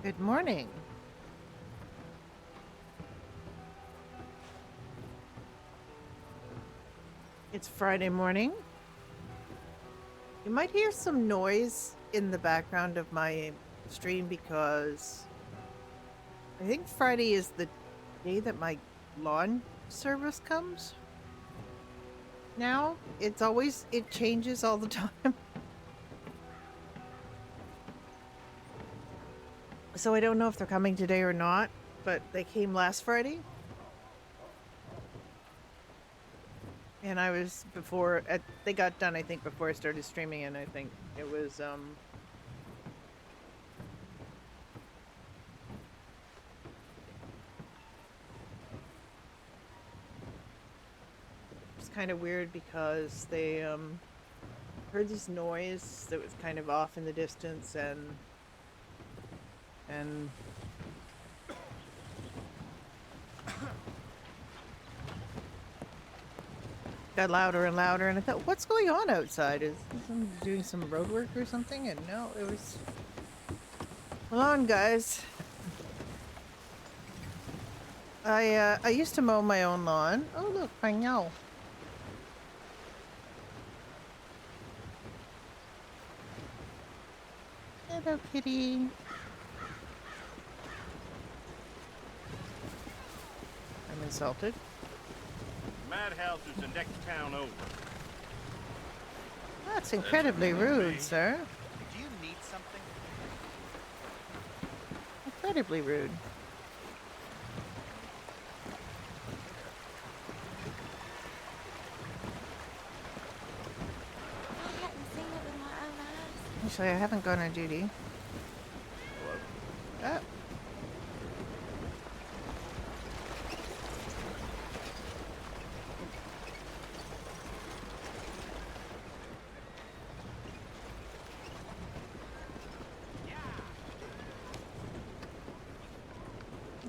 Good morning. It's Friday morning. You might hear some noise in the background of my stream because I think Friday is the day that my lawn service comes. Now, it changes all the time. So I don't know if they're coming today or not, but they came last Friday. And I was they got done, I think, before I started streaming, and I think it was it's kind of weird because they heard this noise that was kind of off in the distance, and got louder and louder, and I thought, what's going on outside? Is someone doing some road work or something? And no, it was, hold on, guys. I used to mow my own lawn. Oh, look, I know. Hello, kitty. I'm insulted. Madhouse is the next town over. That's incredibly rude, sir. Do you need something? Incredibly rude. I hadn't seen it with my own eyes. Actually, I haven't gone on duty. Ah.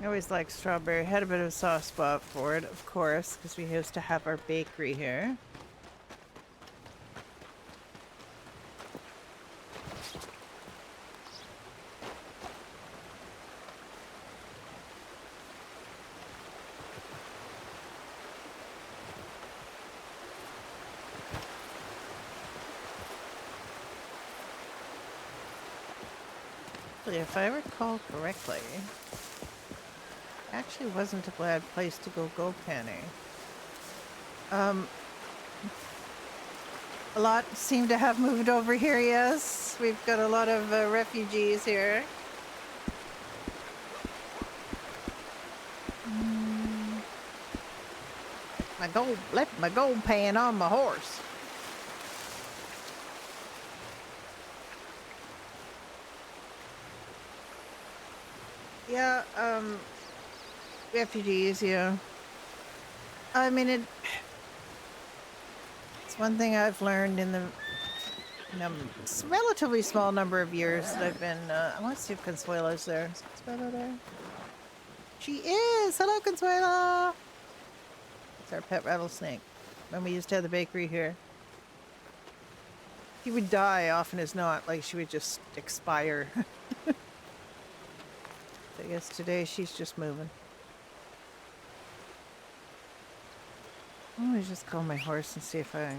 I always liked strawberry. Had a bit of a soft spot for it, of course, because we used to have our bakery here. If I recall correctly, actually wasn't a bad place to go panning. A lot seem to have moved over here, yes. We've got a lot of refugees here. Left my gold pan on my horse. Yeah, refugees, yeah. I mean, it's one thing I've learned in the relatively small number of years that I've been, I want to see if Consuelo's there. Is Consuelo there? She is! Hello, Consuelo! It's our pet rattlesnake. When we used to have the bakery here. She would die often as not, like she would just expire. I guess today she's just moving. Let me just call my horse and see if I,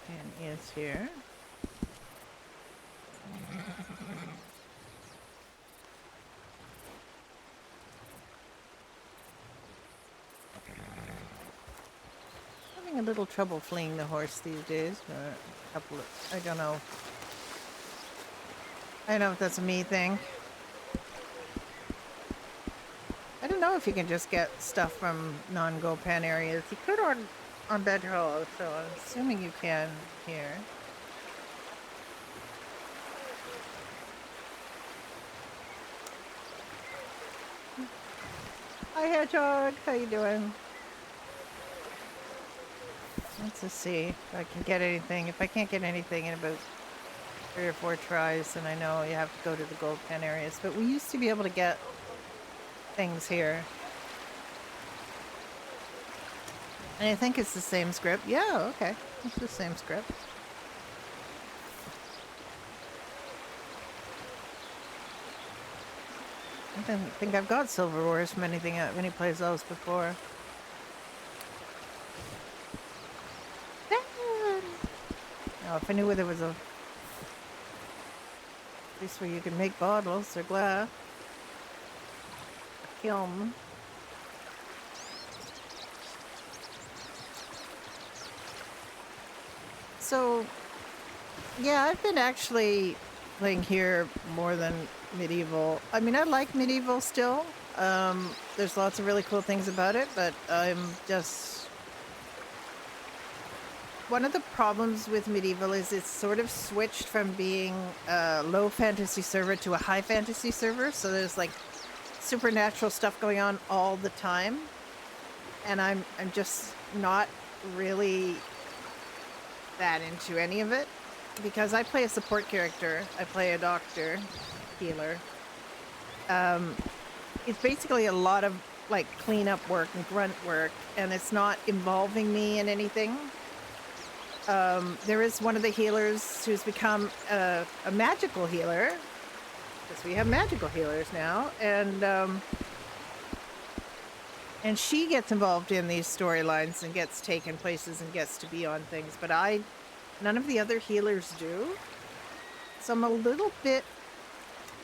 Pan is here. Having a little trouble fleeing the horse these days. I don't know. I don't know if that's a me thing. I don't know if you can just get stuff from non-Go Pan areas. You could on Bedroll, so I'm assuming you can here. Hi, Hedgehog. How you doing? Let's just see if I can get anything. If I can't get anything in about 3 or 4 tries, then I know you have to go to the gold pen areas. But we used to be able to get things here. And I think it's the same script. Yeah, okay. It's the same script. I don't think I've got Silver Wars many plays else before. Oh, if I knew there was a place where you could make bottles or glass. A kiln. So, yeah, I've been actually playing here more than medieval. I mean, I like medieval still. There's lots of really cool things about it, but I'm just... One of the problems with medieval is it's sort of switched from being a low fantasy server to a high fantasy server. So there's like supernatural stuff going on all the time. And I'm just not really that into any of it. Because I play a support character. I play a doctor, healer. It's basically a lot of like cleanup work and grunt work. And it's not involving me in anything. There is one of the healers who's become a magical healer, because we have magical healers now, and she gets involved in these storylines and gets taken places and gets to be on things, but none of the other healers do. So I'm a little bit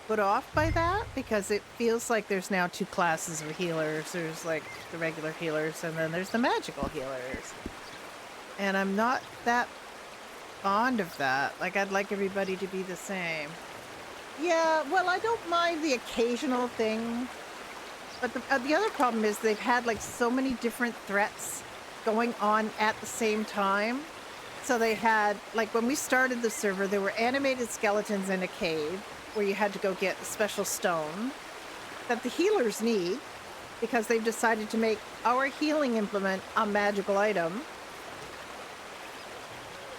put off by that, because it feels like there's now two classes of healers. There's like the regular healers, and then there's the magical healers. And I'm not that fond of that. Like, I'd like everybody to be the same. Yeah, well, I don't mind the occasional thing. But the other problem is they've had, like, so many different threats going on at the same time. So they had, like, when we started the server, there were animated skeletons in a cave where you had to go get a special stone that the healers need, because they've decided to make our healing implement a magical item.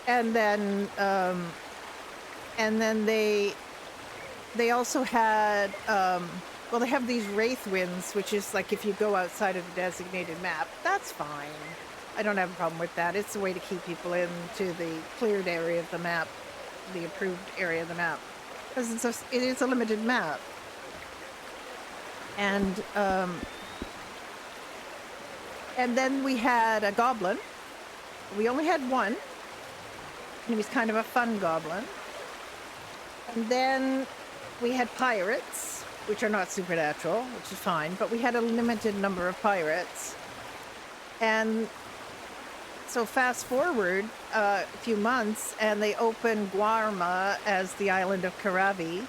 And then they also had, well, they have these wraith winds, which is like if you go outside of the designated map, that's fine. I don't have a problem with that. It's a way to keep people into the cleared area of the map, the approved area of the map, because it is a limited map. And then we had a goblin. We only had one. He was kind of a fun goblin. And then we had pirates, which are not supernatural, which is fine, but we had a limited number of pirates. And so fast forward a few months, and they opened Guarma as the island of Karavi.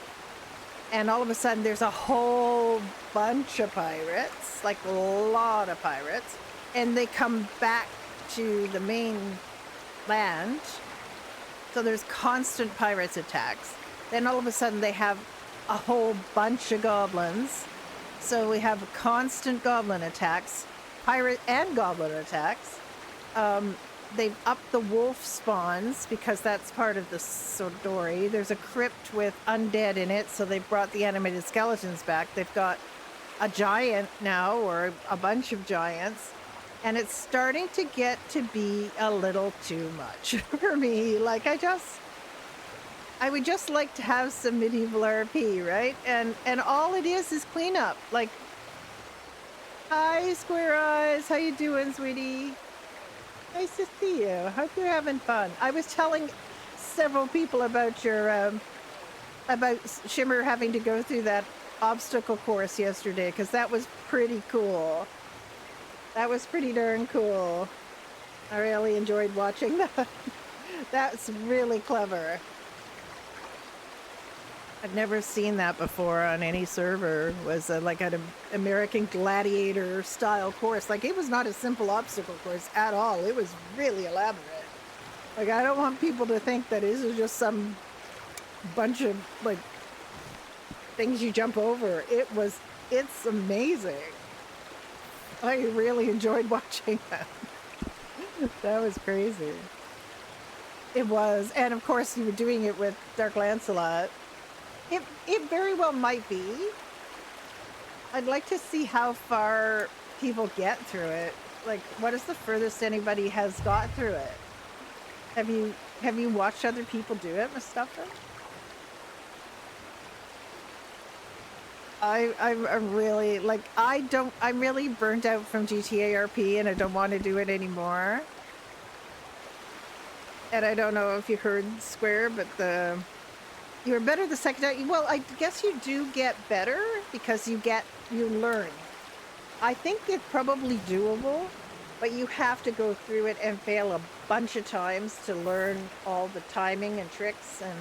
And all of a sudden, there's a whole bunch of pirates, like a lot of pirates. And they come back to the main land. So there's constant pirates attacks. Then all of a sudden they have a whole bunch of goblins. So we have constant goblin attacks, pirate and goblin attacks. They've upped the wolf spawns, because that's part of the story. There's a crypt with undead in it, so they've brought the animated skeletons back. They've got a giant now, or a bunch of giants. And it's starting to get to be a little too much for me. Like, I would just like to have some medieval RP, right? And all it is cleanup. Like, hi, Square Eyes. How you doing, sweetie? Nice to see you. Hope you're having fun. I was telling several people about about Shimmer having to go through that obstacle course yesterday, because that was pretty cool. That was pretty darn cool. I really enjoyed watching that. That's really clever. I've never seen that before on any server. It was like an American Gladiator style course. Like, it was not a simple obstacle course at all. It was really elaborate. Like, I don't want people to think that this is just some bunch of, like, things you jump over. It's amazing. I really enjoyed watching that. That was crazy. It was. And of course, you were doing it with Dark Lancelot. It very well might be. I'd like to see how far people get through it. Like, what is the furthest anybody has got through it? Have you watched other people do it, Mustafa? I'm really like I'm really burnt out from GTA RP and I don't want to do it anymore. And I don't know if you heard Square, but you were better the second time. Well, I guess you do get better because you learn. I think it's probably doable, but you have to go through it and fail a bunch of times to learn all the timing and tricks and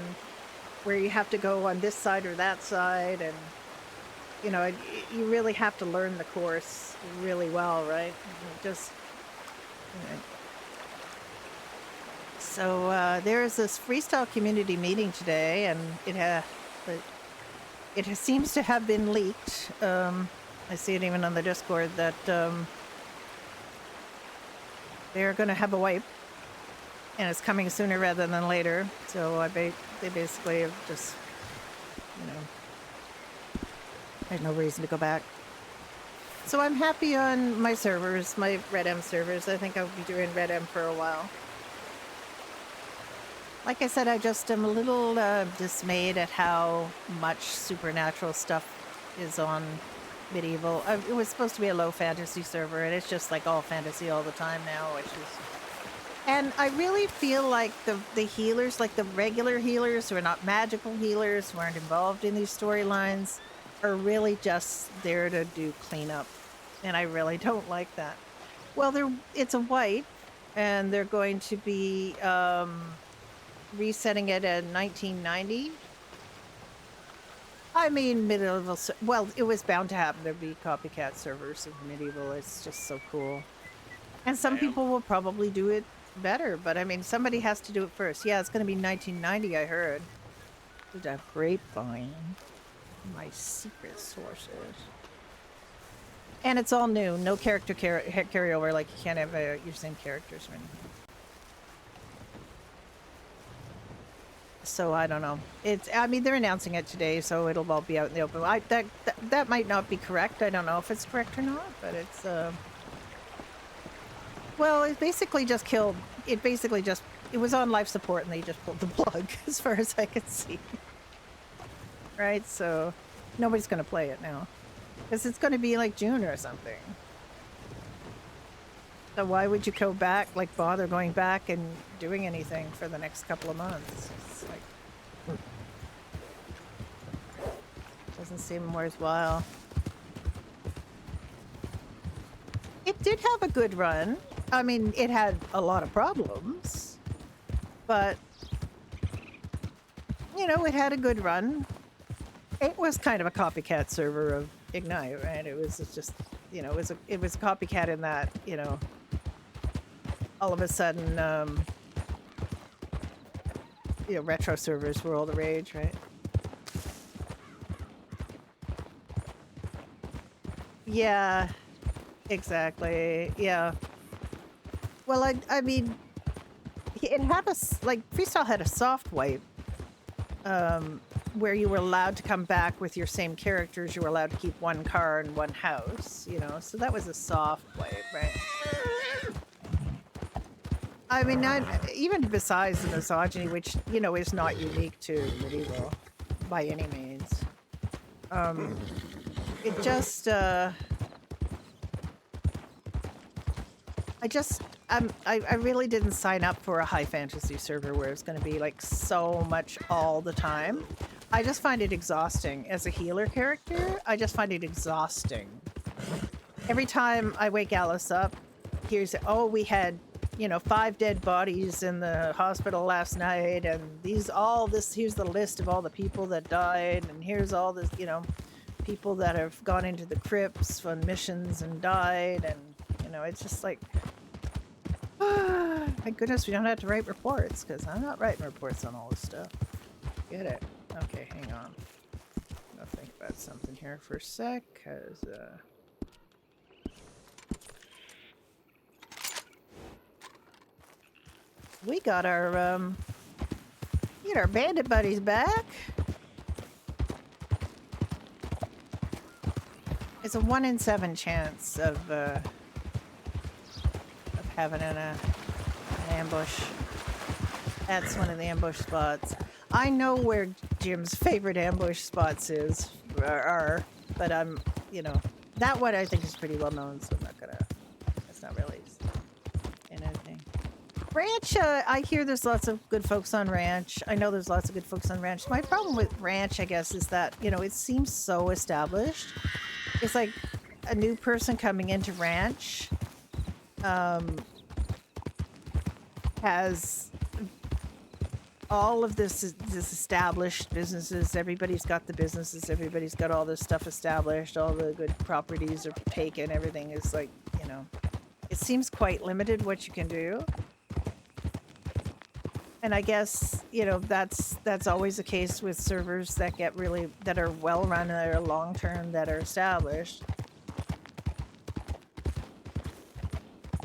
where you have to go on this side or that side. And, you know, you really have to learn the course really well, right? Just, you know. So there's this freestyle community meeting today, and it seems to have been leaked. I see it even on the Discord that they're going to have a wipe, and it's coming sooner rather than later. So they basically have just, you know, there's no reason to go back. So I'm happy on my servers, my Red M servers. I think I'll be doing Red M for a while. Like I said, I just am a little dismayed at how much supernatural stuff is on Medieval. It was supposed to be a low fantasy server, and it's just like all fantasy all the time now, which is... And I really feel like the healers, like the regular healers who are not magical healers, who aren't involved in these storylines, are really just there to do cleanup. And I really don't like that. Well, it's a wipe, and they're going to be... resetting it at 1990. I mean, medieval. Well, it was bound to happen. There'd be copycat servers of medieval. It's just so cool. And some people will probably do it better, but I mean, somebody has to do it first. Yeah, it's going to be 1990. I heard. Did a grapevine. My secret sources. And it's all new. No character carryover. Like you can't have your same characters or anything. So I don't know. I mean, they're announcing it today, so it'll all be out in the open. That might not be correct. I don't know if it's correct or not, but it's well, it basically just killed. It was on life support, and they just pulled the plug, as far as I could see. Right, so nobody's gonna play it now, because it's gonna be like June or something. So why would you go back, like bother going back and doing anything for the next couple of months? It's like, doesn't seem worthwhile. It did have a good run. I mean, it had a lot of problems, but you know, it had a good run. It was kind of a copycat server of Ignite, right? It was just, you know, it was a copycat in that, you know, all of a sudden, you know, retro servers were all the rage, right? Yeah, exactly. Yeah. Well, I mean, it had Freestyle had a soft wipe, where you were allowed to come back with your same characters. You were allowed to keep one car and one house, you know, so that was a soft wipe, right? I mean, even besides the misogyny, which, you know, is not unique to medieval by any means. It just, I really didn't sign up for a high fantasy server where it's going to be like so much all the time. I just find it exhausting. As a healer character, I just find it exhausting. Every time I wake Alice up, we had, you know, 5 dead bodies in the hospital last night, and here's the list of all the people that died, and here's all this, you know, people that have gone into the crypts on missions and died, and, you know, it's just like, thank goodness we don't have to write reports, because I'm not writing reports on all this stuff. Get it? Okay, hang on. I'll think about something here for a sec, because, we got our bandit buddies back. It's a 1 in 7 chance of having an ambush. That's one of the ambush spots. I know where Jim's favorite ambush spots are, but I'm, that one I think is pretty well known, so I'm not gonna. That's not really anything. Ranch, I hear there's lots of good folks on Ranch. I know there's lots of good folks on Ranch. My problem with Ranch, I guess, is that, it seems so established. It's like a new person coming into Ranch has all of this established businesses. Everybody's got the businesses. Everybody's got all this stuff established. All the good properties are taken. Everything is like, it seems quite limited what you can do. And I guess, that's always the case with servers that that are well run, that are long term, that are established.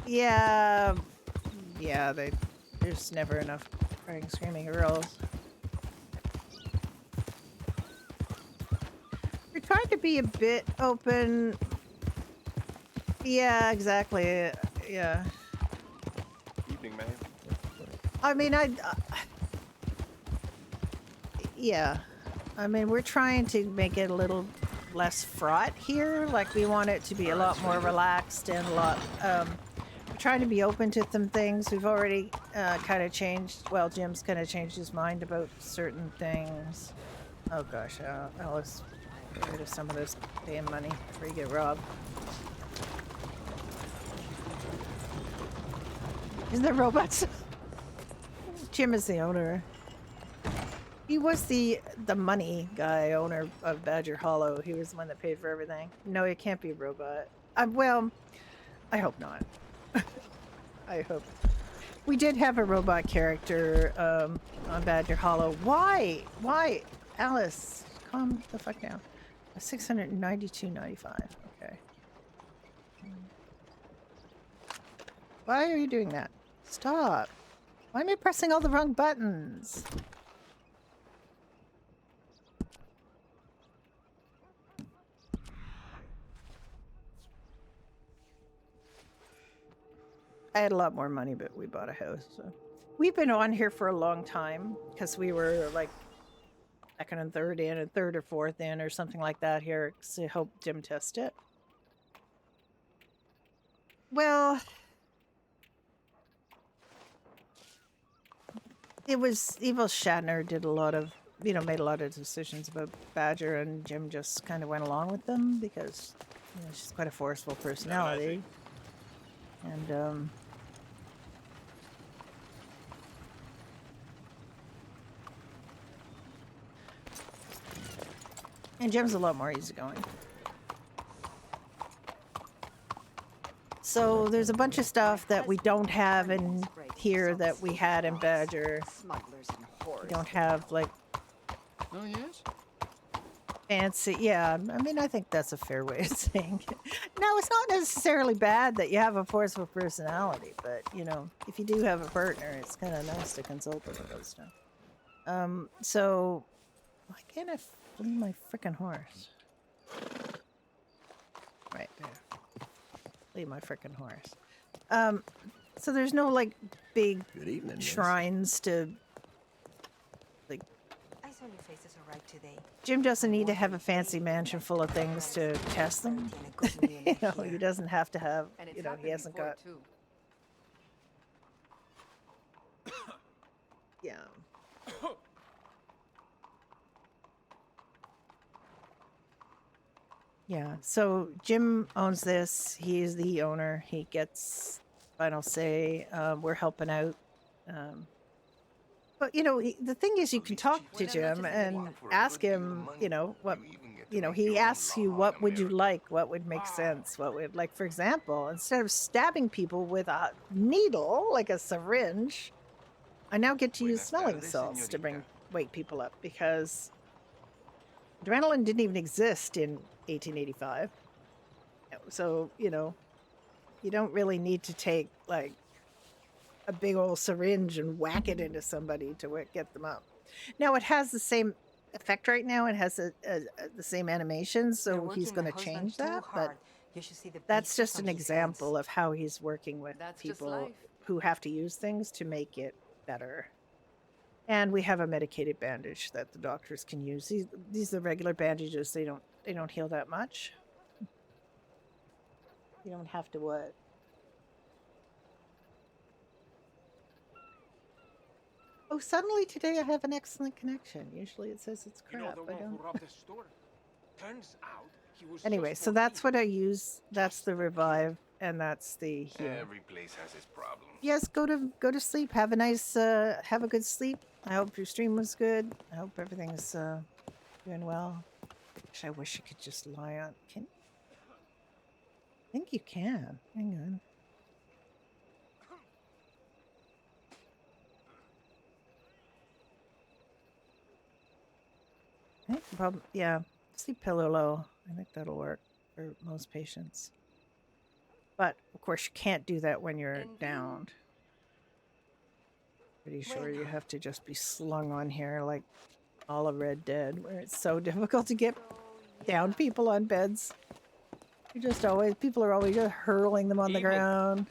Yeah, there's never enough crying, screaming girls. We're trying to be a bit open. Yeah, exactly. Yeah. Evening, ma'am. I mean, yeah. I mean, we're trying to make it a little less fraught here. Like, we want it to be a lot more relaxed and a lot, we're trying to be open to some things. We've already kind of changed, well, Jim's kind of changed his mind about certain things. Oh gosh, Alice, get rid of some of this damn money before you get robbed. Isn't there robots? Jim is the owner. He was the money guy, owner of Badger Hollow. He was the one that paid for everything. No, it can't be a robot. Well, I hope not. I hope. We did have a robot character on Badger Hollow. Why? Why? Alice, calm the fuck down. $692.95. Okay. Why are you doing that? Stop. Why am I pressing all the wrong buttons? I had a lot more money, but we bought a house. So. We've been on here for a long time because we were like second and third in, and third or fourth in, or something like that here. So I hope Jim test it. Well, it was Evil Shatner did a lot of, made a lot of decisions about Badger, and Jim just kind of went along with them because she's quite a forceful personality. And Jim's a lot more easygoing. So there's a bunch of stuff that we don't have in here that we had in Badger. We don't have, like... Oh, yes? Fancy, yeah. I mean, I think that's a fair way of saying it. No, it's not necessarily bad that you have a forceful personality, but, if you do have a partner, it's kind of nice to consult them about stuff. So... Why can't I flee my frickin' horse? Right there. Flee my frickin' horse. So there's no, like, big Good evening, shrines to... Like... I saw your faces all right today. Jim doesn't need to have a fancy mansion full of things to test them. He doesn't have to have, he hasn't got... Yeah. Yeah, so Jim owns this. He is the owner. He gets final say. We're helping out. But, the thing is, you can talk to Jim and ask him, what, he asks you, what would you like? What would make sense? What would, like, for example, instead of stabbing people with a needle, like a syringe, I now get to use smelling salts to wake people up, because adrenaline didn't even exist in 1885. So, you don't really need to take, like, a big old syringe and whack it into somebody to get them up. Now, it has the same effect right now. It has the same animation, so he's going to change that. But You should see the That's blisters just on an his example hands. of how he's working with That's just people life. who have to use things to make it better. And we have a medicated bandage that the doctors can use. These are regular bandages. They don't heal that much. You don't have to what? Oh, suddenly today I have an excellent connection. Usually it says it's You know crap. the I one don't. who robbed the store? Turns out he was Anyway, just so 14. that's what I use. That's the revive, and that's the heal. Every place has its problems. Yes, go to sleep. Have a nice have a good sleep. I hope your stream was good. I hope everything's doing well. Gosh, I wish you could just lie on. I think you can. Hang on. I think the problem, yeah, sleep pillow low. I think that'll work for most patients. But of course, you can't do that when you're Indeed. downed. Pretty sure Bueno. you have to just be slung on here like all of Red Dead, where it's so difficult to get down people on beds. You just always, people are always just hurling them on the Evening. ground.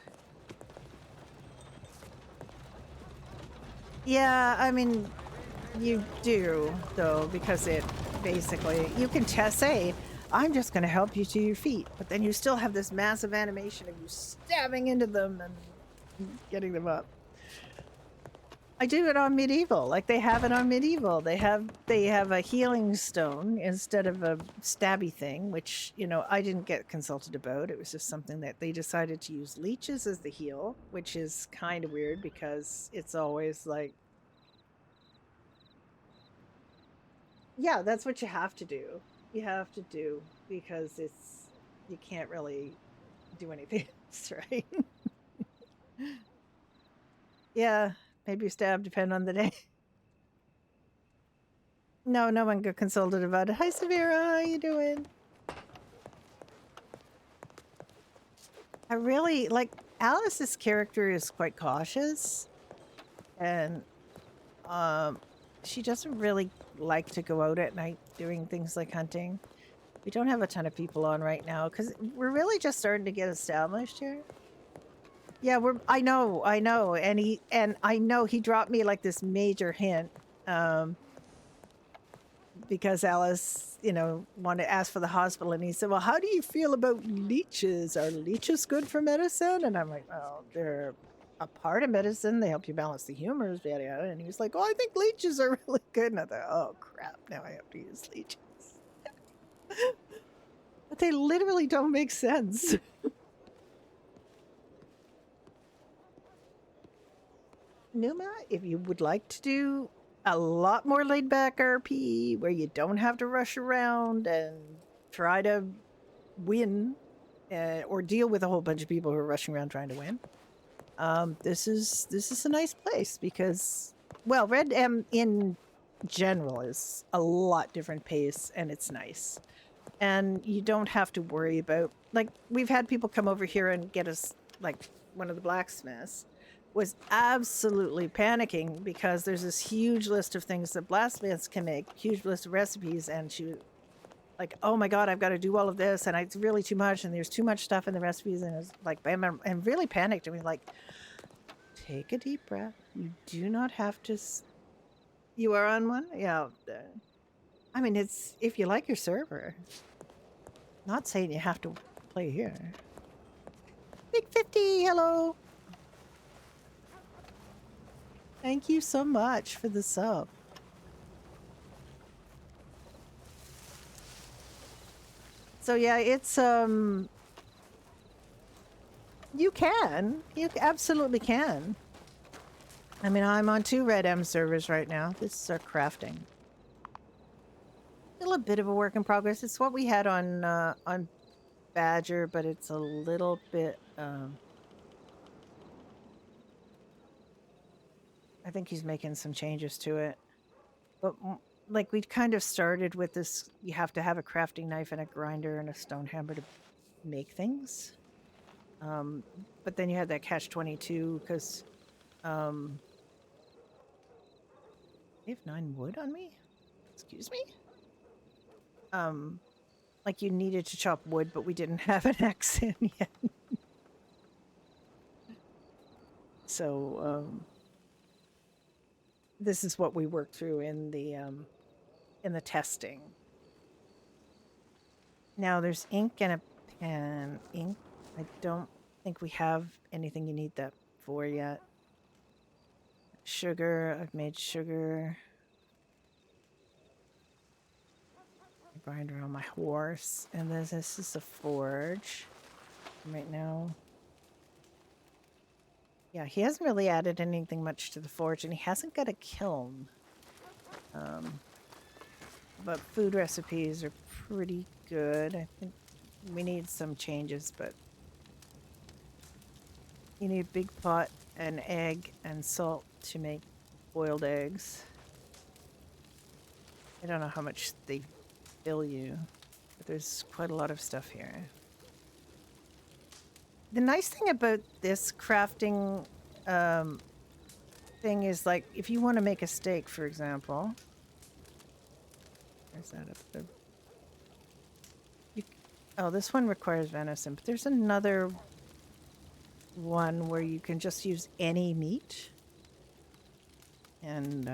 Yeah, I mean, you do, though, because it basically, you can say, I'm just going to help you to your feet, but then you still have this massive animation of you stabbing into them and getting them up. I do it on Medieval, like they have it on Medieval. They have a healing stone instead of a stabby thing, which, you know, I didn't get consulted about. It was just something that they decided to use leeches as the heal, which is kind of weird because it's always like, yeah, that's what you have to do. You have to do because you can't really do anything else, right? Yeah, maybe stab, depend on the day. No one got consulted about it. Hi, Severa, how you doing? I really like Alice's character is quite cautious, and she doesn't really like to go out at night doing things like hunting. We don't have a ton of people on right now because we're really just starting to get established here. Yeah, I know, and I know he dropped me like this major hint, because Alice, you know, wanted to ask for the hospital, and he said, "Well, how do you feel about leeches? Are leeches good for medicine?" And I'm like, "Well, they're a part of medicine. They help you balance the humors, yada yada." And he was like, "Oh, I think leeches are really good." And I thought, "Oh crap, now I have to use leeches." But they literally don't make sense. Numa, if you would like to do a lot more laid back RP where you don't have to rush around and try to win or deal with a whole bunch of people who are rushing around trying to win, this is a nice place because, well, Red M in general is a lot different pace and it's nice. And you don't have to worry about, like, we've had people come over here and get us, like, one of the blacksmiths was absolutely panicking because there's this huge list of things that blacksmiths can make, huge list of recipes, and she was like, "Oh my god, I've got to do all of this, and it's really too much, and there's too much stuff in the recipes," and it's like, bam, bam, and really panicked. And we like, take a deep breath. You do not have to. You are on one, yeah. I mean, it's if you like your server. Not saying you have to play here. Big 50, hello. Thank you so much for the sub. So yeah, it's you absolutely can. I mean, I'm on 2 Red M servers right now. This is our crafting. Still a bit of a work in progress. It's what we had on Badger, but it's a little bit I think he's making some changes to it. But like we kind of started with this, you have to have a crafting knife and a grinder and a stone hammer to make things. But then you had that catch-22 because I have 9 wood on me. Excuse me. like you needed to chop wood, but we didn't have an axe in yet. So this is what we worked through in the testing. Now there's ink and a pen. Ink, I don't think we have anything you need that for yet. Sugar, I've made sugar. Grinder on my horse, and this is a forge right now. Yeah, he hasn't really added anything much to the forge, and he hasn't got a kiln. But food recipes are pretty good. I think we need some changes, but you need a big pot, an egg, and salt to make boiled eggs. I don't know how much they fill you, but there's quite a lot of stuff here. The nice thing about this crafting thing is, like, if you want to make a steak, for example, where's that up there? Oh, this one requires venison, but there's another one where you can just use any meat, and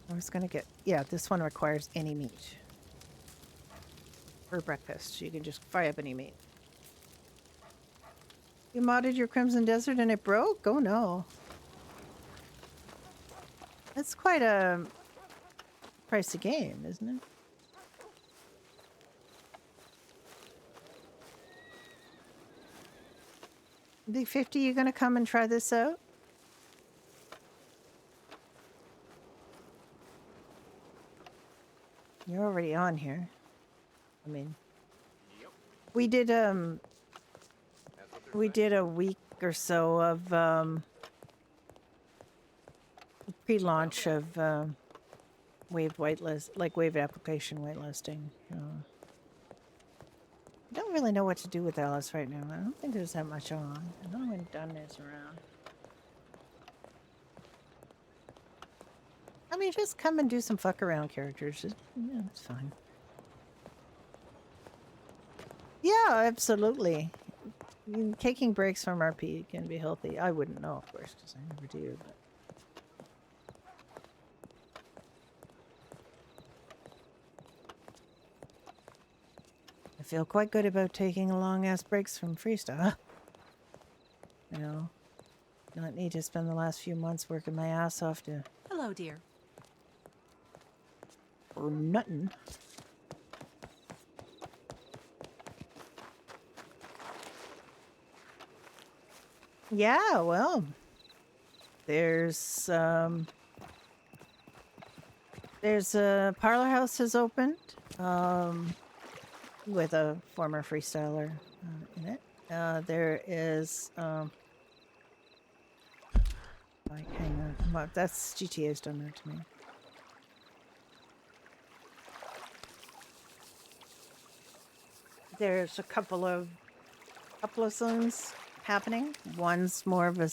I was gonna get, yeah, this one requires any meat for breakfast. You can just fry up any meat. You modded your Crimson Desert and it broke? Oh no. That's quite a pricey game, isn't it? Big 50, you gonna come and try this out? You're already on here. I mean, Yep. we did That's what they're we saying. did a week or so of pre-launch of waived whitelist, like waived application whitelisting. I don't really know what to do with Alice right now. I don't think there's that much on. I don't know when Dunn is around. I mean, just come and do some fuck around characters. Yeah, that's fine. Yeah, absolutely. Taking breaks from RP can be healthy. I wouldn't know, of course, because I never do. But I feel quite good about taking long ass breaks from freestyle. You know, not need to spend the last few months working my ass off to Hello, dear. or nothing. Yeah, well, there's a parlor house has opened with a former freestyler in it. There is like, hang on, well, that's GTA's done that to me. There's a couple of saloons happening. One's more of a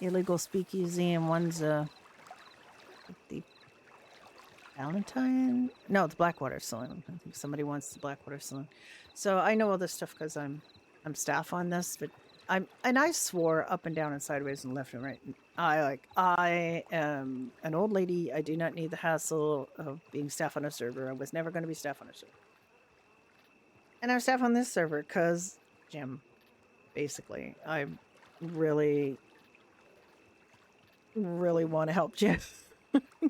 illegal speakeasy, and one's the Valentine. No, the Blackwater Saloon. I think somebody wants the Blackwater Saloon. So I know all this stuff because I'm staff on this, but I swore up and down and sideways and left and right. I am an old lady. I do not need the hassle of being staff on a server. I was never going to be staff on a server. And I'm staff on this server because Jim, basically, I really want to help Jim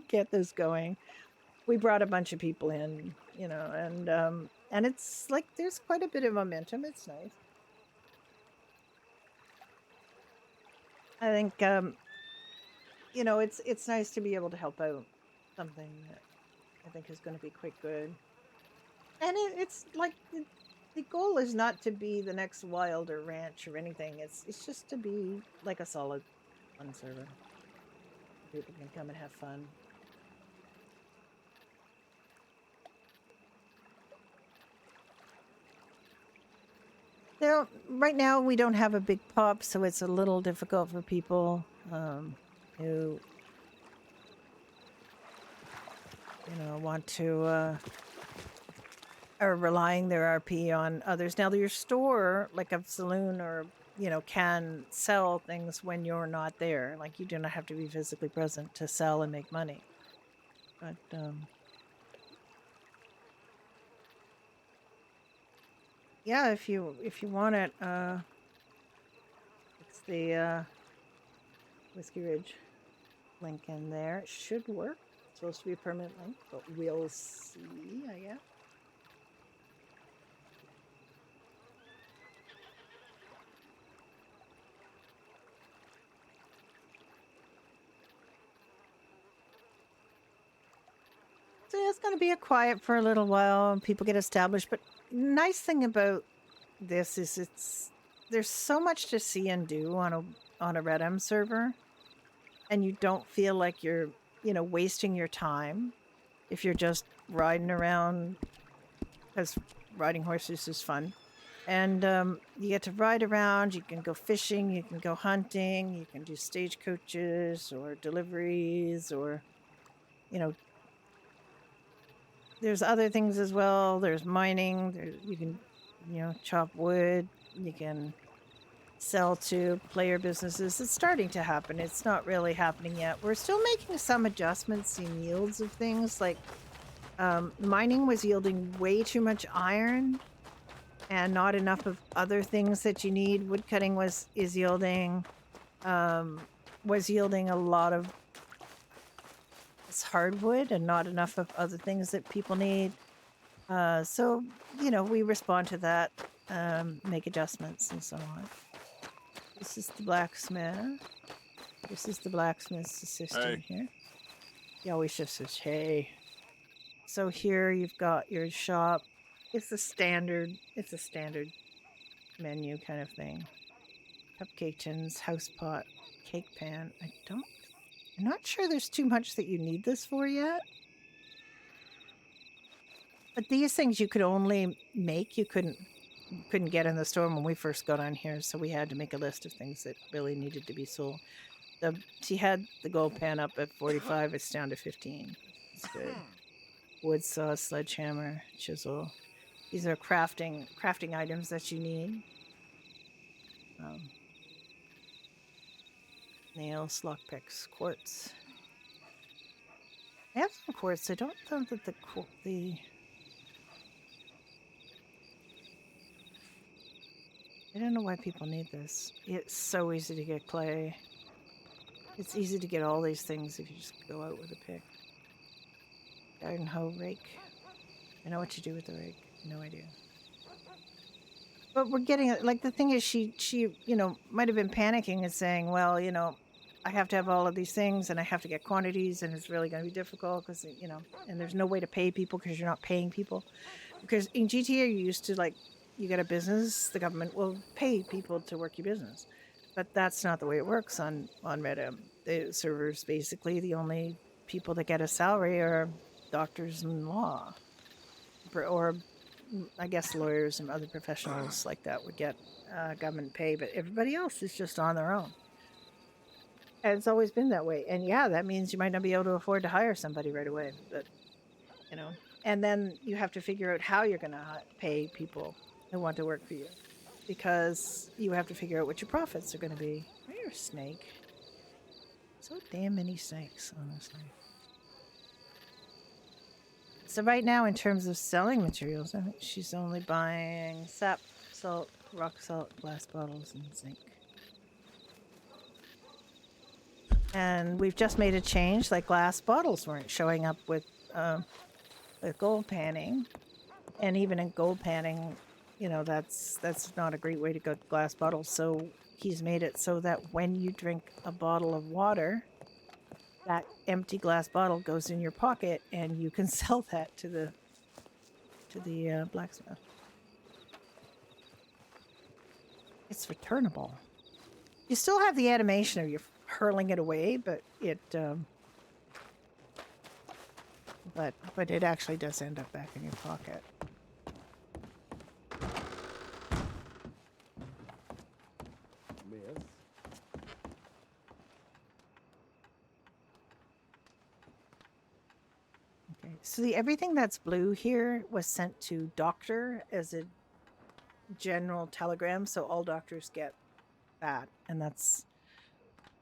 get this going. We brought a bunch of people in, you know, and it's like there's quite a bit of momentum. It's nice. I think you know, it's nice to be able to help out something that I think is going to be quite good. And it's like the goal is not to be the next Wild or Ranch or anything. It's just to be like a solid fun server. People can come and have fun. Right now we don't have a big pop, so it's a little difficult for people who want to are relying their RP on others. Now, your store, like a saloon or can sell things when you're not there. Like you do not have to be physically present to sell and make money. But yeah, if you want it, it's the Whiskey Ridge link in there. It should work. It's supposed to be a permanent link, but we'll see, I guess. So yeah, it's going to be a quiet for a little while and people get established. But nice thing about this is there's so much to see and do on a RedM server, and you don't feel like you're wasting your time if you're just riding around, because riding horses is fun. And you get to ride around, you can go fishing, you can go hunting, you can do stagecoaches or deliveries, or there's other things as well. There's mining, you can chop wood, you can sell to player businesses. It's starting to happen. It's not really happening yet. We're still making some adjustments in yields of things. Like mining was yielding way too much iron and not enough of other things that you need. Woodcutting was yielding a lot of hardwood and not enough of other things that people need. So we respond to that, make adjustments and so on. This is the blacksmith. This is the blacksmith's assistant here. He always just says, hey. So here you've got your shop. It's a standard menu kind of thing. Cupcake tins, house pot, cake pan. I'm not sure there's too much that you need this for yet. But these things you could only make. You couldn't get in the store when we first got on here, so we had to make a list of things that really needed to be sold. She had the gold pan up at 45. It's down to 15. It's good. Wood saw, sledgehammer, chisel. These are crafting items that you need. Nails, lockpicks, quartz. I have some quartz. I don't know that the I don't know why people need this. It's so easy to get clay. It's easy to get all these things if you just go out with a pick. Garden hoe, rake. I know what to do with the rake. No idea. But we're getting it. Like, the thing is, she might have been panicking and saying, well, I have to have all of these things and I have to get quantities and it's really going to be difficult because, and there's no way to pay people because you're not paying people. Because in GTA, you used to, like, you get a business, the government will pay people to work your business. But that's not the way it works on RedM. The servers, basically, the only people that get a salary are doctors and law. Or, I guess, lawyers and other professionals like that would get government pay. But everybody else is just on their own. And it's always been that way. And yeah, that means you might not be able to afford to hire somebody right away. But, and then you have to figure out how you're going to pay people who want to work for you, because you have to figure out what your profits are going to be. Where's a snake? So damn many snakes, honestly. So right now, in terms of selling materials, I think she's only buying sap, salt, rock salt, glass bottles, and zinc. And we've just made a change. Like, glass bottles weren't showing up with gold panning, and even in gold panning, that's not a great way to go to glass bottles. So he's made it so that when you drink a bottle of water, that empty glass bottle goes in your pocket and you can sell that to the blacksmith. It's returnable. You still have the animation of you hurling it away, but it but it actually does end up back in your pocket. So everything that's blue here was sent to doctor as a general telegram, so all doctors get that, and that's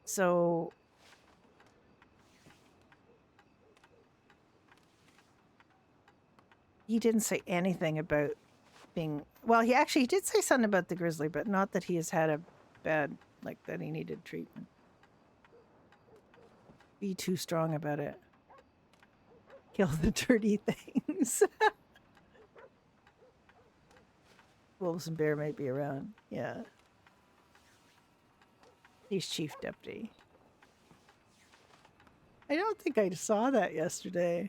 so. He didn't say anything about being well. He did say something about the grizzly, but not that he has had a bad like that. He needed treatment. Be too strong about it. Kill the dirty things. Wolves and bear might be around. Yeah. He's chief deputy. I don't think I saw that yesterday.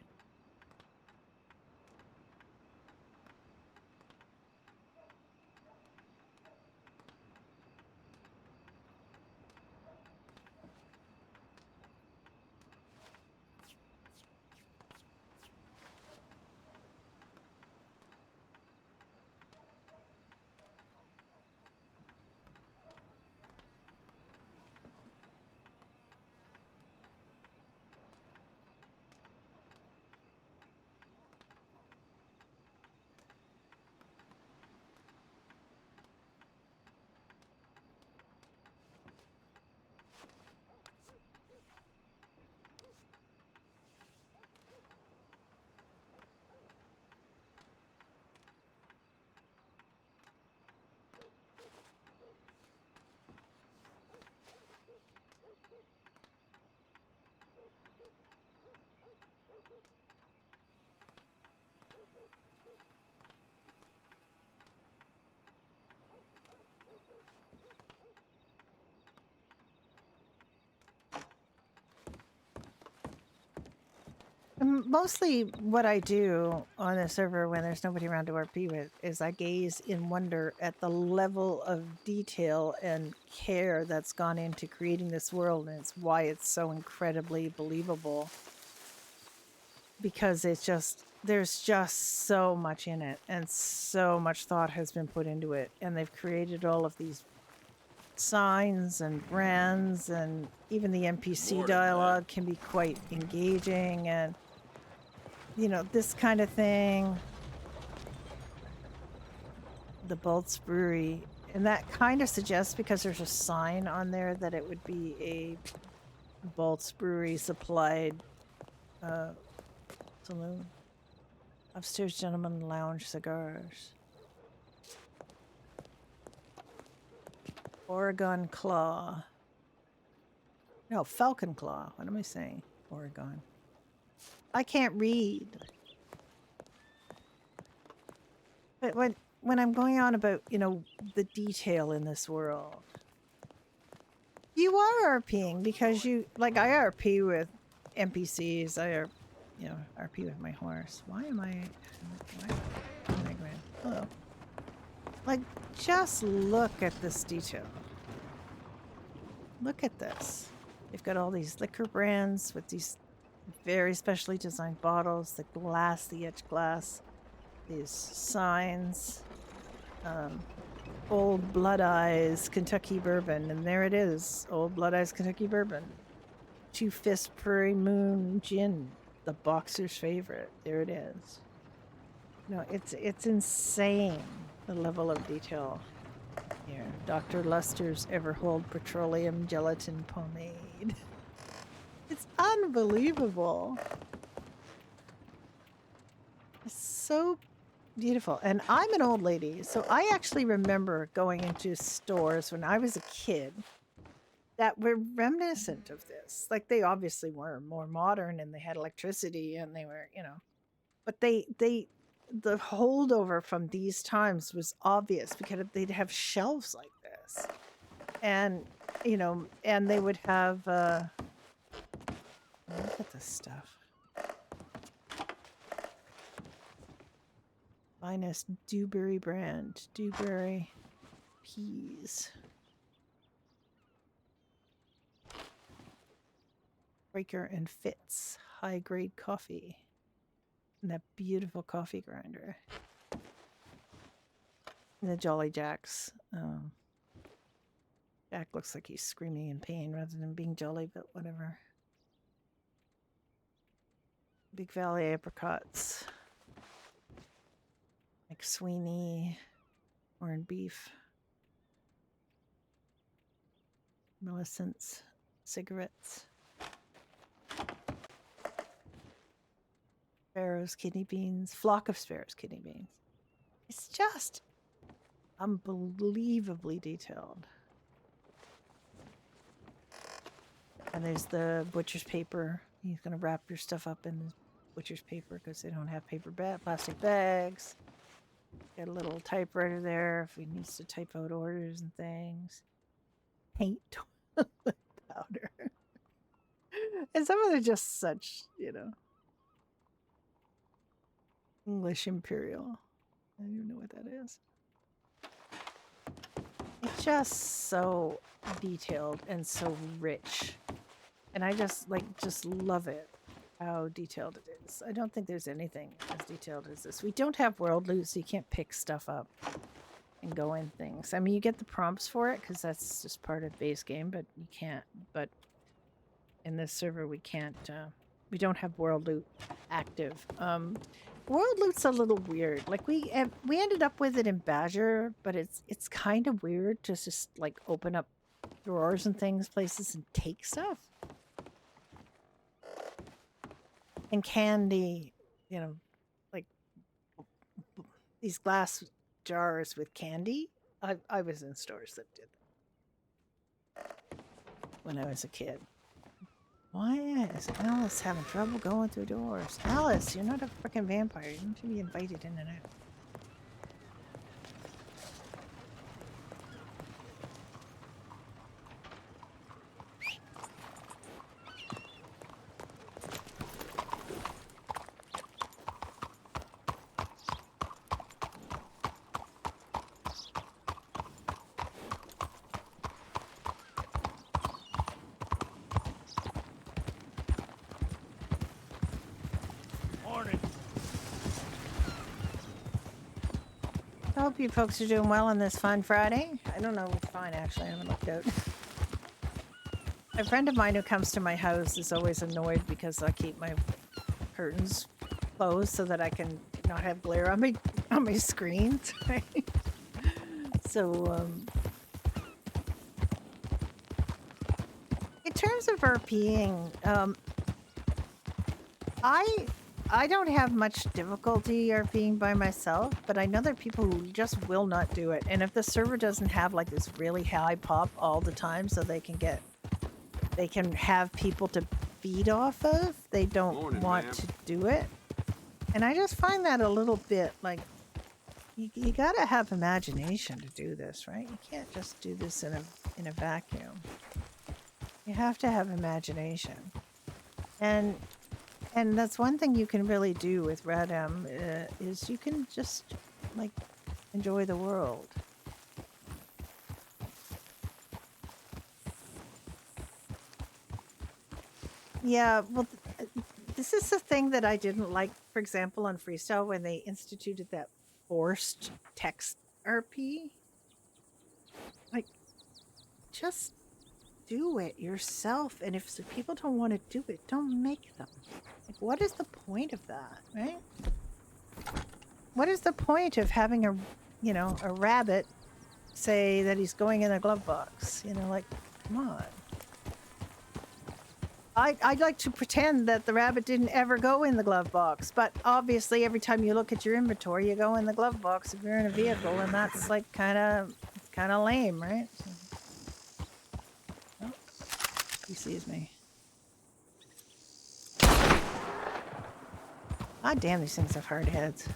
Mostly what I do on the server when there's nobody around to RP with is I gaze in wonder at the level of detail and care that's gone into creating this world, and it's why it's so incredibly believable. Because there's just so much in it, and so much thought has been put into it, and they've created all of these signs and brands, and even the NPC dialogue can be quite engaging, and this kind of thing. The Bolts Brewery, and that kind of suggests, because there's a sign on there, that it would be a Bolts Brewery supplied saloon. Upstairs Gentleman Lounge cigars. Oregon Claw. No, Falcon Claw. What am I saying? Oregon. I can't read. But when I'm going on about, the detail in this world, you are RPing because I RP with NPCs. RP with my horse. Why am I hello. Like, just look at this detail. Look at this. They've got all these liquor brands with these very specially designed bottles, the etched glass, these signs, Old Blood Eyes Kentucky Bourbon, and there it is, Old Blood Eyes Kentucky Bourbon. Two Fist Prairie Moon Gin, the boxer's favorite. There it is. No, it's insane, the level of detail here. Dr. Luster's Everhold Petroleum Gelatin Pomade. It's unbelievable. It's so beautiful. And I'm an old lady, so I actually remember going into stores when I was a kid that were reminiscent of this. Like, they obviously were more modern and they had electricity and they were, but the holdover from these times was obvious because they'd have shelves like this. And, and they would have, look at this stuff. Finest Dewberry brand. Dewberry peas. Breaker and Fitz. High grade coffee. And that beautiful coffee grinder. And the Jolly Jacks. Jack looks like he's screaming in pain rather than being jolly, but whatever. Big Valley apricots. McSweeney, corned beef. Millicent's cigarettes. Sparrow's kidney beans. Flock of Sparrow's kidney beans. It's just unbelievably detailed. And there's the butcher's paper. He's going to wrap your stuff up in the butcher's paper because they don't have plastic bags. Got a little typewriter there if he needs to type out orders and things. Paint toilet powder. And some of them are just such, English Imperial. I don't even know what that is. It's just so detailed and so rich. And I just love it, how detailed it is. I don't think there's anything as detailed as this. We don't have world loot, so you can't pick stuff up and go in things. I mean, you get the prompts for it, because that's just part of base game, but you can't. But in this server, we can't, we don't have world loot active. World loot's a little weird. Like we ended up with it in Badger, but it's kind of weird to just like open up drawers and things, places, and take stuff. And candy, like these glass jars with candy. I was in stores that did that when I was a kid. Why is Alice having trouble going through doors? Alice, you're not a freaking vampire. You don't be invited in and out. I hope you folks are doing well on this fine Friday. I don't know what's fine, actually. I haven't looked out. A friend of mine who comes to my house is always annoyed because I keep my curtains closed so that I can not have glare on my screens. Right? So, in terms of RPing, I don't have much difficulty RPing by myself, but I know there are people who just will not do it. And if the server doesn't have like this really high pop all the time so they can have people to feed off of, they don't want to do it. And I just find that a little bit like, you gotta have imagination to do this, right? You can't just do this in a vacuum. You have to have imagination. And that's one thing you can really do with Radam, is you can just, like, enjoy the world. Yeah, well, this is the thing that I didn't like, for example, on Freestyle when they instituted that forced text RP. Like, just do it yourself. And if people don't want to do it, don't make them. Like, what is the point of that, right? What is the point of having a rabbit say that he's going in a glove box? Like, come on. I'd like to pretend that the rabbit didn't ever go in the glove box, but obviously every time you look at your inventory, you go in the glove box if you're in a vehicle, and that's like kind of lame, right? Oh, he sees me. God damn, these things have hard heads.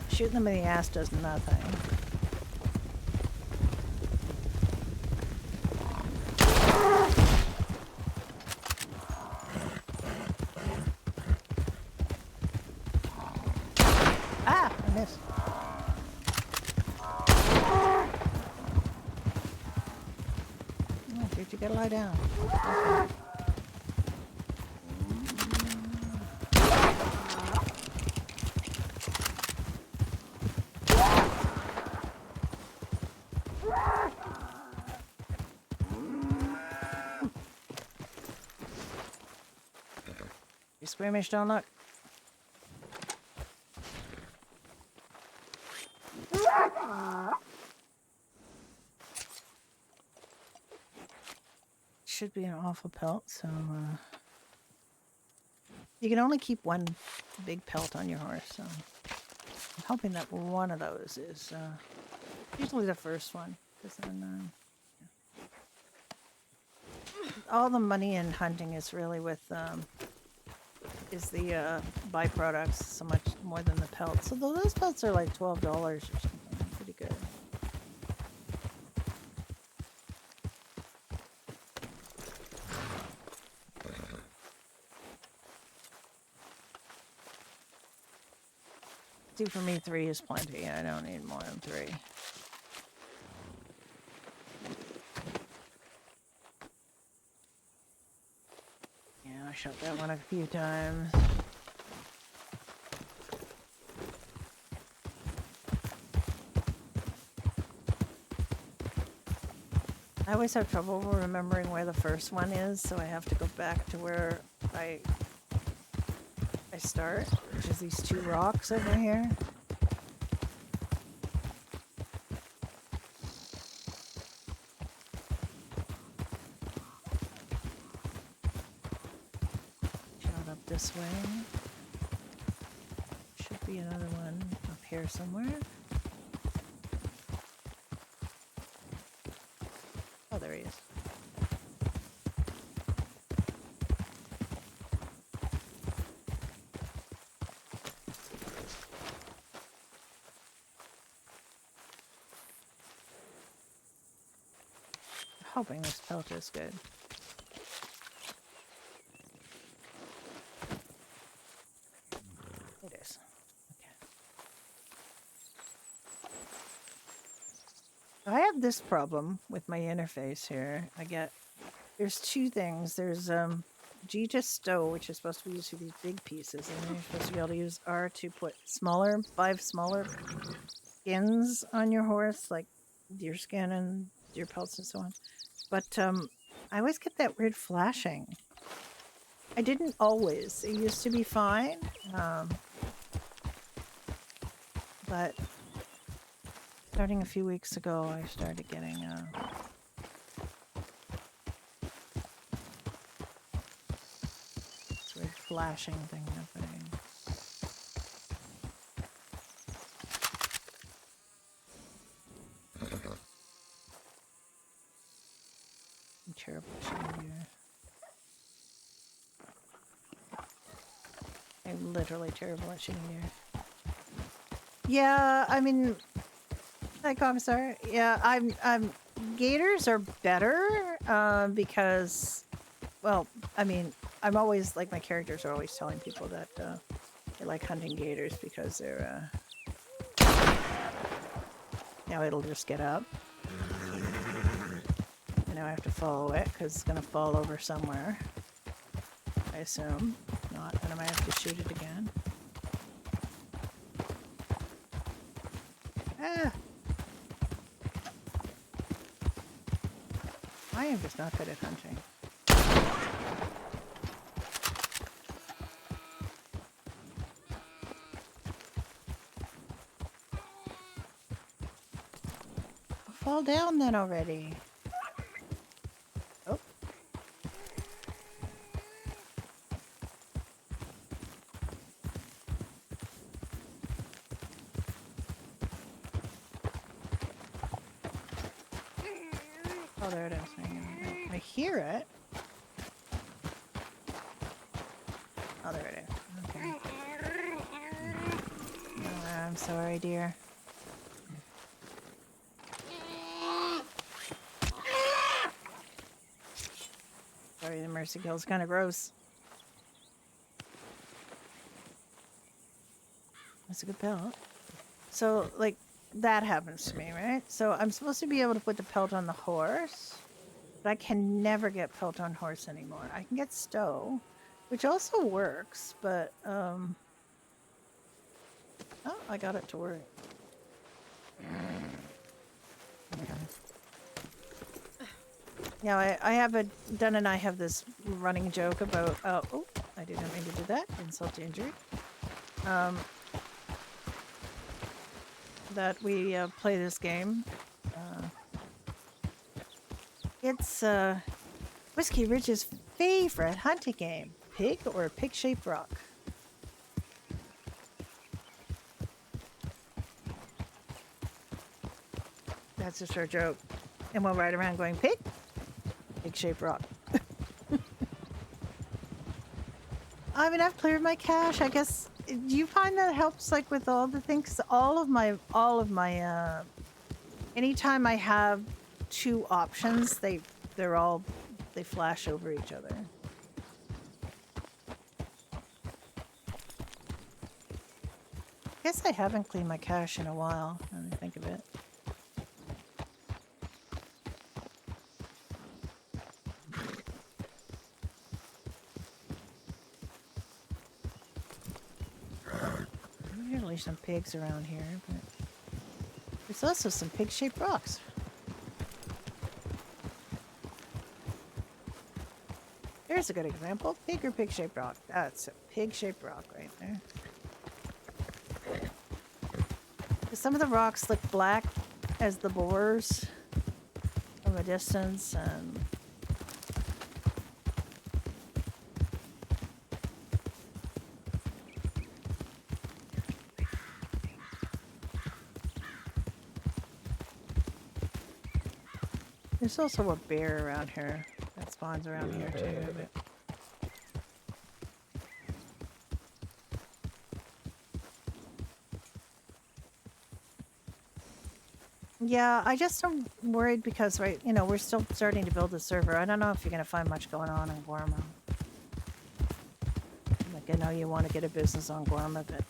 Shooting them in the ass does nothing. Ah, I missed. Oh, dude, you gotta lie down. Okay. Squeamish, don't look. Should be an awful pelt, so you can only keep one big pelt on your horse, so I'm hoping that one of those is usually the first one, because then all the money in hunting is really with is the byproducts, so much more than the pelts. So those pelts are like $12 or something. Pretty good. Two for me, 3 is plenty. I don't need more than 3. Yeah, I shot that one a few times. I always have trouble remembering where the first one is, so I have to go back to where I start, which is these 2 rocks over here. Shot up this way. Should be another one up here somewhere. Oh, there he is. Hoping this pelt is good. It is. Okay. I have this problem with my interface here. There's 2 things. There's G to stow, which is supposed to be used for these big pieces, and then you're supposed to be able to use R to put 5 smaller skins on your horse, like deer skin and deer pelts and so on. But I always get that weird flashing. I didn't always. It used to be fine. But starting a few weeks ago, I started getting this weird flashing thing happening. I'm terrible at shooting deer. I'm literally terrible at shooting deer. Yeah, I mean, hi Commissar. Yeah, I'm gators are better because, well, I mean, I'm always like my characters are always telling people that they like hunting gators because they're now it'll just get up. And now I have to follow it because it's gonna fall over somewhere. I assume. If not, then I might have to shoot it again. Ah. I am just not good at hunting. Fall down then already. Oh. Oh, there it is. I hear it. Oh, there it is. Okay. Oh, I'm sorry, dear. Sorry, the mercy kill's kind of gross. That's a good pelt. So, like, that happens to me, right? So I'm supposed to be able to put the pelt on the horse, but I can never get pelt on horse anymore. I can get stow, which also works, but, oh, I got it to work. Yeah, I have Dun and I have this running joke about, oh, I did not mean to do that. Insult to injury. That we play this game. It's Whiskey Ridge's favorite hunting game. Pig or pig-shaped rock? That's just our joke. And we'll ride around going, pig? Pig-shaped rock. I mean, I've cleared my cache. I guess, do you find that helps, like, with all the things? All of my, anytime I have two options, they flash over each other. I guess I haven't cleaned my cache in a while, when I think of it. Usually some pigs around here, but there's also some pig-shaped rocks. Here's a good example. Pig or pig-shaped rock. That's a pig-shaped rock right there. Some of the rocks look black as the bores from a distance, and there's also a bear around here that spawns around here too. But yeah, I just am worried because, right, you know, we're still starting to build the server. I don't know if you're going to find much going on in Guarma. Like, I know you want to get a business on Guarma, but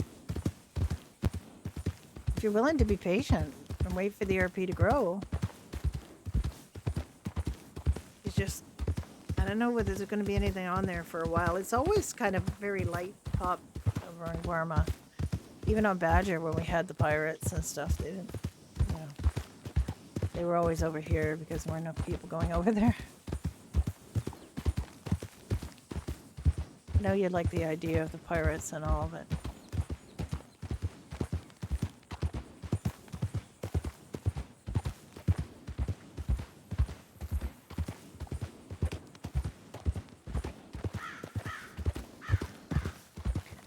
if you're willing to be patient and wait for the RP to grow, it's just, I don't know whether there's going to be anything on there for a while. It's always kind of very light pop over in Guarma. Even on Badger, when we had the pirates and stuff, they didn't. They were always over here because there weren't enough people going over there. I know you like the idea of the pirates and all, but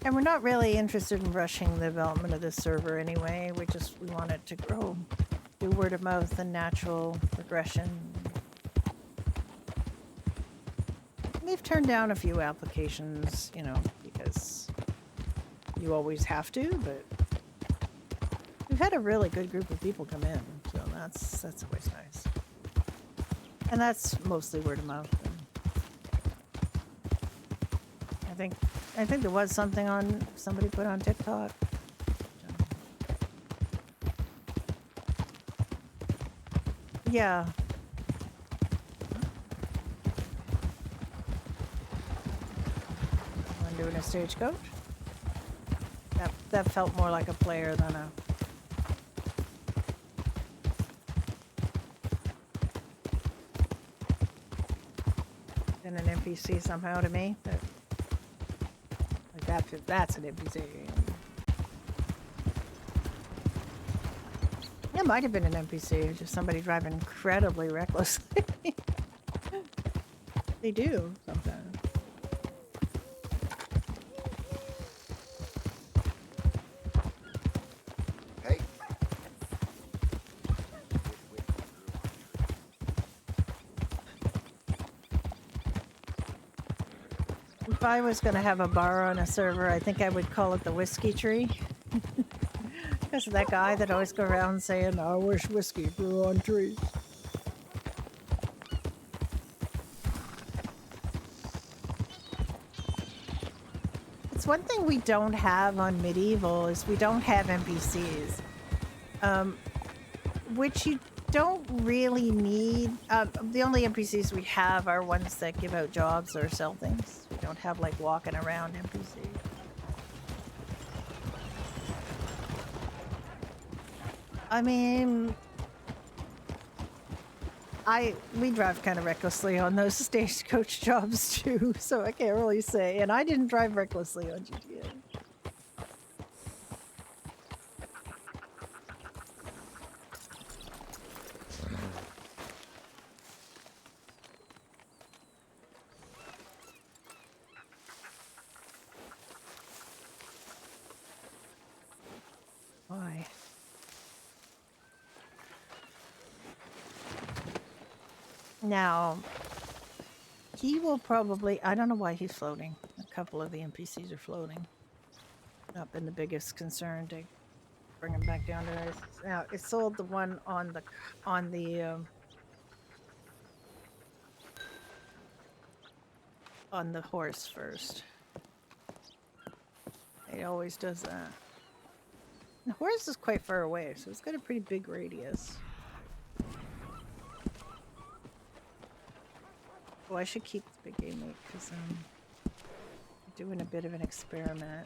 and we're not really interested in rushing the development of this server anyway. We want it to grow. Do word of mouth and natural progression. We've turned down a few applications, you know, because you always have to, but we've had a really good group of people come in, so that's always nice. And that's mostly word of mouth. I think there was something somebody put on TikTok. Yeah. I'm doing a stagecoach. That felt more like a player than an NPC somehow to me. But like that's an NPC. It might have been an NPC, just somebody driving incredibly recklessly. They do sometimes. Hey. If I was going to have a bar on a server, I think I would call it the Whiskey Tree. Because of that guy that always go around saying, I wish whiskey grew on trees. It's one thing we don't have on Medieval is we don't have NPCs. Which you don't really need. The only NPCs we have are ones that give out jobs or sell things. We don't have like walking around NPCs. I mean, we drive kind of recklessly on those stagecoach jobs too, so I can't really say. And I didn't drive recklessly on GTA. Why? Now, he will probably, I don't know why he's floating. A couple of the NPCs are floating. Not been the biggest concern to bring him back down to earth. Now, it sold the one on the horse first. It always does that. The horse is quite far away, so it's got a pretty big radius. Oh, I should keep the big game meat because I'm doing a bit of an experiment.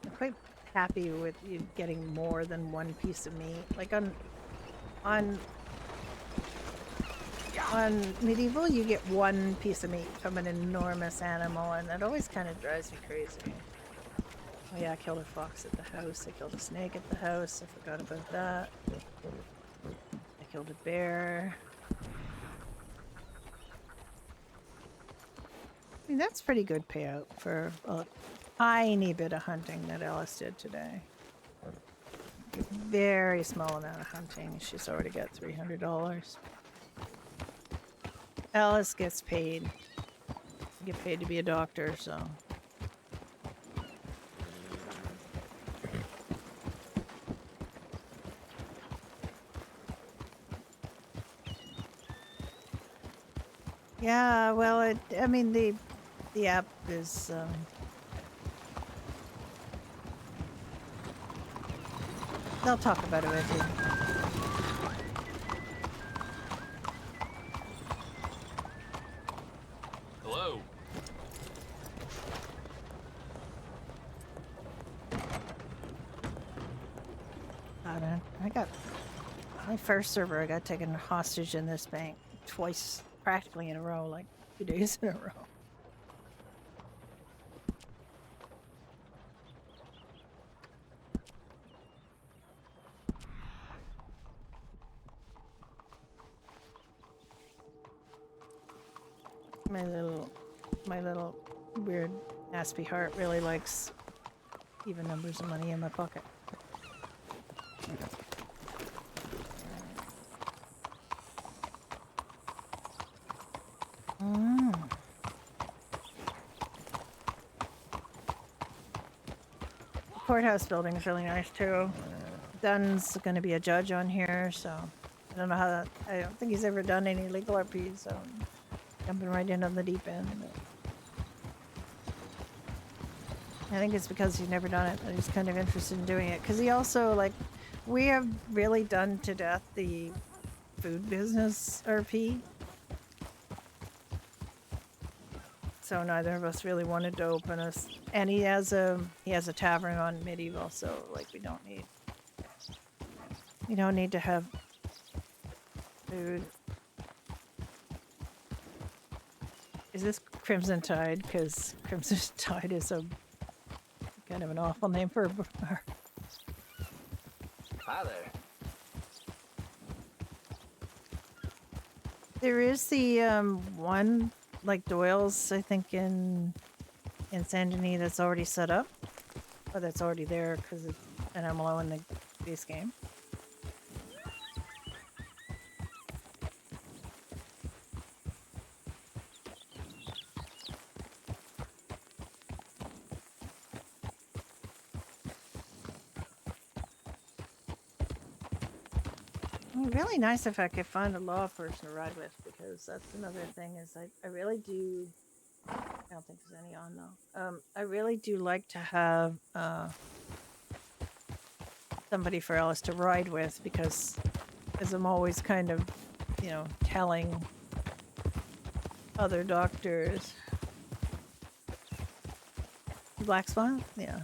I'm quite happy with you getting more than one piece of meat. Like on Medieval, you get one piece of meat from an enormous animal, and that always kind of drives me crazy. Oh yeah, I killed a fox at the house. I killed a snake at the house. I forgot about that. I killed a bear. I mean, that's pretty good payout for a tiny bit of hunting that Alice did today. A very small amount of hunting. She's already got $300. Alice gets paid. You get paid to be a doctor, so. Yeah, well, I mean, the app is, they'll talk about it with you. Hello. I got my first server. I got taken hostage in this bank twice, practically in a row, like 2 days in a row. My little weird Aspie heart really likes even numbers of money in my pocket. The courthouse building is really nice too. Dunn's going to be a judge on here, so I don't know how that. I don't think he's ever done any legal RP, so jumping right in on the deep end. I think it's because he's never done it that he's kind of interested in doing it. Because he also, like, we have really done to death the food business RP. So neither of us really wanted to open us. And he has a tavern on Medieval, so like we don't need to have food. Is this Crimson Tide? Because Crimson Tide is a kind of an awful name for a bar. Hi there. There is the one like Doyle's, I think in Saint Denis that's already set up, or that's already there because it's an MLO in the base game. Really nice if I could find a law person to ride with, because that's another thing is I really do. I don't think there's any on though. I really do like to have somebody for Alice to ride with, because as I'm always kind of, telling other doctors. Black Swan? Yeah.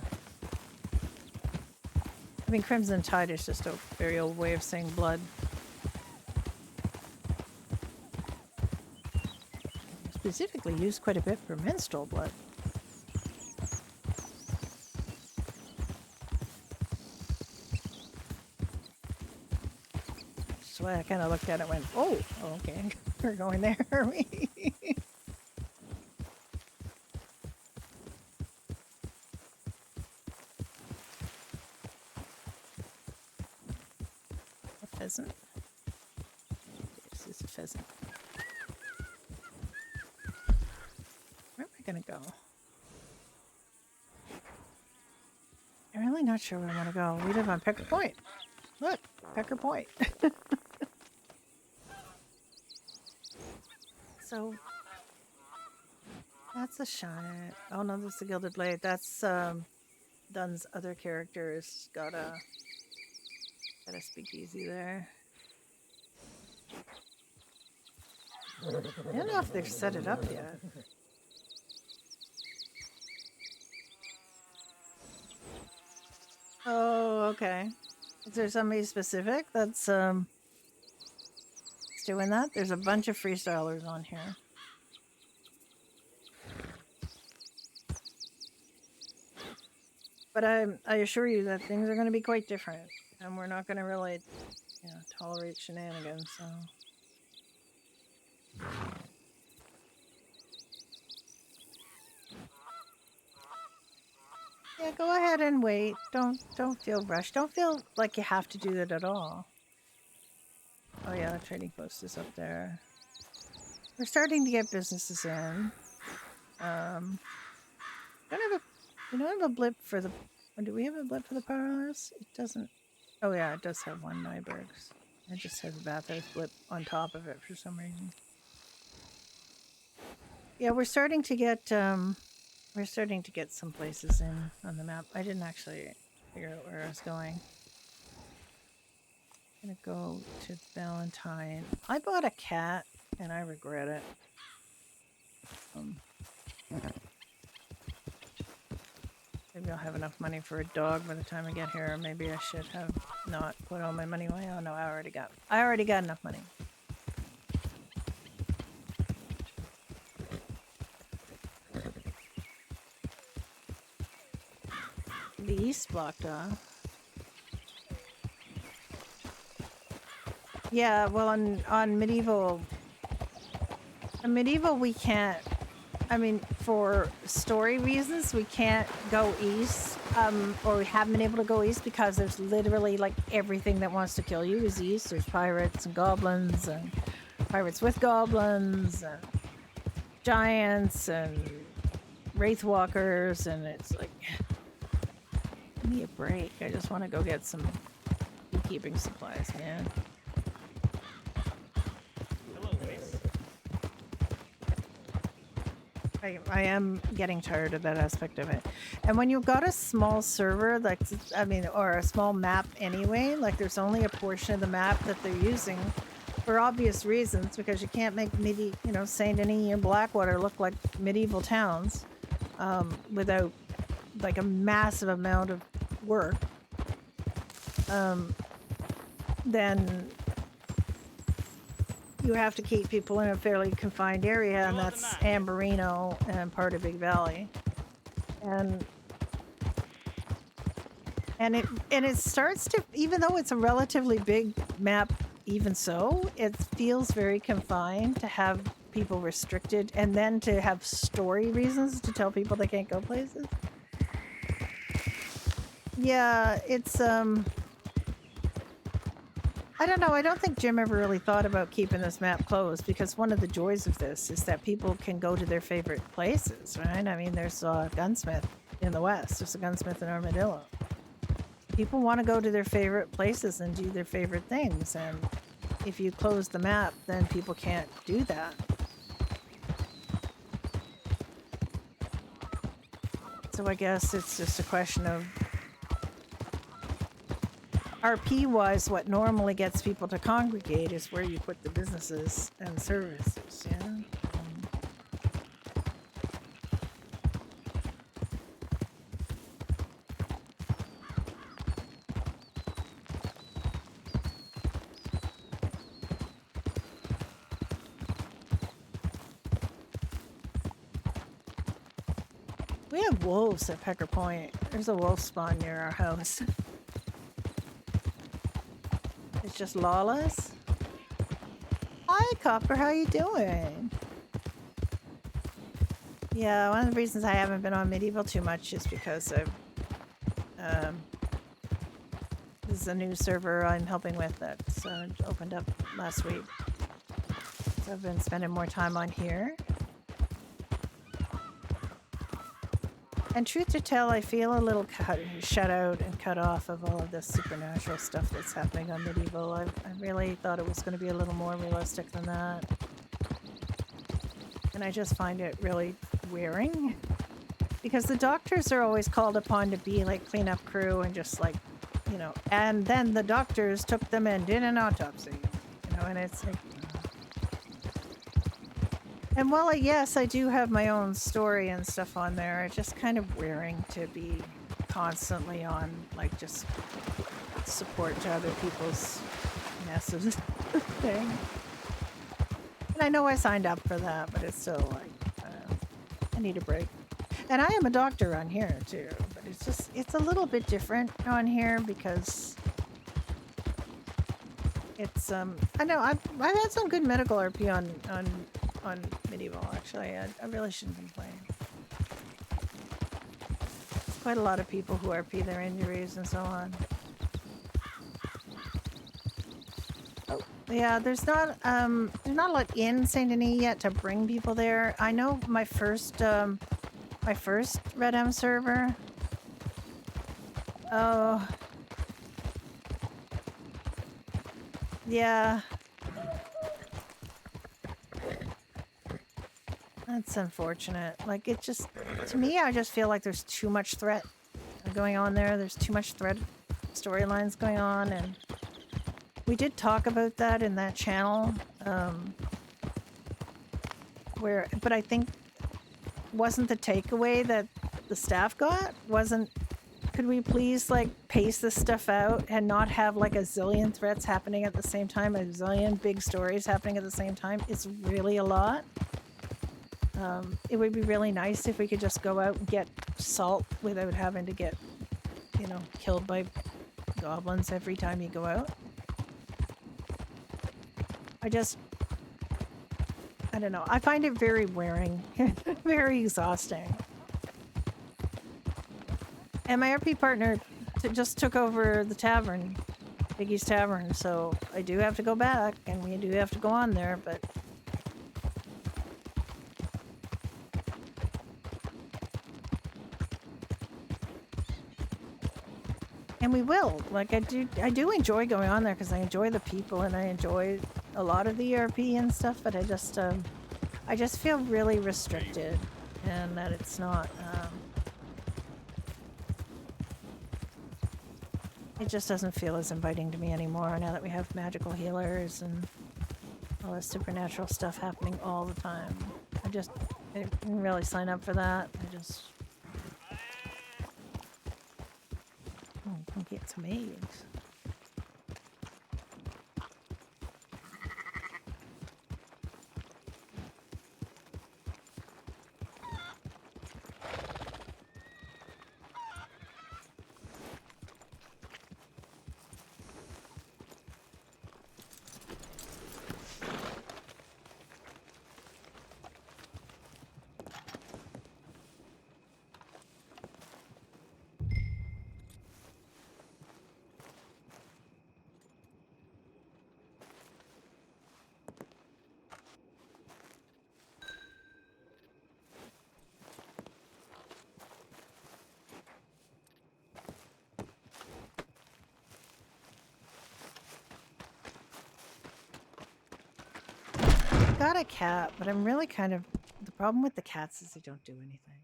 I mean, Crimson Tide is just a very old way of saying blood. Specifically used quite a bit for menstrual blood. That's why I kind of looked at it and went, oh, okay, we're going there, are we? A pheasant? This is a pheasant. Where am I gonna go? I'm really not sure where I want to go. We live on Pecker Point. Look, Pecker Point. So that's a shine. Oh no, that's the Gilded Blade. That's Dunn's other character's got a speakeasy there. I don't know if they've set it up yet. Oh, okay. Is there somebody specific that's doing that? There's a bunch of freestylers on here. But I assure you that things are going to be quite different, and we're not going to really, tolerate shenanigans. So. Yeah, go ahead and wait. Don't feel rushed. Don't feel like you have to do it at all. Oh yeah, the trading post is up there. We're starting to get businesses in. We don't have a blip for the. Do we have a blip for the powerhouse? It doesn't. Oh yeah, it does have one Nybergs. It just has a bathhouse blip on top of it for some reason. Yeah, we're starting to get some places in on the map. I didn't actually figure out where I was going. I'm gonna go to Valentine. I bought a cat and I regret it. Maybe I'll have enough money for a dog by the time I get here. Or maybe I should have not put all my money away. Oh no, I already got enough money. The East blocked off. Yeah, well, on medieval we can't. I mean, for story reasons, we can't go east, or we haven't been able to go east because there's literally like everything that wants to kill you is east. There's pirates and goblins and pirates with goblins and giants and wraithwalkers, and it's like, give me a break. I just want to go get some beekeeping supplies, man. I am getting tired of that aspect of it. And when you've got a small server, like, or a small map anyway, like there's only a portion of the map that they're using for obvious reasons, because you can't make Saint Denis and Blackwater look like medieval towns without like a massive amount of work. Then you have to keep people in a fairly confined area, and that's Amberino and part of Big Valley. And it starts to, even though it's a relatively big map, even so, it feels very confined to have people restricted, and then to have story reasons to tell people they can't go places. Yeah, it's I don't know. I don't think Jim ever really thought about keeping this map closed, because one of the joys of this is that people can go to their favorite places, right? I mean, there's a gunsmith in the west. There's a gunsmith in Armadillo. People want to go to their favorite places and do their favorite things, and if you close the map, then people can't do that. So I guess it's just a question of RP-wise, what normally gets people to congregate is where you put the businesses and services, yeah? We have wolves at Pecker Point. There's a wolf spawn near our house. It's just lawless. Hi, Copper. How you doing? Yeah, one of the reasons I haven't been on Medieval too much is because I've this is a new server I'm helping with that's opened up last week. So I've been spending more time on here. And truth to tell, I feel a little shut out and cut off of all of this supernatural stuff that's happening on Medieval. I really thought it was going to be a little more realistic than that. And I just find it really wearing. Because the doctors are always called upon to be like cleanup crew and just like, you know, and then the doctors took them and did an autopsy. You know, and it's like... And while yes, I do have my own story and stuff on there, it's just kind of wearing to be constantly on, like, just support to other people's messes thing. And I know I signed up for that, but it's still like, I need a break. And I am a doctor on here too, but it's a little bit different on here because it's, I know I've had some good medical RP on Medieval, actually. I really shouldn't complain. There's quite a lot of people who RP their injuries and so on. Oh, yeah, there's not a lot in Saint Denis yet to bring people there. I know my first Red M server. Oh. Yeah. That's unfortunate. Like, it just, to me, I just feel like there's too much threat going on there. There's too much threat storylines going on, and we did talk about that in that channel, but I think wasn't the takeaway that the staff got wasn't, could we please like pace this stuff out and not have like a zillion threats happening at the same time, a zillion big stories happening at the same time? It's really a lot. It would be really nice if we could just go out and get salt without having to get, you know, killed by goblins every time you go out. I don't know. I find it very wearing, very exhausting. And my RP partner just took over the tavern, Biggie's Tavern, so I do have to go back, and we do have to go on there, but... And we will. Like, I do enjoy going on there because I enjoy the people and I enjoy a lot of the ERP and stuff, but I just feel really restricted and that it's not, it just doesn't feel as inviting to me anymore now that we have magical healers and all this supernatural stuff happening all the time. I didn't really sign up for that. Can get some eggs. Got a cat, but I'm really kind of... The problem with the cats is they don't do anything.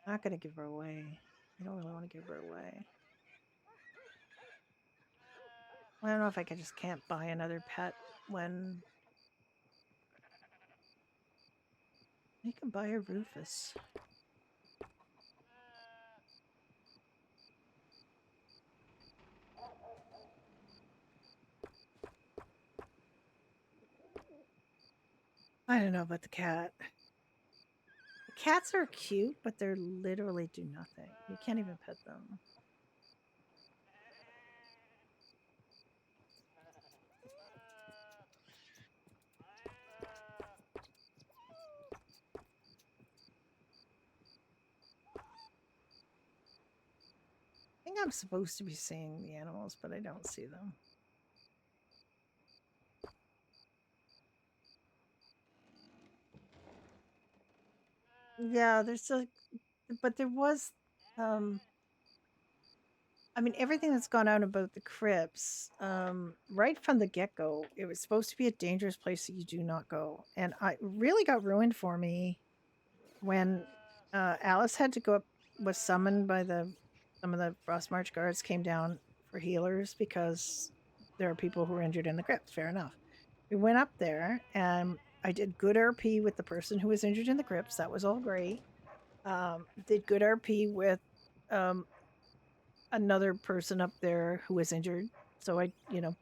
I'm not going to give her away. I don't really want to give her away. I don't know if I just can't buy another pet when... You can buy a Rufus. I don't know about the cat. The cats are cute, but they're literally do nothing. You can't even pet them. I think I'm supposed to be seeing the animals, but I don't see them. Yeah, there's a, but there was, I mean, everything that's gone out about the crypts, right from the get go, it was supposed to be a dangerous place that you do not go, and I really got ruined for me when Alice had to go up, was summoned by some of the Frost March guards came down for healers because there are people who were injured in the crypts. Fair enough. We went up there and I did good RP with the person who was injured in the crypts. That was all great. Did good RP with another person up there who was injured. So I,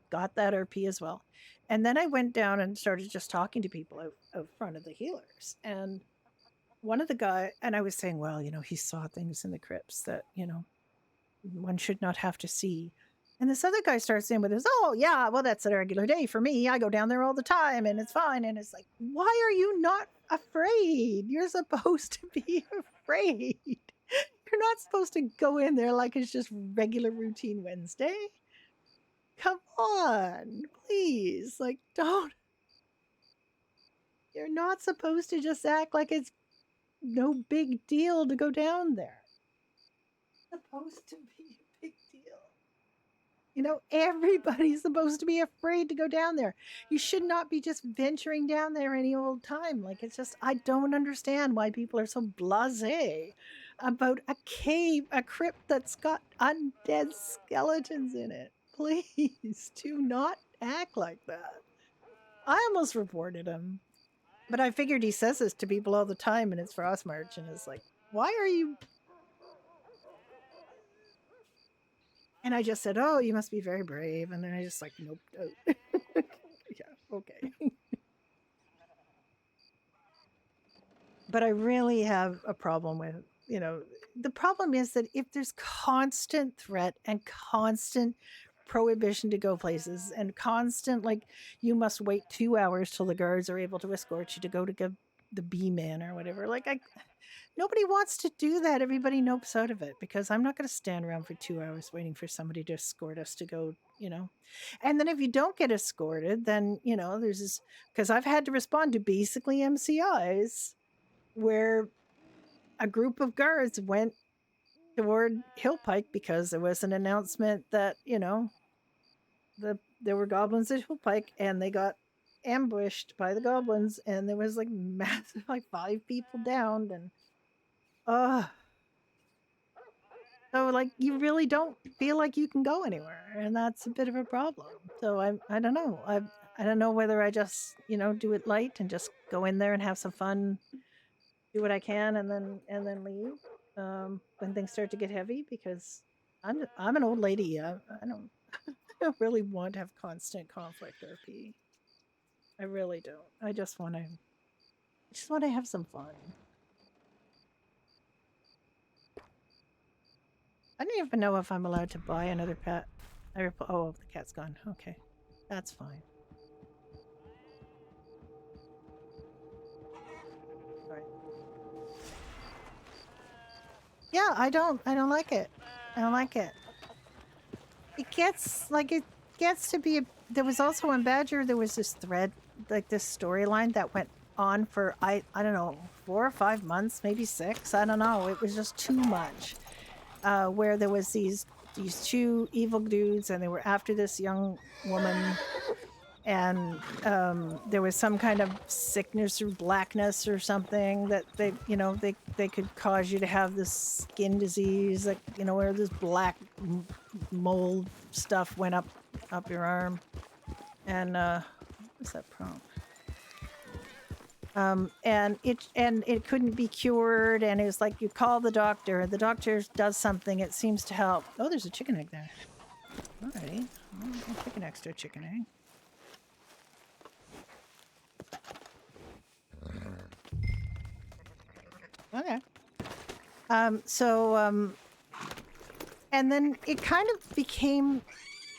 got that RP as well. And then I went down and started just talking to people out front of the healers. And one of the guy, and I was saying, well, he saw things in the crypts that, one should not have to see. And this other guy starts in with his, oh yeah, well, that's a regular day for me. I go down there all the time and it's fine. And it's like, why are you not afraid? You're supposed to be afraid. You're not supposed to go in there like it's just regular routine Wednesday. Come on, please. Like, don't. You're not supposed to just act like it's no big deal to go down there. It's supposed to be a big deal. Everybody's supposed to be afraid to go down there. You should not be just venturing down there any old time. Like, it's just, I don't understand why people are so blasé about a cave, a crypt that's got undead skeletons in it. Please do not act like that. I almost reported him. But I figured he says this to people all the time and it's Frostmarch and it's like, why are you? And I just said, oh, you must be very brave. And then I just like, nope. Yeah, okay. But I really have a problem with, the problem is that if there's constant threat and constant prohibition to go places and constant, like, you must wait 2 hours till the guards are able to escort you to go to the B-man or whatever. Like, nobody wants to do that. Everybody nopes out of it because I'm not going to stand around for 2 hours waiting for somebody to escort us to go, And then if you don't get escorted, then, there's this, because I've had to respond to basically MCIs where a group of guards went toward Hillpike because there was an announcement that, there were goblins at Hillpike and they got ambushed by the goblins and there was like massive, like 5 people downed and so like you really don't feel like you can go anywhere and that's a bit of a problem. So I don't know. I don't know whether I just, do it light and just go in there and have some fun, do what I can and then leave when things start to get heavy because I'm an old lady. I don't I don't really want to have constant conflict RP. I really don't. I just want to have some fun. I don't even know if I'm allowed to buy another pet. Oh, the cat's gone. Okay. That's fine. Sorry. Yeah, I don't like it. I don't like it. It gets to be there was also in Badger there was this thread, like this storyline that went on for I don't know 4 or 5 months, maybe 6. I don't know. It was just too much. Where there was these 2 evil dudes and they were after this young woman and there was some kind of sickness or blackness or something that they could cause you to have this skin disease, like where this black mold stuff went up your arm. And what was that prompt? And it couldn't be cured, and it was like you call the doctor does something, it seems to help. Oh, there's a chicken egg there. Alrighty, I'll take an extra chicken egg. Okay. And then it kind of became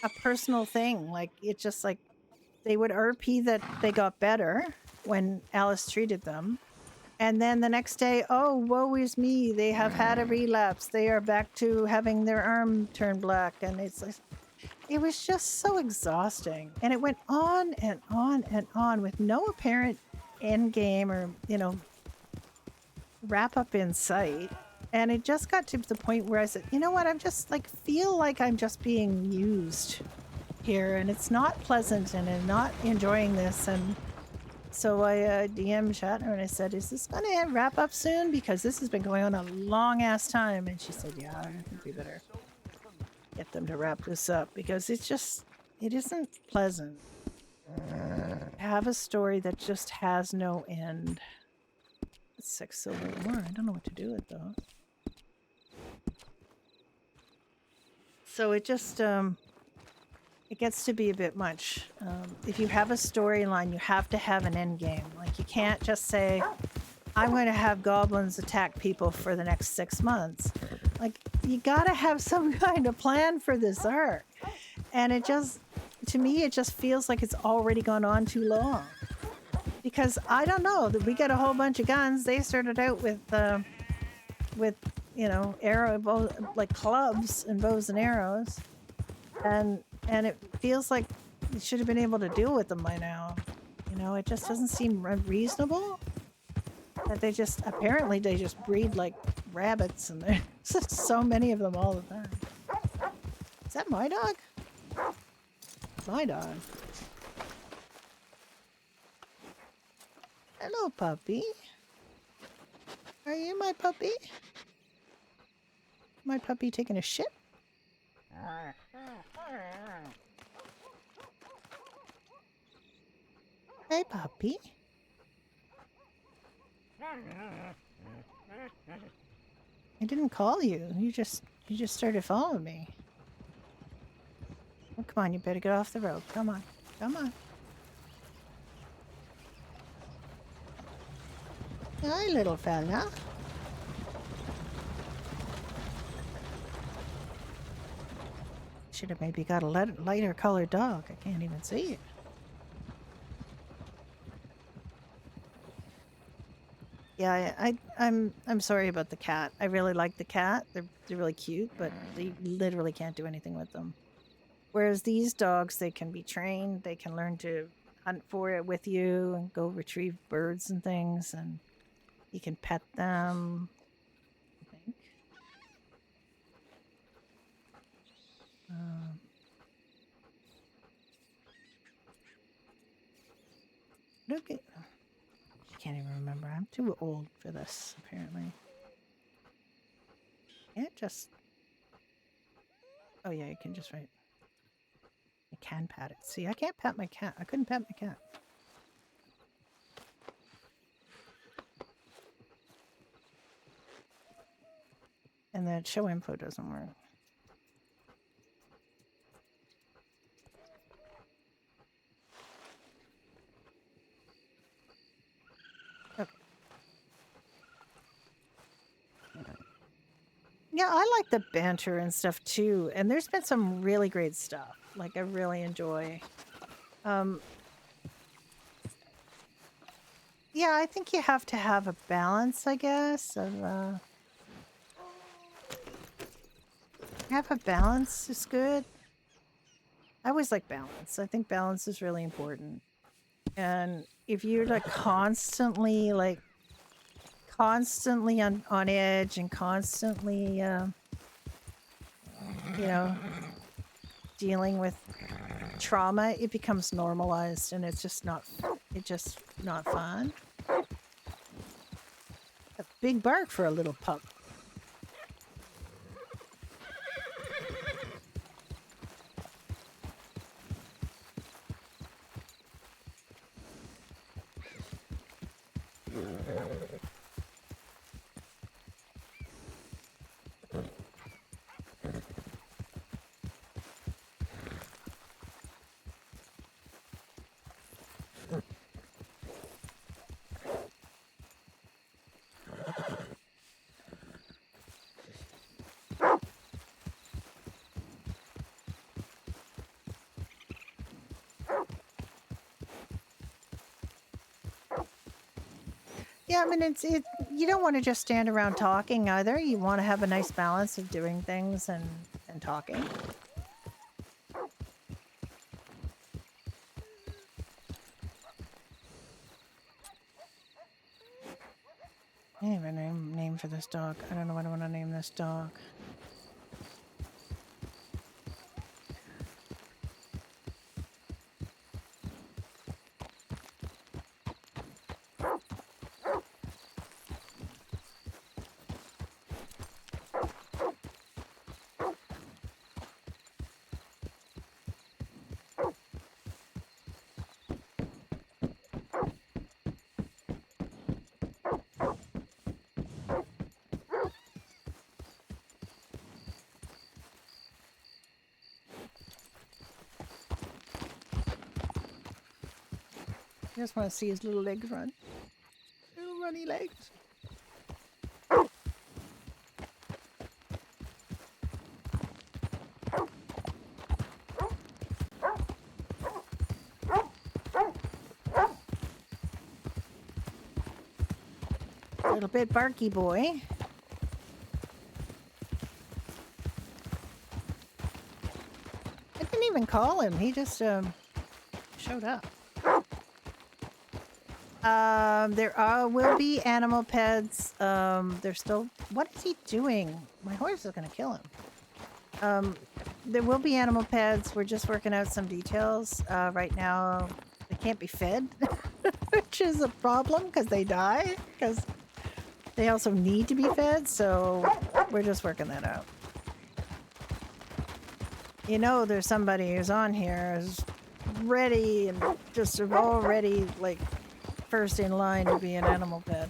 a personal thing. Like, it just like they would RP that they got better when Alice treated them. And then the next day, oh, woe is me. They have had a relapse. They are back to having their arm turn black. And it's like, it was just so exhausting. And it went on and on and on with no apparent end game or, wrap up in sight. And it just got to the point where I said, you know what? I'm just like, feel like I'm just being used here. And it's not pleasant and I'm not enjoying this. And so I DM'd Shatner and I said, is this going to wrap up soon? Because this has been going on a long ass time. And she said, yeah, I think we better get them to wrap this up because it isn't pleasant to have a story that just has no end. It's 6 silver ore. I don't know what to do with those. So it just, it gets to be a bit much. If you have a storyline, you have to have an end game. Like, you can't just say, I'm going to have goblins attack people for the next 6 months. Like, you got to have some kind of plan for this arc. And it just, to me, it just feels like it's already gone on too long. Because I don't know, that we get a whole bunch of guns. They started out with like clubs and bows and arrows. And it feels like you should have been able to deal with them by now. It just doesn't seem reasonable that they just breed like rabbits and there's just so many of them all the time. Is that my dog? My dog. Hello, puppy. Are you my puppy? My puppy taking a shit? Hey, puppy. I didn't call you. You just started following me. Oh, come on, you better get off the road. Come on. Come on. Hi, little fella. Should have maybe got a lighter colored dog. I can't even see it. Yeah, I'm sorry about the cat. I really like the cat. They're really cute, but you literally can't do anything with them. Whereas these dogs, they can be trained. They can learn to hunt for it with you and go retrieve birds and things, and you can pet them. I think. Look at. I can't even remember. I'm too old for this, apparently. Can't just. Oh yeah, you can just write. I can pat it. See, I can't pat my cat. I couldn't pat my cat. And the show info doesn't work. Okay. Yeah, I like the banter and stuff too. And there's been some really great stuff. Like, I really enjoy. Yeah, I think you have to have a balance, I guess, of have a balance is good. I always like balance. I think balance is really important. And if you're like constantly on edge and constantly dealing with trauma, it becomes normalized and it's just not fun. A big bark for a little pup. Yeah, I mean, you don't want to just stand around talking either. You want to have a nice balance of doing things and talking. I have a name for this dog. I don't know what I want to name this dog. I just want to see his little legs run. Little runny legs. A little bit barky boy. I didn't even call him. He just showed up. There will be animal pets. There's still. What is he doing? My horse is gonna kill him. There will be animal pets. We're just working out some details. Right now, they can't be fed, which is a problem because they die. Because they also need to be fed. So we're just working that out. You know, there's somebody who's on here who's ready and just already like first in line to be an animal pet.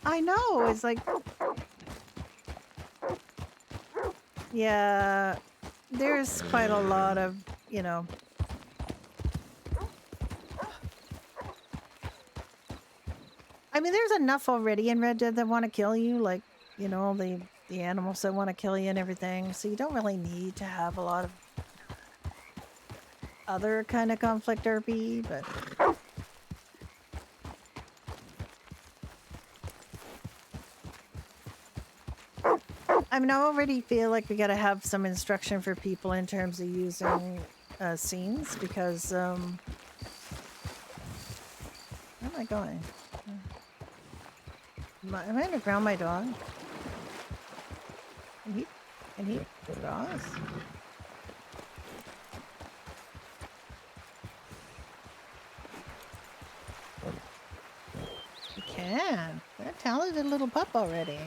I know, it's like, yeah, there's quite a lot of, you know, I mean, there's enough already in Red Dead that want to kill you, like, you know, the animals that want to kill you and everything, so you don't really need to have a lot of other kind of conflict RP, but I mean, I already feel like we gotta have some instruction for people in terms of using scenes because where am I going? Am I gonna ground my dog? Can he cross? He can. They're a talented little pup already.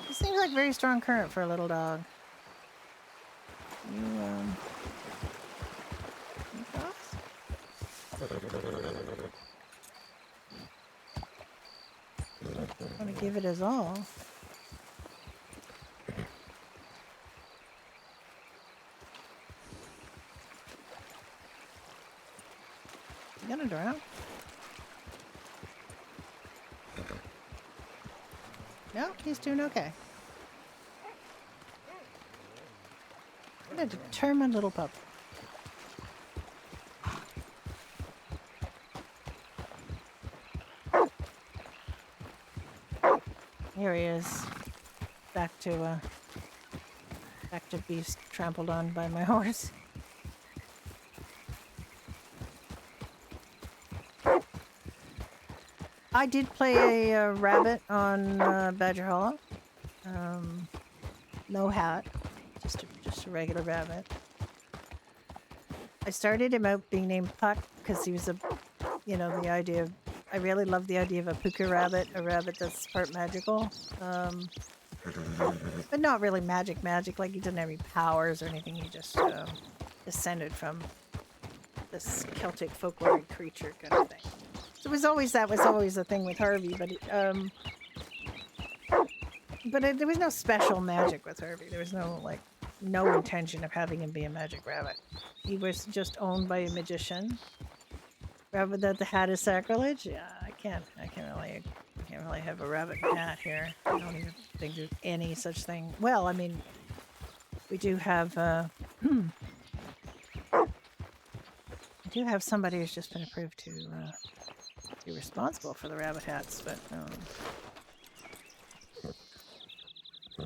He seems like very strong current for a little dog. You cross? I want to give it his all. You gonna drown? No, he's doing okay. What a determined little pup. Here he is. Back to beast trampled on by my horse. I did play a rabbit on Badger Hollow. No hat, just a regular rabbit. I started him out being named Puck because he was the idea of. I really love the idea of a puka rabbit, a rabbit that's part magical, but not really magic. Like he doesn't have any powers or anything. He just descended from this Celtic folkloric creature kind of thing. So that was always the thing with Harvey, but there was no special magic with Harvey. There was no intention of having him be a magic rabbit. He was just owned by a magician. Rabbit that the hat is sacrilege. Yeah, I can't really have a rabbit and hat here. I don't even think there's any such thing. Well, I mean, we do have do have somebody who's just been approved to be responsible for the rabbit hats, but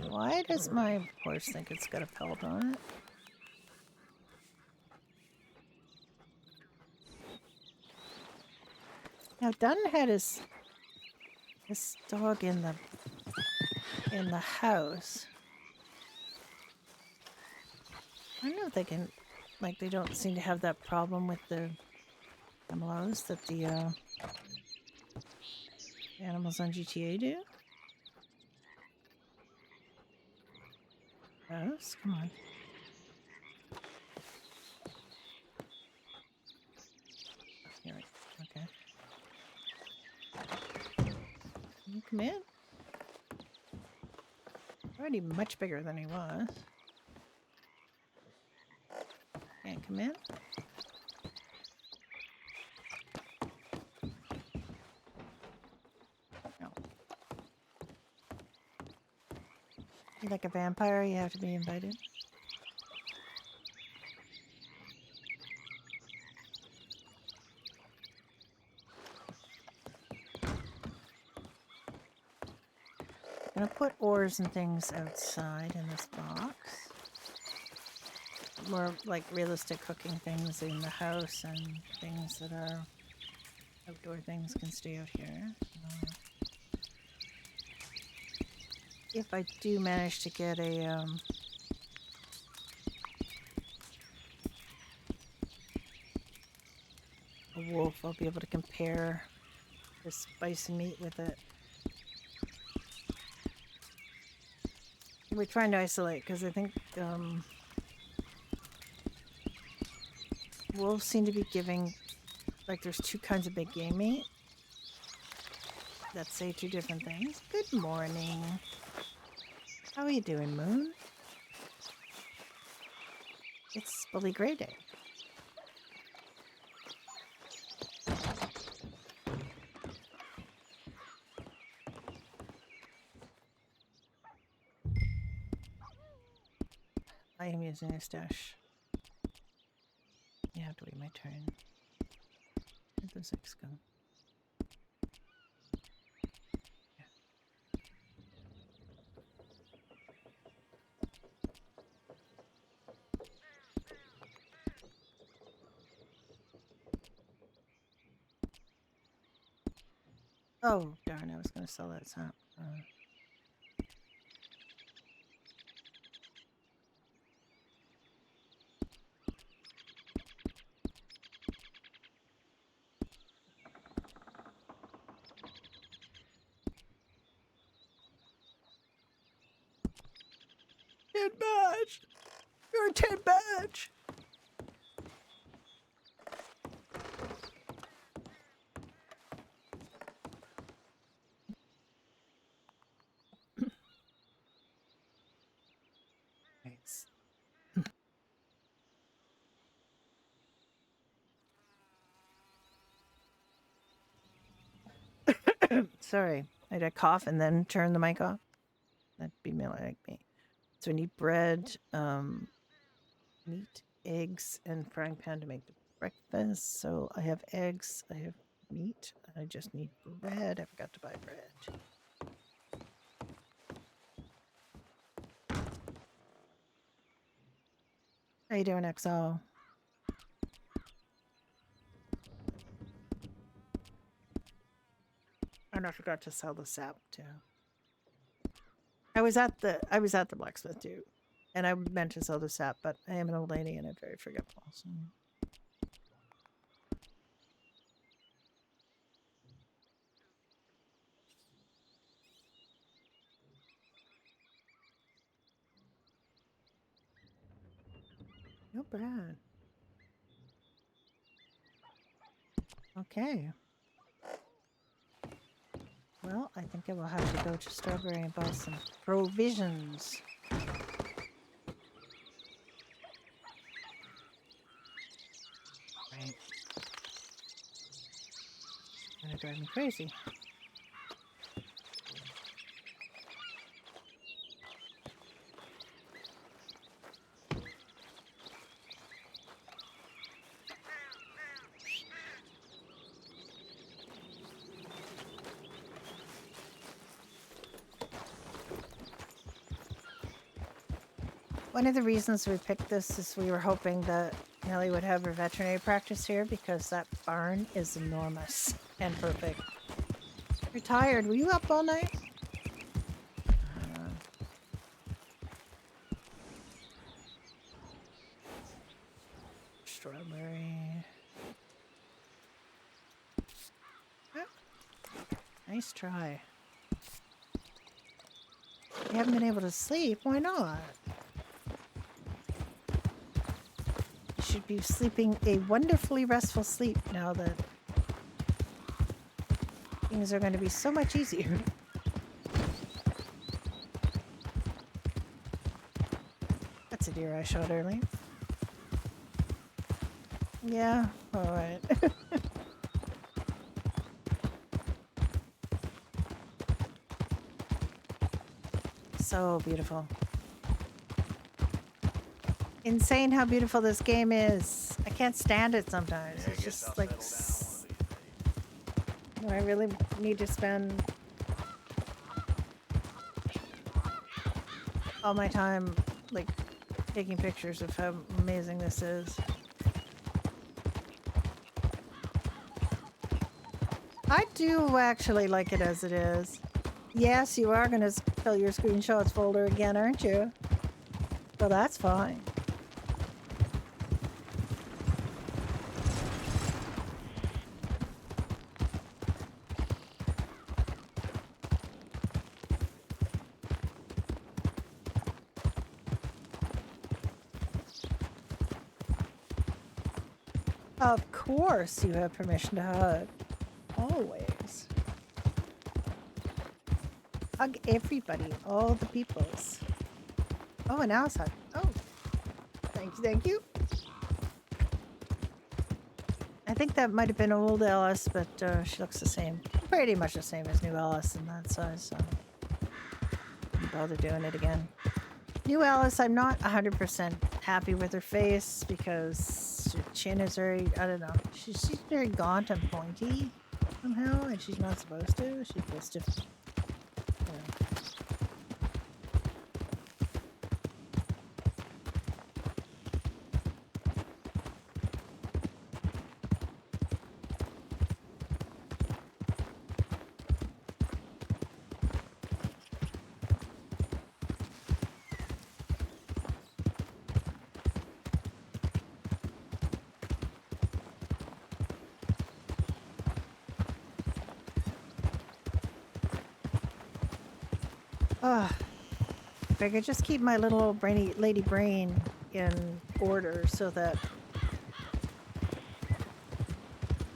why does my horse think it's got a pelt on it? Now Dunn had his dog in the house. I don't know if they can, like, they don't seem to have that problem with the MLOs that the animals on GTA do. Yes, come on. Here, okay. Can you come in? Already much bigger than he was. Can't come in? No. You like a vampire? You have to be invited. I'm gonna put ores and things outside in this box. More like realistic cooking things in the house, and things that are outdoor things can stay out here. If I do manage to get a wolf, I'll be able to compare the spicy meat with it. We're trying to isolate because I think wolves seem to be giving, like, there's two kinds of big game meat that say two different things. Good morning. How are you doing, Moon? It's Bully Gray Day. I am using a stash. You have to wait my turn. Where'd those eggs go? Oh, darn, I was going to sell that sap. Tin badge! You're a tin badge! Nice. Sorry, I had a cough and then turn the mic off. That'd be me like me. So we need bread, meat, eggs, and frying pan to make the breakfast. So I have eggs, I have meat, I just need bread. I forgot to buy bread. How you doing, XO? And I forgot to sell the sap too. I was at the blacksmith too, and I meant to sell the sap, but I am an old lady and I'm very forgetful. So. No bread. Okay. Well, I think I will have to go to Strawberry and buy some provisions. Right. Gonna drive me crazy. One of the reasons we picked this is we were hoping that Nellie would have her veterinary practice here because that barn is enormous and perfect. You're tired. Were you up all night? Strawberry. Oh, nice try. You haven't been able to sleep. Why not? You should be sleeping a wonderfully restful sleep now that things are going to be so much easier. That's a deer I shot earlier. Yeah, alright. So beautiful. Insane how beautiful this game is. I can't stand it sometimes. Yeah, I It's guess just I'll like... settle down one of these days. I really need to spend all my time, like, taking pictures of how amazing this is. I do actually like it as it is. Yes, you are going to fill your screenshots folder again, aren't you? Well, that's fine. Of course you have permission to hug. Always. Hug everybody, all the peoples. Oh, and Alice hug. Oh. Thank you, thank you. I think that might have been old Alice, but she looks the same. Pretty much the same as new Alice in that size, so didn't bother doing it again. New Alice, I'm not 100% happy with her face because her chin is very, I don't know, she's very gaunt and pointy somehow, and she's not supposed to. She's supposed to, if I could just keep my little old brainy lady brain in order so that.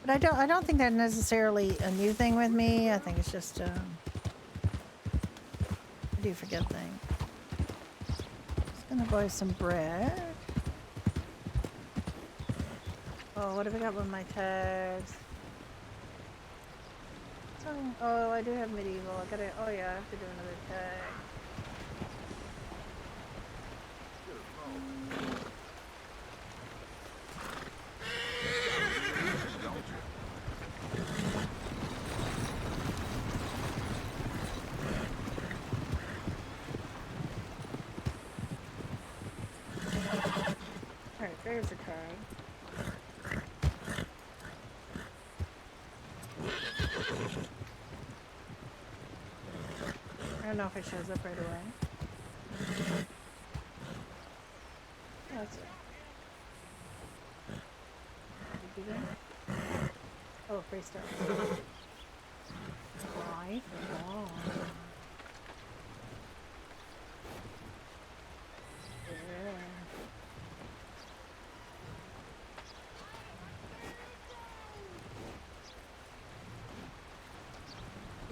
But I don't think that's necessarily a new thing with me. I think it's just I do forget things. Just gonna buy some bread. Oh, what have I got with my tags? Oh, I do have medieval. I gotta. Oh yeah, I have to do another tag. Alright, there's a card. I don't know if it shows up right away. Oh, that's it. Did you do that? Oh, free stuff. Right. Oh. Yeah.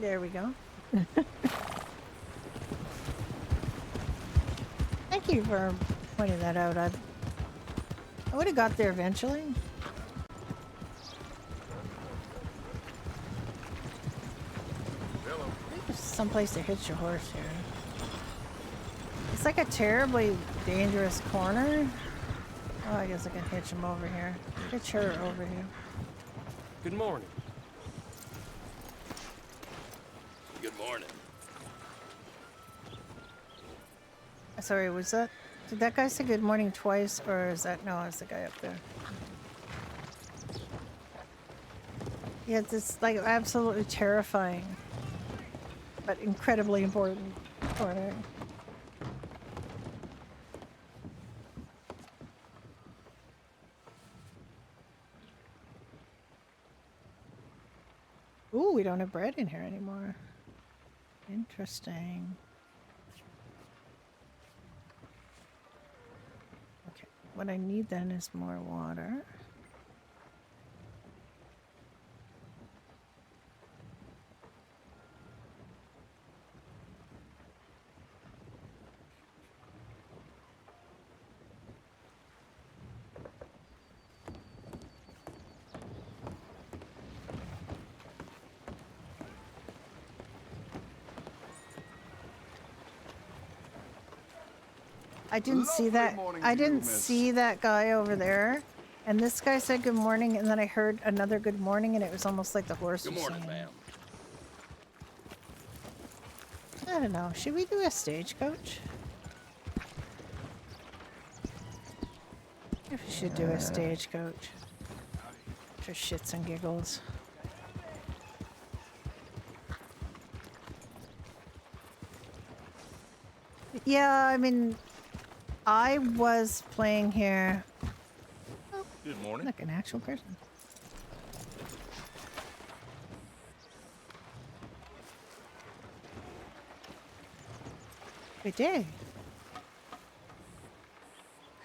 There we go. Thank you for pointing that out. I would have got there eventually. Hello. I think there's someplace to hitch your horse here. It's like a terribly dangerous corner. Oh, I guess I can hitch him over here. Hitch her over here. Good morning. Good morning. Sorry, was that Did that guy say good morning twice, or is that no? It's the guy up there. Yeah, it's like absolutely terrifying, but incredibly important morning. Ooh, we don't have bread in here anymore. Interesting. Okay, what I need then is more water. I didn't see that. I didn't see that guy over there. And this guy said good morning, and then I heard another good morning, and it was almost like the horse was Good morning, saying. ma'am. I don't know. Should we do a stagecoach? If we should do a stagecoach. For shits and giggles. Yeah, I mean, I was playing here. Oh, Good morning. like an actual person. Good day.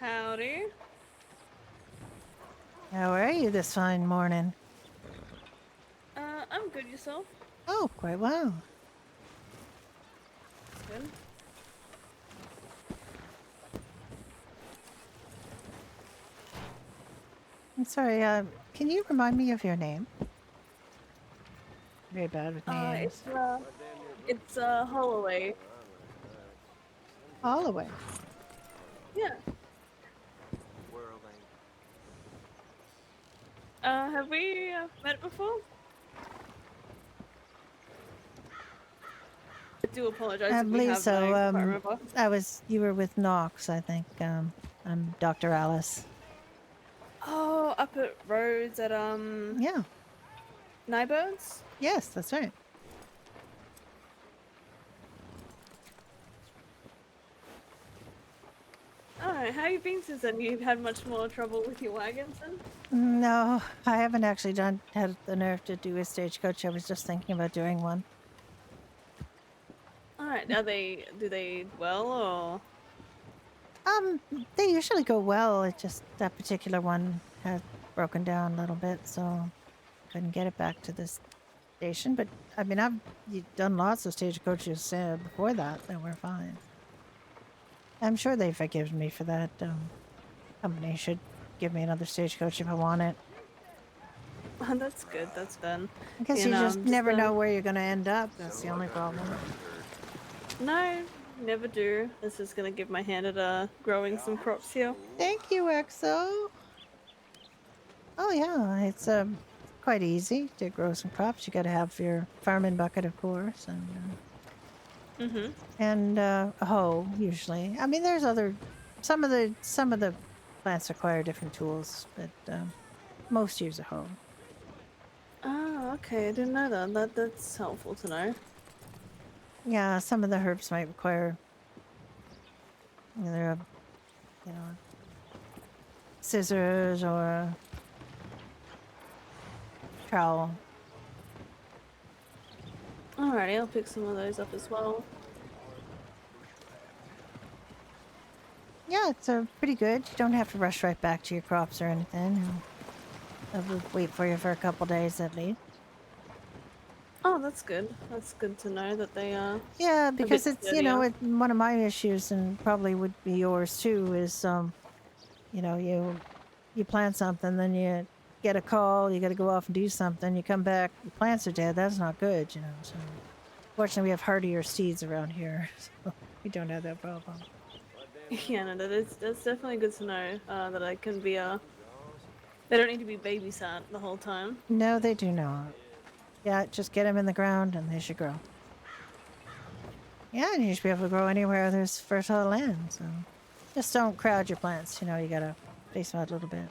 Howdy. How are you this fine morning? I'm good, yourself? Oh, quite well. Good. I'm sorry, can you remind me of your name? Very bad with names. It's Holloway. Holloway. Yeah. Have we met before? I do apologize I if we believe have, so. I can't remember. You were with Knox, I think. I'm Dr. Alice. Oh, up at Rhodes at, Yeah. Nybones? Yes, that's right. Alright, how you been since then? You've had much more trouble with your wagons then? No, I haven't actually had the nerve to do a stagecoach. I was just thinking about doing one. Alright, do they well, or? They usually go well. It just that particular one had broken down a little bit, so couldn't get it back to this station. But I mean, I've done lots of stagecoaches before that were fine. I'm sure they forgive me for that. Company should give me another stagecoach if I want it. Oh, that's good, that's done. I guess you just never know where you're going to end up. That's the only problem. No, never do. This is gonna give my hand at growing some crops here. Thank you, EXO. Oh yeah, it's quite easy to grow some crops. You got to have your farming bucket, of course, and a hoe usually. I mean, there's some of the plants require different tools, but most use a hoe. Oh, okay. I didn't know that. That's helpful to know. Yeah, some of the herbs might require either scissors or a trowel. Alrighty, I'll pick some of those up as well. Yeah, it's pretty good. You don't have to rush right back to your crops or anything. They'll wait for you for a couple days at least. Oh, that's good. That's good to know that they are. Yeah, because bit it's steadier. one of my issues, and probably would be yours too. Is you plant something, then you get a call, you got to go off and do something. You come back, the plants are dead. That's not good, So, fortunately, we have hardier seeds around here, so we don't have that problem. Yeah, no, that's definitely good to know that I can be They don't need to be babysat the whole time. No, they do not. Yeah, just get them in the ground, and they should grow. Yeah, and you should be able to grow anywhere there's fertile land. So Just don't crowd your plants. You know, you gotta space them out a little bit.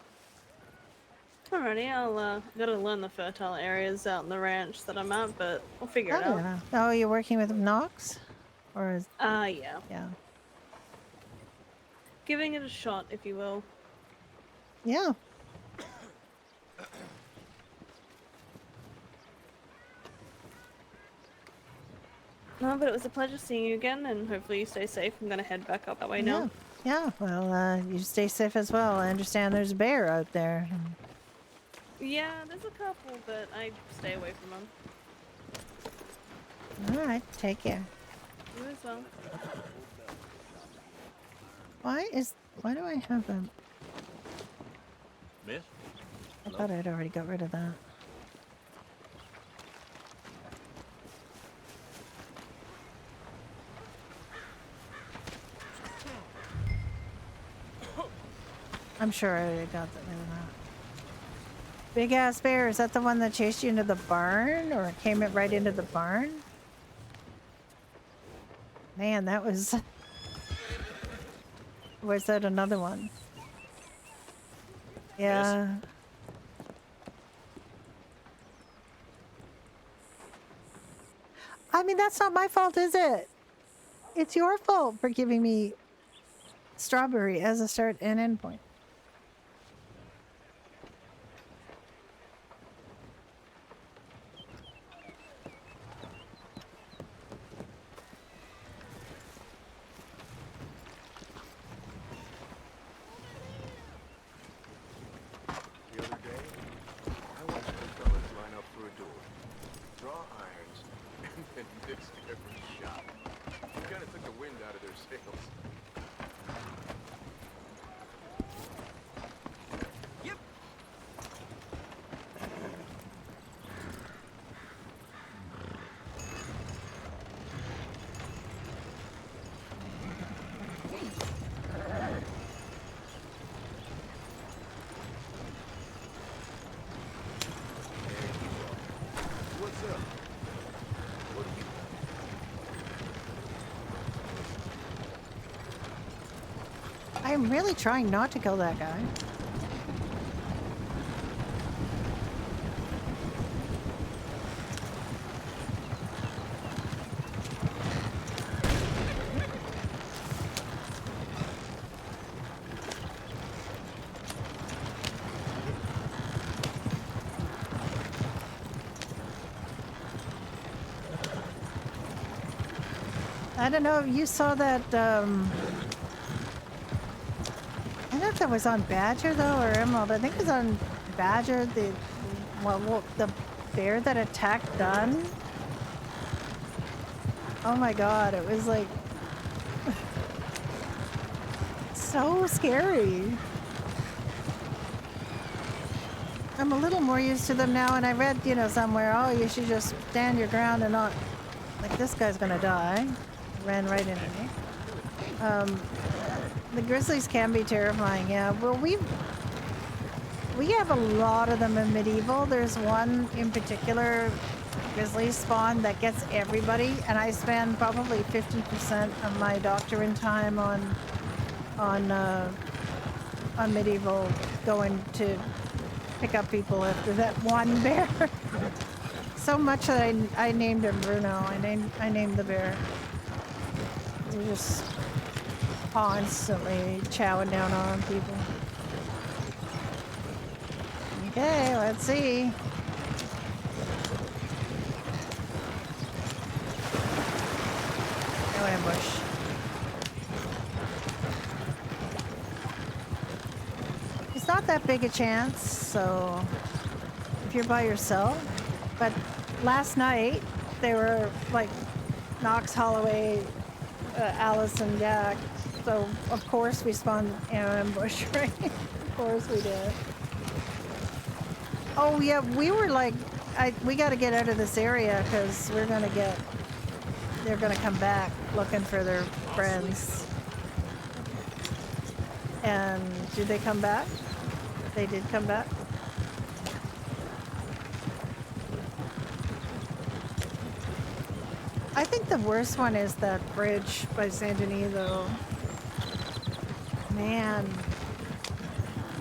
Alrighty, I'll gotta learn the fertile areas out in the ranch that I'm at, but we'll figure it Oh, out. yeah. Oh, you're working with Nox? Or is, Yeah. yeah. Giving it a shot, if you will. Yeah. No, but it was a pleasure seeing you again, and hopefully you stay safe. I'm gonna head back up that way Yeah. now. Yeah. Well, you stay safe as well. I understand there's a bear out there. Yeah, there's a couple, but I stay away from them. All right. Take care. You as well. Why do I have a... Miss? I thought I'd already got rid of that. I'm sure I already got rid of that. Big ass bear, is that the one that chased you into the barn? Or came it right into the barn? Man, that was... Was that another one? Yeah. I mean, that's not my fault, is it? It's your fault for giving me strawberry as a start and end point. The other day, I watched two fellas line up for a duel, draw irons, and then miss every shot. It kind of took the wind out of their sails. What's up? What do you... I'm really trying not to kill that guy. I don't know if you saw that, I don't know if that was on Badger though, or Emerald. I think it was on Badger, the bear that attacked Dunn. Oh my god, it was like... so scary. I'm a little more used to them now, and I read, you know, somewhere, oh, you should just stand your ground and not... Like, this guy's gonna die. Ran right into me. The grizzlies can be terrifying, yeah. Well, we have a lot of them in medieval. There's one in particular, grizzly spawn, that gets everybody, and I spend probably 50% of my doctoring time on medieval, going to pick up people after that one bear. So much that I named him Bruno. I named the bear. They're just constantly chowing down on people. Okay, let's see. No ambush. It's not that big a chance, so if you're by yourself. But last night, they were like Knox, Holloway, Alice, and Jack. So of course we spawned ambush, right? Of course we did. Oh yeah, we were like, we got to get out of this area because they're gonna come back looking for their friends. And did they come back? They did come back. I think the worst one is that bridge by Saint Denis, though. Man,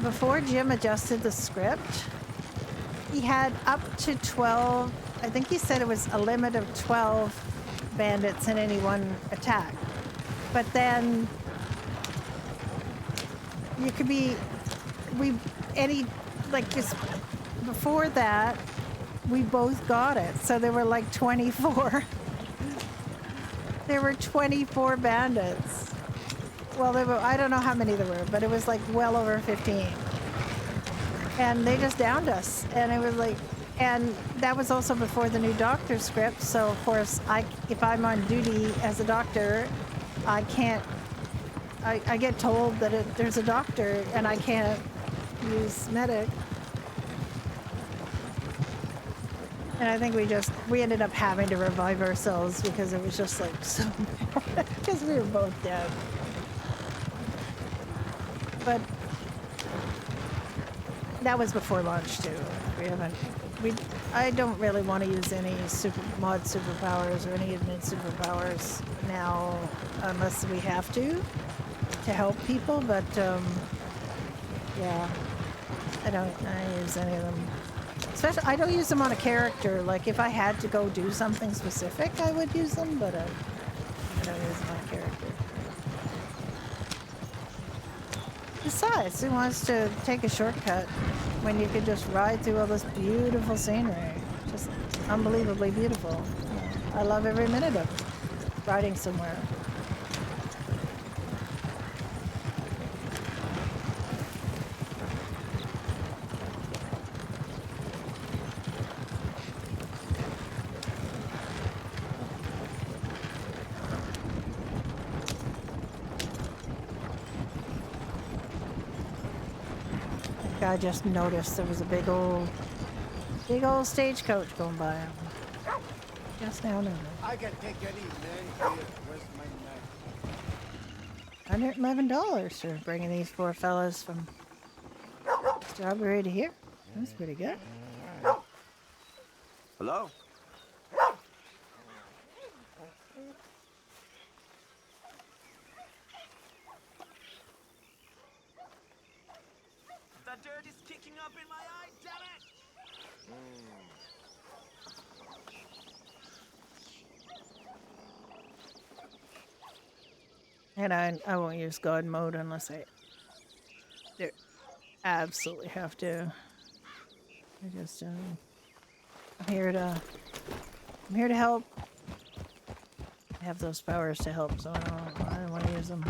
before Jim adjusted the script, he had up to 12. I think he said it was a limit of 12 bandits in any one attack. But then you could be, just before that, we both got it. So there were like 24. There were 24 bandits. Well, I don't know how many there were, but it was like well over 15. And they just downed us. And it was like, and that was also before the new doctor script. So of course, if I'm on duty as a doctor, I can't, I get told that there's a doctor and I can't use medic. And I think we ended up having to revive ourselves because it was just like so bad because we were both dead. But that was before launch too. I don't really want to use any mod superpowers or any admin superpowers now unless we have to help people, but yeah, I don't use any of them. Especially, I don't use them on a character. Like if I had to go do something specific, I would use them, but I don't use them on a character. Besides, who wants to take a shortcut when you could just ride through all this beautiful scenery? Just unbelievably beautiful. I love every minute of it, riding somewhere. I just noticed there was a big old stagecoach going by. Just now noticed. I can take any man here. Where's my knife? $111 for bringing these poor fellas from Strawberry to here. That's pretty good. Hello? The dirt is kicking up in my eye, damn it! And I won't use God mode unless I absolutely have to. I just I'm here to help. I have those powers to help, so I don't want to use them.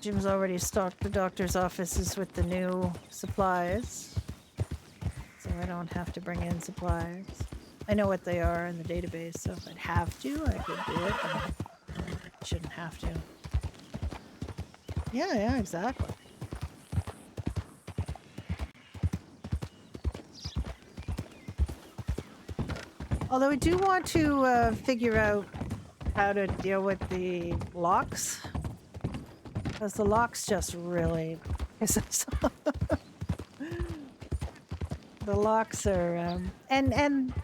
Jim's already stocked the doctor's offices with the new supplies, so I don't have to bring in supplies. I know what they are in the database, so if I'd have to, I could do it, but I shouldn't have to. Yeah, exactly. Although I do want to figure out how to deal with the locks. Because the locks just really piss us off. The locks are, and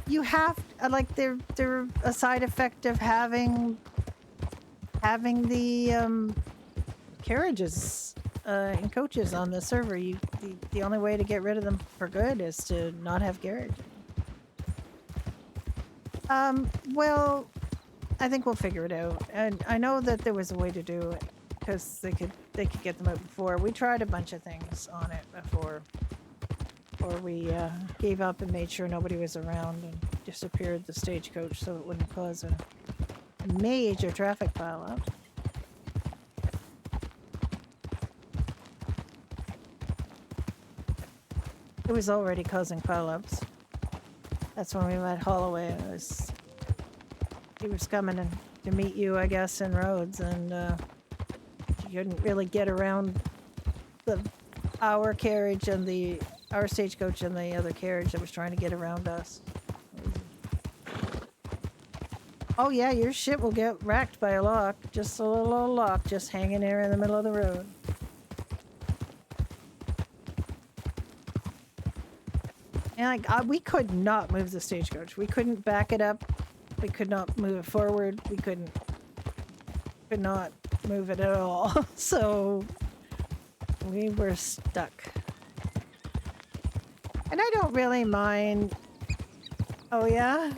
you have, like, they're a side effect of having the carriages and coaches on the server. The only way to get rid of them for good is to not have carriage. Well, I think we'll figure it out. And I know that there was a way to do it. Because they could get them out before. We tried a bunch of things on it before we gave up and made sure nobody was around and disappeared the stagecoach so it wouldn't cause a major traffic pileup. It was already causing pileups. That's when we met Holloway. He was coming to meet you, I guess, in Rhodes, and you couldn't really get around our carriage and our stagecoach and the other carriage that was trying to get around us. Oh yeah, your ship will get wrecked by a lock. Just a little old lock just hanging there in the middle of the road. And we could not move the stagecoach. We couldn't back it up We could not move it forward. We could not move it at all. So we were stuck. And I don't really mind. Oh yeah?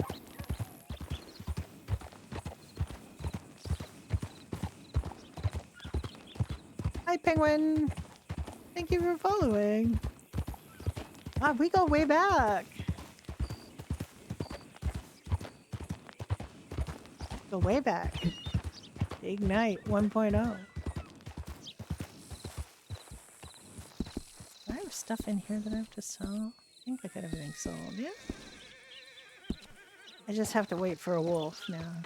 Hi, Penguin. Thank you for following. Ah, we go way back. Go way back. Ignite 1.0. Do I have stuff in here that I have to sell? I think I got everything sold, yeah? I just have to wait for a wolf now.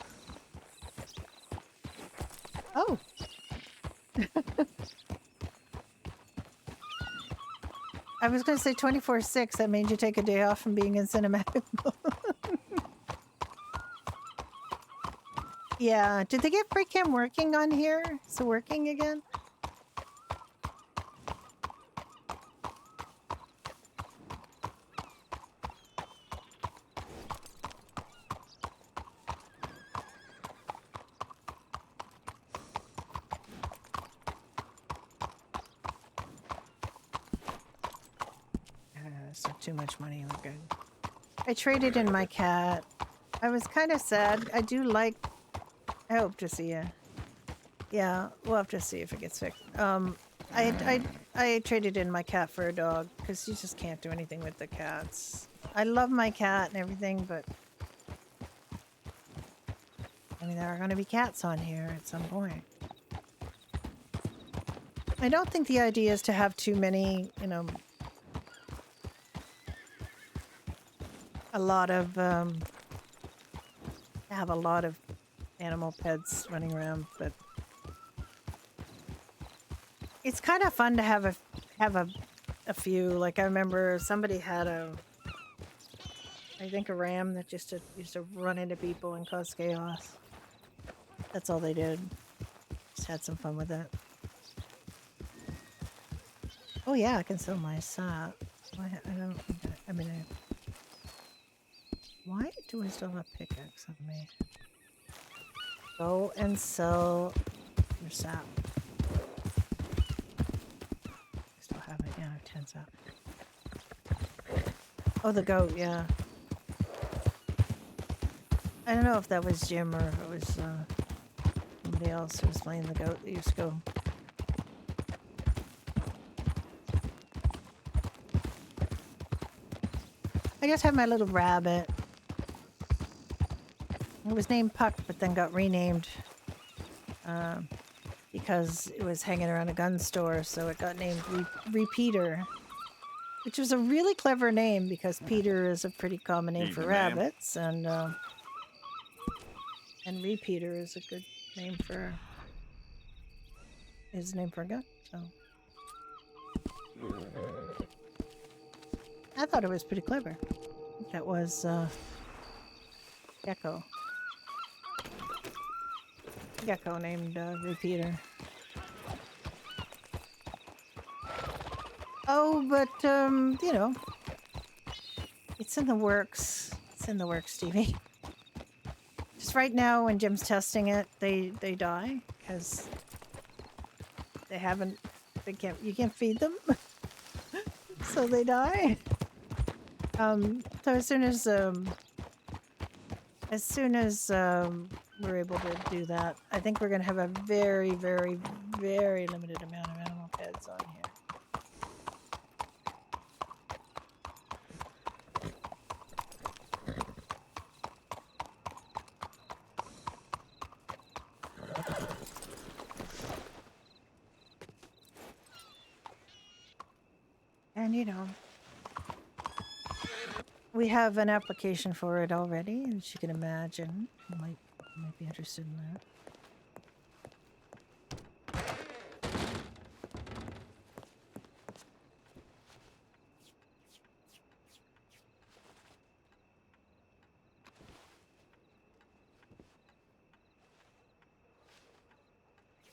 Oh! I was going to say 24/6. That means you take a day off from being in cinematic mode. Yeah. Did they get FreeCam working on here? Is it working again? It's not too much money. We're good. I traded in my cat. I was kind of sad. I do like... I hope to see you. Yeah, we'll have to see if it gets fixed. I traded in my cat for a dog because you just can't do anything with the cats. I love my cat and everything, but I mean, there are going to be cats on here at some point. I don't think the idea is to have too many, you know, have a lot of animal pets running around, but it's kind of fun to have a few. Like I remember somebody had I think a ram that just used to run into people and cause chaos. That's all they did. Just had some fun with it. Oh yeah, I can sell my sap. I don't. I mean, why do I still have a pickaxe on me? Go and sell your sap. I still have it. Yeah, I have 10 sap. Oh, the goat. Yeah. I don't know if that was Jim or if it was somebody else who was playing the goat that used to go. I just have my little rabbit. It was named Puck, but then got renamed because it was hanging around a gun store, so it got named Repeater, which was a really clever name because Peter is a pretty common name for rabbits, and Repeater is a good name for his name for a gun. So I thought it was pretty clever. That was Gecko. Gecko named Repeater. Oh, but you know, it's in the works. It's in the works, Stevie. Just right now, when Jim's testing it, they die because they haven't. They can't. You can't feed them, so they die. So as soon as we're able to do that, I think we're going to have a very, very, very limited amount of animal pets on here. And you know, we have an application for it already, as you can imagine. You might be interested in that.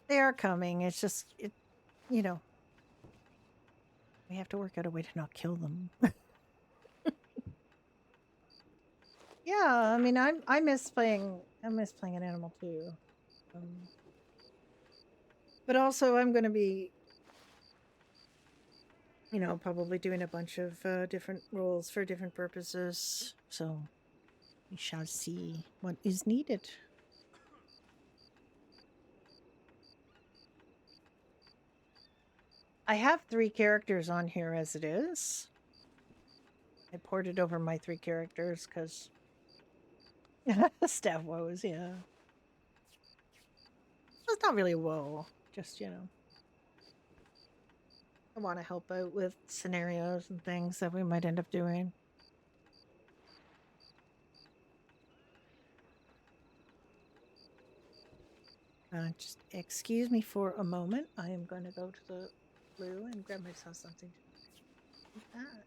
They are coming. It's just, you know, we have to work out a way to not kill them. Yeah, I mean, I miss playing. I miss playing an animal too. But also, I'm going to be, probably doing a bunch of different roles for different purposes. So we shall see what is needed. I have 3 characters on here as it is. I ported over my 3 characters because staff woes, yeah. It's not really a woe, just, I want to help out with scenarios and things that we might end up doing. Just excuse me for a moment. I am going to go to the loo and grab myself something to eat that.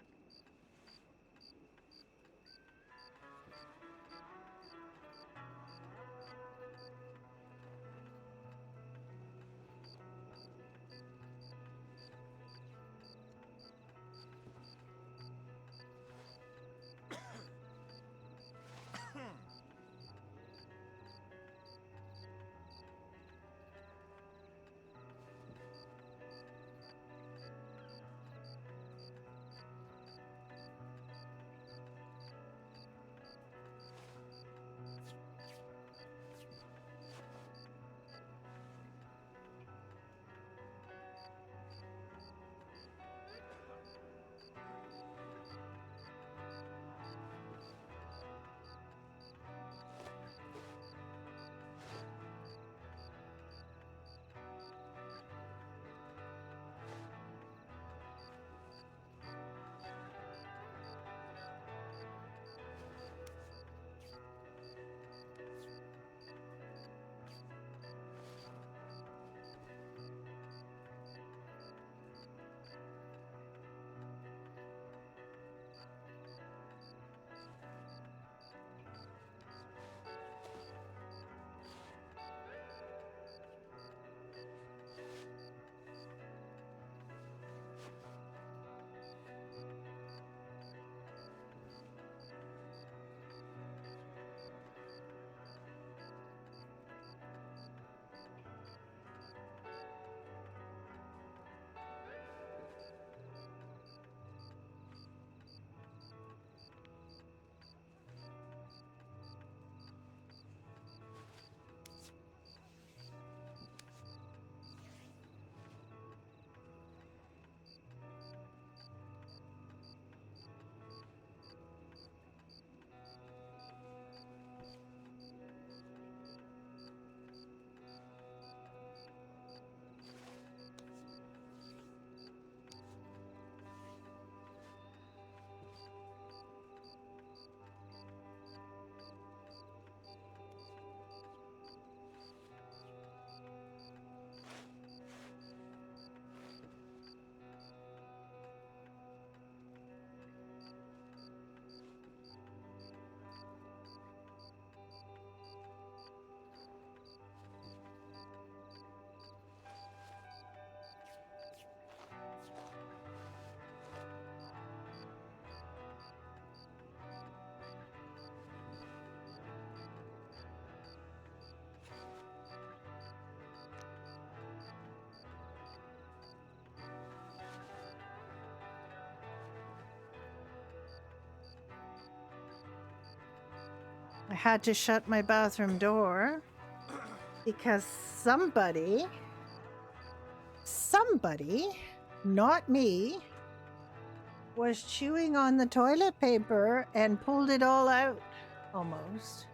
I had to shut my bathroom door because somebody, not me, was chewing on the toilet paper and pulled it all out almost.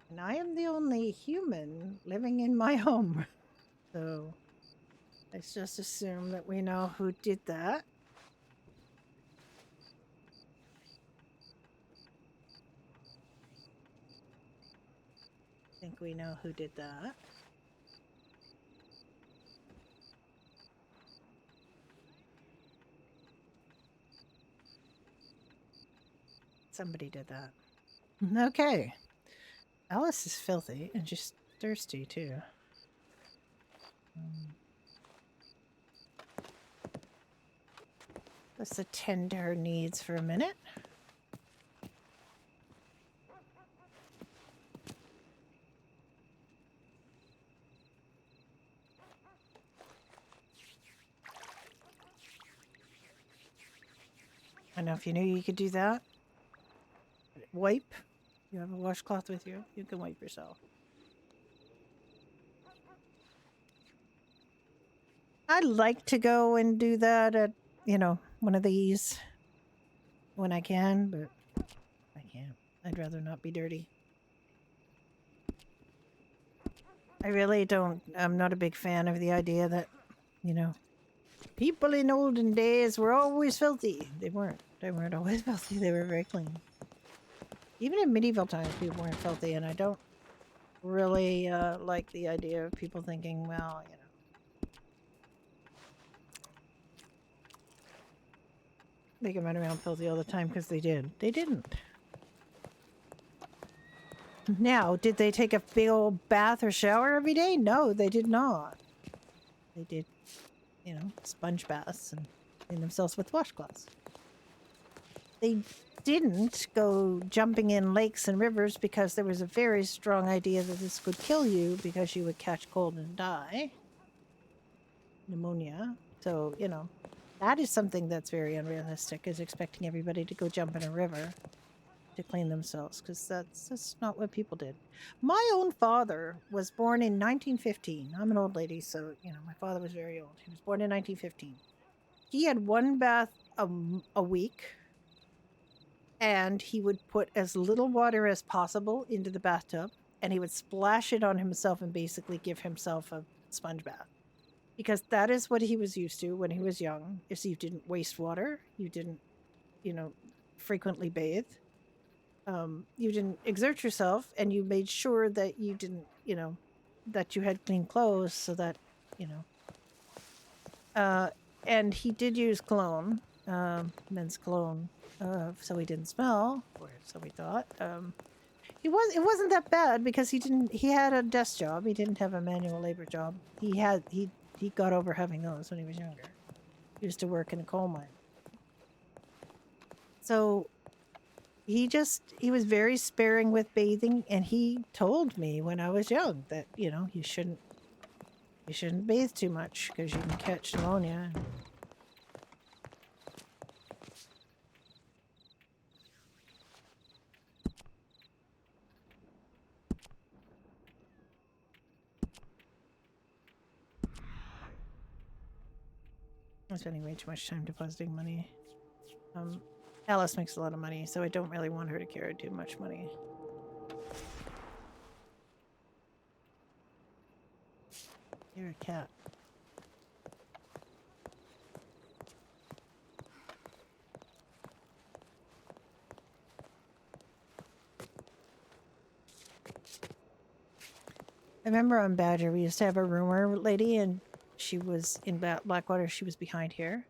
And I am the only human living in my home. So let's just assume that we know who did that. I think we know who did that. Somebody did that. Okay. Alice is filthy and she's thirsty too. Let's attend to her needs for a minute. I know if you knew you could do that. Wipe. You have a washcloth with you. You can wipe yourself. I'd like to go and do that at, one of these when I can, but I can't. I'd rather not be dirty. I really don't. I'm not a big fan of the idea that, people in olden days were always filthy. They weren't. They weren't always filthy. They were very clean. Even in medieval times, people weren't filthy, and I don't really like the idea of people thinking, well, they can run around filthy all the time because they did. They didn't. Now, did they take a big old bath or shower every day? No, they did not. They did, sponge baths and clean themselves with washcloths. They didn't go jumping in lakes and rivers because there was a very strong idea that this could kill you because you would catch cold and die. Pneumonia. So, that is something that's very unrealistic, is expecting everybody to go jump in a river to clean themselves, because that's not what people did. My own father was born in 1915. I'm an old lady, so, my father was very old. He was born in 1915. He had one bath a week, and he would put as little water as possible into the bathtub, and he would splash it on himself and basically give himself a sponge bath. Because that is what he was used to when he was young, is you didn't waste water, you didn't, frequently bathe, you didn't exert yourself, and you made sure that you didn't, that you had clean clothes so that, and he did use cologne, men's cologne, so he didn't smell, or so we thought. It wasn't that bad because he had a desk job. He didn't have a manual labor job. He got over having those when he was younger. He used to work in a coal mine. So he was very sparing with bathing, and he told me when I was young that, you shouldn't bathe too much because you can catch pneumonia. I'm spending way too much time depositing money. Alice makes a lot of money, so I don't really want her to carry too much money. You're a cat. I remember on Badger, we used to have a rumor lady, and she was in Blackwater. She was behind here,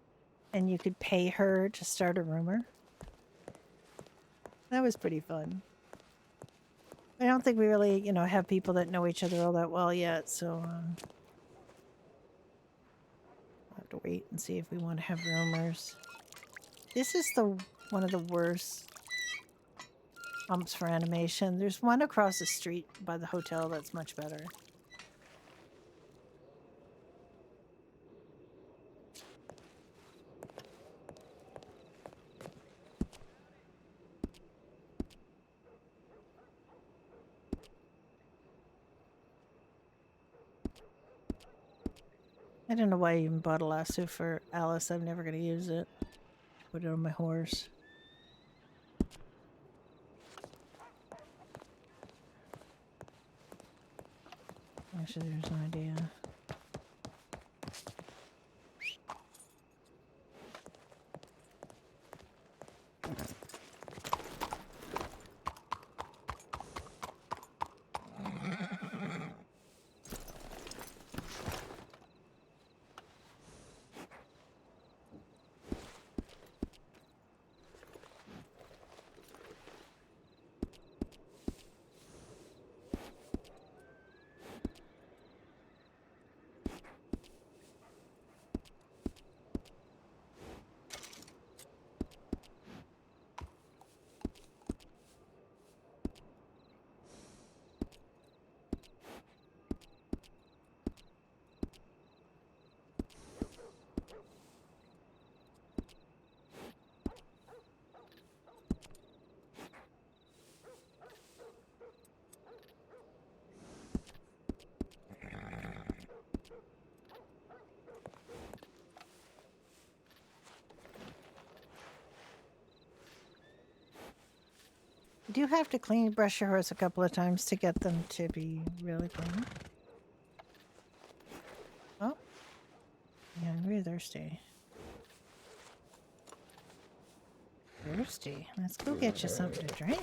and you could pay her to start a rumor. That was pretty fun. I don't think we really, have people that know each other all that well yet, so I'll have to wait and see if we want to have rumors. This is one of the worst humps for animation. There's one across the street by the hotel that's much better. I don't know why I even bought a lasso for Alice. I'm never going to use it. Put it on my horse. Actually, there's an idea. do have to brush your horse a couple of times to get them to be really clean. Oh. Yeah, we're thirsty. Thirsty. Let's go get you something to drink.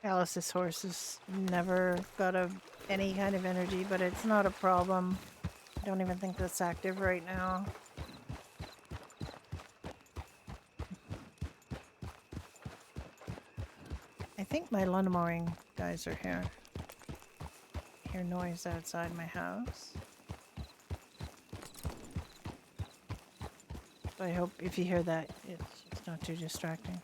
Alice's horse has never got any kind of energy, but it's not a problem. I don't even think that's active right now. I think my lawn mowing guys are here. I hear noise outside my house. So I hope if you hear that, it's not too distracting.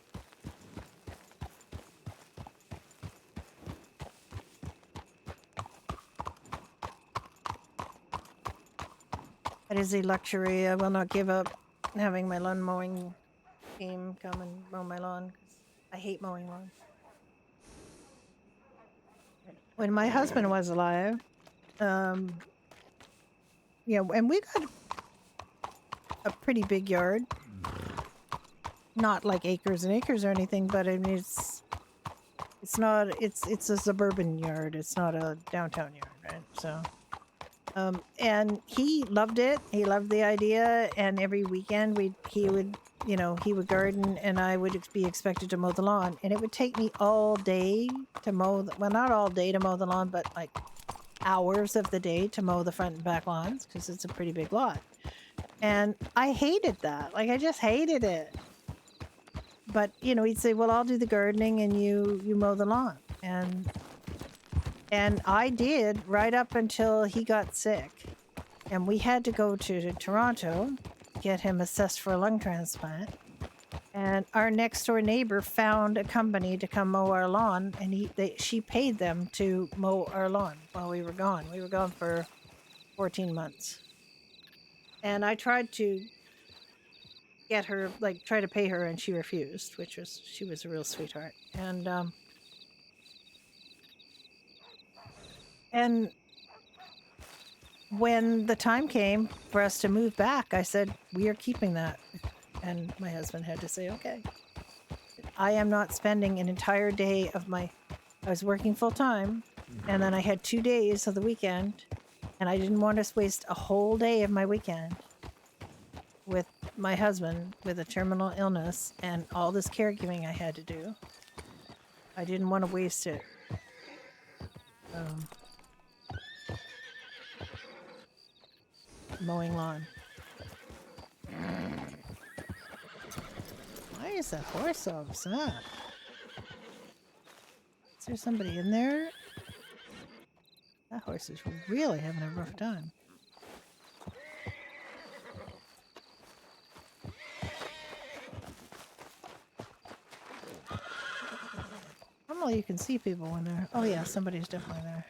It is a luxury. I will not give up having my lawn mowing team come and mow my lawn. I hate mowing lawns. When my husband was alive, and we got a pretty big yard. Not like acres and acres or anything, but I mean it's a suburban yard. It's not a downtown yard, right? So. And he loved it. He loved the idea. And every weekend he would garden, and I would be expected to mow the lawn. And it would take me all day to mow. Well, not all day to mow the lawn, but like hours of the day to mow the front and back lawns because it's a pretty big lot. And I hated that. Like I just hated it. But he'd say, "Well, I'll do the gardening, and you mow the lawn." And I did right up until he got sick. And we had to go to Toronto, get him assessed for a lung transplant. And our next door neighbor found a company to come mow our lawn, and she paid them to mow our lawn while we were gone. We were gone for 14 months. And I tried to get her, try to pay her, and she refused, she was a real sweetheart. And when the time came for us to move back, I said, "We are keeping that." And my husband had to say, "Okay." I am not spending an entire day I was working full time, and then I had 2 days of the weekend, and I didn't want to waste a whole day of my weekend with my husband with a terminal illness and all this caregiving I had to do. I didn't want to waste it. Mowing lawn. Why is that horse so upset? Is there somebody in there? That horse is really having a rough time. Normally you can see people when they're... Oh yeah, somebody's definitely there.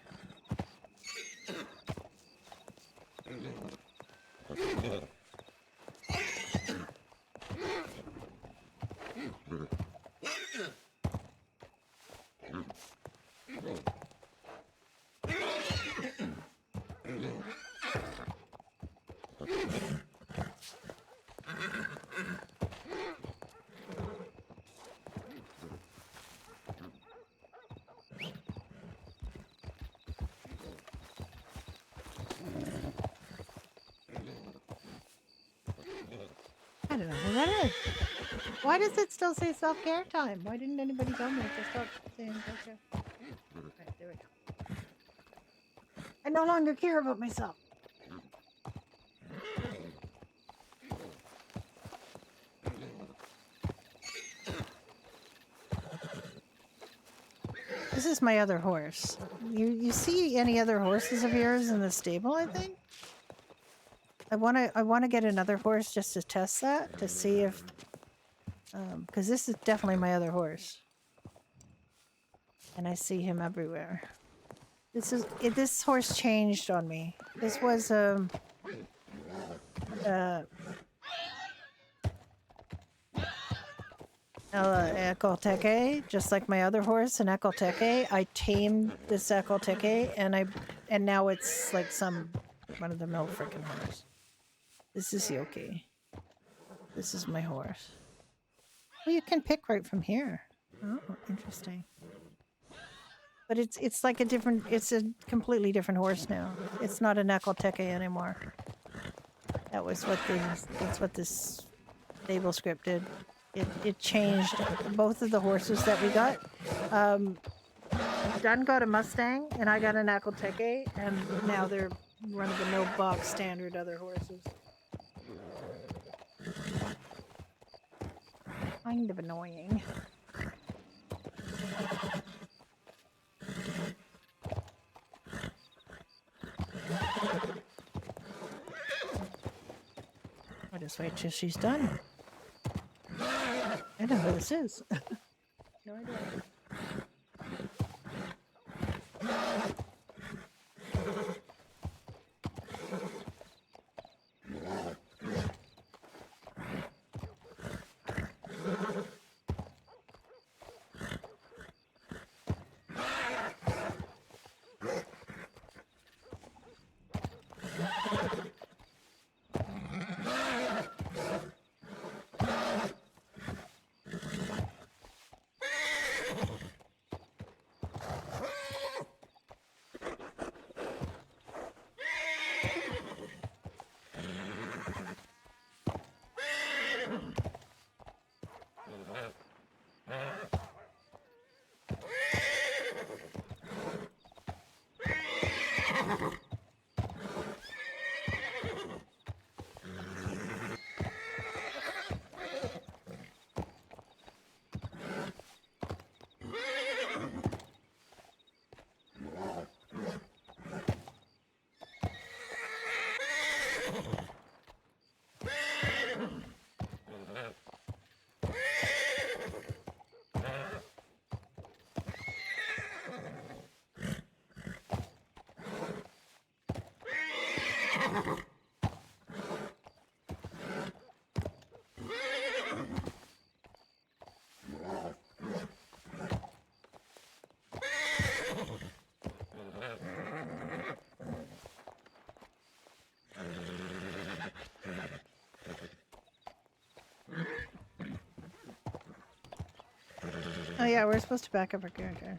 don't know who that is. Why does it still say self-care time? Why didn't anybody tell me to stop saying self-care? Right, there we go. I no longer care about myself. This is my other horse. You see any other horses of yours in the stable, I think? I wanna get another horse just to test that, to see if because this is definitely my other horse. And I see him everywhere. This horse changed on me. This was Ecoteke, just like my other horse, an Ecoteke. I tamed this Ecoteke, and now it's like some run-of-the-mill freaking horse. This is Yoki. This is my horse. Well, you can pick right from here. Oh, interesting. But it's like it's a completely different horse now. It's not an Ecoteke anymore. That's what this stable script did. It changed both of the horses that we got. Dunn got a Mustang and I got an Ecoteke, and now they're run-of-the-mill box standard other horses. Kind of annoying. I'll just wait till she's done. I know who this is. No idea. Oh yeah, we're supposed to back up our characters.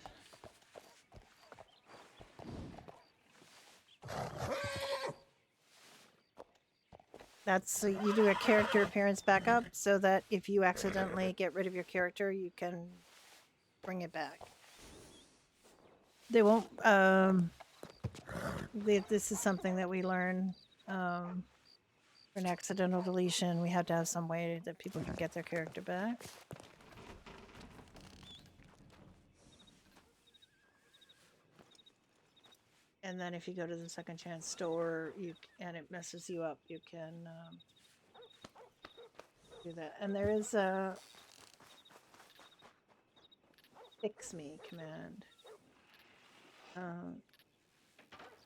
That's you do a character appearance backup so that if you accidentally get rid of your character, you can bring it back. They won't. This is something that we learn. For an accidental deletion, we have to have some way that people can get their character back. And then if you go to the Second Chance store, and it messes you up, you can do that. And there is a fix me command.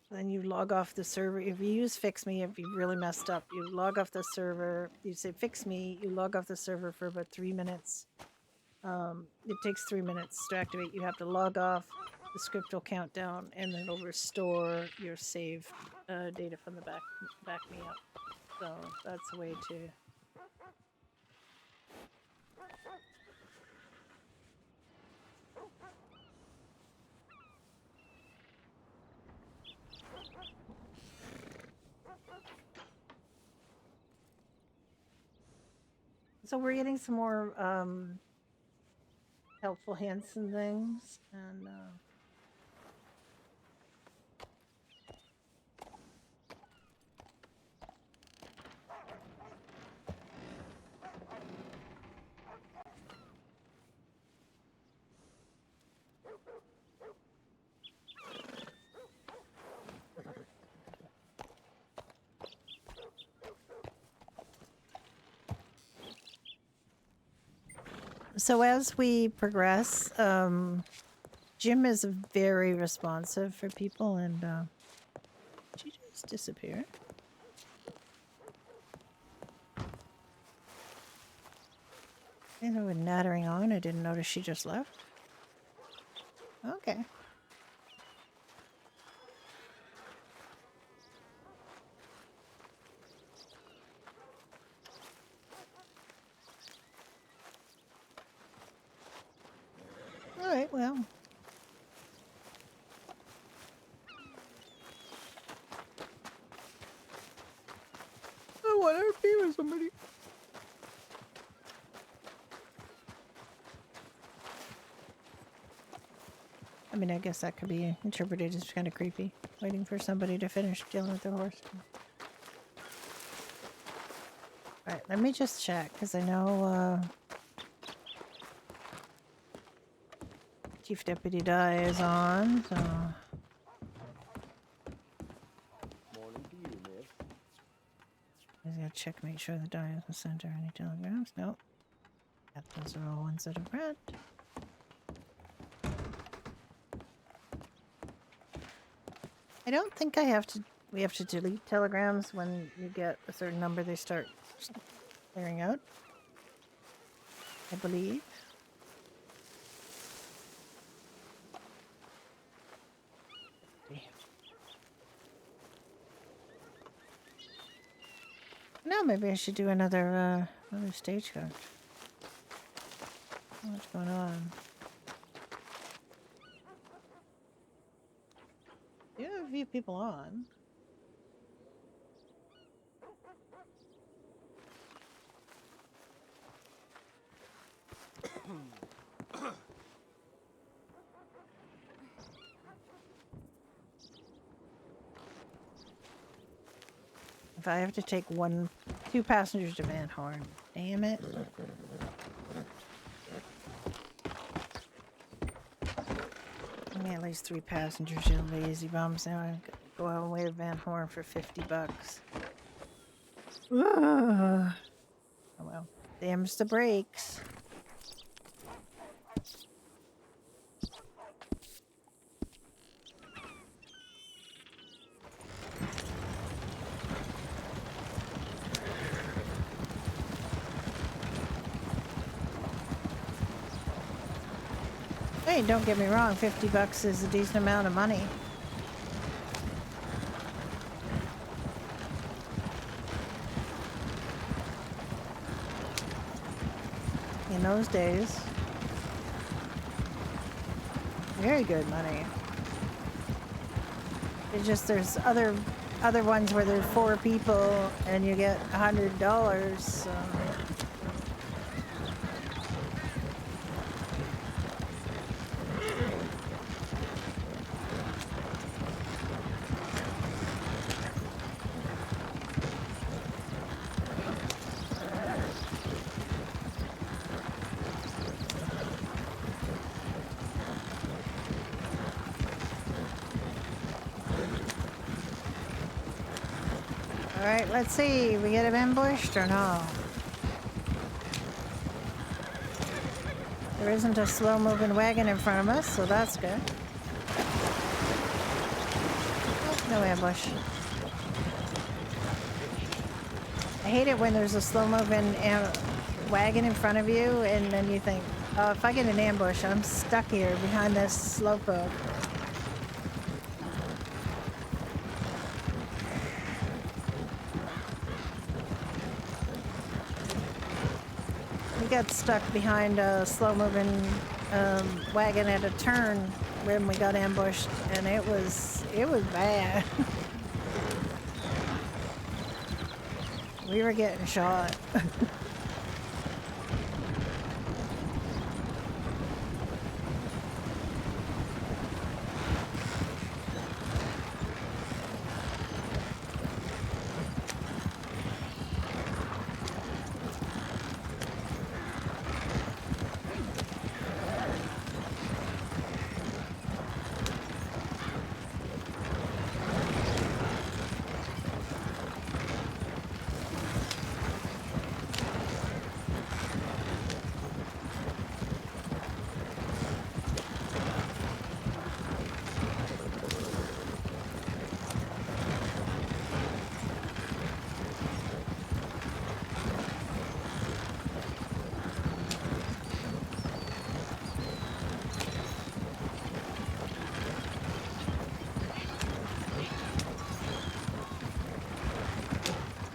Then you log off the server. If you use fix me, if you really messed up, you log off the server. You say fix me. You log off the server for about 3 minutes. It takes 3 minutes to activate. You have to log off. The script will count down, and then it'll restore your saved data from the back me up. So that's a way to. So we're getting some more helpful hints and things, and so as we progress, Jim is very responsive for people, and she just disappeared. And I've been nattering on. I didn't notice she just left. Okay. All right, well. I want to be with somebody. I mean, I guess that could be interpreted as kind of creepy, waiting for somebody to finish dealing with their horse. All right, let me just check, because I know Chief Deputy Dye is on, so... Morning to you, miss. I just gotta check, make sure the Dye hasn't sent her any telegrams. Nope. Yep, those are all ones that I've read. I don't think we have to delete telegrams when you get a certain number, they start clearing out. I believe. No, maybe I should do another stagecoach. What's going on? You have a few people on. If I have to take 2 passengers to Van Horn, damn it. Give me at least 3 passengers, you lazy bums. Now I go all the way to Van Horn for $50. Oh well. Damns the brakes. Hey, don't get me wrong, $50 is a decent amount of money. In those days, very good money. It's just there's other ones where there's 4 people and you get $100. So. Alright, let's see. We get him ambushed or no? There isn't a slow-moving wagon in front of us, so that's good. Oh, no ambush. I hate it when there's a slow-moving wagon in front of you, and then you think, oh, if I get an ambush, I'm stuck here behind this slowpoke. Got stuck behind a slow-moving wagon at a turn when we got ambushed, and it was bad. We were getting shot.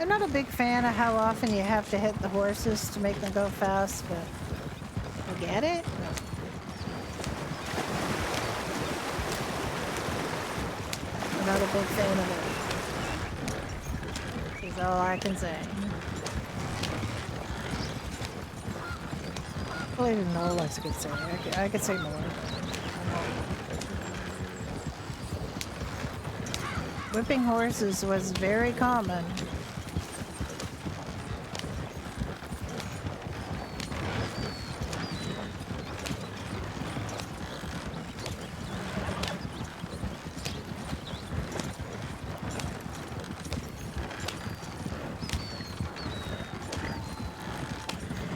I'm not a big fan of how often you have to hit the horses to make them go fast, but I get it. I'm not a big fan of it. Is all I can say. Well, I didn't know what I could say. I could say more. Whipping horses was very common.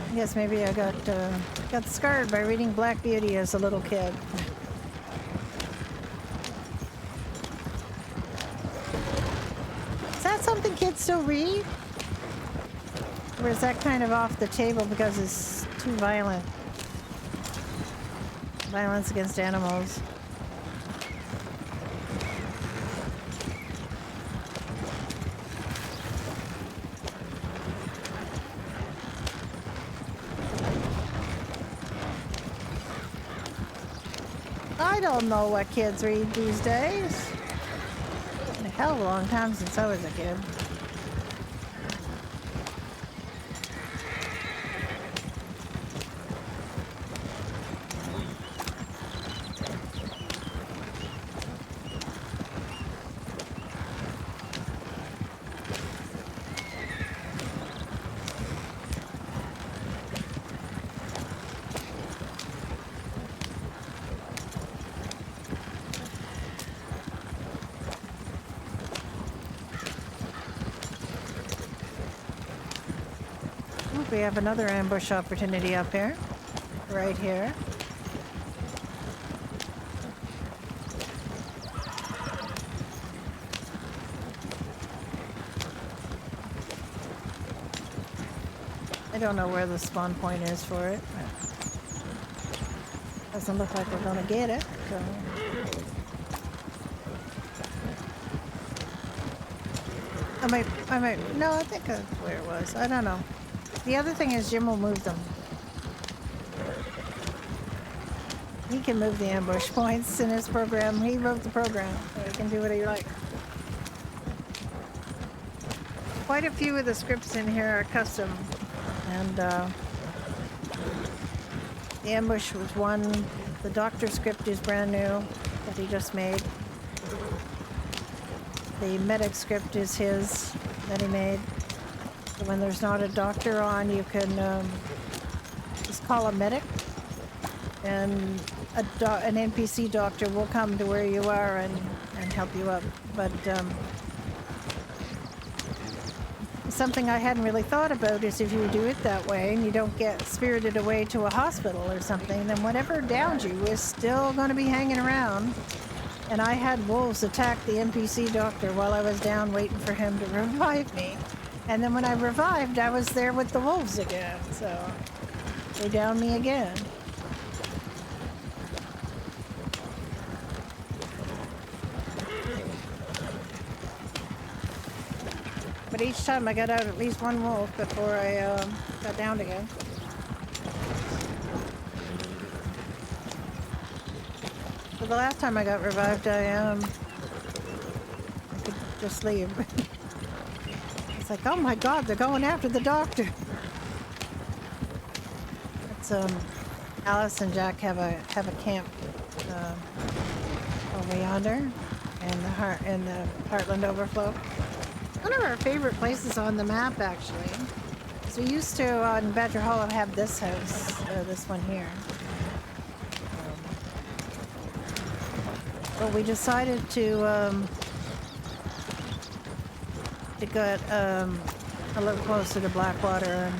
I guess maybe I got scarred by reading Black Beauty as a little kid. Is that something kids still read? Or is that kind of off the table because it's too violent? Violence against animals. I don't know what kids read these days. Been a hell of a long time since I was a kid. We have another ambush opportunity up here. Right here. I don't know where the spawn point is for it. Doesn't look like we're gonna get it, so. I might, no, I think that's where it was. I don't know. The other thing is Jim will move them. He can move the ambush points in his program. He wrote the program, so he can do whatever you like. Quite a few of the scripts in here are custom, and the ambush was one. The doctor script is brand new that he just made. The medic script is his that he made. So when there's not a doctor on, you can just call a medic, and an NPC doctor will come to where you are and help you up. But something I hadn't really thought about is if you do it that way and you don't get spirited away to a hospital or something, then whatever downed you is still going to be hanging around. And I had wolves attack the NPC doctor while I was down waiting for him to revive me. And then when I revived, I was there with the wolves again, so they downed me again. But each time I got out at least one wolf before I got downed again. So the last time I got revived, I could just leave. It's like, oh my god, they're going after the doctor. It's Alice and Jack have a camp over yonder in the Heartland Overflow. One of our favorite places on the map, actually. So we used to on Badger Hollow have this house, this one here. But we decided to get a little closer to Blackwater and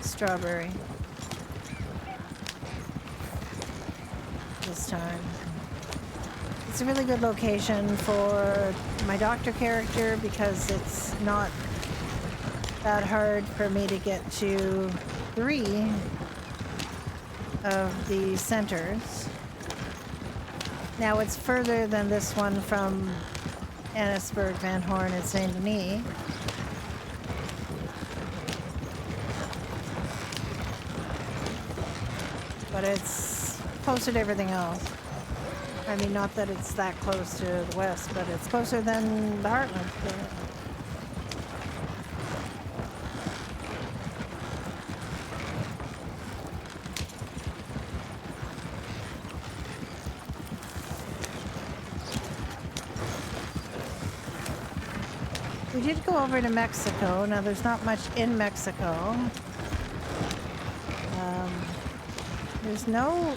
Strawberry this time. It's a really good location for my doctor character because it's not that hard for me to get to 3 of the centers. Now it's further than this one from Annisburg, Van Horn, and Saint Denis. But it's closer to everything else. I mean, not that it's that close to the west, but it's closer than the Heartland. We did go over to Mexico. Now, there's not much in Mexico. There's no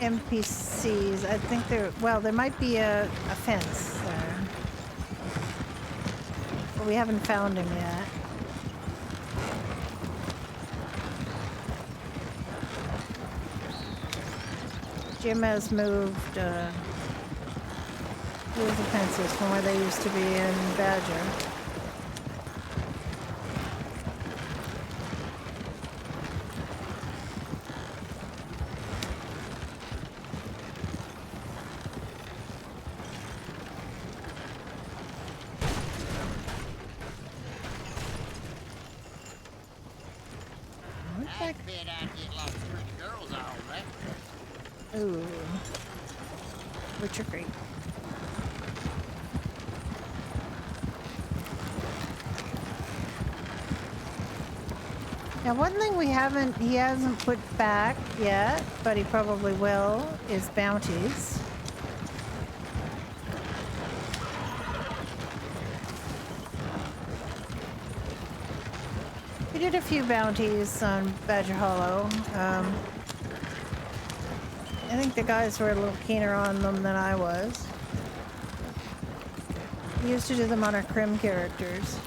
NPCs. I think there might be a fence there. But we haven't found him yet. Jim has moved the fences from where they used to be in Badger. I bet I get lots of pretty girls all right. Ooh. Witcher Creek. Now, one thing he hasn't put back yet, but he probably will, is bounties. We did a few bounties on Badger Hollow. I think the guys were a little keener on them than I was. We used to do them on our Crim characters.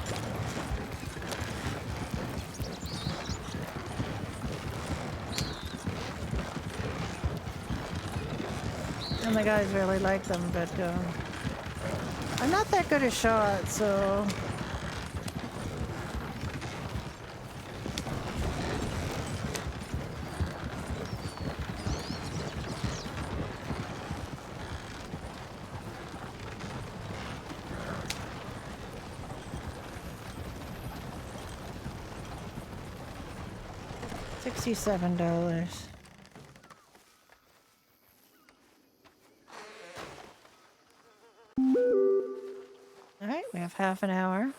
And the guys really liked them, but I'm not that good a shot, so... $67. Alright, we have half an hour.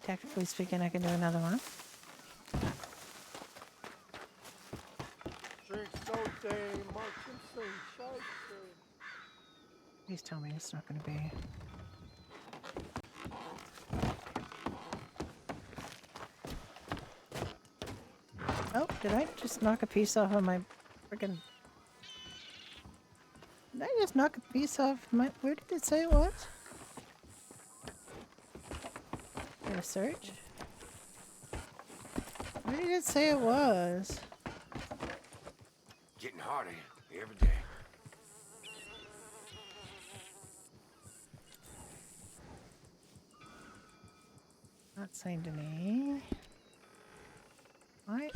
Technically speaking, I can do another one. Please tell me it's not going to be... Oh, did I just knock a piece off of my friggin'... Did I just knock a piece off my... Where did it say it was? Did I search? Where did it say it was? Getting harder every day. Not Saint Denis. What?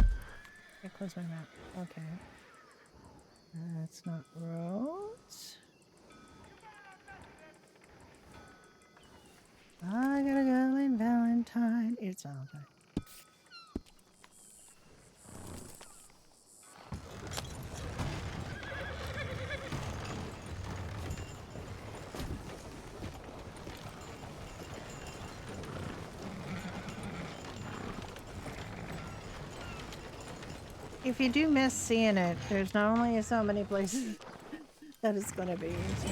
I close my map. Okay. That's not roads. I gotta go in Valentine. It's Valentine. If you do miss seeing it, there's not only so many places that it's going to be. So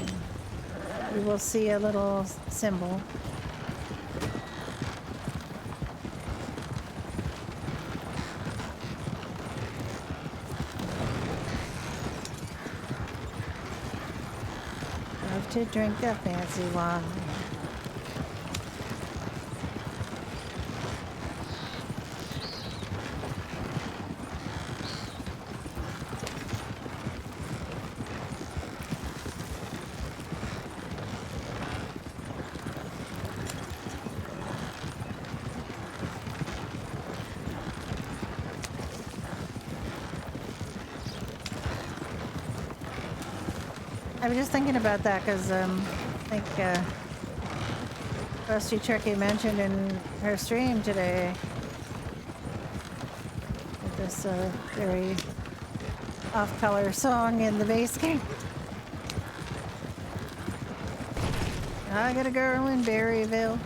you will see a little symbol. Love to drink a fancy one. I was just thinking about that because I think Rusty Turkey mentioned in her stream today with this very off-color song in the base game. I got a girl in Berryville.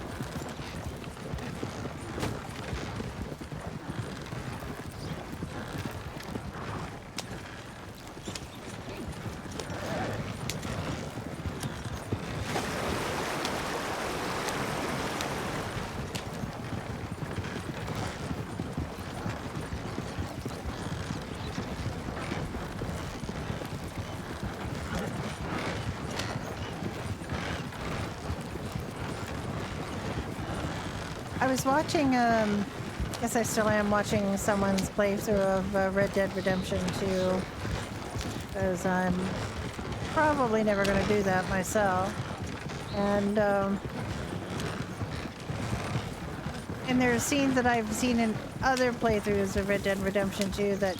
I was watching, guess I still am watching someone's playthrough of Red Dead Redemption 2, because I'm probably never going to do that myself. And there's scenes that I've seen in other playthroughs of Red Dead Redemption 2 that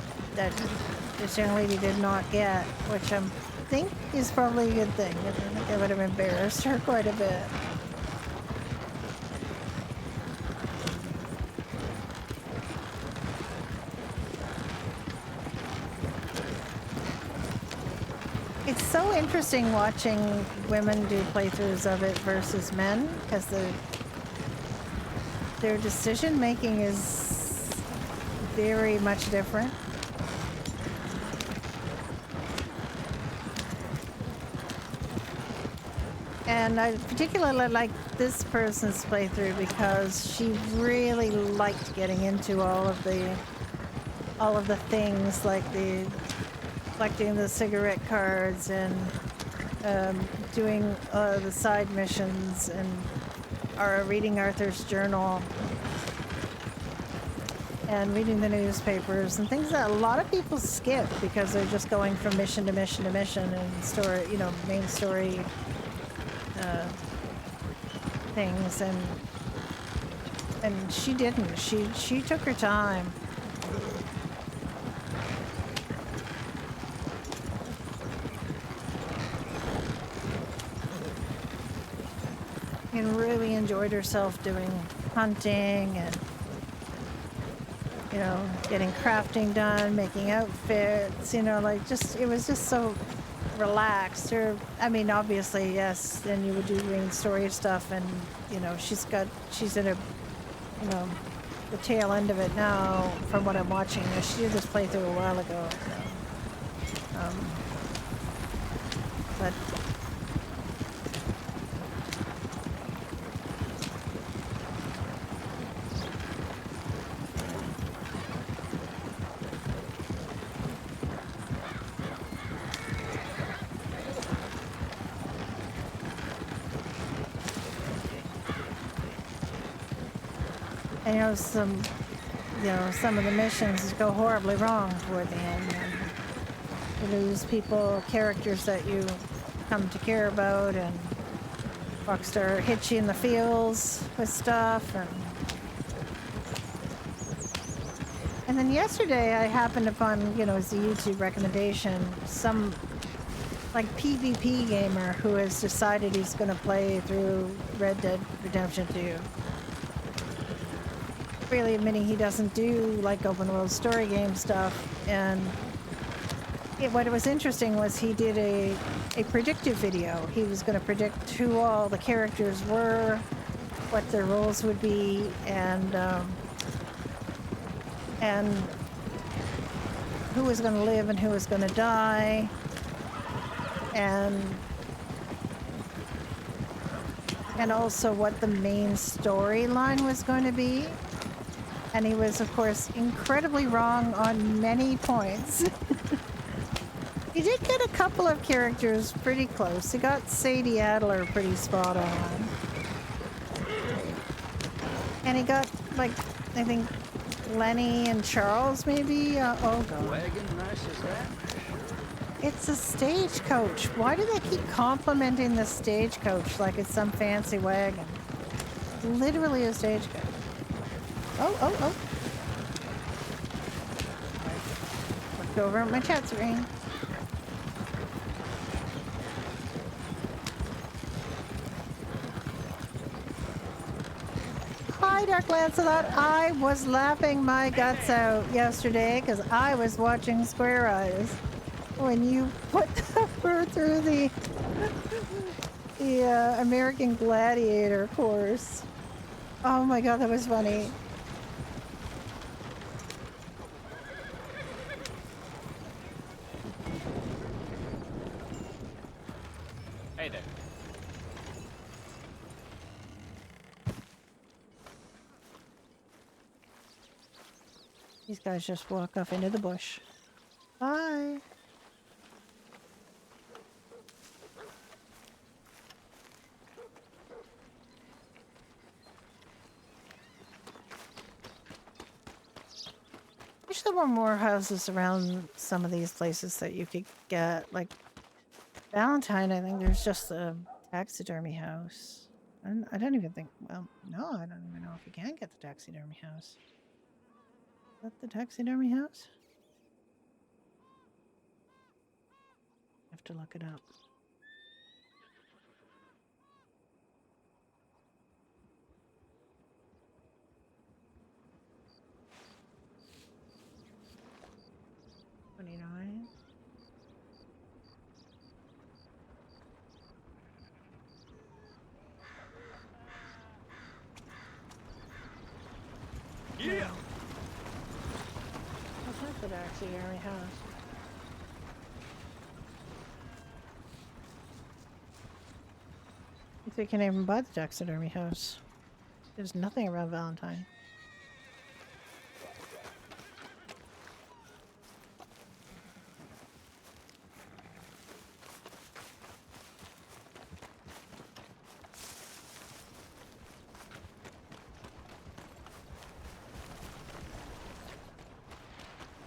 this young lady did not get, which I think is probably a good thing. I think I would have embarrassed her quite a bit. It's so interesting watching women do playthroughs of it versus men, because their decision making is very much different. And I particularly like this person's playthrough because she really liked getting into all of the things, like the collecting the cigarette cards and doing the side missions and reading Arthur's journal and reading the newspapers and things that a lot of people skip because they're just going from mission to mission to mission and story, main story things, and she didn't. She took her time. And really enjoyed herself doing hunting and getting crafting done, making outfits, it was just so relaxed. Obviously, yes, then you would do main story stuff, and she's in the tail end of it now from what I'm watching. She did this playthrough a while ago, but some of the missions go horribly wrong toward the end. And you lose characters that you come to care about, and Rockstar hits you in the feels with stuff. And then yesterday I happened upon, as a YouTube recommendation, some PvP gamer who has decided he's going to play through Red Dead Redemption 2. Really admitting he doesn't do open world story game stuff, and what was interesting was he did a predictive video. He was going to predict who all the characters were, what their roles would be, and who was going to live and who was going to die, and also what the main storyline was going to be. And he was, of course, incredibly wrong on many points. He did get a couple of characters pretty close. He got Sadie Adler pretty spot on. And he got, I think, Lenny and Charles, maybe? Oh, God. Wagon nice as that? It's a stagecoach. Why do they keep complimenting the stagecoach like it's some fancy wagon? It's literally a stagecoach. Oh. Looked over at my chat screen. Hi, Dark Lancelot. I was laughing my guts out yesterday because I was watching Square Eyes when you put her through the American Gladiator course. Oh my god, that was funny. Hey there. These guys just walk off into the bush. Bye. Wish there were more houses around some of these places that you could get. Like Valentine, I think there's just a taxidermy house. And I don't even think, well, no, I don't even know if you can get the taxidermy house. Is that the taxidermy house? Have to look it up. $29. Yeah. That's not the taxidermy house. If we can even buy the taxidermy house. There's nothing around Valentine.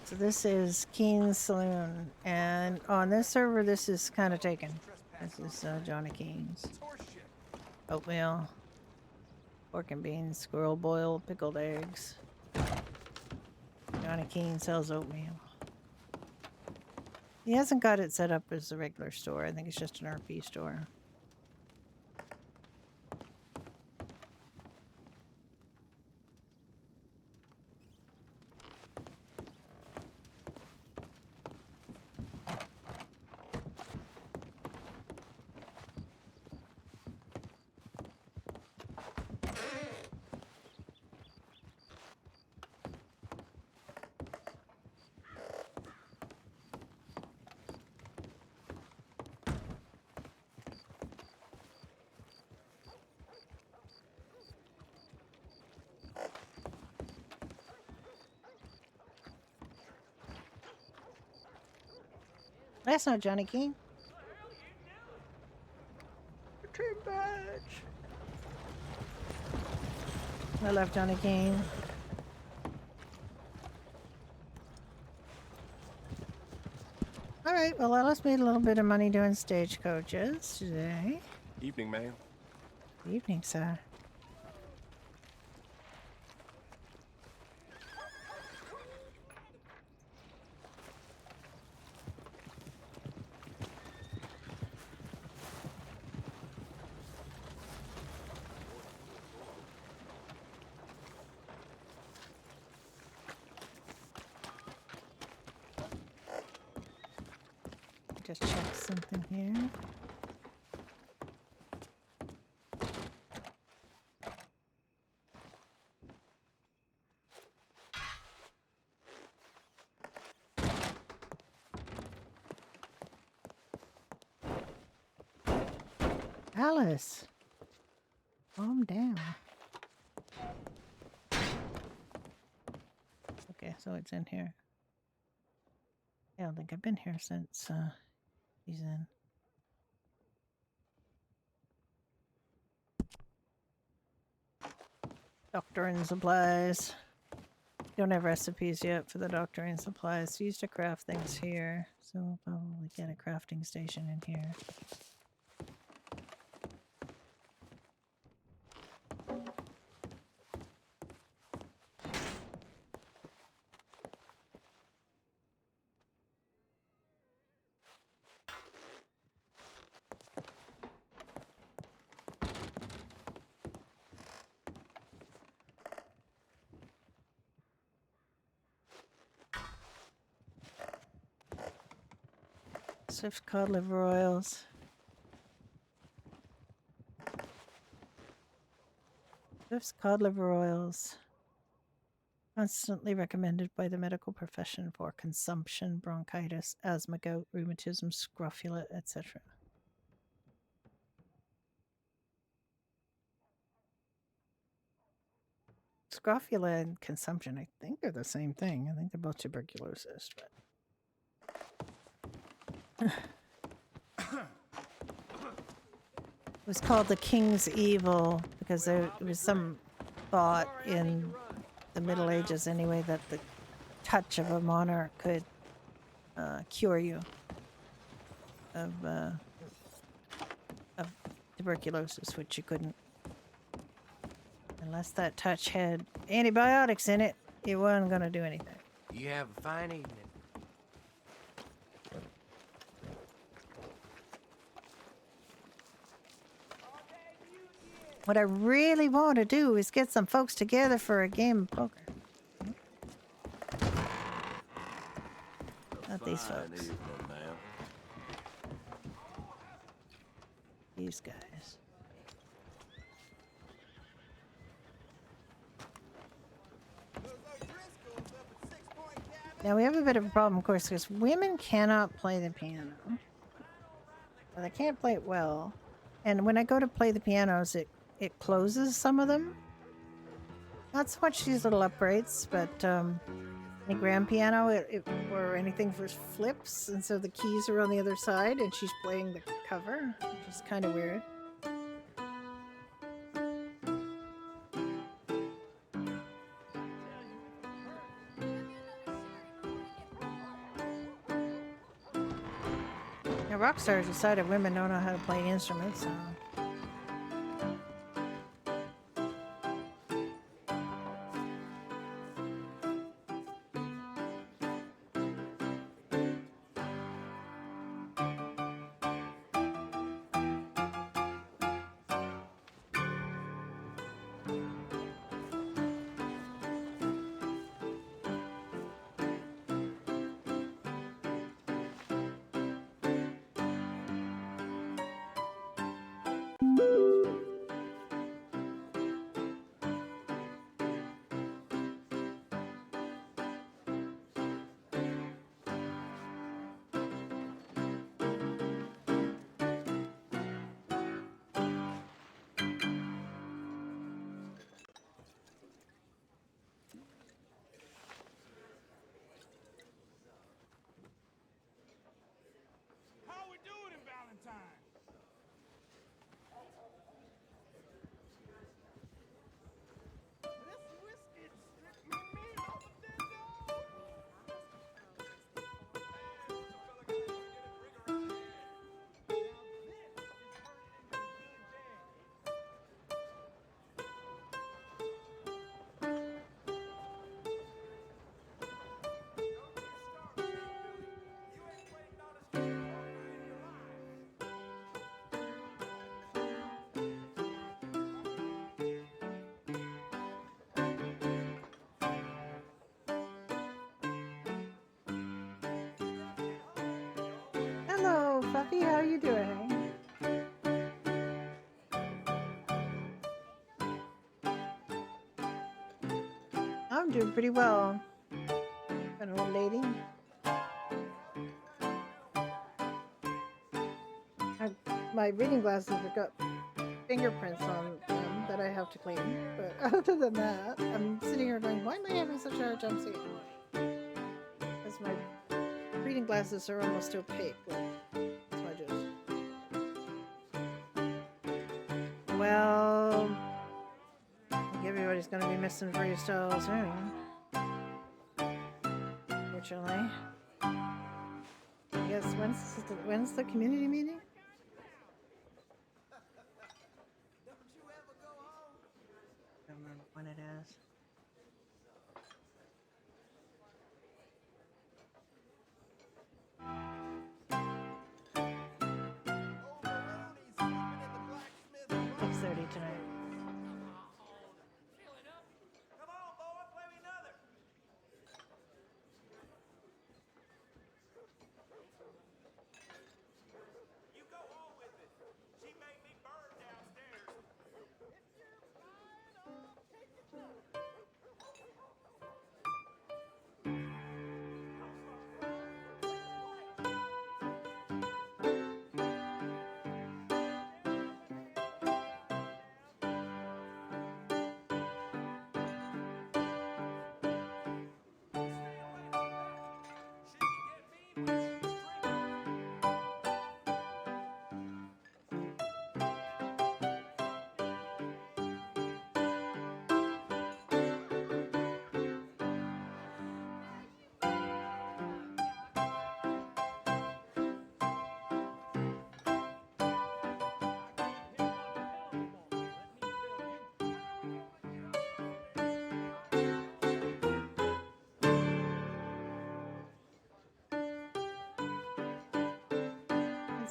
So this is Keen's Saloon, and on this server, this is kind of taken. This is Johnny Keen's. Oatmeal, pork and beans, squirrel boil, pickled eggs. Johnny Keen sells oatmeal. He hasn't got it set up as a regular store. I think it's just an RP store. That's not Johnny King. Trim badge. I love Johnny King. Alright, well, Alice made a little bit of money doing stagecoaches today. Evening, ma'am. Evening, sir. Just check something here. Alice, calm down. Okay, so it's in here. I don't think I've been here since he's in. Doctor and supplies. Don't have recipes yet for the doctor and supplies. Used to craft things here, so we'll probably get a crafting station in here. Swift cod liver oils. Swift's cod liver oils. Constantly recommended by the medical profession for consumption, bronchitis, asthma, gout, rheumatism, scrofula, etc. Scrofula and consumption, I think they're the same thing. I think they're both tuberculosis, but it was called the King's Evil because there was some thought in the Middle Ages anyway that the touch of a monarch could cure you of tuberculosis, which you couldn't unless that touch had antibiotics in it. It wasn't gonna do anything. You have a fine evening. What I really want to do is get some folks together for a game of poker. Not these folks. These guys. Now we have a bit of a problem, of course, because women cannot play the piano. Well, they can't play it well. And when I go to play the pianos, it closes some of them. Not so much these little uprights, but any grand piano or anything for flips, and so the keys are on the other side, and she's playing the cover, which is kind of weird. Now, rock stars decided women don't know how to play instruments, so. Hello, Fluffy. How are you doing? I'm doing pretty well. An old lady. My reading glasses have got fingerprints on them that I have to clean. But other than that, I'm sitting here going, why am I having such a hard time seeing? Because my reading glasses are almost opaque. Well, I think everybody's going to be missing freestyle soon. Unfortunately. I guess when's the community meeting? I don't remember when it is. Tonight. Come on, boy, play me another.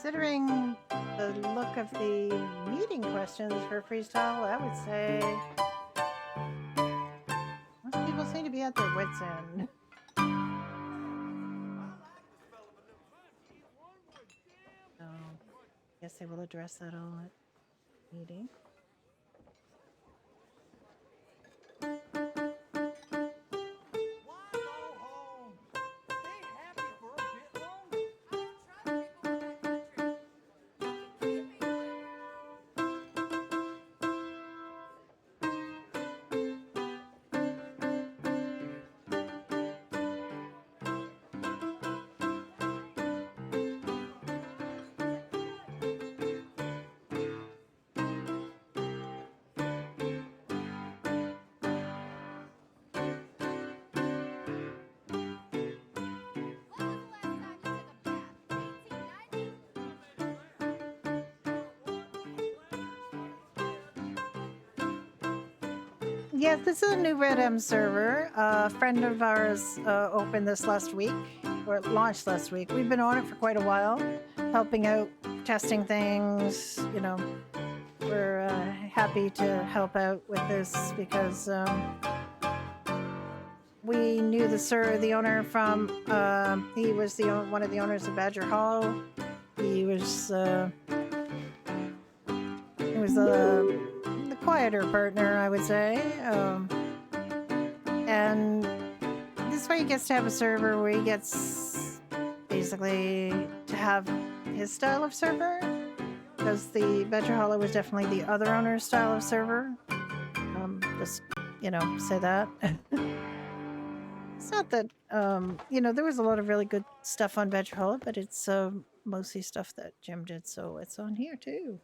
Considering the look of the meeting questions for freestyle, I would say most people seem to be at their wits' end. So, guess they will address that all at meeting. Yes, this is a new Red M server. A friend of ours opened this last week, or it launched last week. We've been on it for quite a while, helping out, testing things. You know, we're happy to help out with this because we knew the owner from. He was one of the owners of Badger Hollow. He was the quieter partner, I would say. And this way he gets to have a server where he gets basically to have his style of server, because the Badger Hollow was definitely the other owner's style of server. Just, say that. It's not that, there was a lot of really good stuff on Badger Hollow, but it's mostly stuff that Jim did, so it's on here too.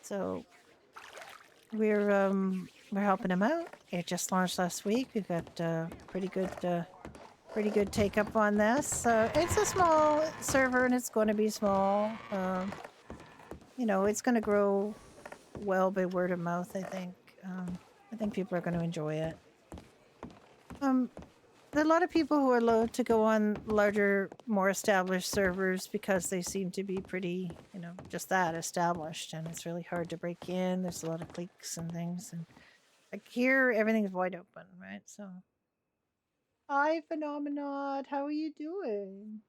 So we're helping him out. It just launched last week. We've got pretty good take up on this. It's a small server and it's going to be small. It's going to grow well by word of mouth. I think. I think people are going to enjoy it. There are a lot of people who are loath to go on larger, more established servers because they seem to be pretty, just that established, and it's really hard to break in. There's a lot of cliques and things, and like here, everything's wide open, right? So, hi, Phenomenon, how are you doing?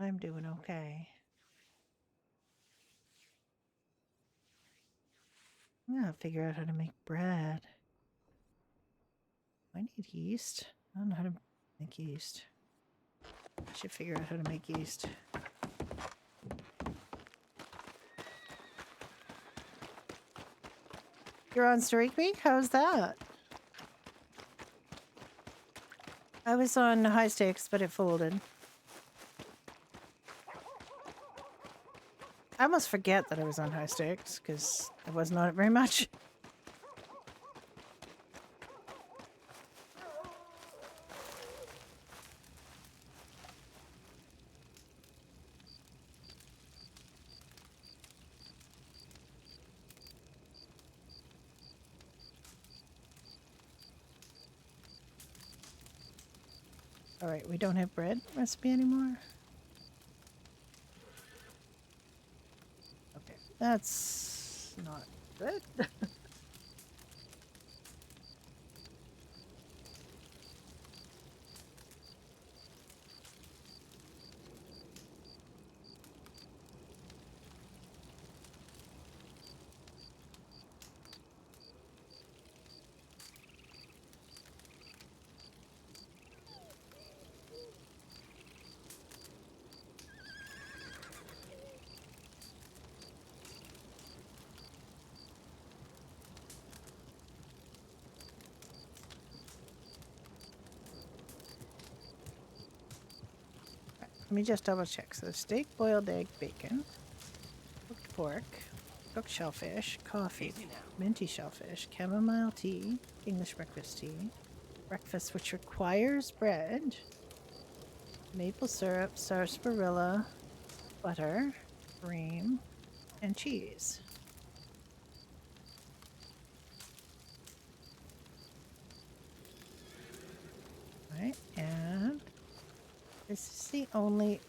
I'm doing okay. I'm gonna figure out how to make bread. I need yeast. I don't know how to make yeast. I should figure out how to make yeast. You're on Story Creek? How's that? I was on High Stakes, but it folded. I almost forget that I was on High Stakes, because I wasn't on it very much. Alright, we don't have bread recipe anymore. Okay, that's not good. Let me just double check. So steak, boiled egg, bacon, cooked pork, cooked shellfish, coffee, minty shellfish, chamomile tea, English breakfast tea, breakfast which requires bread, maple syrup, sarsaparilla, butter, cream, and cheese. Right, and this is the only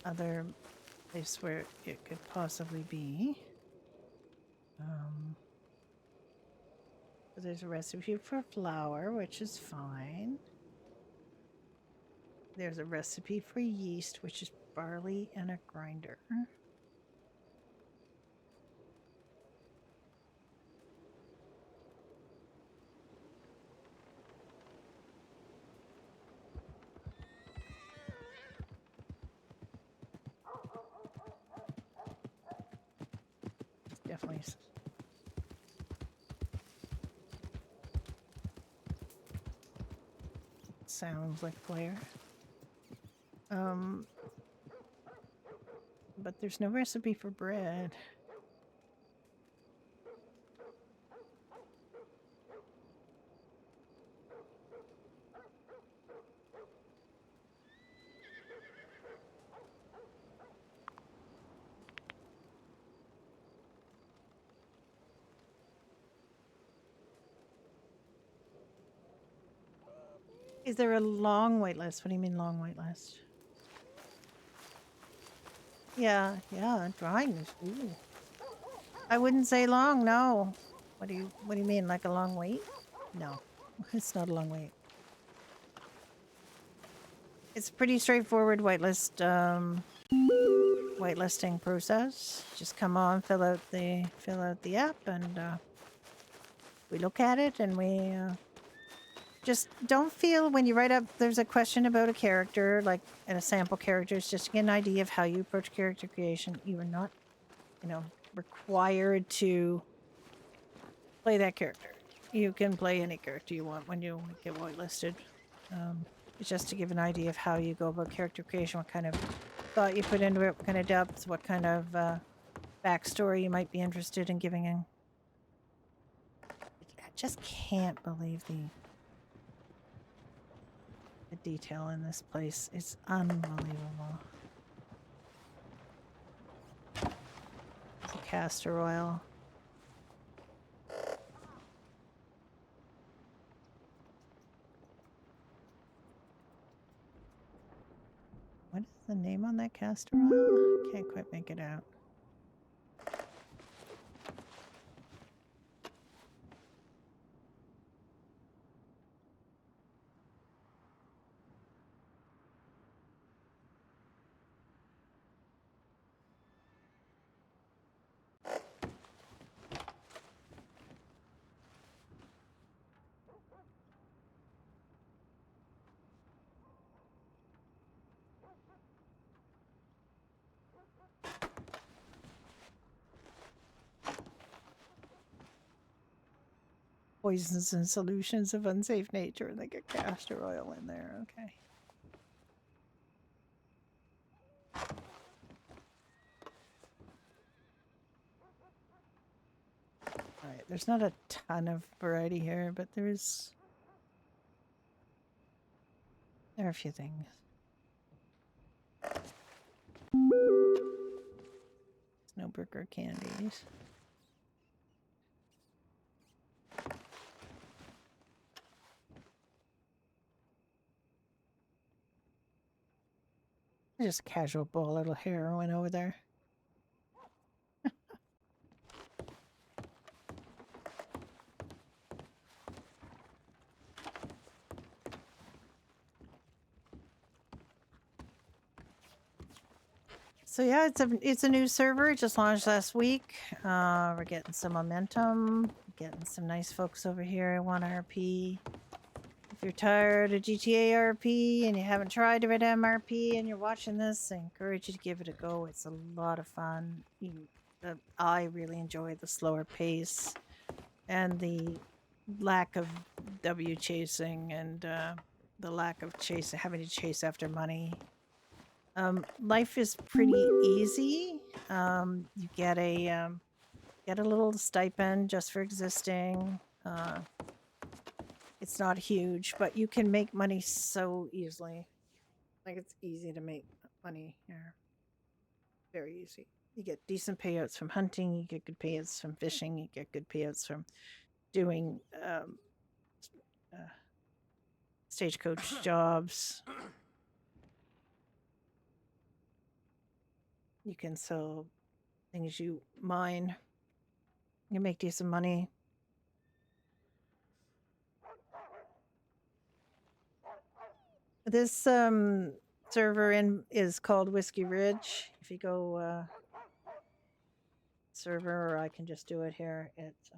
other place where it could possibly be. So there's a recipe for flour, which is fine. There's a recipe for yeast, which is barley and a grinder. It's definitely sounds like Claire. But there's no recipe for bread. Is there a long wait list? What do you mean long wait list? Yeah, drawing is. Ooh. I wouldn't say long. No. What do you mean? Like a long wait? No, it's not a long wait. It's pretty straightforward whitelist whitelisting process. Just come on, fill out the app, and we look at it, and we just don't feel when you write up. There's a question about a character, like in a sample character. It's just to get an idea of how you approach character creation. You are not, required to play that character. You can play any character you want when you get whitelisted. It's just to give an idea of how you go about character creation, what kind of thought you put into it, what kind of depth, what kind of backstory you might be interested in giving in. I just can't believe the detail in this place. It's unbelievable. It's a castor oil. What is the name on that castor oil? Can't quite make it out. Poisons and solutions of unsafe nature, and they get castor oil in there. Okay. Alright, there's not a ton of variety here, but there are a few things. Snowbreaker candies. Just casual bowl, a little heroin over there. So yeah, it's a new server. It just launched last week. We're getting some momentum. Getting some nice folks over here who want RP. If you're tired of GTA RP and you haven't tried Red MRP and you're watching this, I encourage you to give it a go. It's a lot of fun. I really enjoy the slower pace and the lack of W chasing and the lack of having to chase after money. Life is pretty easy. You get a little stipend just for existing. It's not huge, but you can make money so easily. Like, it's easy to make money here. Very easy. You get decent payouts from hunting. You get good payouts from fishing. You get good payouts from doing stagecoach jobs. You can sell things you mine. You make decent money. This server is called Whiskey Ridge. If you go server, or I can just do it here. It's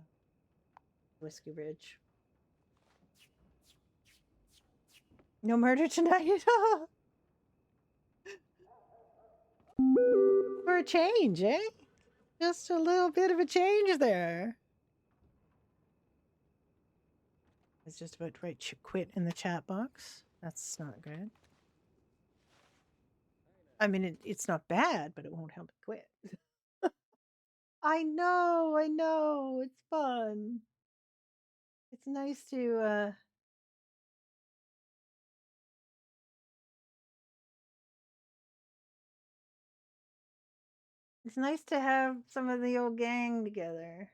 Whiskey Ridge. No murder tonight. For a change, eh? Just a little bit of a change there. I was just about to write quit in the chat box. That's not good. I mean, it's not bad, but it won't help it quit. I know. It's fun. It's nice to it's nice to have some of the old gang together.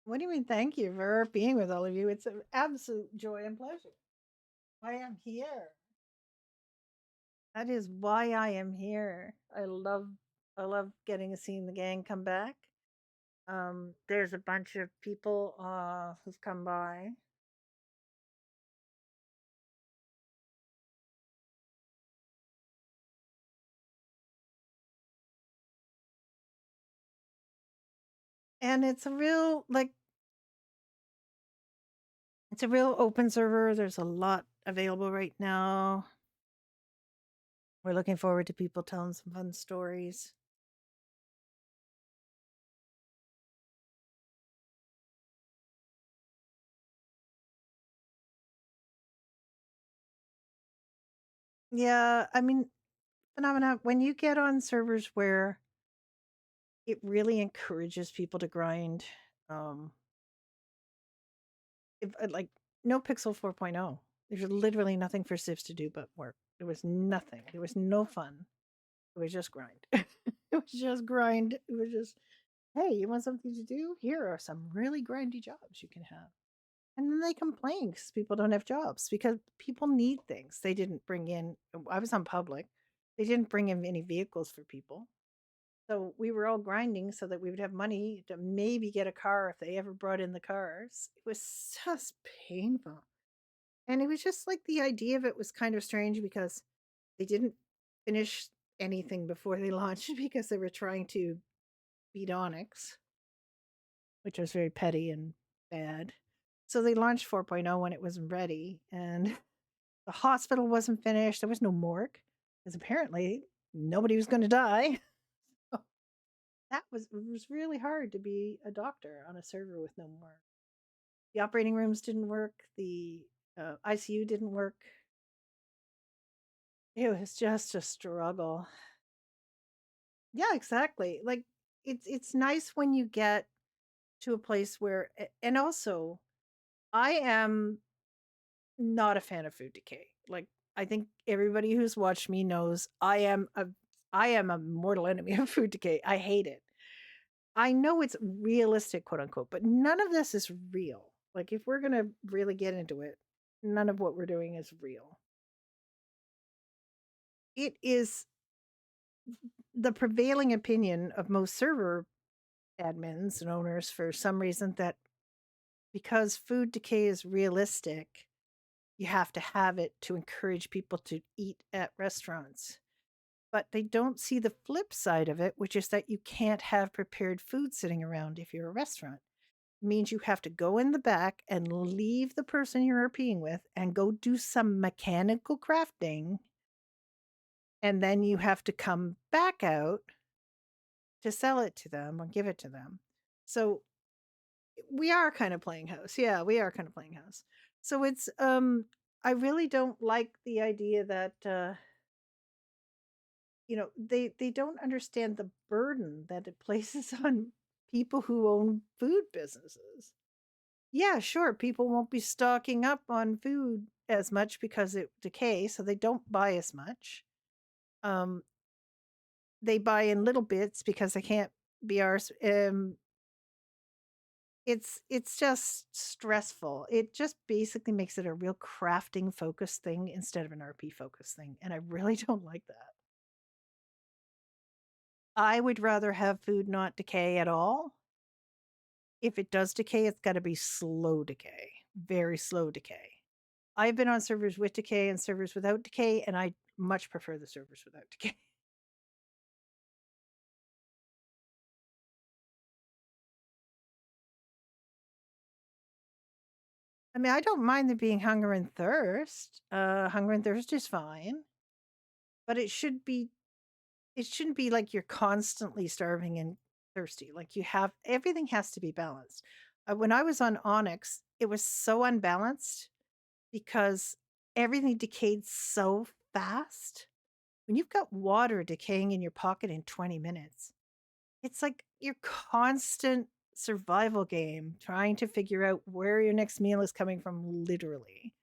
What do you mean? Thank you for being with all of you. It's an absolute joy and pleasure. I am here. That is why I am here. I love getting to see the gang come back. There's a bunch of people who've come by. And it's a real it's a real open server. There's a lot available right now. We're looking forward to people telling some fun stories. Yeah, I mean, phenomena when you get on servers where it really encourages people to grind. Like no Pixel 4.0. There's literally nothing for civs to do but work. There was nothing. There was no fun. It was just grind. It was just grind. It was just, hey, you want something to do? Here are some really grindy jobs you can have. And then they complain because people don't have jobs because people need things. They didn't bring in, I was on public. They didn't bring in any vehicles for people. So we were all grinding so that we would have money to maybe get a car if they ever brought in the cars. It was just painful. And it was just like the idea of it was kind of strange because they didn't finish anything before they launched because they were trying to beat Onyx, which was very petty and bad. So they launched 4.0 when it wasn't ready. And the hospital wasn't finished. There was no morgue because apparently nobody was going to die. It was really hard to be a doctor on a server with no morgue. The operating rooms didn't work. The ICU didn't work. It was just a struggle. Yeah, exactly. Like it's nice when you get to a place where, and also I am not a fan of food decay. Like I think everybody who's watched me knows I am a mortal enemy of food decay. I hate it. I know it's realistic, quote unquote, but none of this is real. Like if we're going to really get into it, none of what we're doing is real. It is the prevailing opinion of most server admins and owners for some reason that because food decay is realistic, you have to have it to encourage people to eat at restaurants. But they don't see the flip side of it, which is that you can't have prepared food sitting around if you're a restaurant. means you have to go in the back and leave the person you're RPing with and go do some mechanical crafting. And then you have to come back out to sell it to them or give it to them. So we are kind of playing house. Yeah, we are kind of playing house. So it's I really don't like the idea that they don't understand the burden that it places on people who own food businesses. Yeah, sure, people won't be stocking up on food as much because it decays, so they don't buy as much. They buy in little bits because they can't be ours. It's just stressful. It just basically makes it a real crafting focused thing instead of an RP focused thing, and I really don't like that. I would rather have food not decay at all. If it does decay, it's got to be slow decay, very slow decay. I've been on servers with decay and servers without decay, and I much prefer the servers without decay. I mean, I don't mind there being hunger and thirst. Hunger and thirst is fine, but it shouldn't be like you're constantly starving and thirsty. Like everything has to be balanced. When I was on Onyx, it was so unbalanced because everything decayed so fast. When you've got water decaying in your pocket in 20 minutes, it's like your constant survival game trying to figure out where your next meal is coming from, literally.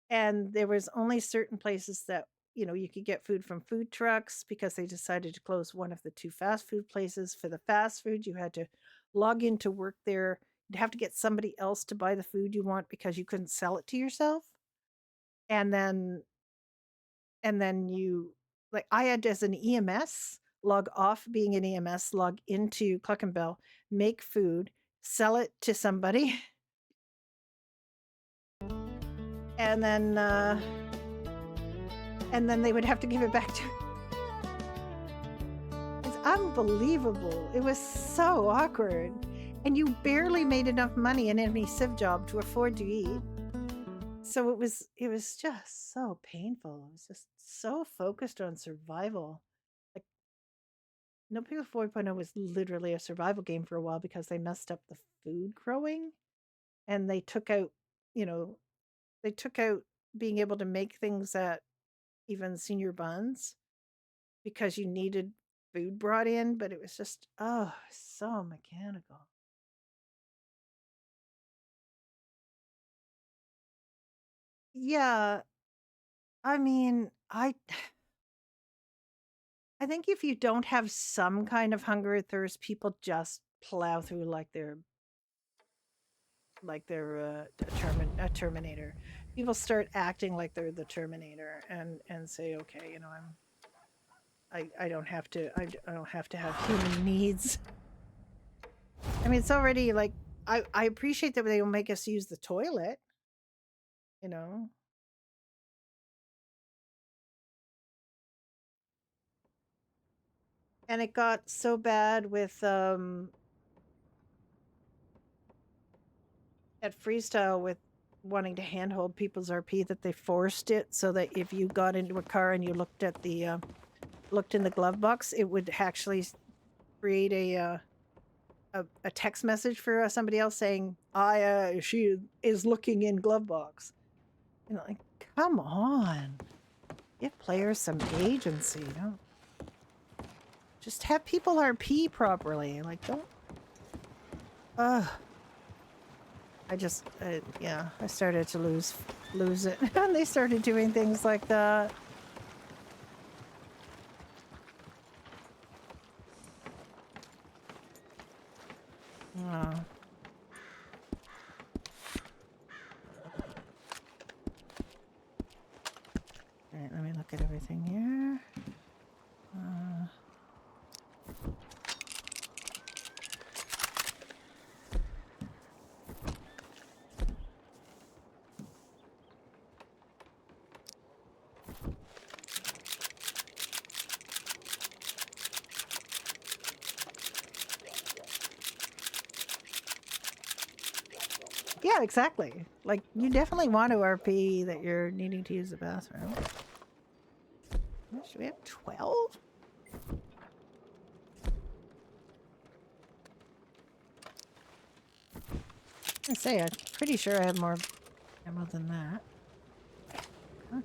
And there was only certain places that you could get food from food trucks because they decided to close one of the 2 fast food places. For the fast food, you had to log in to work there. You'd have to get somebody else to buy the food you want because you couldn't sell it to yourself. And then you, like, I had, as an EMS, log off being an EMS, log into Cluck and Bell, make food, sell it to somebody, and then they would have to give it back to. It's unbelievable. It was so awkward, and you barely made enough money in any civ job to afford to eat. So it was just so painful. It was just so focused on survival. Like, No People 4.0 was literally a survival game for a while because they messed up the food growing, and they took out being able to make things at even senior buns because you needed food brought in, but it was just so mechanical. Yeah, I mean, I think if you don't have some kind of hunger or thirst, people just plow through like they're a Terminator. People start acting like they're the Terminator and say, okay, I don't have to have human needs. I mean, it's already like I appreciate that they don't make us use the toilet. And it got so bad with at Freestyle with wanting to handhold people's RP that they forced it so that if you got into a car and you looked in the glove box, it would actually create a text message for somebody else saying, she is looking in glove box. Like, come on, give players some agency. Don't just have people RP properly. Like, don't. I started to lose it, and they started doing things like that. Oh. All right, let me look at everything here. Yeah, exactly. Like, you definitely want to RP that you're needing to use the bathroom. Should we have 12? I say, I'm pretty sure I have more ammo than that. Okay.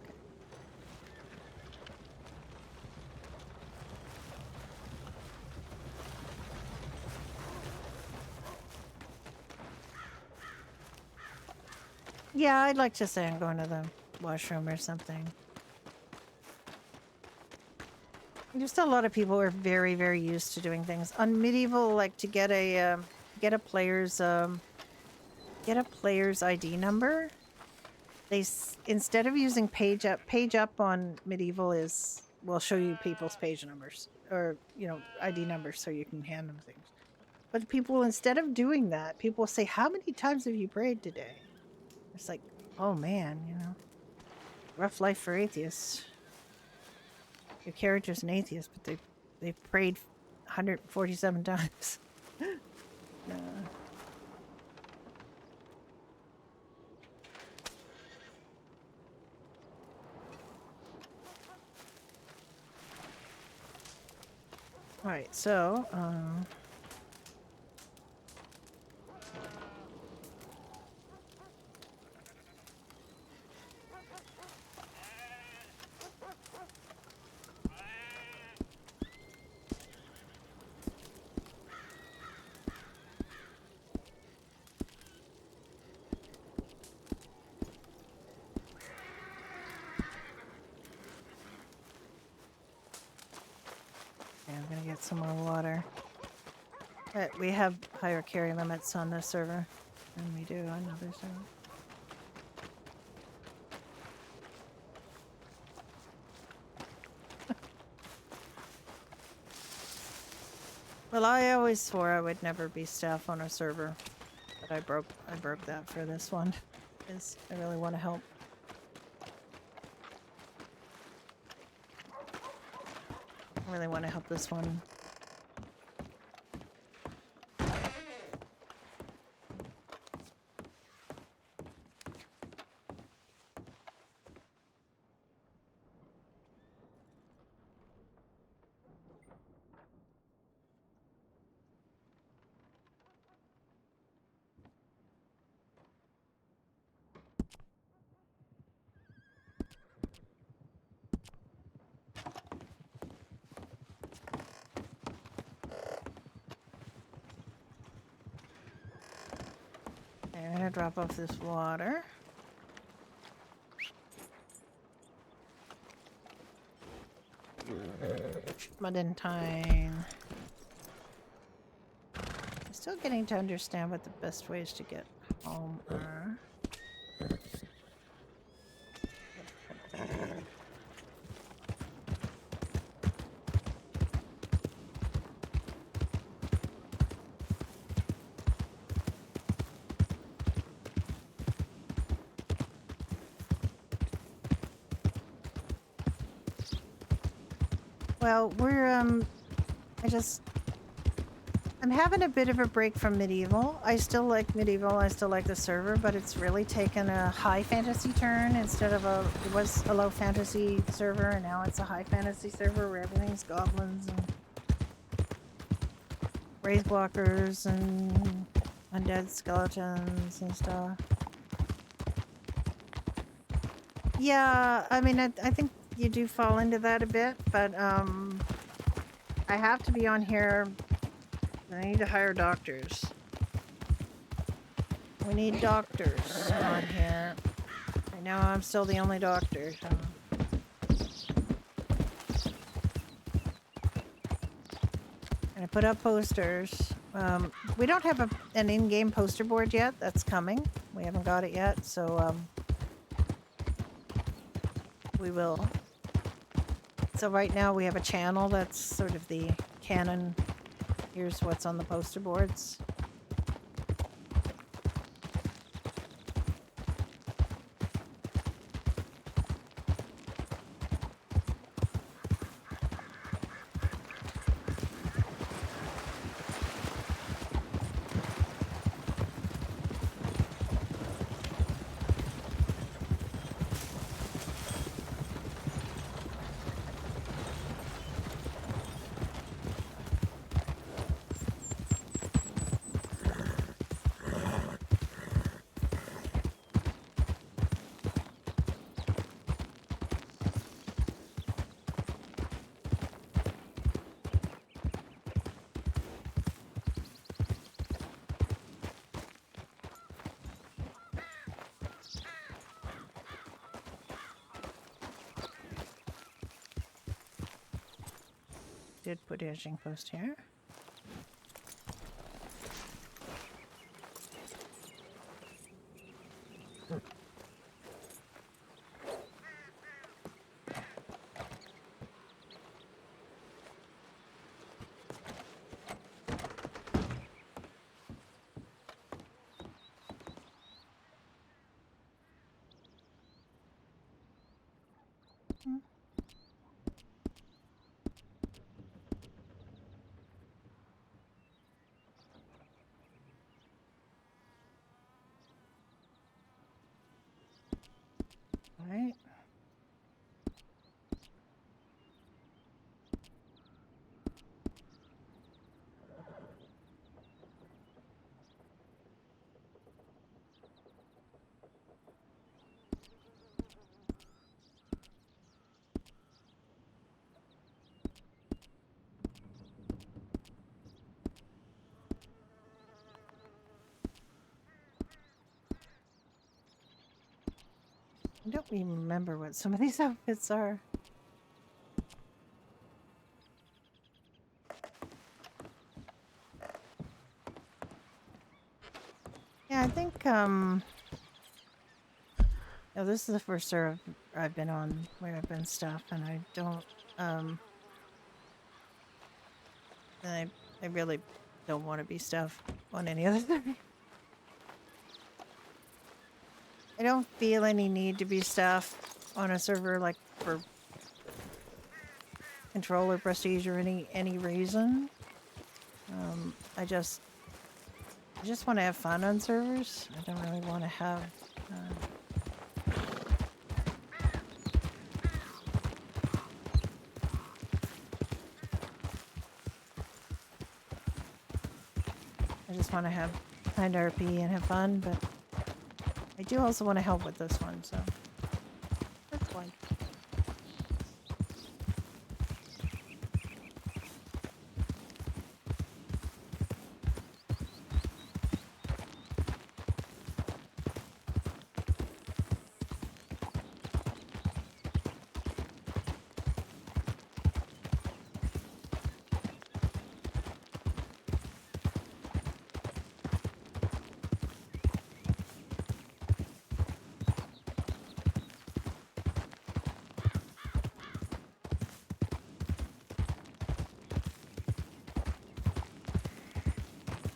Yeah, I'd like to say I'm going to the washroom or something. There's still a lot of people who are very, very used to doing things. On Medieval, like to get a player's ID number, instead of using page up on Medieval will show you people's page numbers or ID numbers so you can hand them things. But people, instead of doing that, people will say, "How many times have you prayed today?" It's like, oh man, rough life for atheists. Your character's an atheist, but they've prayed 147 times. Alright, so, I'm gonna get some more water. But we have higher carry limits on this server than we do on other servers. Well, I always swore I would never be staff on a server, but I broke that for this one, because I really want to help. I really want to help this one. I'm gonna drop off this water. Mudentine. I'm still getting to understand what the best ways to get home are. Well, I'm having a bit of a break from Medieval. I still like Medieval, I still like the server, but it's really taken a high fantasy turn instead of it was a low fantasy server, and now it's a high fantasy server where everything's goblins and wraith walkers and undead skeletons and stuff. Yeah, I mean, I think you do fall into that a bit, but I have to be on here. I need to hire doctors. We need doctors on here. Right now I'm still the only doctor, so. And I put up posters. We don't have an in-game poster board yet. That's coming. We haven't got it yet, so we will. So right now we have a channel that's sort of the canon. Here's what's on the poster boards. did put a hedging post here. Right. I don't even remember what some of these outfits are. Yeah, I think, oh, this is the first server I've been on where I've been stuff, and I don't, I really don't want to be stuff on any other server. I don't feel any need to be staff on a server like for control or prestige or any reason. I just want to have fun on servers. I don't really want to have. I just want to have kind RP and have fun, but. I do also want to help with this one, so that's fine.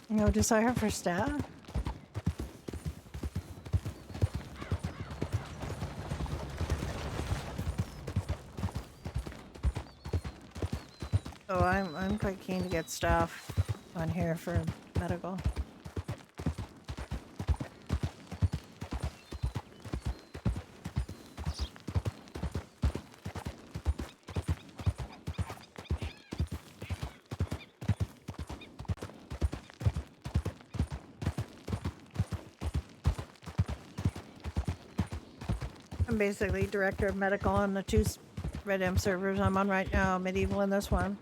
No desire for staff? Oh, I'm quite keen to get staff on here for medical. I'm basically director of medical on the two Red M servers I'm on right now, Medieval and this one.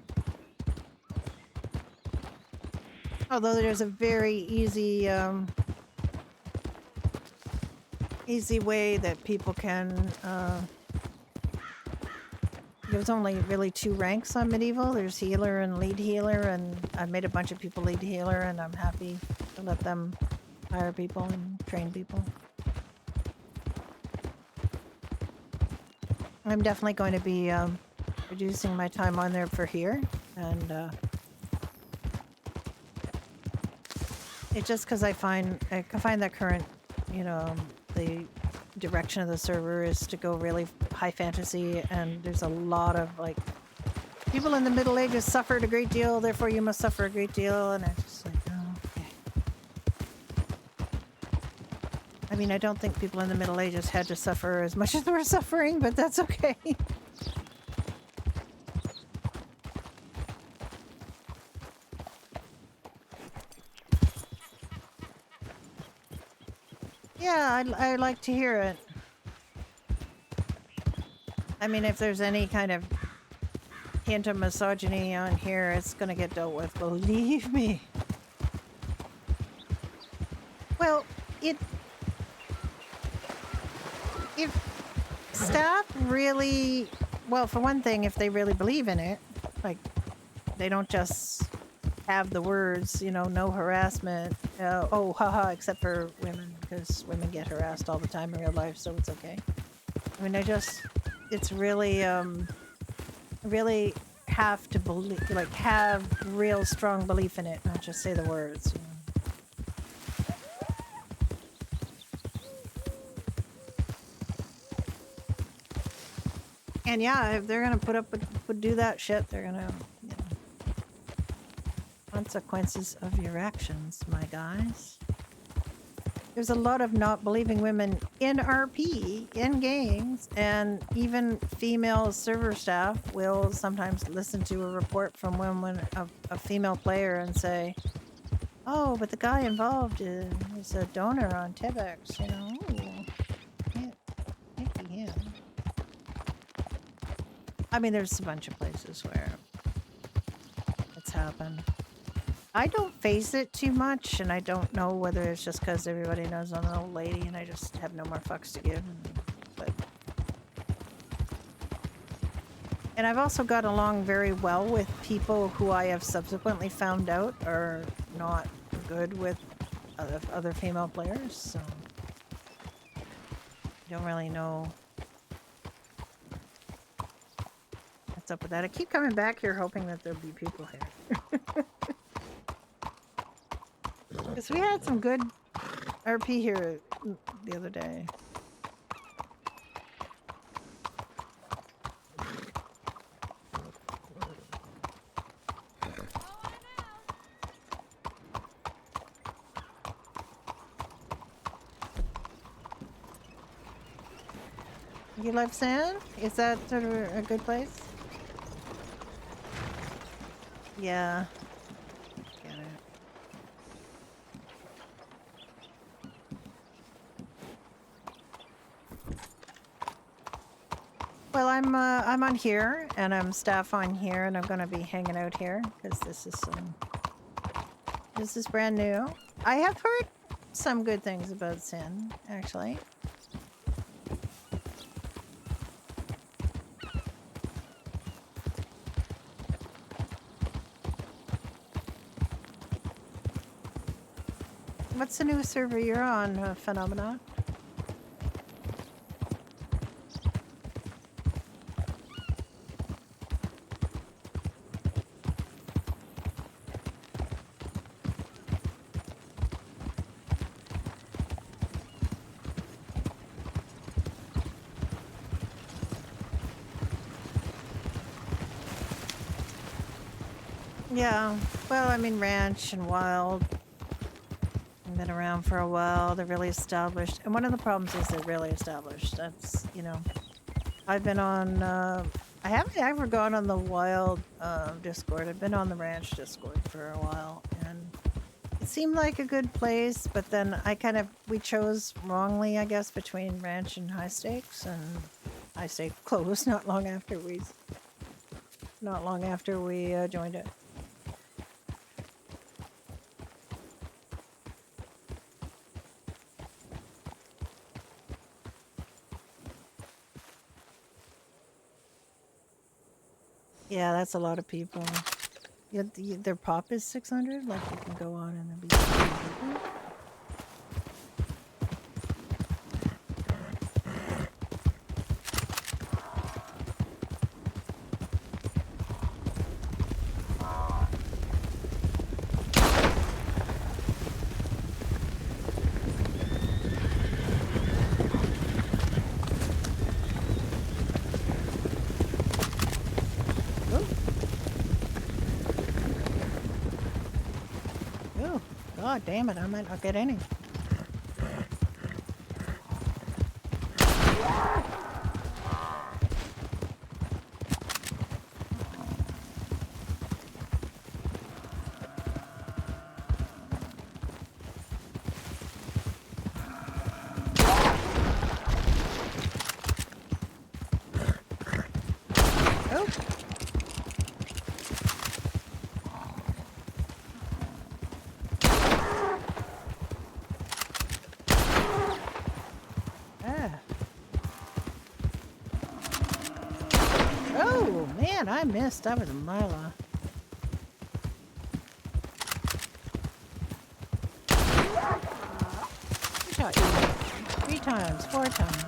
Although there's a very easy way that people can there's only really 2 ranks on Medieval. There's healer and lead healer, and I've made a bunch of people lead healer, and I'm happy to let them hire people and train people. I'm definitely going to be reducing my time on there for here, and it's just because I find that current, the direction of the server is to go really high fantasy, and there's a lot of like people in the Middle Ages suffered a great deal, therefore you must suffer a great deal, and I'm just like, oh, okay. I mean, I don't think people in the Middle Ages had to suffer as much as we're suffering, but that's okay. Yeah, I'd like to hear it. I mean, if there's any kind of hint of misogyny on here, it's gonna get dealt with, believe me. Well, if staff really, well, for one thing, if they really believe in it, like, they don't just have the words, you know, no harassment. Oh, haha, except for women, because women get harassed all the time in real life, so it's okay. I mean, it's really, really have to believe, like, have real strong belief in it, not just say the words, you know. And yeah, if they're gonna put up with do that shit, they're gonna, you know, consequences of your actions, my guys. There's a lot of not believing women in RP, in games, and even female server staff will sometimes listen to a report from a female player and say, "Oh, but the guy involved is a donor on Tibex, you know. Ooh, can't be him." I mean, there's a bunch of places where it's happened. I don't face it too much, and I don't know whether it's just because everybody knows I'm an old lady and I just have no more fucks to give. And I've also got along very well with people who I have subsequently found out are not good with other female players, so I don't really know what's up with that. I keep coming back here hoping that there'll be people here. Because we had some good RP here the other day. You love sand? Is that sort of a good place? Yeah. Get it. Well, I'm on here, and I'm staff on here, and I'm gonna be hanging out here because this is brand new. I have heard some good things about Sin, actually. What's the new server you're on, Phenomenon? Yeah, well, I mean, Ranch and Wild. Been around for a while. They're really established, and one of the problems is they're really established. That's, you know, I've been on I haven't ever gone on the Wild Discord. I've been on the Ranch Discord for a while, and it seemed like a good place, but then we chose wrongly, I guess, between Ranch and High Stakes, and High Stakes closed not long after we joined it. Yeah, that's a lot of people. Their pop is 600? Like, you can go on and there'll be 600 people? God damn it, I might not get any. I missed. That was a mile off. shot you 3 times, 4 times.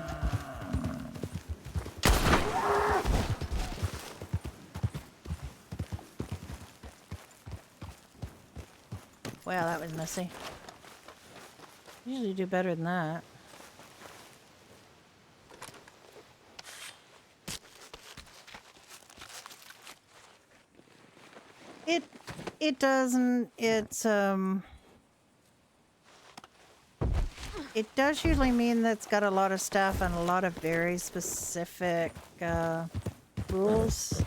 Wow, that was messy. Usually do better than that. It doesn't. It does usually mean that it's got a lot of stuff and a lot of very specific rules.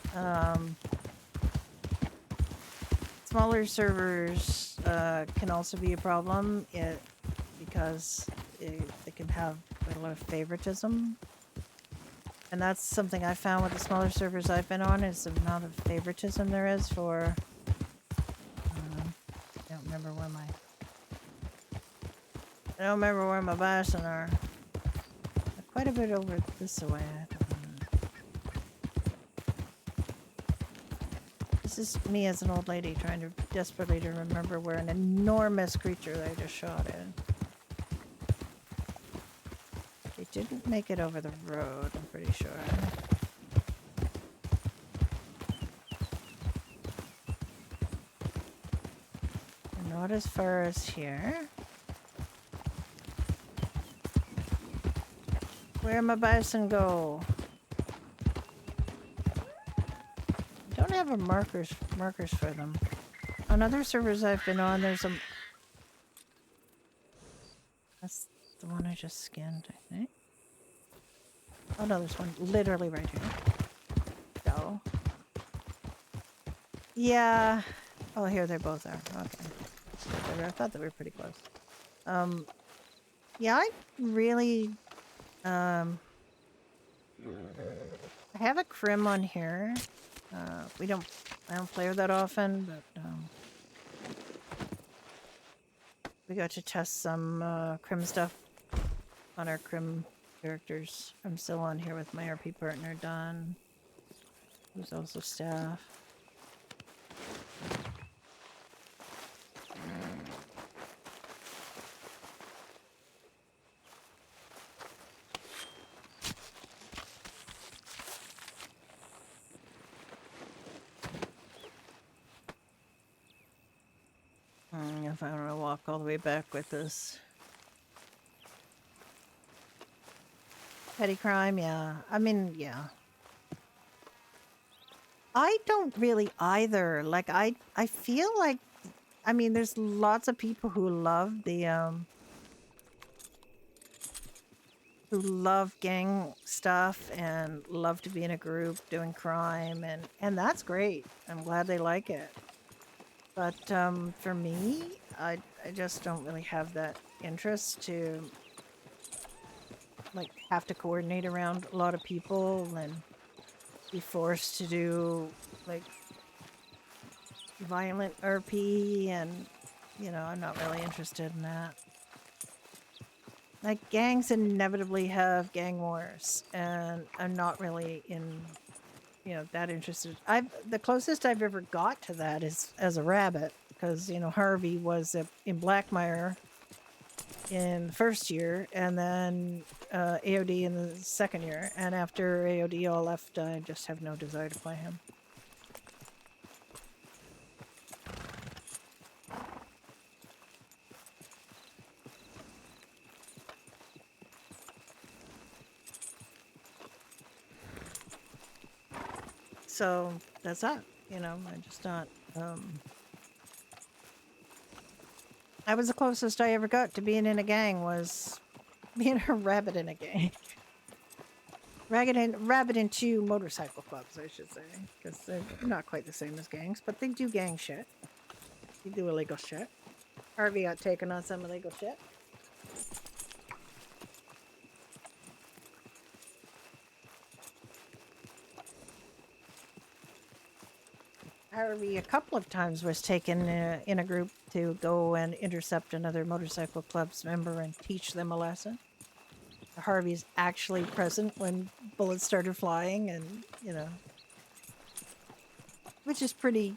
Smaller servers can also be a problem because they can have quite a lot of favoritism. And that's something I found with the smaller servers I've been on, is the amount of favoritism there is for... I don't remember where my bison are. They're quite a bit over this way. This is me as an old lady trying to desperately to remember where an enormous creature that I just shot in. They didn't make it over the road, I'm pretty sure. And not as far as here. Where'd my bison go? I don't have a markers for them. On other servers I've been on, there's a... That's the one I just scanned, I think. Oh no, there's one literally right here. Go. Yeah. Oh, here they both are. Okay. I thought they were pretty close. Yeah, I really... I have a Crim on here. I don't play her that often, but we got to test some Crim stuff on our Crim characters. I'm still on here with my RP partner Don, who's also staff. If I want to walk all the way back with this. Petty crime, yeah. I mean, yeah. I don't really either. Like, I feel like, I mean, there's lots of people who love the, who love gang stuff and love to be in a group doing crime, and that's great. I'm glad they like it. But for me, I just don't really have that interest to like have to coordinate around a lot of people and be forced to do like violent RP, and you know, I'm not really interested in that. Like, gangs inevitably have gang wars, and I'm not really that interested. The closest I've ever got to that is as a rabbit, because Harvey was in Blackmire in the first year, and then AOD in the second year, and after AOD all left, I just have no desire to play him. So that's that, I'm just not, I was the closest I ever got to being in a gang was being a rabbit in a gang. Rabbit in 2 motorcycle clubs, I should say, because they're not quite the same as gangs, but they do gang shit. They do illegal shit. Harvey got taken on some illegal shit. Harvey a couple of times was taken in a group to go and intercept another motorcycle club's member and teach them a lesson. Harvey's actually present when bullets started flying, and which is pretty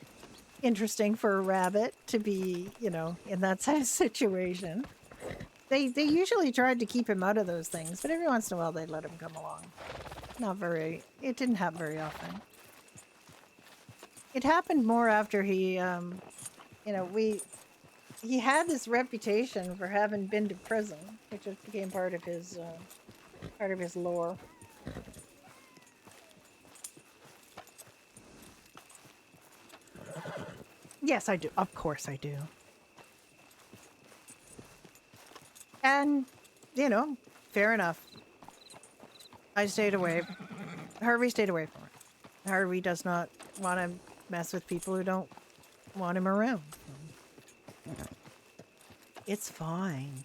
interesting for a rabbit to be, in that kind of situation. they usually tried to keep him out of those things, but every once in a while they'd let him come along. Not very. It didn't happen very often. It happened more after he, you know, he had this reputation for having been to prison, which just became part of his lore. Yes, I do. Of course I do. And, you know, fair enough. I stayed away. Harvey stayed away from it. Harvey does not want to mess with people who don't want him around. It's fine.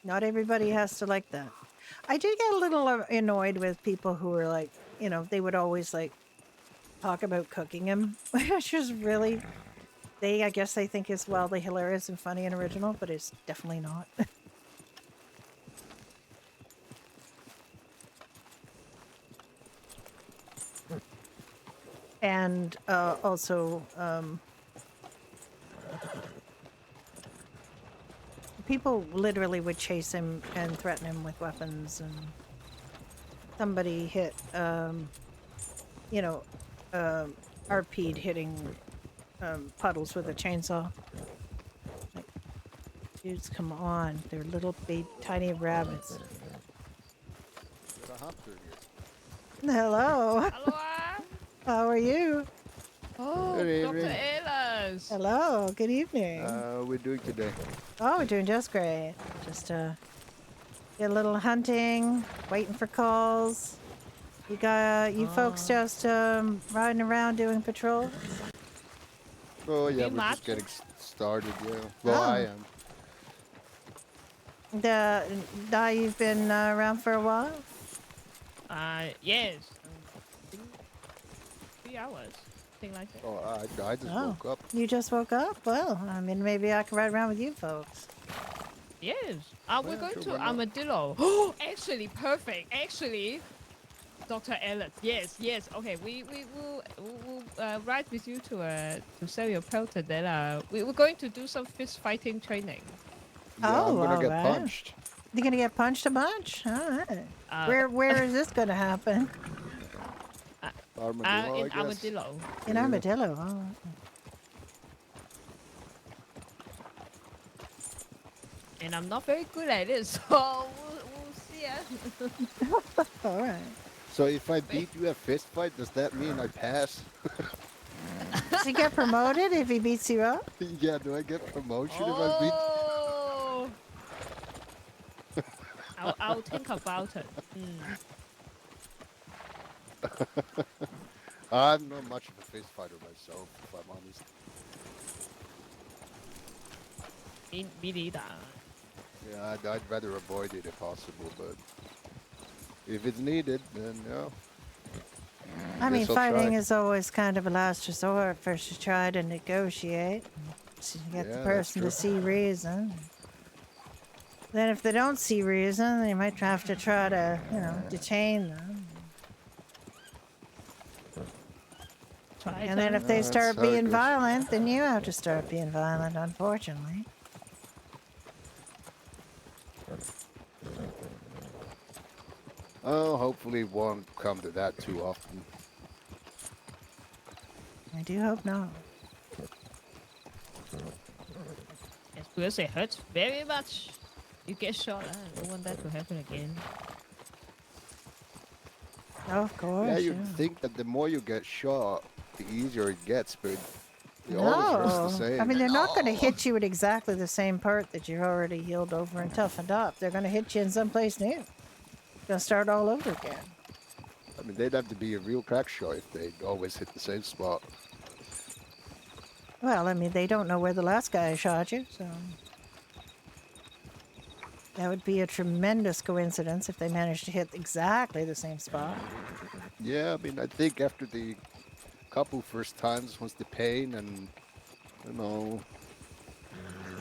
Not everybody has to like that. I did get a little annoyed with people who were like, you know, they would always like talk about cooking him, which is really, I guess they think is wildly hilarious and funny and original, but it's definitely not. And also, people literally would chase him and threaten him with weapons, and somebody hit, you know, RP'd hitting puddles with a chainsaw. Like, dudes, come on. They're little baby, tiny rabbits. Got a hunter here. Hello. Hello. How are you? Oh, Good Dr. evening. Ellis. Hello. Good evening. We're doing today. Oh, we're doing just great. Just did a little hunting, waiting for calls. You got you folks just riding around doing patrols? Oh yeah, Hey, we're Matt. just getting started. Yeah. Well, I Oh. am. Now you've been around for a while? Yes. 3 hours. Thing like that. Oh, I just Oh. woke up. You just woke up? Well, I mean, maybe I can ride around with you folks. Yes. We're Yeah, going sure, to why not? Armadillo. Oh, actually, perfect. Actually, Dr. Ellis. Yes. Okay, we'll ride with you to sell your pelt, and then we're going to do some fist fighting training. Yeah, I'm gonna get alright. punched. You gonna get punched a bunch? All right. Uh, Where is this gonna happen? Armadillo, I in guess. Armadillo. In Yeah. Armadillo. Oh. And I'm not very good at it, so we'll see. All right. So if I beat you at fist fight, does that mean I pass? Does he get promoted if he beats you up? Yeah, do I get promotion if I beat? Oh. I'll think about it. I'm not much of a fist fighter myself, if I'm honest. Me neither. Yeah, I'd rather avoid it if possible, but if it's needed, then yeah. I mean, Guess I'll fighting try. is always kind of a last resort. First you try to negotiate, so you get Yeah, the that's person to true. see reason. Then if they don't see reason, then you might have to try to, you know, detain them. And then if they That's start how it being goes. violent, then you have to start being violent, unfortunately. Oh, hopefully it won't come to that too often. I do hope not. Yes, because it hurts very much. You get shot. I don't want that to happen again. Of course. Yeah, you'd think that the more you get shot, the easier it gets, but it always hurts the No. same. I mean, they're not going to hit you at exactly the same part that you've already healed over and toughened up. They're going to hit you in someplace new. Going to start all over again. I mean, they'd have to be a real crack shot if they always hit the same spot. Well, I mean, they don't know where the last guy shot you, so... That would be a tremendous coincidence if they managed to hit exactly the same spot. Yeah, I mean, I think after the couple first times, once the pain and, you know,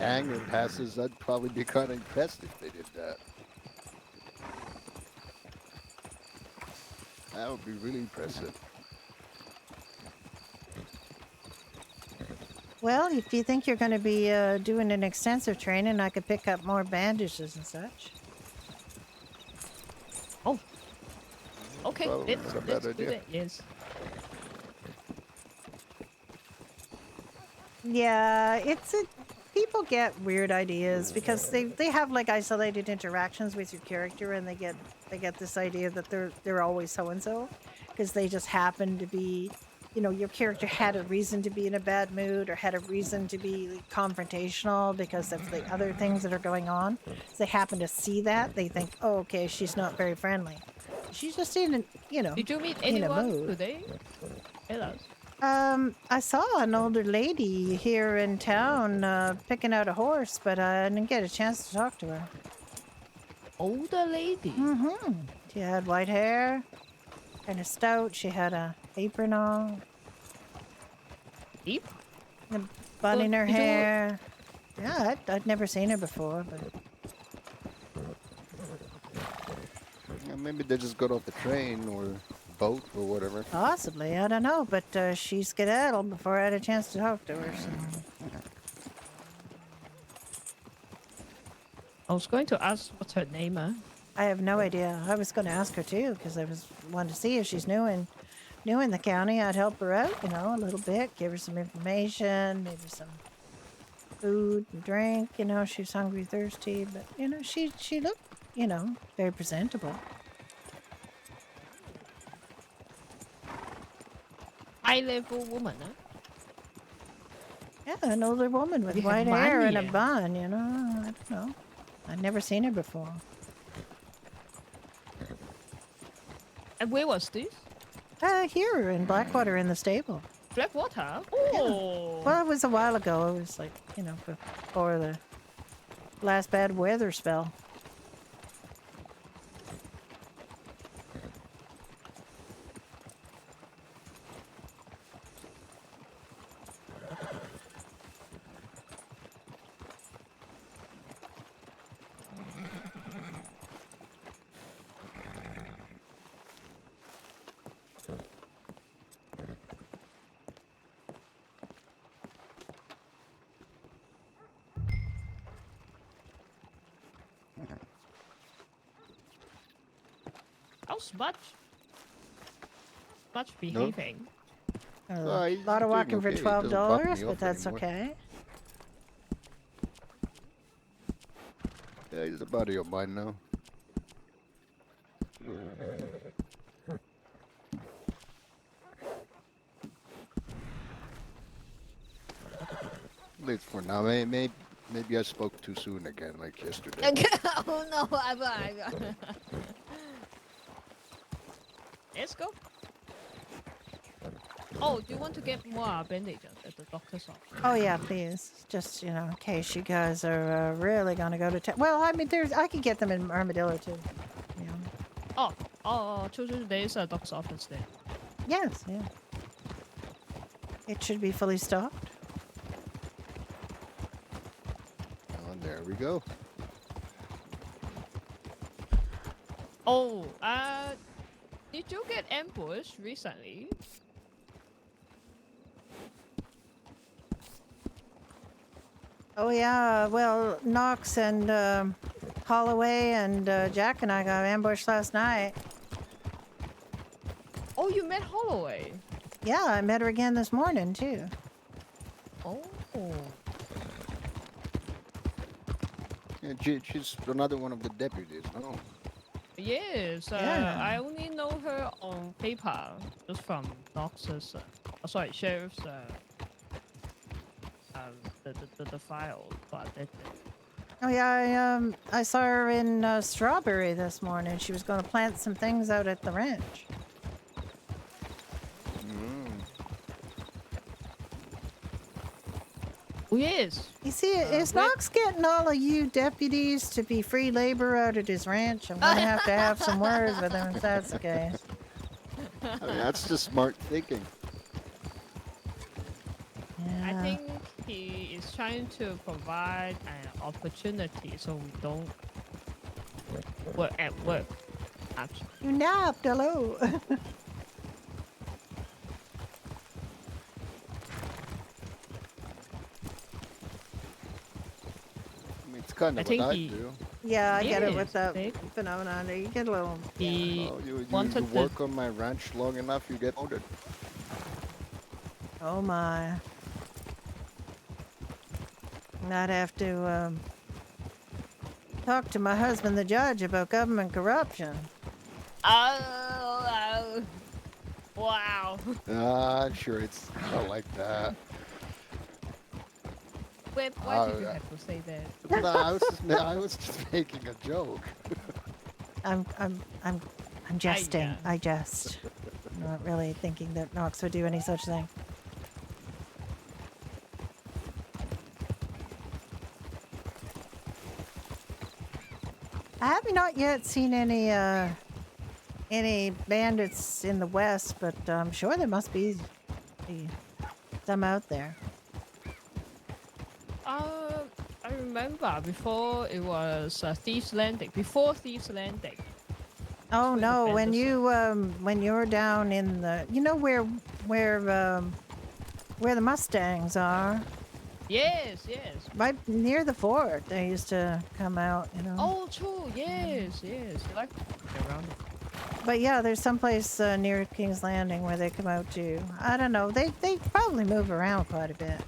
anger passes, I'd probably be kind of impressed if they did that. That would be really impressive. Well, if you think you're going to be doing an extensive training, I could pick up more bandages and such. Oh. Okay, Probably let's, not a bad let's do idea. that. Yes. Yeah, people get weird ideas because they have like isolated interactions with your character, and they get this idea that they're always so and so because they just happen to be, your character had a reason to be in a bad mood or had a reason to be confrontational because of the other things that are going on. So they happen to see that, they think, oh, okay, she's not very friendly. She's just in Did you meet in a anyone mood. today? Hello. I saw an older lady here in town picking out a horse, but I didn't get a chance to talk to her. Older lady. Mm-hmm. She had white hair, kind of stout. She had a apron on, Deep. a bun in her Did you- hair. Yeah, I'd never seen her before, but Yeah, maybe they just got off the train or boat or whatever. possibly, I don't know. But she skedaddled before I had a chance to talk to her. So. I was going to ask what's her name, I have no idea. I was going to ask her too because I wanted to see if she's new in the county. I'd help her out, a little bit, give her some information, maybe some food and drink. She's hungry, thirsty, but she looked, very presentable. High level woman, Yeah, an older woman with You have white hair and a money. bun. I don't know. I'd never seen her before. And where was this? Here in Blackwater in the stable. Blackwater. Oh. Well, it was a while ago. It was like, before the last bad weather spell. How's much behaving? A he's lot of doing walking for okay. He doesn't buff $12, me but up that's anymore. okay. Yeah, he's a buddy of mine now. At least for now. Maybe I spoke too soon again, like yesterday. Oh no, Let's go. Oh, do you want to get more bandages at the doctor's office? Oh yeah, please. Just in case you guys are really gonna go to town. Well, I mean, I could get them in Armadillo too. Oh, there is a doctor's office there. Yes, yeah. It should be fully stocked. Oh, there we go. Oh, did you get ambushed recently? Oh yeah. Well, Knox and Holloway and Jack and I got ambushed last night. Oh, you met Holloway. Yeah, I met her again this morning too. Oh. Yeah, she's another one of the deputies, no? Yes, Yeah. I only know her on paper, just from Knox's, sheriff's, the file, but that's it. Oh yeah, I saw her in Strawberry this morning. She was going to plant some things out at the ranch. Oh, yes. You see, is Knox getting all of you deputies to be free labor out at his ranch? I'm gonna have to have some words with him if that's the case. I mean, that's just smart thinking. I Yeah. think he is trying to provide an opportunity so we don't work at work. Actually. You napped, hello. kind I of think what I he- do. Yeah, I get it with Yes, that they- phenomenon. You get a little. He Oh, you wanted to. work on my ranch long enough, you get older. Oh my. I'd have to talk to my husband, the judge, about government corruption. Oh, wow. I'm sure it's not like that. Why did you yeah. have to say that? No, I was just making a joke. I'm jesting. yeah. I jest. I'm not really thinking that Knox would do any such thing. I have not yet seen any bandits in the west, but I'm sure there must be some out there. I remember before it was Thieves Landing. Before Thieves Landing. Oh where the no! bandits When you're down in the, you know where the Mustangs are, Yes. right near the fort. They used to come out, you know. Oh, true. Yes. Like around. But yeah, there's someplace near King's Landing where they come out to. I don't know. They probably move around quite a bit.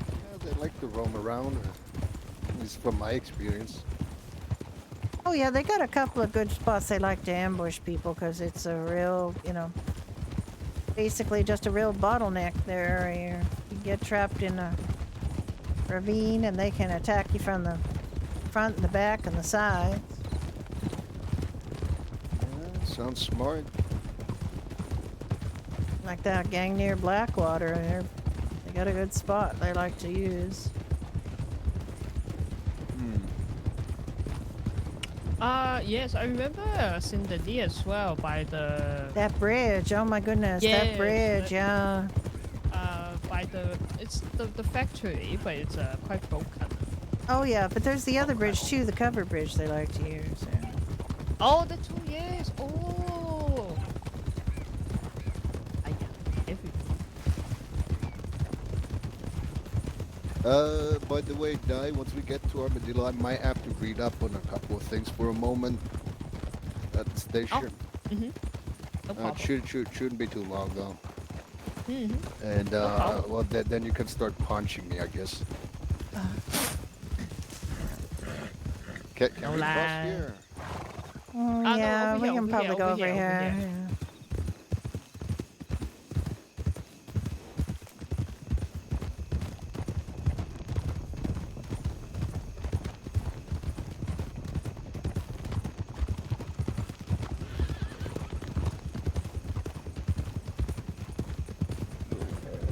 Yeah, they like to roam around, at least from my experience. Oh yeah, they got a couple of good spots. They like to ambush people because it's a real, you know, basically just a real bottleneck there. You get trapped in a ravine and they can attack you from the front and the back and the sides. Yeah, sounds smart. Like that gang near Blackwater. They got a good spot they like to use. Yes, I remember Saint-Denis as well by the That bridge, oh my goodness, that Yes, bridge, yeah. by it's the factory, but it's quite broken. Oh yeah, but there's the other bridge too, the covered bridge they like to use. Yeah. Oh, the 2 years. Oh. Everything. By the way, Di, once we get to Armadillo, I might have to read up on a couple of things for a moment at the station. No problem. Shouldn't be too long though. Mm-hmm. And problem. well, then you can start punching me, I guess. Can No we cross lie. here? no, Yeah, over we here, can over probably here, go over over here, over here. here. Yeah.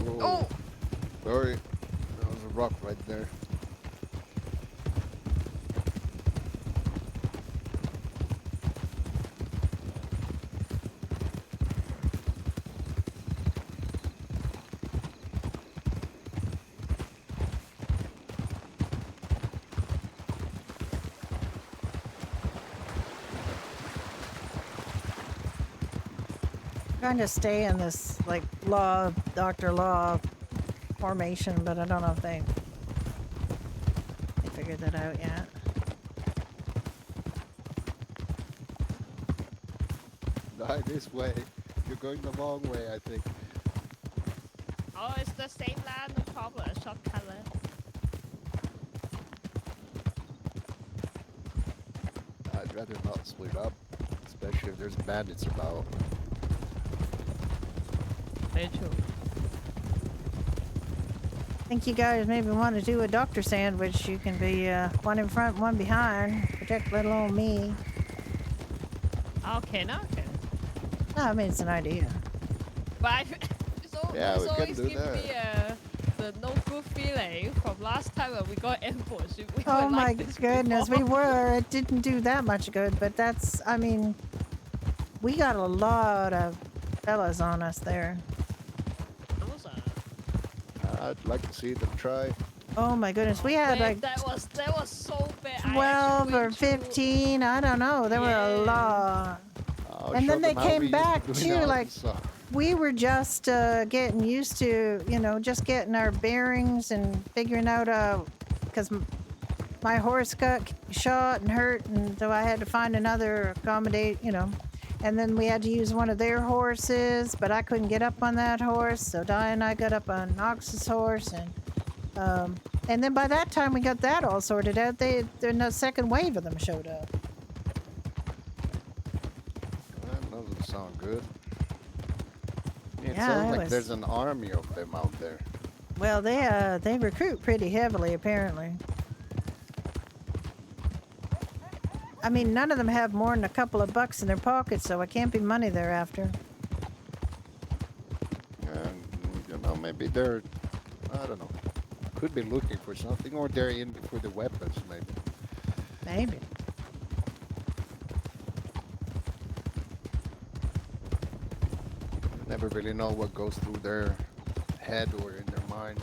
Whoa. Sorry. There was a rock right there. Trying to stay in this like Dr. Law formation, but I don't know if they figured that out yet. Die this way. You're going the wrong way, I think. Oh, it's the same land, no problem. Shortcut land. I'd rather not split up, especially if there's bandits about. Very true. I think you guys maybe want to do a doctor sandwich. You can be one in front, one behind. Protect little old me. Okay, okay. No, I mean, it's an idea. But Yeah, it's we can always do give me the no good feeling from last time when we got ambushed. We Oh were my like this goodness, before. we were. It didn't do that much good, but that's, I mean, we got a lot of fellas on us there. Those are- I'd like to see them try. Oh my goodness, we had Man, like that was so bad. I 12 actually or went through- 15, I don't know. There were a Yeah. lot. I'll And show then they them how we came used to back do in too, like Arkansas. we were just getting used to, just getting our bearings and figuring out, because my horse got shot and hurt, and so I had to find another accommodate. And then we had to use one of their horses, but I couldn't get up on that horse, so Di and I got up on Knox's horse, and then by that time we got that all sorted out. Then a second wave of them showed up. That doesn't sound good. It Yeah, sounds it like was- there's an army of them out there. Well, they recruit pretty heavily, apparently. I mean, none of them have more than a couple of bucks in their pockets, so it can't be money they're after. And, maybe they're, I don't know, could be looking for something, or they're in for the weapons, maybe. Maybe. Never really know what goes through their head or in their mind.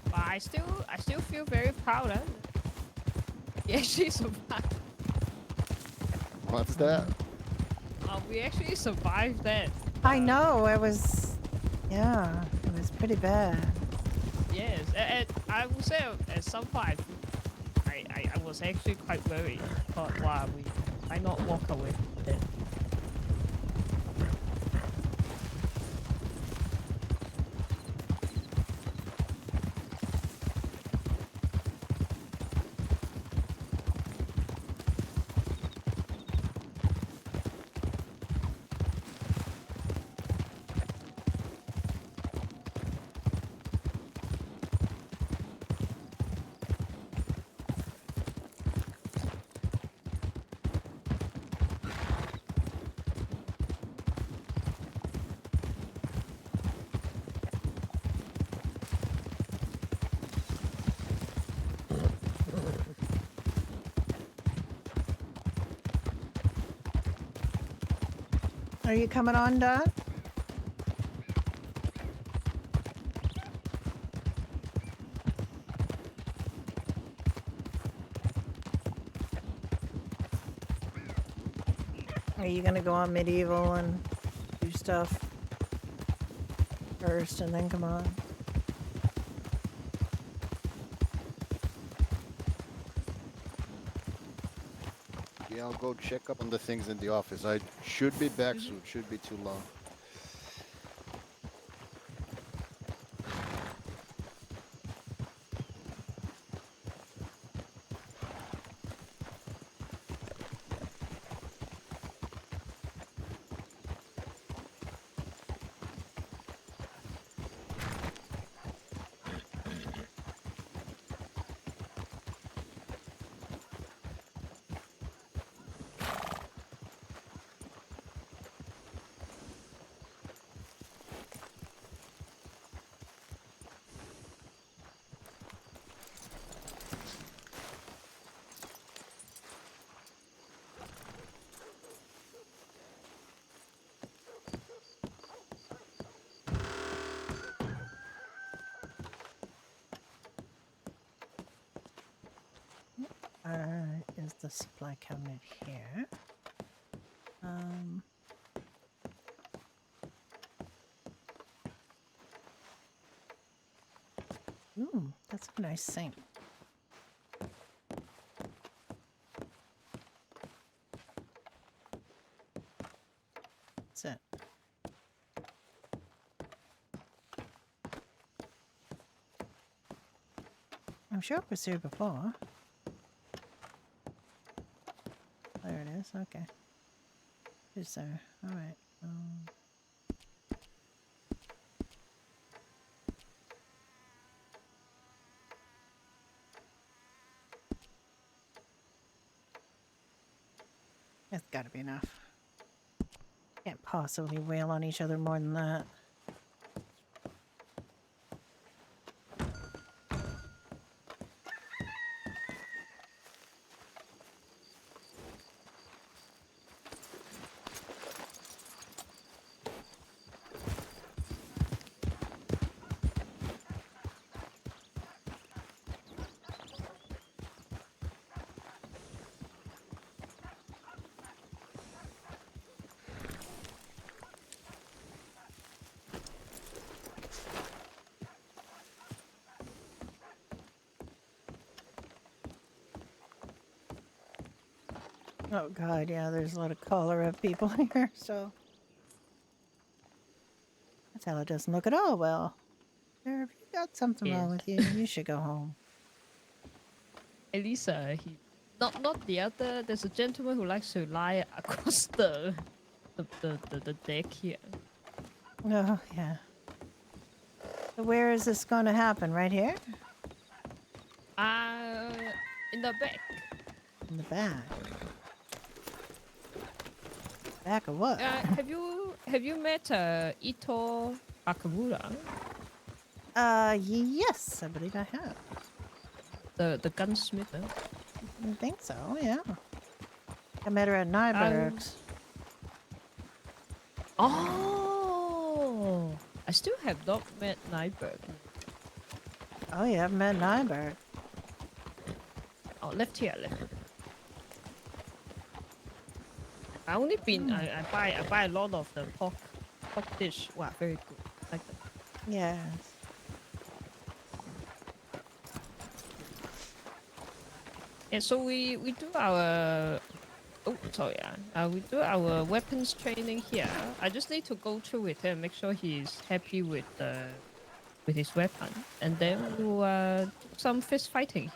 But I still feel very proud of it. We actually survived. What's that? We actually survived that. I know, it was pretty bad. Yes, and I would say at some point I was actually quite worried. But why I not walk away with it. Are you coming on, Dot? Are you gonna go on medieval and do stuff first and then come on? Yeah, I'll go check up on the things in the office. I should be back soon. Should be too long. Is the supply cabinet here? Ooh, that's a nice sink. That's it. I'm sure it was here before. There it is. Okay. Is there? All right. That's got to be enough. Can't possibly wail on each other more than that. Oh god, yeah, there's a lot of cholera people here, so that's how it doesn't look at all well. There, if you got something wrong with you, you should go home. At least he not the other. There's a gentleman who likes to lie across the deck here. Oh, yeah. So where is this going to happen? Right here? In the back. In the back. Back of what? Have you met Ito Akamura? Yes, I believe I have. The gunsmith. I think so, yeah. I met her at Nyberg's. Oh, I still have not met Nyberg. Oh, you haven't met Nyberg. Oh, left here, left. I only been I buy a lot of the pork dish. Wow, very good. Like that. Yes. Yeah, so we do our we do our weapons training here. I just need to go through with him, make sure he's happy with his weapon, and then we'll do some fist fighting.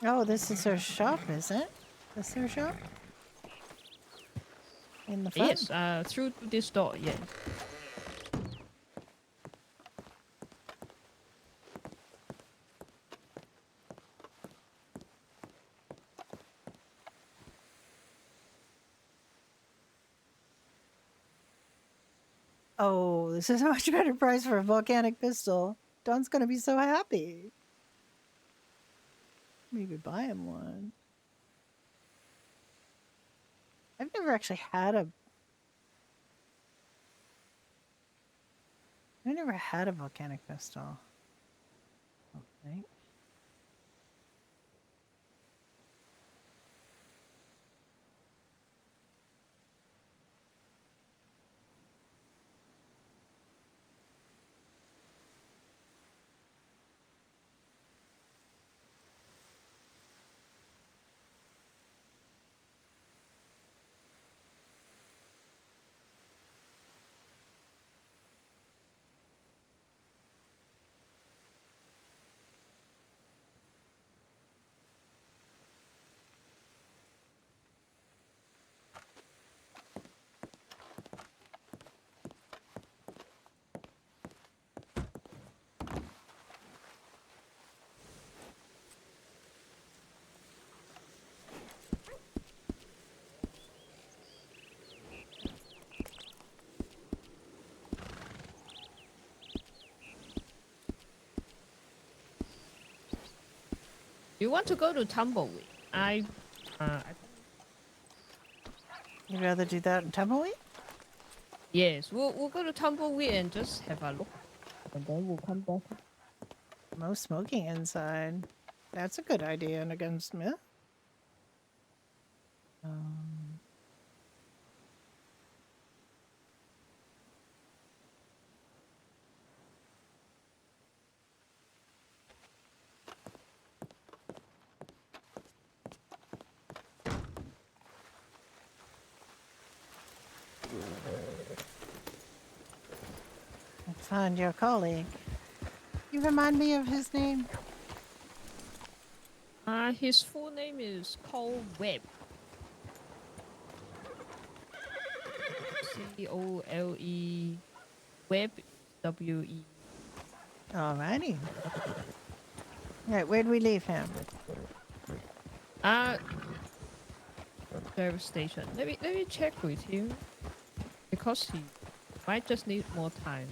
Oh, this is her shop, is it? This is her shop? In the front? Yes, through this door, yeah. Oh, this is a much better price for a volcanic pistol. Don's gonna be so happy. Maybe buy him one. I've never actually had a... I've never had a volcanic pistol. Okay. You want to go to Tumbleweed? You'd rather do that in Tumbleweed? Yes, we'll go to Tumbleweed and just have a look, and then we'll come back. No smoking inside. That's a good idea in a gunsmith. Find your colleague. You remind me of his name? His full name is Cole Webb. C-O-L-E Webb, W-E. Alrighty. Right, where'd we leave him? Service station. Let me check with you, because he might just need more time.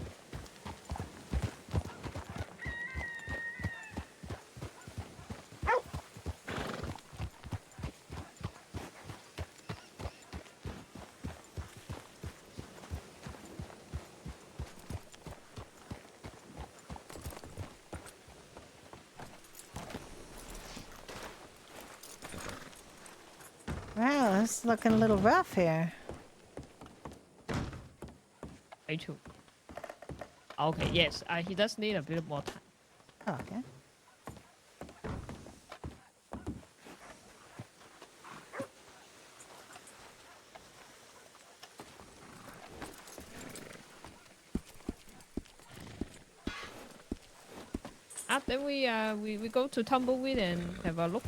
Wow, it's looking a little rough here. Me too. Okay, yes, he does need a bit more time. Okay. Then we go to Tumbleweed and have a look.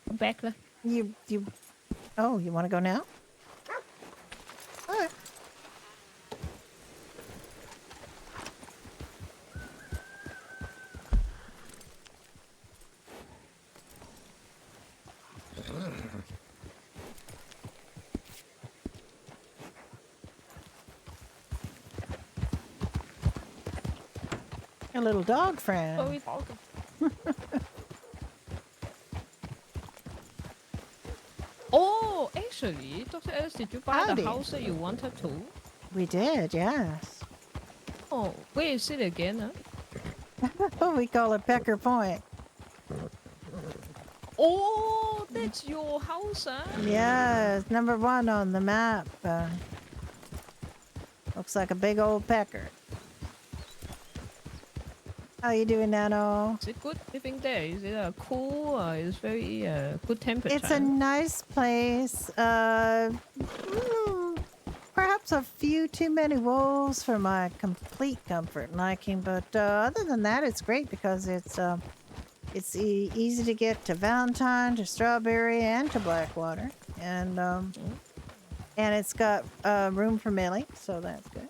Come back lah. You. Oh, you want to go now? All right. A little dog friend. Oh, we talk. Oh, actually, Dr. Ellis, did you buy Howdy. the house that you wanted to? We did, yes. Oh, where is it again? Huh? We call it Pecker Point. Oh, that's your house, huh? Yes, #1 on the map. Looks like a big old pecker. How you doing, Nano? Is it good living there? Is it cool? It's very good temperature. It's a nice place. Perhaps a few too many wolves for my complete comfort and liking, but other than that, it's great because it's easy to get to Valentine, to Strawberry, and to Blackwater, and it's got room for Millie, so that's good.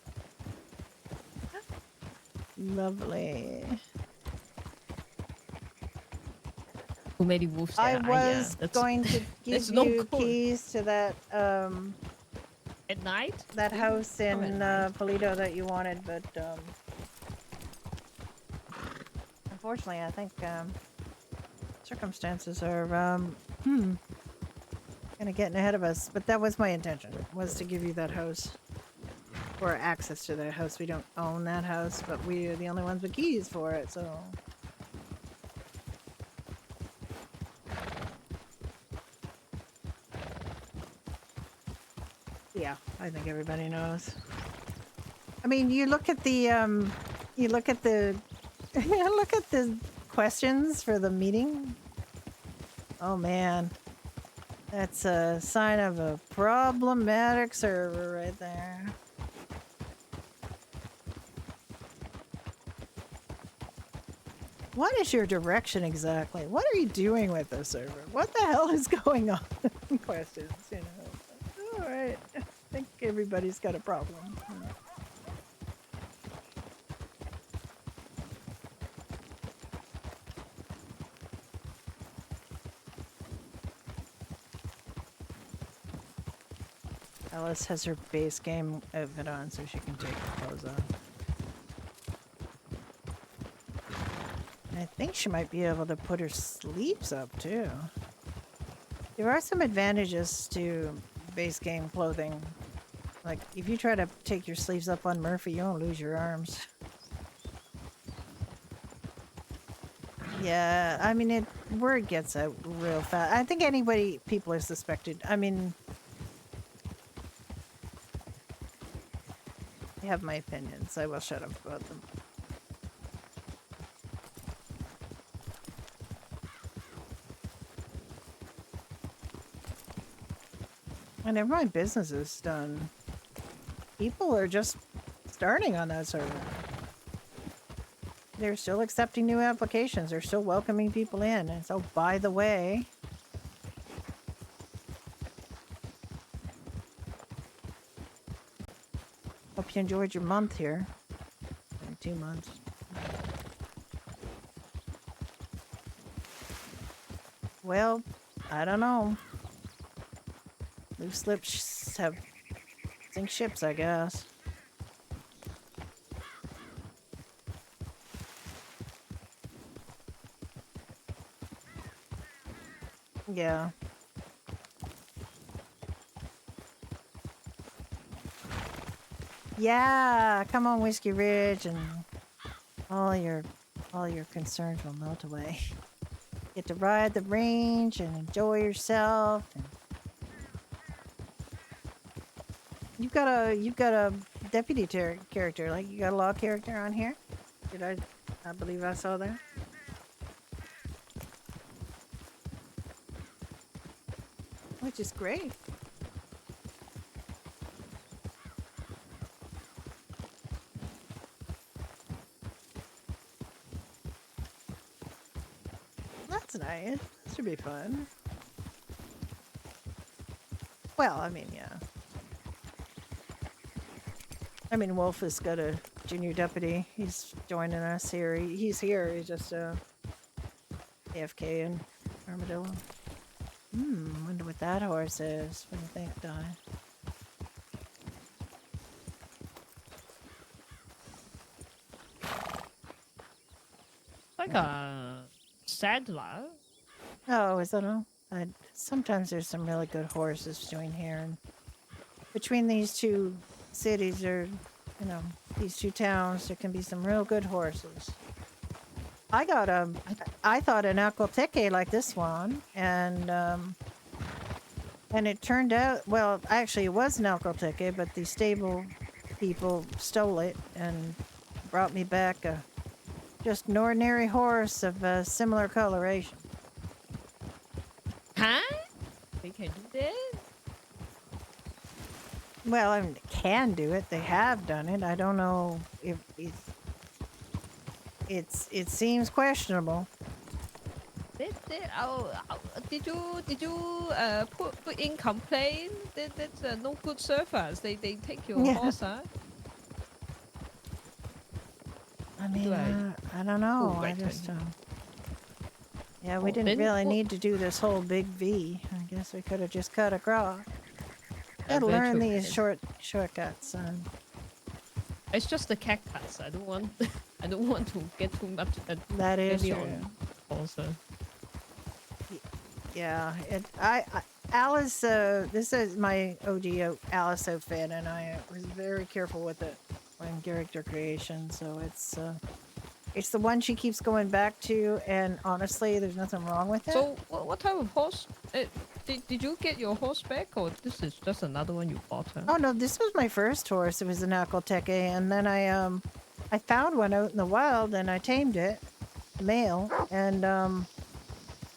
Lovely. Too many wolves there. I was that's- going to give that's no you good. keys to that At night? that house in at night. Polito that you wanted, but unfortunately, I think circumstances are kind of getting ahead of us. But that was my intention, was to give you that house or access to that house. We don't own that house, but we are the only ones with keys for it, so. Yeah, I think everybody knows. I mean, you look at the you look at the questions for the meeting. Oh man, that's a sign of a problematic server right there. What is your direction exactly? What are you doing with this server? What the hell is going on? Questions, you know. All right, I think everybody's got a problem. Alice has her base game outfit on so she can take her clothes off. I think she might be able to put her sleeves up too. There are some advantages to base game clothing. Like if you try to take your sleeves up on Murphy, you won't lose your arms. Yeah, I mean word gets out real fast. I think people are suspected. I mean, I have my opinions. I will shut up about them. And never mind business is done. People are just starting on that server. They're still accepting new applications. They're still welcoming people in. And so, by the way, hope you enjoyed your month here. 2 months. Well, I don't know. Loose lips have sink ships, I guess. Yeah. Yeah, come on, Whiskey Ridge, and all your concerns will melt away. Get to ride the range and enjoy yourself. And you've got a deputy character, like you got a law character on here. I believe I saw that. Which is great. nice. This should be fun. Well, I mean, yeah. I mean, Wolf has got a junior deputy. He's joining us here. He's here. He's just AFK in Armadillo. Wonder what that horse is. What do you think, Di? Like a saddler. Oh, is that all? Sometimes there's some really good horses between here and between these two cities, or these two towns, there can be some real good horses. I got I thought an Alcoteque like this one, and it turned out, well, actually it was an Alcoteque, but the stable people stole it and brought me back just an ordinary horse of a similar coloration. Huh? We can do that? Well, I mean, they can do it. They have done it. I don't know if it seems questionable. Did you put in complaint that no good service? They take your horse, huh? I mean, I don't know. I just yeah, we didn't really need to do this whole big V. I guess we could have just cut across. Gotta learn these shortcuts. It's just the cactus. I don't want. I don't want to get too much. That is true. Also. Yeah. Alice. This is my OG Alice fan, and I was very careful with it in character creation. So it's the one she keeps going back to, and honestly, there's nothing wrong with it. So, what type of horse? Did you get your horse back, or this is just another one you bought? Huh? Oh no, this was my first horse. It was an Alcoteque, and then I found one out in the wild, and I tamed it, male, and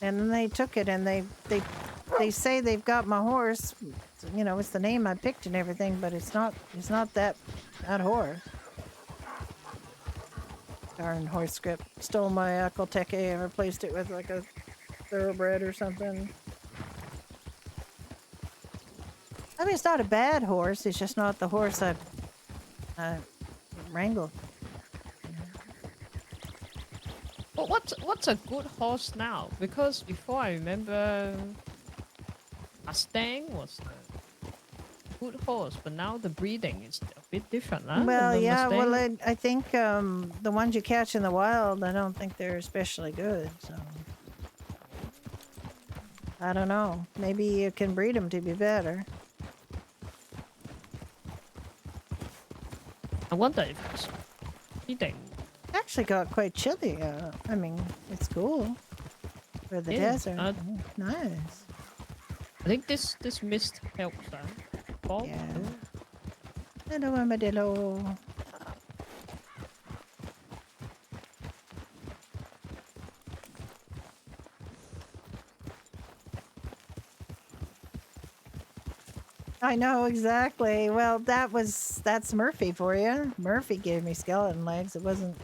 then they took it, and they say they've got my horse. It's the name I picked and everything, but it's not that horse. Darn horse script. Stole my Alcoteque and replaced it with like a thoroughbred or something. I mean, it's not a bad horse. It's just not the horse I wrangled. But what's a good horse now? Because before I remember, Mustang was a good horse, but now the breeding is a bit different, huh? Well, yeah. Mustang? Well, I think the ones you catch in the wild, I don't think they're especially good. So I don't know. Maybe you can breed them to be better. I wonder if it's breeding. Actually got quite chilly. I mean, it's cool for the desert. Nice. I think this mist helps. Yeah. Hello, Armadillo. I know, exactly. Well, that's Murphy for you. Murphy gave me skeleton legs. It wasn't...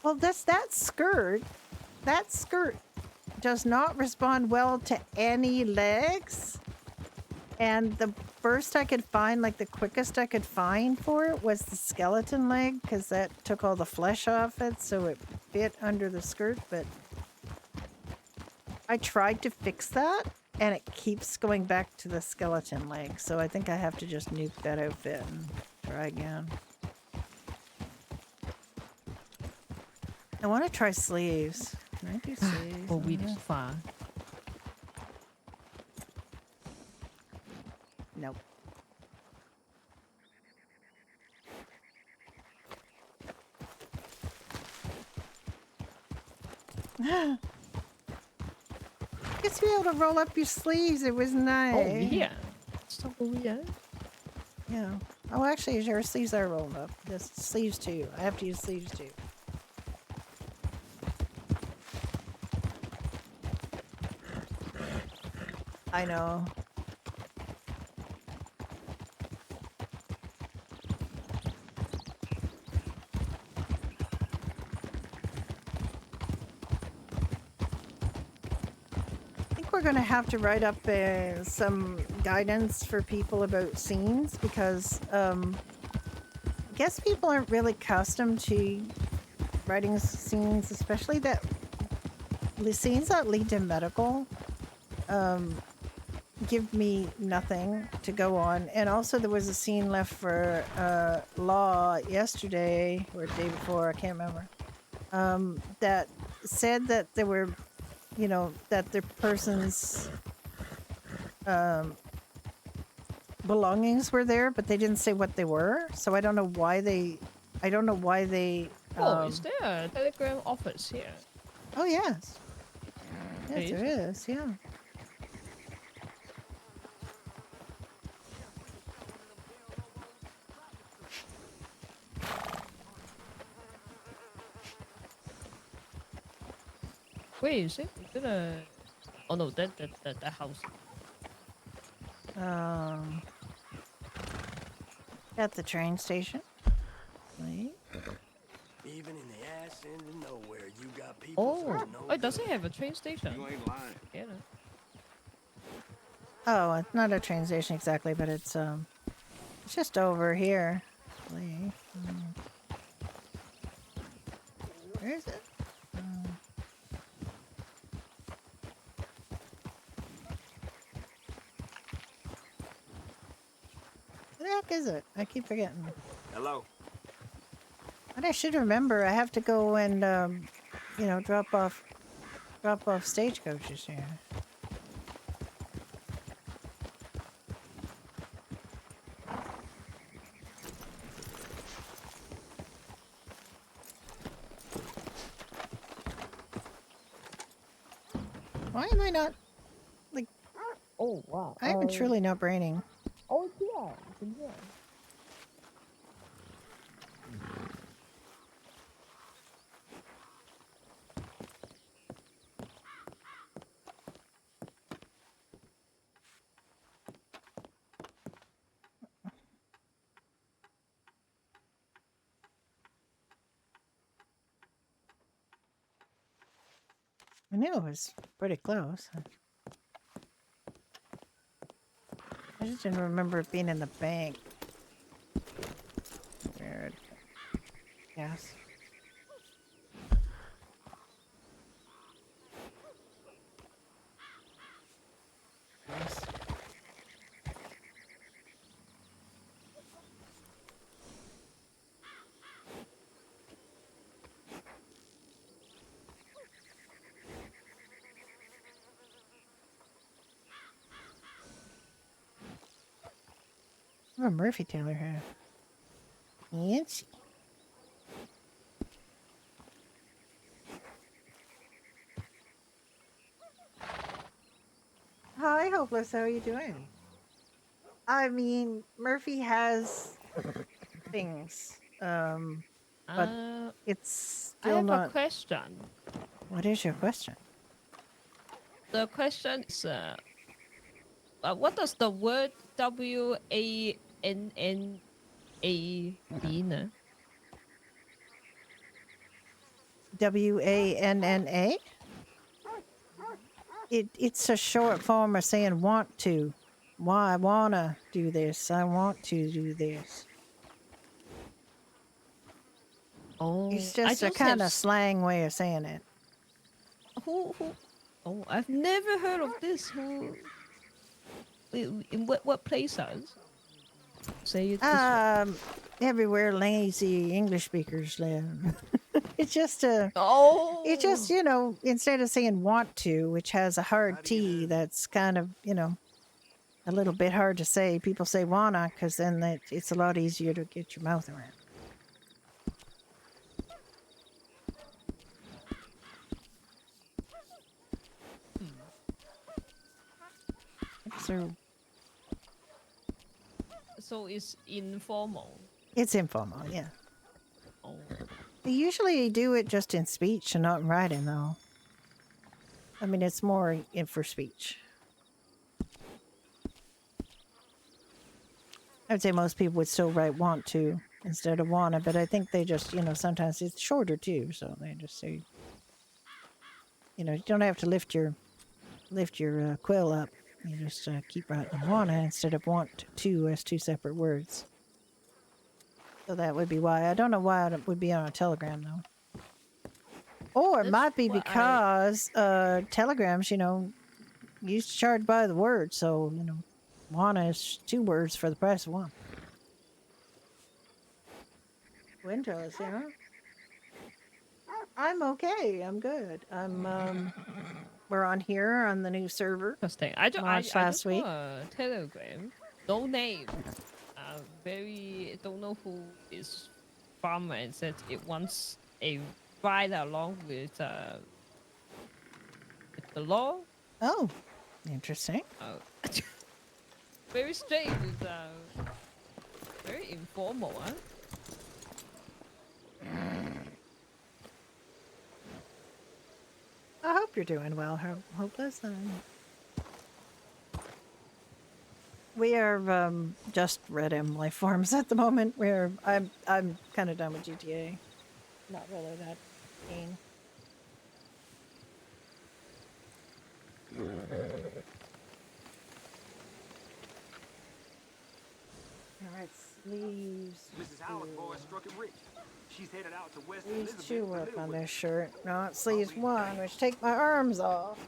Well, that skirt does not respond well to any legs. And the first I could find, like the quickest I could find for it, was the skeleton leg, because that took all the flesh off it, so it fit under the skirt. But I tried to fix that, and it keeps going back to the skeleton leg. So I think I have to just nuke that outfit and try again. I want to try sleeves. Can I do sleeves? Oh, we just far. Nope. Just to be able to roll up your sleeves. It was nice. Oh, yeah. So weird. Yeah. Oh, actually, your sleeves are rolled up. Just sleeves too. I have to use sleeves too. I know. we're going to have to write up some guidance for people about scenes because I guess people aren't really accustomed to writing scenes, especially that the scenes that lead to medical give me nothing to go on. And also there was a scene left for law yesterday or the day before, I can't remember, that said that there were, you know, that the person's belongings were there, but they didn't say what they were. So I don't know why they, Oh, is there a telegram office here? Oh, yes. Yes, Please? there is, yeah. Where is it? Is it a... Oh no, that house. At the train station. Wait. Even in the ass end of nowhere, you got people. Oh, oh, does it have a train station? You ain't lying. Yeah. Oh, it's not a train station exactly, but it's just over here. Wait. Where is it? Where the heck is it? I keep forgetting. Hello. And I should remember. I have to go and you know, drop off stagecoaches here. Why am I not like? Oh wow. I am truly not braining. Oh yeah, yeah. I knew it was pretty close. I just didn't remember it being in the bank. Weird. Yes. Yes. Oh, Murphy Taylor here. Fancy. Hi, Hopeless. How are you doing? I mean, Murphy has things, but it's I still have a not. question. What is your question? The question is, what does the word WANNA mean? WANNA? It's a short form of saying want to. Why I wanna do this. I want to do this. Oh, It's I just a don't kind have of slang way of saying it. who? Oh, I've never heard of this. Who? In what places? Say it this way. Everywhere lazy English speakers live. It's just a. Oh, It just, you know, instead of saying want to, which has a hard T that's kind of, you know, a little bit hard to say, people say wanna because then it's a lot easier to get your mouth around. so it's informal. It's informal, yeah. Oh, They usually do it just in speech and not in writing, though. I mean, it's more for speech. I would say most people would still write want to instead of wanna, but I think they just, you know, sometimes it's shorter too, so they just say, you know, you don't have to lift your lift your quill up. You just keep writing wanna instead of want to as two separate words. So that would be why. I don't know why it would be on a telegram though. Or it That's might be what because telegrams, used to charge by the word. So, wanna is 2 words for the price of 1. Windrose, yeah. I'm okay. I'm good. We're on here on the new server. Interesting. I just Launched I last just week. saw a telegram. No name. Very don't know who is farmer and said it wants a ride along with the law. Oh, interesting. Very straight with very informal, huh? I hope you're doing well, Hopeless. We are just Red M life forms at the moment. Where I'm kind of done with GTA. Not really that keen. All right, sleeves. Mrs. Howard's boy struck it rich. She's headed out to West Sleeves Elizabeth 2 to work live on with this shirt. No, it's sleeves 1, which take my arms off.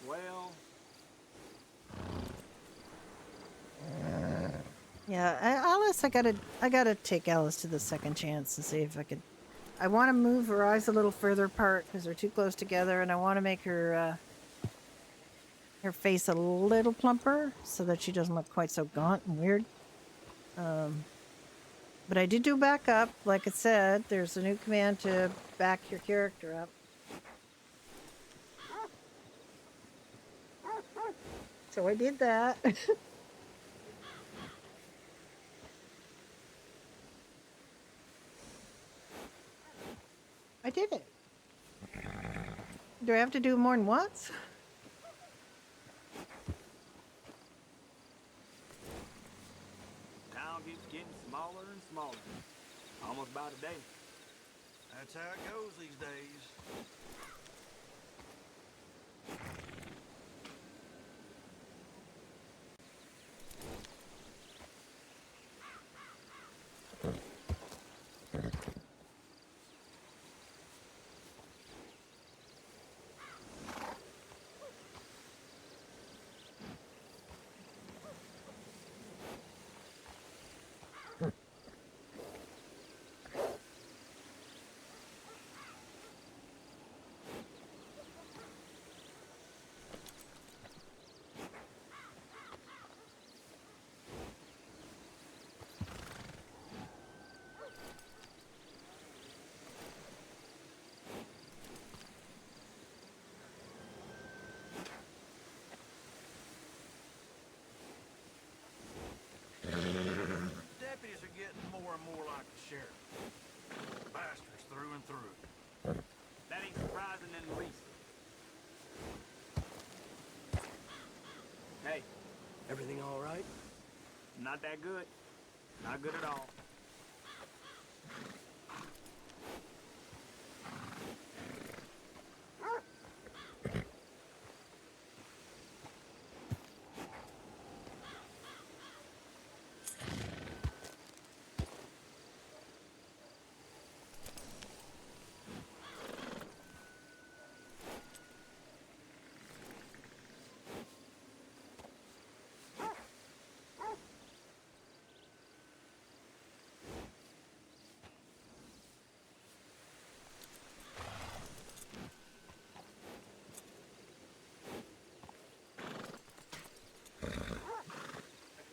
Well, Yeah, Alice, I gotta take Alice to the second chance and see if I could. I want to move her eyes a little further apart because they're too close together, and I want to make her her face a little plumper so that she doesn't look quite so gaunt and weird. But I did do backup, like I said. There's a new command to back your character up. So I did that. I did it. Do I have to do it more than once? town keeps getting smaller and smaller. Almost by the day. That's how it goes these days. Deputies are getting more and more like the sheriff. Bastards through and through. That ain't surprising in the least. Hey, Everything all right? not that good. Not good at all.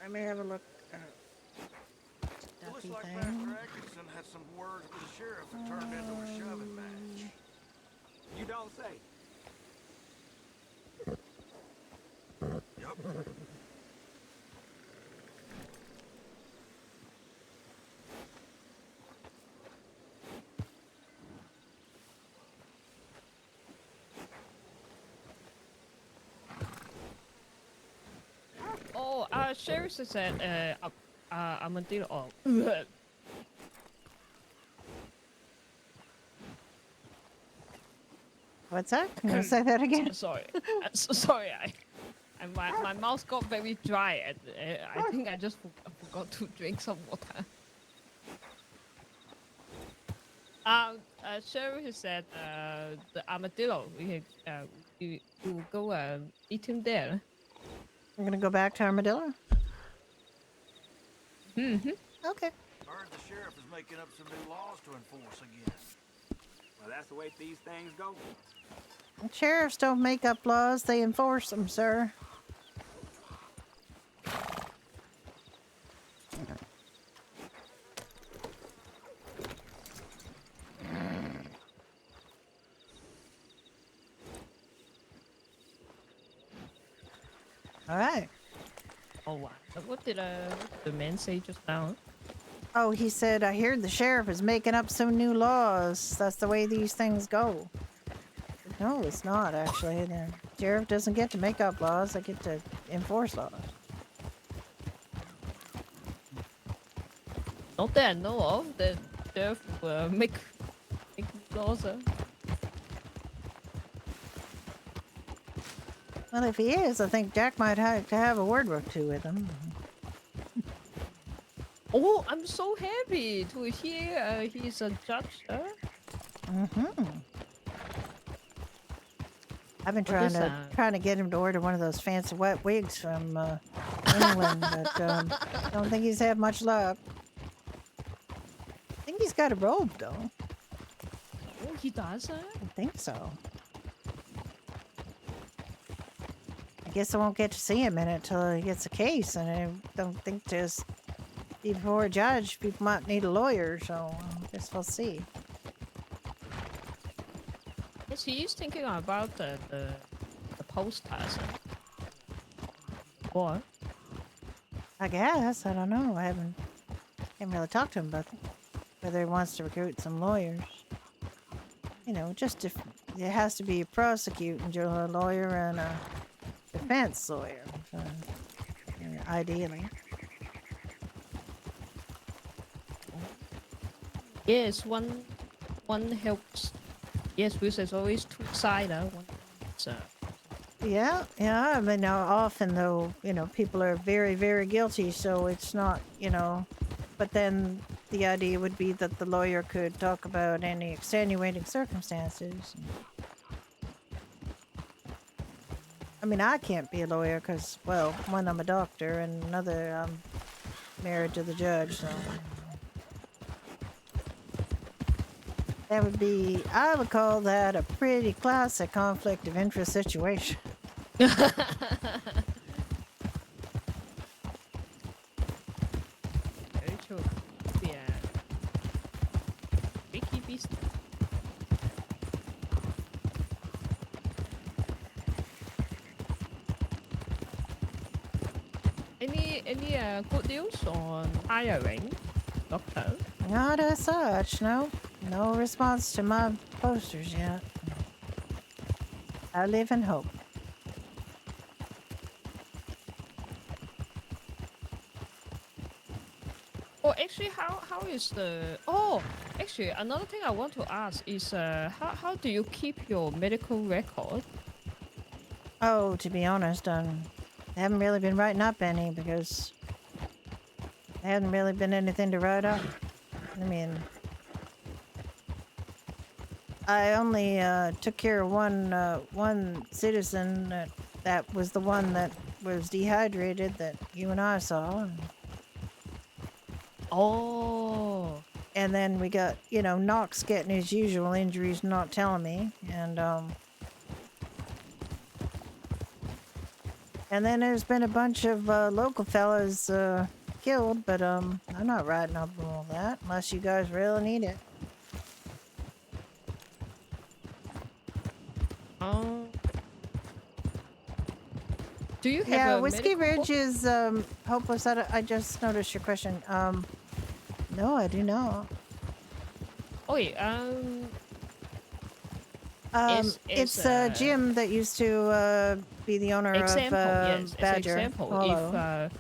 I may have a look. Looks Duffy like thing. Master Atkinson had some words with the sheriff that turned into a shoving match. You don't say. Yup. Oh, Sherry said, Armadillo. Oh, What's that? Can you say that again? Sorry. Sorry. My mouth got very dry. And, I think I just forgot to drink some water. Sheriff has said the armadillo. We will go eat him there. We're gonna go back to Armadillo. Mm-hmm. Okay. Heard the sheriff is making up some new laws to enforce again. Well, that's the way these things go. Sheriffs don't make up laws; they enforce them, sir. All right. Oh wow. What did the man say just now? Oh, he said, I heard the sheriff is making up some new laws. That's the way these things go. No, it's not, actually. The sheriff doesn't get to make up laws. They get to enforce laws. Not that I know of. The sheriff make laws. Well, if he is, I think Jack might have to have a word or two with him. Oh, I'm so happy to hear he's a judge. Mm-hmm. I've been What trying to get him to order one of those fancy wet wigs from England, but don't think he's had much luck. I think he's got a robe, though. Oh, he does. I think so. I guess I won't get to see him in it till he gets a case, and I don't think just before a judge, people might need a lawyer, so I guess we'll see. Yes, he is thinking about the posters. What? I guess. I don't know. I haven't really talked to him about whether he wants to recruit some lawyers. You know, just if it has to be a prosecuting lawyer and a defense lawyer, so, ideally. Yes, one helps. Yes, because there's always two sides. One, so. Yeah. I mean, now often though, people are very, very guilty, so it's not, But then the idea would be that the lawyer could talk about any extenuating circumstances. I mean, I can't be a lawyer because, well, one, I'm a doctor, and another, I'm married to the judge, so. That would be, I would call that a pretty classic conflict of interest situation. Very true. Yeah. Tricky beast. Any good news on hiring, doctor? Not as such, no. No response to my posters yet. I live in hope. Oh, actually, how is the... Oh, actually, another thing I want to ask is how do you keep your medical record? Oh, to be honest, I haven't really been writing up any because there hasn't really been anything to write up. I mean, I only took care of one citizen that was the one that was dehydrated that you and I saw. Oh. And then we got, Knox getting his usual injuries, not telling me, and then there's been a bunch of local fellas killed, but I'm not writing up all that unless you guys really need it. Do you have Yeah, a Whiskey medical... Ridge is hopeless. I just noticed your question. No, I do not. Oh, wait, It's Jim that used to be the owner example, of yes, Badger example, Hollow.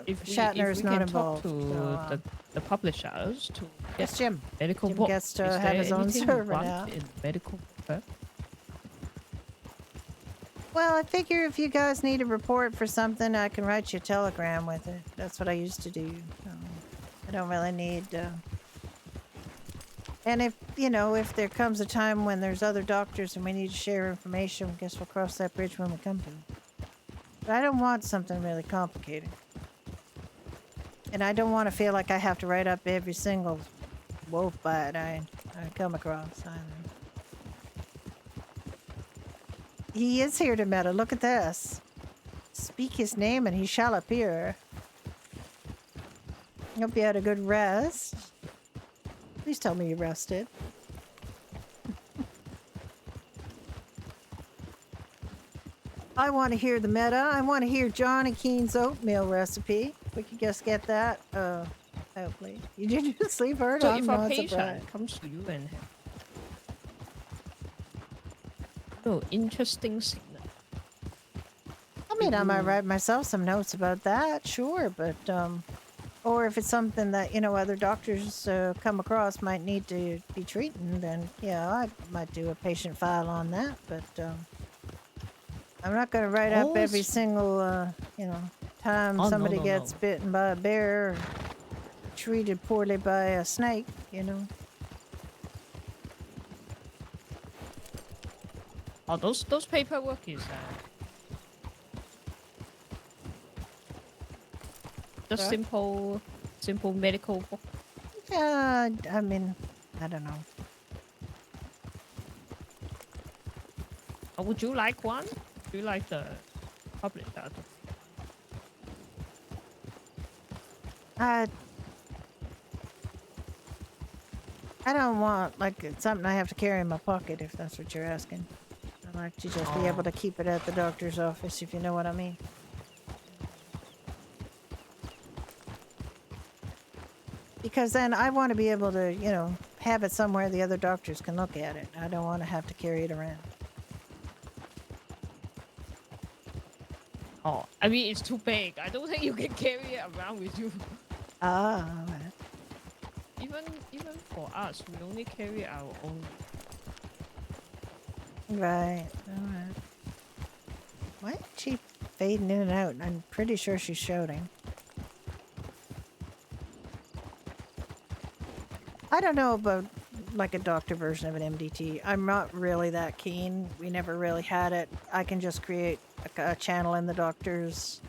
if Shatner's we not can involved. talk to the publishers to Yes, Jim. medical Jim book. gets to Is have there his own anything you server want now. in medical book? Well, I figure if you guys need a report for something, I can write you a telegram with it. That's what I used to do. I don't really need. And if, you know, if there comes a time when there's other doctors and we need to share information, I guess we'll cross that bridge when we come to it. But I don't want something really complicated. And I don't want to feel like I have to write up every single wolf bite I come across either. He is here, Demeter. Look at this. Speak his name and he shall appear. Hope you had a good rest. Please tell me you rested. I want to hear the meta. I want to hear Johnny Keen's oatmeal recipe. We could just get that. Hopefully. You did you sleep hard? So I'm if a not patient surprised. comes to you and have interesting signal. I mean, I might write myself some notes about that, sure, but or if it's something that, you know, other doctors come across might need to be treating, then yeah, I might do a patient file on that, but I'm not going to write up every single, you know, time somebody gets bitten by a bear or treated poorly by a snake, you know. Oh, those paperwork is just simple medical book. Yeah, I mean, I don't know. Would you like one? Do you like the public data? I don't want, like, it's something I have to carry in my pocket, if that's what you're asking. I like to just be able to keep it at the doctor's office, if you know what I mean. Because then I want to be able to, you know, have it somewhere the other doctors can look at it. I don't want to have to carry it around. Oh, I mean, it's too big. I don't think you can carry it around with you. Ah, right. Even for us, we only carry our own. Right, alright. Why is she fading in and out? I'm pretty sure she's shouting. I don't know about like a doctor version of an MDT. I'm not really that keen. We never really had it. I can just create a channel in the doctor's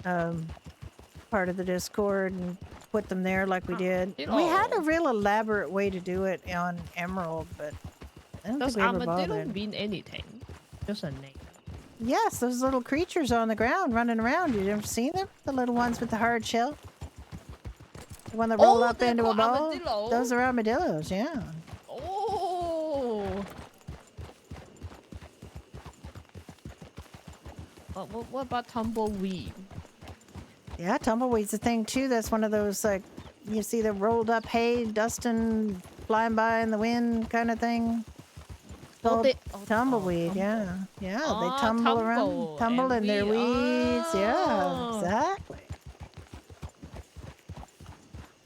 part of the Discord and put them there like we did. We had a real elaborate way to do it on Emerald, but I don't Does think we ever armadillo bothered. mean anything? Just a name. Yes, those little creatures on the ground running around. You ever seen them? The little ones with the hard shell? The one that roll up they're into a called ball? armadillo? Those are armadillos, yeah. Oh. What about tumbleweed? Yeah, tumbleweed's a thing too. That's one of those, like, you see the rolled up hay, dusting, flying by in the wind kind of thing. Called tumbleweed, yeah. Yeah, they tumble around, tumble in their weeds. Yeah, exactly.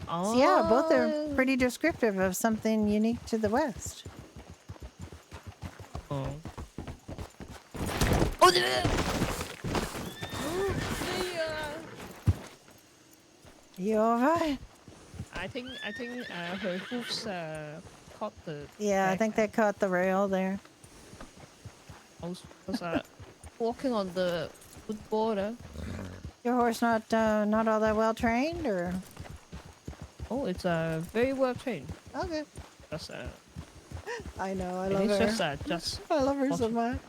So yeah, both are pretty descriptive of something unique to the West. Oh. You alright? I think her hooves caught the. Yeah, I think they caught the rail there. I was walking on the wood border. Your horse not all that well trained, or? Oh, it's very well trained. Okay. Just I know, I and love it's her. just I love her so much.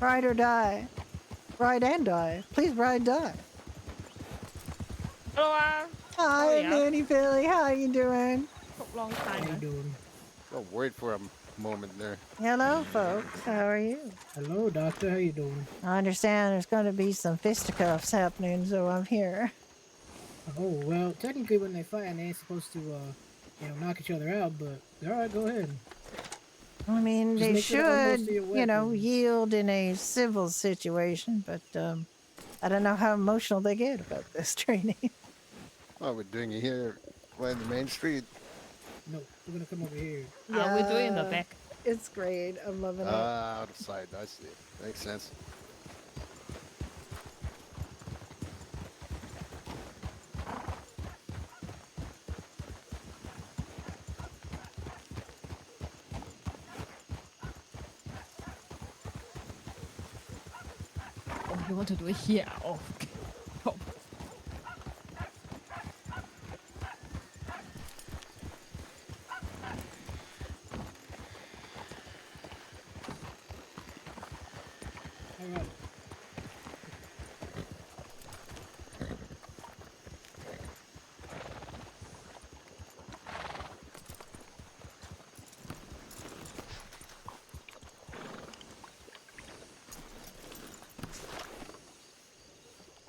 Ride or die. Ride and die. Please ride, die. Hello, Hi, yeah. Nanny Billy. How you doing? took long time. How you doing? Oh, wait for a moment there. Hello, folks. How are you? Hello, doctor. How you doing? I understand there's going to be some fisticuffs happening, so I'm here. Oh, well, technically when they fight, they ain't supposed to, knock each other out, but alright, go ahead. I mean, Just they make sure they're should, almost to your you know, weapons. yield in a civil situation, but I don't know how emotional they get about this training. Oh, we're doing it here, right in the main street. No, we're gonna come over here. We're doing the back. It's great. I'm loving it. Out of sight. I see. Makes sense. Oh, you want to do it here? Oh, okay. Oh. All right.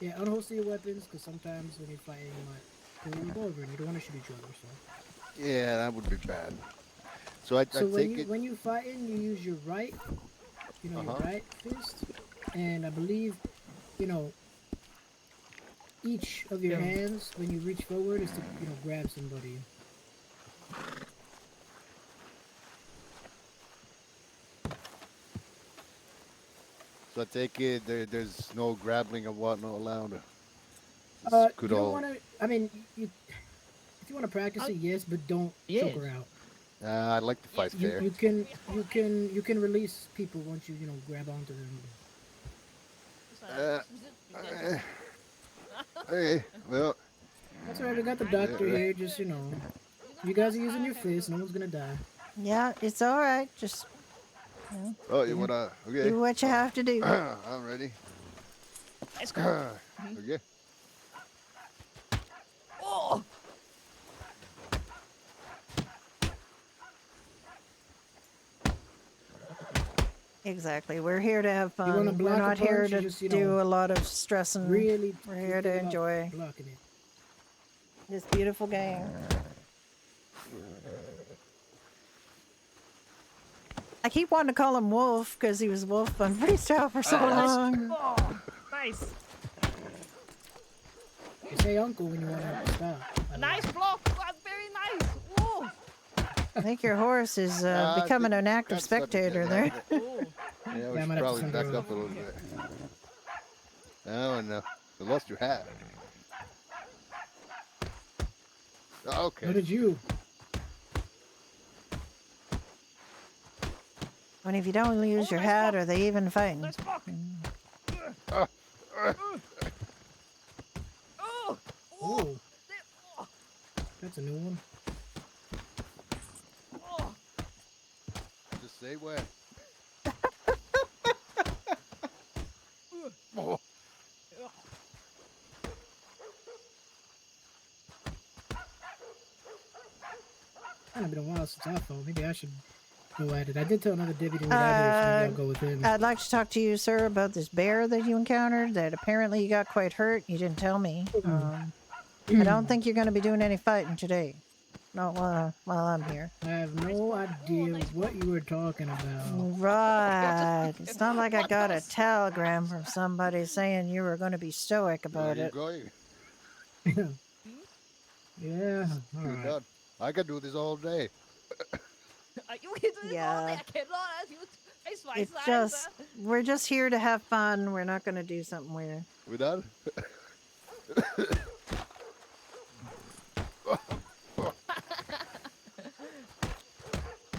Yeah, unholster your weapons, because sometimes when you're fighting, you might pull a revolver and you don't want to shoot each other. So, Yeah, that would be bad. So I so take it. when you fighting, you use your right, your right fist, and I believe, you know, each of your hands when you reach forward is to grab somebody. So I take it there's no grappling and whatnot allowed. You Good don't old. want to. I mean, if you want to practice it, yes, but don't Yes. choke her out. I like to fight fair. You can release people once you grab onto them. Okay, well, That's alright. We got the doctor here. Just you guys are using your fists. No one's gonna die. Yeah, it's all right. Just oh, you wanna? Okay. do what you have to do. I'm ready. Let's go. Okay. Oh. Exactly. We're here to have wanna fun. We're block a not here punch, you to just, do a lot of stressing. Really, We're here to think about enjoy blocking it. this beautiful game. I keep wanting to call him Wolf because he was Wolf on Freestyle for so long. Oh, nice. You say uncle when you want to stop. Nice block. Oh, very nice. Whoa. I think your horse is I becoming think an active that's starting to spectator get there. out of it. Yeah, we I should might have to probably send back her up a little bit. Oh no, you lost your hat. Oh, okay. What did you? And if you don't use your hat, are they even fighting? Nice block. Oh. Oh, that's a new one. Oh. Just say when. Oh. Kind of been a while since I fought. Maybe I should go at it. I did tell another deputy we'd out here, so maybe I'll go with him. I'd like to talk to you, sir, about this bear that you encountered that apparently you got quite hurt. You didn't tell me. I don't think you're going to be doing any fighting today. Not while I'm here. I have no idea what you were talking about. Right. It's not like I got a telegram from somebody saying you were going to be stoic Where are about you it. going? Yeah, all You're right. done. I could do this all day. You can do it all day. Yeah. I cannot. It's my It's size. just, we're just here to have fun. We're not going to do something weird. We done?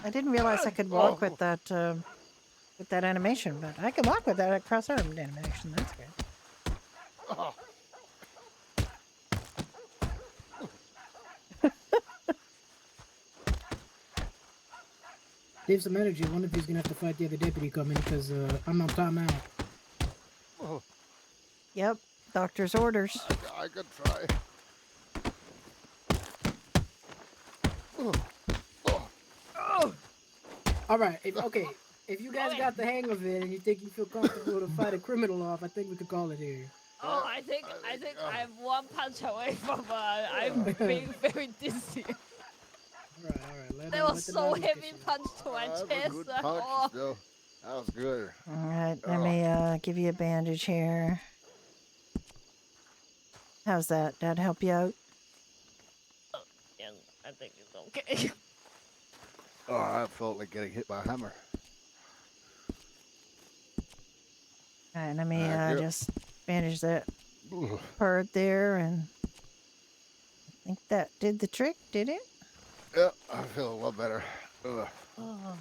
I didn't realize I could walk with that animation, but I can walk with that cross-armed animation. That's good. Oh. Save some energy. One of you's gonna have to fight the other deputy coming because I'm on timeout. Oh, Yep. Doctor's orders. I could try. Oh. Oh. All right. If you guys got the hang of it and you think you feel comfortable to fight a criminal off, I think we could call it here. Oh, I think I'm one punch away from I'm being very dizzy. All right. That was so heavy punch to my That was chest. a good punch, Oh. though. That was good. All right. Let me give you a bandage here. How's that? Did that help you out? Yeah, I think it's okay. Oh, I felt like getting hit by a hammer. Alright, let me Yep. just bandage that Ugh. part there, and I think that did the trick, did it? Yeah, I feel a lot better. Ugh. Oh.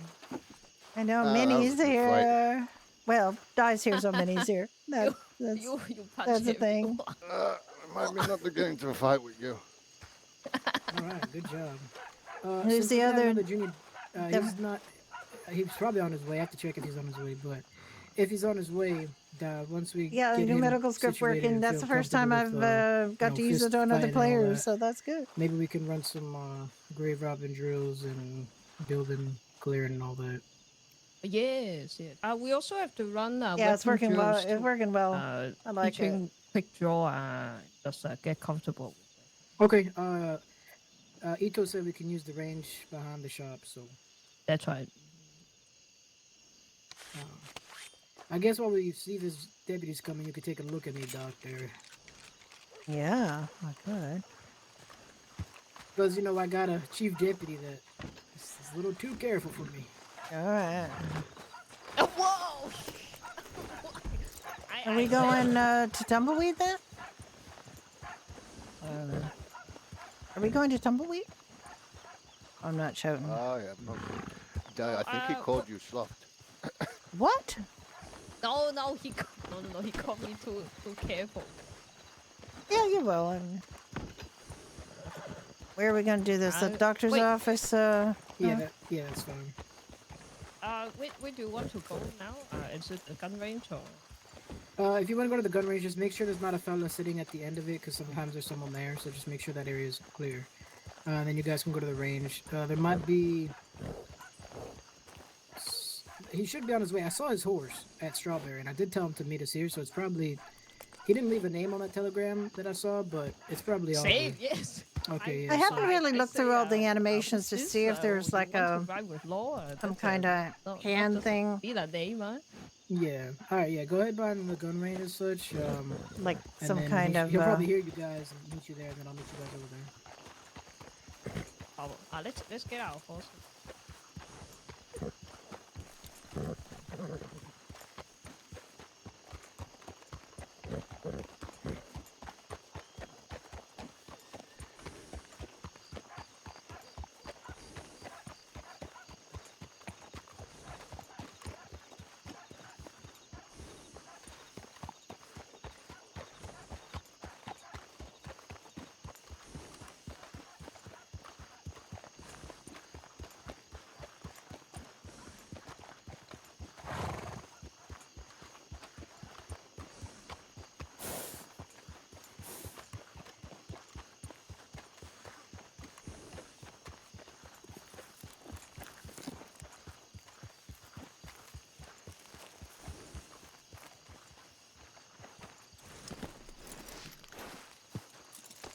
I know That was Minnie's a good fight. here. Well, Di's here, so Minnie's here. You, That's you punch that's the him. thing. Remind me not to get into a fight with you. All right, good job. Who's Since the we have other? another junior, the- he's not. He's probably on his way. I have to check if he's on his way. But if he's on his way, once we Yeah, the get new him medical script situated working. and That's feel the first time I've comfortable with, got to use fist it on other fighting and all players, that, so that's good. maybe we can run some grave robbing drills and building, clearing, and all that. Yes, yes. We also have to run Yeah, it's weapon working well. drills It's to, working well. I like it. teaching quick draw. Just get comfortable. Okay. Ito said we can use the range behind the shop, so That's right. I guess while we see this deputies coming, you could take a look at me, Doctor. Yeah, I could. Because, I got a chief deputy that is a little too careful for me. All right. Whoa! Are we going to Tumbleweed then? Are we going to Tumbleweed? I'm not shouting. Oh, yeah. I think he called you soft. What? No, he no, he called me too careful. Yeah, you will. Where are we going to do this? The doctor's wait. office? Yeah, that's fine. Where do you want to go now? Is it the gun range or? If you want to go to the gun range, just make sure there's not a fella sitting at the end of it, because sometimes there's someone there, so just make sure that area is clear. Then you guys can go to the range. There might be... He should be on his way. I saw his horse at Strawberry, and I did tell him to meet us here, so it's probably... He didn't leave a name on that telegram that I saw, but it's probably on Same, here. yes. Okay, yeah. I haven't so- really looked through all the what's animations to this, see if there's you like want to ride with Law, some that's, kind of not hand just thing, Be that name, right? Yeah. Alright, yeah, go ahead behind the gun range and such. like And some then kind of. he'll probably hear you guys and meet you there, and then I'll meet you guys over there. Let's get our horses.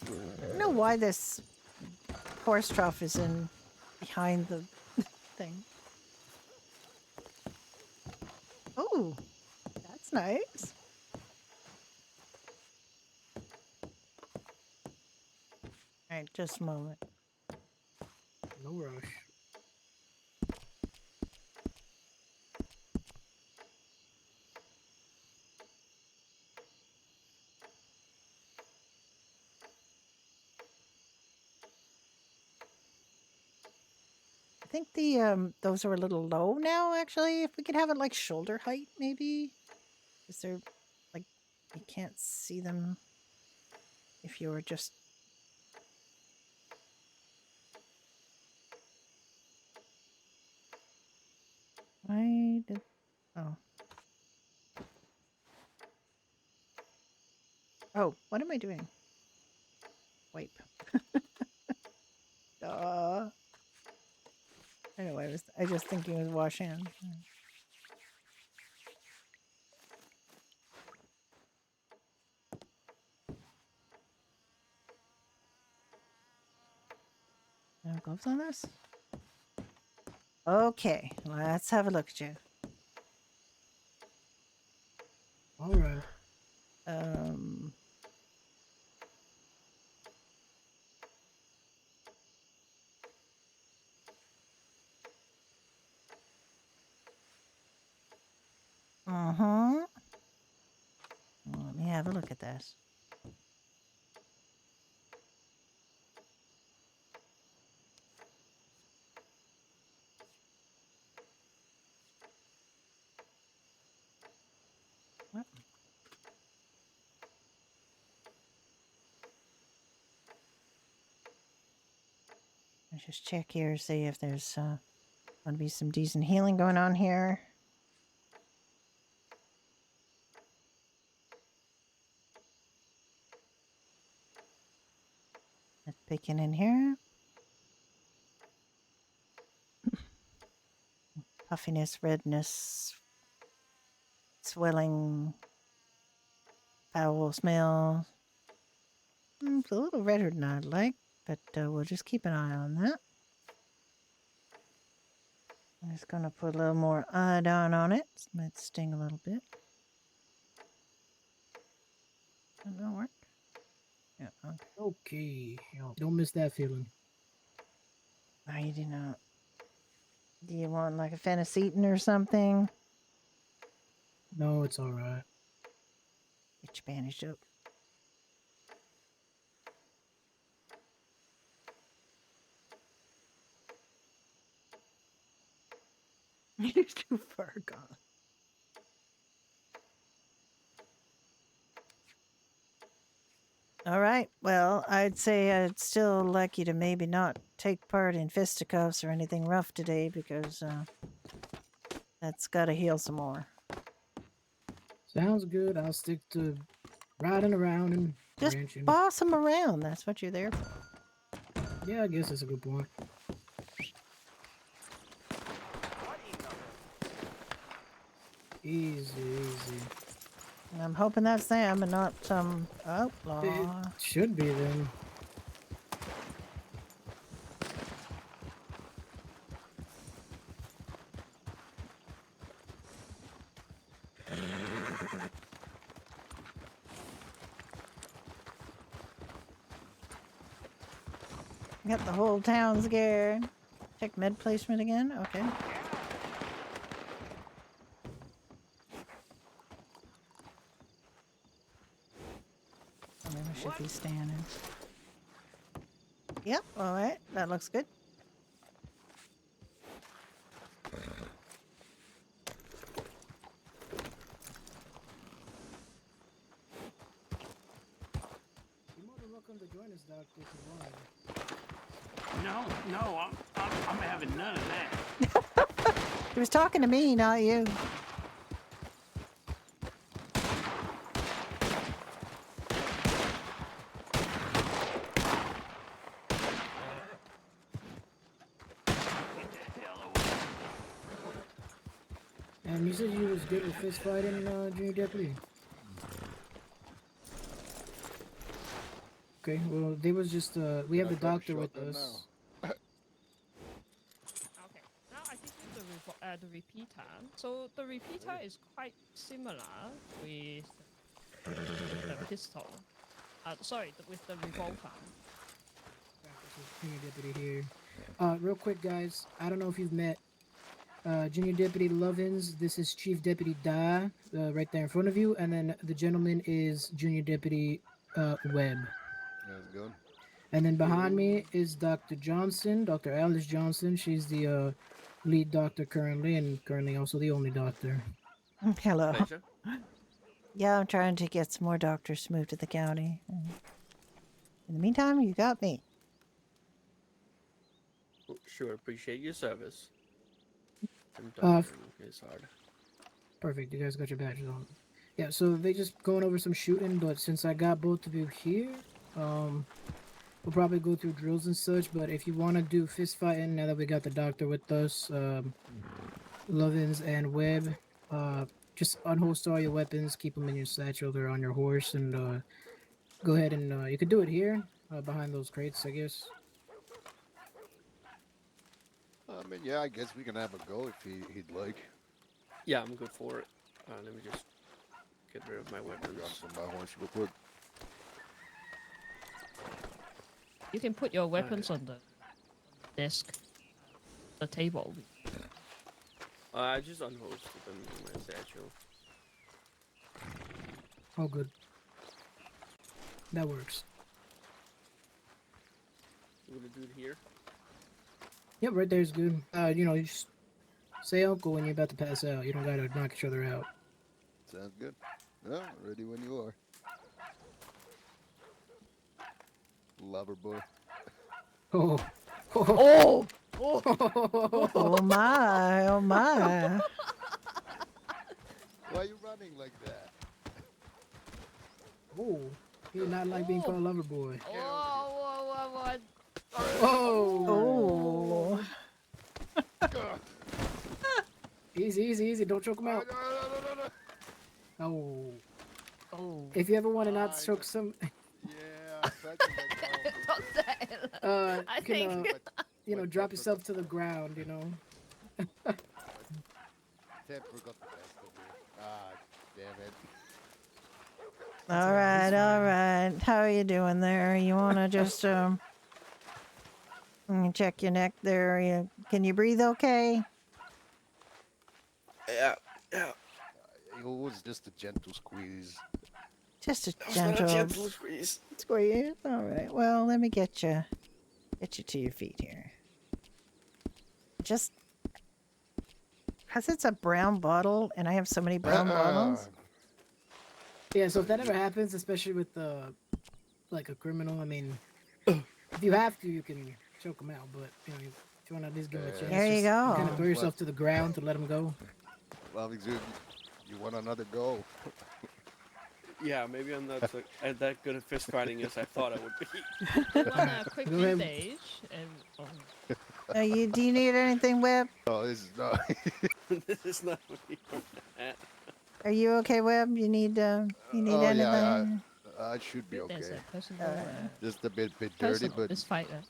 I don't know why this horse trough is in behind the thing. Oh, that's nice. All right, just a moment. No rush. I think the those are a little low now. Actually, if we could have it like shoulder height, maybe. Is there like you can't see them if you were just. Why did? Oh. Oh, what am I doing? Wipe. Anyway, I was just thinking it was wash hands. No gloves on this? Okay, let's have a look at you. All right. Mm-hmm. Let me have a look at this. What? Let's just check here, see if there's going to be some decent healing going on here. Let's peeking in here. Puffiness, redness, swelling, foul smell. It's a little redder than I'd like, but we'll just keep an eye on that. I'm just going to put a little more iodine on it. This might sting a little bit. That'll work. Yeah, okay. Okay. Don't miss that feeling. I do not. Do you want like a phenacetin or something? No, it's alright. Get you bandaged up. You're too far gone. All right. Well, I'd say I'd still like you to maybe not take part in fisticuffs or anything rough today because that's got to heal some more. Sounds good. I'll stick to riding around and Just ranching. boss them around. That's what you're there for. Yeah, I guess that's a good point. Easy, easy. I'm hoping that's them and not some outlaw. It should be then. Got the whole town scared. Check med placement again? Okay. I mean, we should be standing. Yep, alright. That looks good. You're more than welcome to join us, Doctor, if you want. No, I'm having none of that. He was talking to me, not you. And you said you was good with fist fighting, Junior Deputy? Okay, well, they was just, we have the doctor with us. Okay. Now I give you the repeater. So the repeater is quite similar with the pistol. Sorry, with the revolver. Junior Deputy here. Real quick, guys, I don't know if you've met Junior Deputy Lovins. This is Chief Deputy Da, right there in front of you, and then the gentleman is Junior Deputy Webb. How's it going? And then behind me is Dr. Johnson, Dr. Alice Johnson. She's the lead doctor currently, and currently also the only doctor. Hello. Pleasure. Yeah, I'm trying to get some more doctors to move to the county. In the meantime, you got me. Sure, appreciate your service. It's hard. Perfect, you guys got your badges on. Yeah, so they just going over some shooting, but since I got both of you here, we'll probably go through drills and such, but if you want to do fist fighting, now that we got the doctor with us, Lovins and Webb, just unholster all your weapons, keep them in your satchel, they're on your horse, and go ahead and you could do it here, behind those crates, I guess. I mean, yeah, I guess we can have a go if he'd like. Yeah, I'm good for it. Let me just get rid of my weapons. Jump on my horse real quick. You can put your weapons on the desk, the table. I just unholstered them in my satchel. Oh, good. That works. You gonna do it here? Yep, right there's good. You know, you just say uncle when you're about to pass out. You don't gotta knock each other out. Sounds good. Oh, ready when you are. Lover boy. Oh. Oh! Oh my, oh my. Why are you running like that? Oh. He did not like being called lover boy. Whoa. Oh. Oh. Easy. Don't choke him out. No. Oh. Oh. If you ever want to not choke some, Yeah, such a big Don't say it. I you can, think. you know, drop yourself to the ground, you know. Temper got the best of me. Ah, damn it. All right. How are you doing there? You want to just check your neck there? Can you breathe okay? Yeah. It was just a gentle squeeze. Just a That was not a gentle gentle squeeze. squeeze. All right. Well, let me get you to your feet here. Just because it's a brown bottle, and I have so many brown bottles. Yeah, so if that ever happens, especially with like a criminal, I mean, if you have to, you can choke them out. But you know, if you want to at least give them a chance, There you go. Kind of throw yourself to the ground to let them go. Well, you want another go? Yeah, maybe I'm not that good at fist fighting as I thought I would be. You want a quick Go ahead. bandage? And Do you need anything, Webb? Oh, this is not. This is not what you want at. Are you okay, Webb? You need Oh, anything? yeah, I should be there's okay. a personal, Just a bit dirty, personal but fist fighter.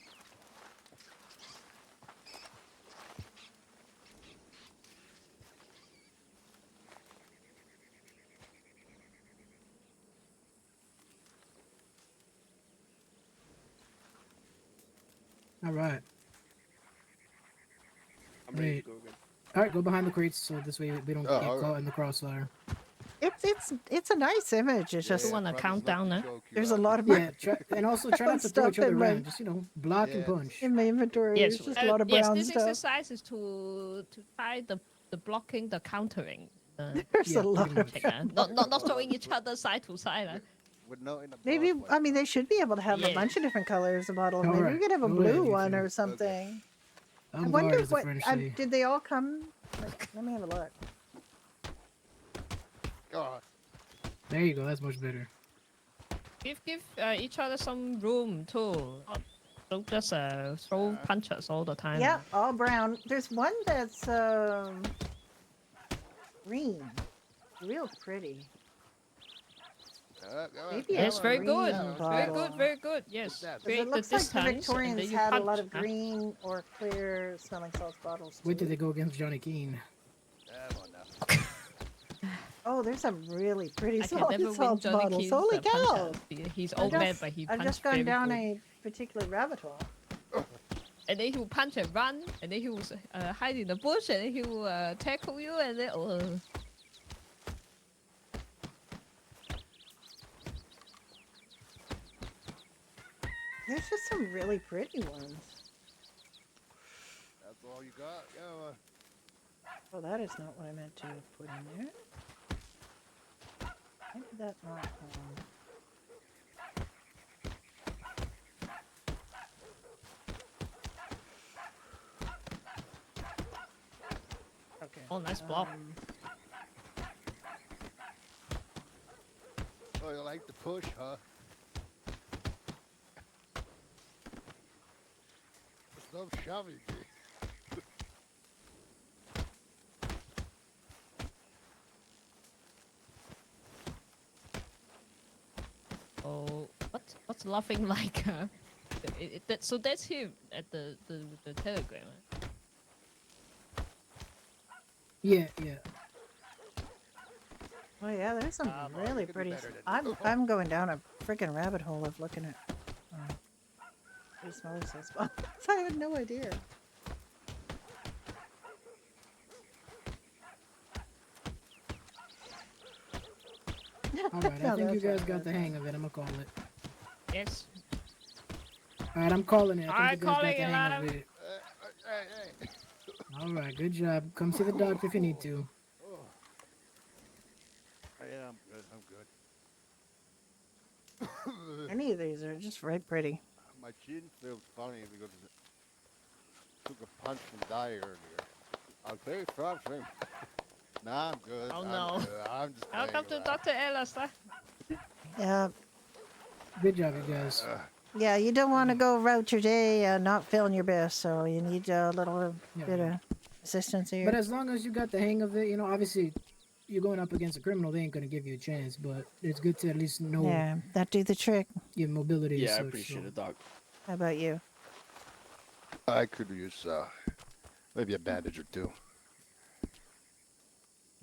All right. I'm ready Wait. to go again. All right, go behind the crates so this way we don't Oh, get all right. caught in the crossfire. It's a nice image. It's just You wanna promise count not down, to huh? choke you there's a out. lot of Yeah, and also try not to throw Stuff each other in my- around. Just, you know, block and Yeah. punch. in my inventory. Yes, There's just a lot of Yes, brown this stuff. exercise is to try the blocking, the countering. There's Yeah, a lot pretty of. much. Not throwing each other side to side. With no in a Maybe box, I mean they should be able to have a Yeah. bunch of different colors of bottles. All Maybe right, we could have a go ahead, blue you one two. or something. I I'm wonder guard, as the what French say. did they all come? Let me have a look. God. There you go. That's much better. Give each other some room too. Don't just throw punches all the time. Yeah, all brown. There's one that's green, real pretty. Maybe Yes, a very green good. bottle. Very good. Yes. 'Cause Create it the looks like the distance, and then Victorians you had a lot punch, of huh? green or clear smelling salts bottles. Wait till too. they go against Johnny Keane. Oh, there's some really pretty I can smelling never win salts Johnny bottles. Keane's Holy cow! punches because he's old man, but he I've punches just gone very down good. a particular rabbit hole. And then he will punch and run, and then he will hide in the bush, and then he will tackle you, and then There's just some really pretty ones. That's all you got? Yeah. Oh, that is not what I meant to put in there. Why did that not? Okay. Oh, nice block. Oh, you like the push, huh? Stop shoving me. Oh, what's laughing like? So that's him at the telegram. Yeah. Oh yeah, there's some Well, really you could do pretty. better than I'm going down a freaking rabbit hole of looking at. Pretty smelly so small. I had no idea. All right, No, I think you that's guys got the hang of it. I'm gonna call it. Yes. All right, I'm calling it. I I'm think you guys got calling the it, hang Adam. of it. All right, good job. Come see the doctor if you need to. Yeah, I'm good. Any of these are just right pretty. My chin feels funny because I took a punch from Dye earlier. I'll very frustrating. Nah, I'm good. Oh, I'm no. good. I'm just Welcome to playing around. Dr. Ellis. Yeah, Good job, you guys. yeah. You don't want to go route your day not feeling your best, so you need a little Yeah, bit yeah. of assistance here. But as long as you got the hang of it, you know, obviously you're going up against a criminal, they ain't gonna give you a chance. But it's good to at least know Yeah, that do the trick. your mobility. Yeah, I and such, appreciate so. it, Doc. How about you? I could use maybe a bandage or two.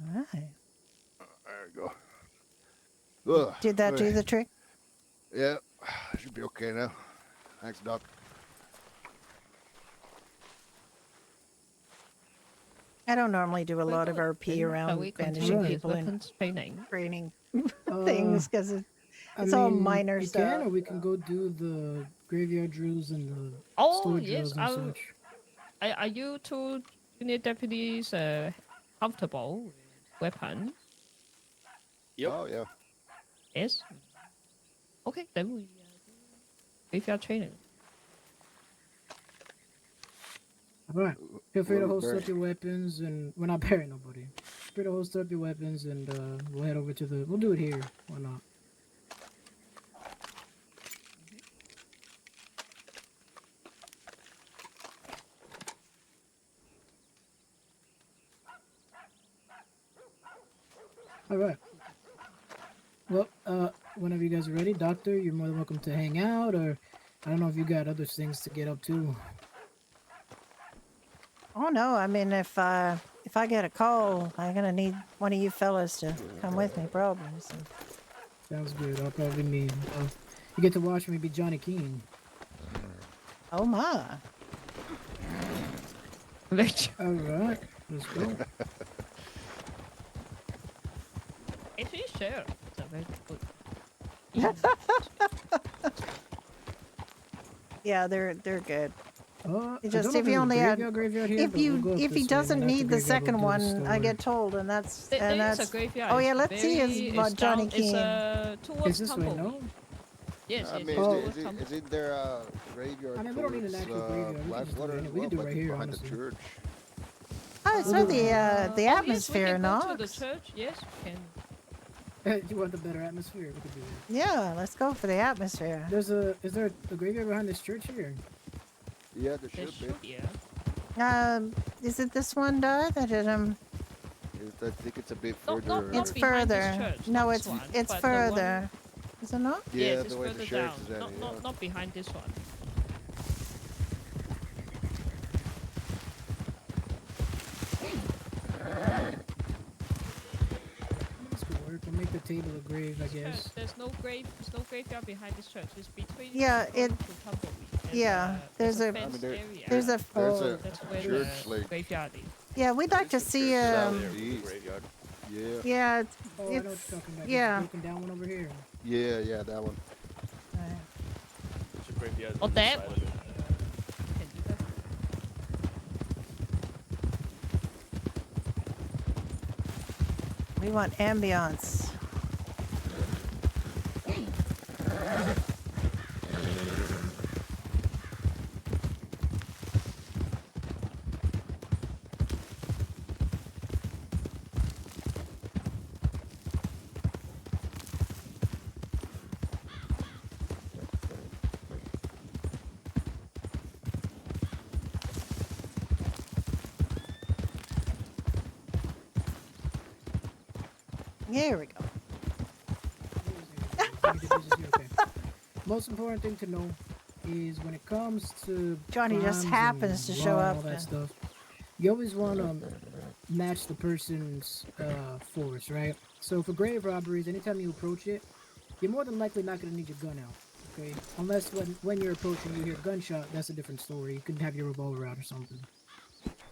All right. There you go. Ugh, Did that do okay. the trick? Yeah, should be okay now. Thanks, Doc. I don't normally do a lot of RP Shall around we bandaging continue his people in weapons training? training Uh, things because I it's all mean, minor we stuff. can, or we can go do the graveyard drills and the Oh, store yes. drills and such. Are you two junior deputies comfortable with weapon? Yep. Oh, yeah. Yes. Okay, then we graveyard training. All right. Feel free to Well, holster very- up your weapons, and we're not burying nobody. Feel free to holster up your weapons, and we'll head over to the. We'll do it here. Why not? All right. Well, whenever you guys are ready, Doctor, you're more than welcome to hang out, or I don't know if you got other things to get up to. Oh no, I mean if I get a call, I'm gonna need one of you fellas to come with me, probably. So. Sounds good. I'll probably need. You get to watch me be Johnny Keene. Oh my. All right, let's go. Actually, sure. It's a very good. Yeah, they're good. I It don't just know if there's you a only had graveyard here, if but we'll you go up if he this way, doesn't and after need the graveyard, second we'll do the one, I store. get told, and that's There and is a that's. graveyard. Oh yeah, It's let's see his very- what it's Johnny down- Keene. It's towards Is this way, no? Tumbleweed. Yes, I yes, mean, yes, Oh. towards Tumbleweed. isn't there a graveyard I mean, we don't need an towards, actual graveyard. We can just do Blackwater it. as We can well, do it like right here, behind honestly. the church? Oh, it's We'll for do the Oh, yes, atmosphere, we can go to the Knox. church. Yes, we can. You want the better atmosphere? We could do that. Yeah, let's go for the atmosphere. Is there a graveyard behind this church here? Yeah, there There should be. should be. Is it this one, Dar? That it I think it's a bit Not- further. not It's behind this further. church, No, not it's this one, it's but the one- further. Is it not? Yeah, Yes, the it's way further the down. church is at, yeah. Not behind this one. This could work. We'll make the table a grave, I guess. There's no graveyard behind this church. It's between. Yeah, Front it- to Tumbleweed. yeah, there's a- fenced there- area. There's a There's Oh, a That's where church, the like, graveyard is. yeah. We'd like to see East. Graveyard. Yeah, yeah. It's, Oh, I know what you're it's talking about. yeah. There's a broken down one over here. yeah, that one. There's a graveyard Oh, on this that side one. of it. Can do that. We want ambiance. Here we go. Most important thing to know is when it comes to Johnny just crimes happens and to show law and up all that then. stuff, you always want to match the person's force, right? So for grave robberies, anytime you approach it, you're more than likely not going to need your gun out, okay? Unless when you're approaching, you hear a gunshot, that's a different story. You can have your revolver out or something.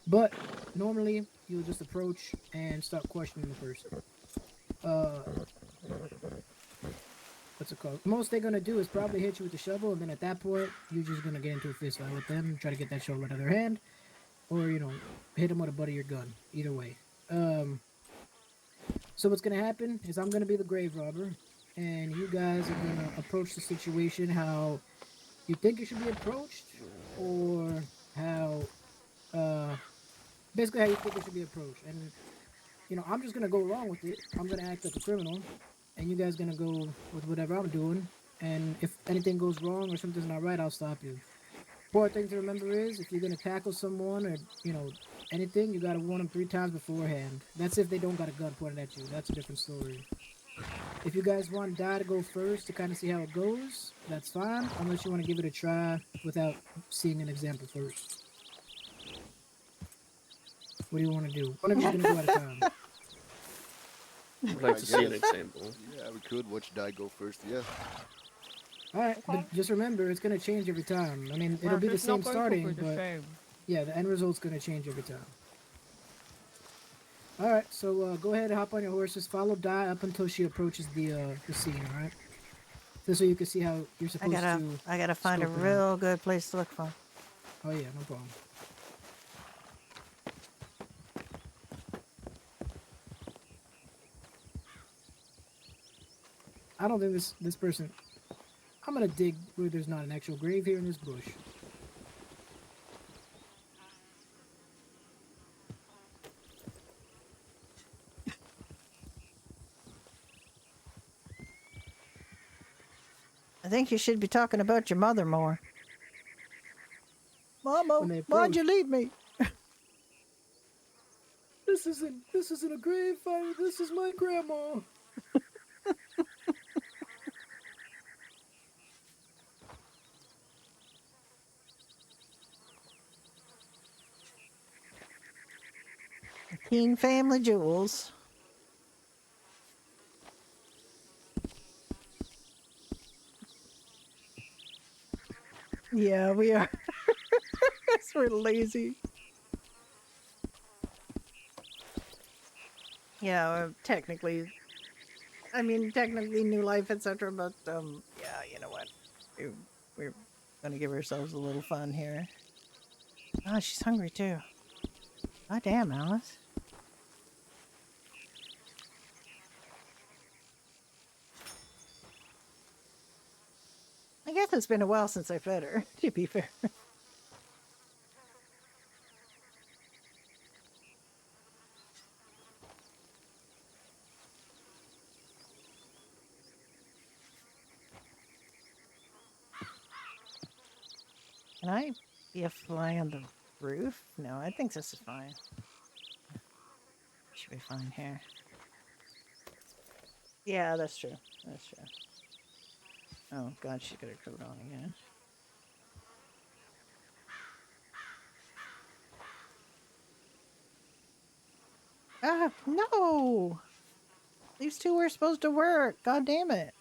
But normally, you'll just approach and start questioning the person. called. Most they're gonna do is probably hit you with the shovel, and then at that point, you're just gonna get into a fist fight with them, try to get that shovel out of their hand, or hit them with a butt of your gun. Either way. So what's gonna happen is I'm gonna be the grave robber, and you guys are gonna approach the situation how you think it should be approached, or how, basically how you think it should be approached. And I'm just gonna go along with it. I'm gonna act like a criminal, and you guys gonna go with whatever I'm doing. And if anything goes wrong or something's not right, I'll stop you. Important thing to remember is if you're gonna tackle someone or anything, you gotta warn them 3 times beforehand. That's if they don't got a gun pointed at you. That's a different story. If you guys want Di to go first to kind of see how it goes, that's fine. Unless you want to give it a try without seeing an example first. What do you want to do? One of you's gonna go at a time. I'd like to see an guess. example. Yeah, we could watch Die go first. Yeah. All right, but just remember, it's gonna change every time. I mean, it'll be the It's not same going to be starting, the but same. yeah, the end result's gonna change every time. All right, so go ahead and hop on your horses. Follow Di up until she approaches the scene. All right. Just so you can see how you're I supposed gotta, to. I gotta find a scope it out. real good place to look for. Oh yeah, no problem. I don't think this person. I'm gonna dig where there's not an actual grave here in this bush. I think you should be talking about your mother more. When Mama, they why'd approach. you leave me? This isn't a grave fire. This is my grandma. King family jewels. Yeah, we are. We're lazy. Yeah, technically. I mean, technically new life, etc. But yeah, you know what? We're gonna give ourselves a little fun here. Oh, she's hungry too. God damn, Alice. I guess it's been a while since I fed her, to be fair. Can I be a fly on the roof? No, I think this is fine. Should be fine here. Yeah, that's true. That's true. Oh god, she's got her coat on again. Ah, no! These two were supposed to work. God damn it.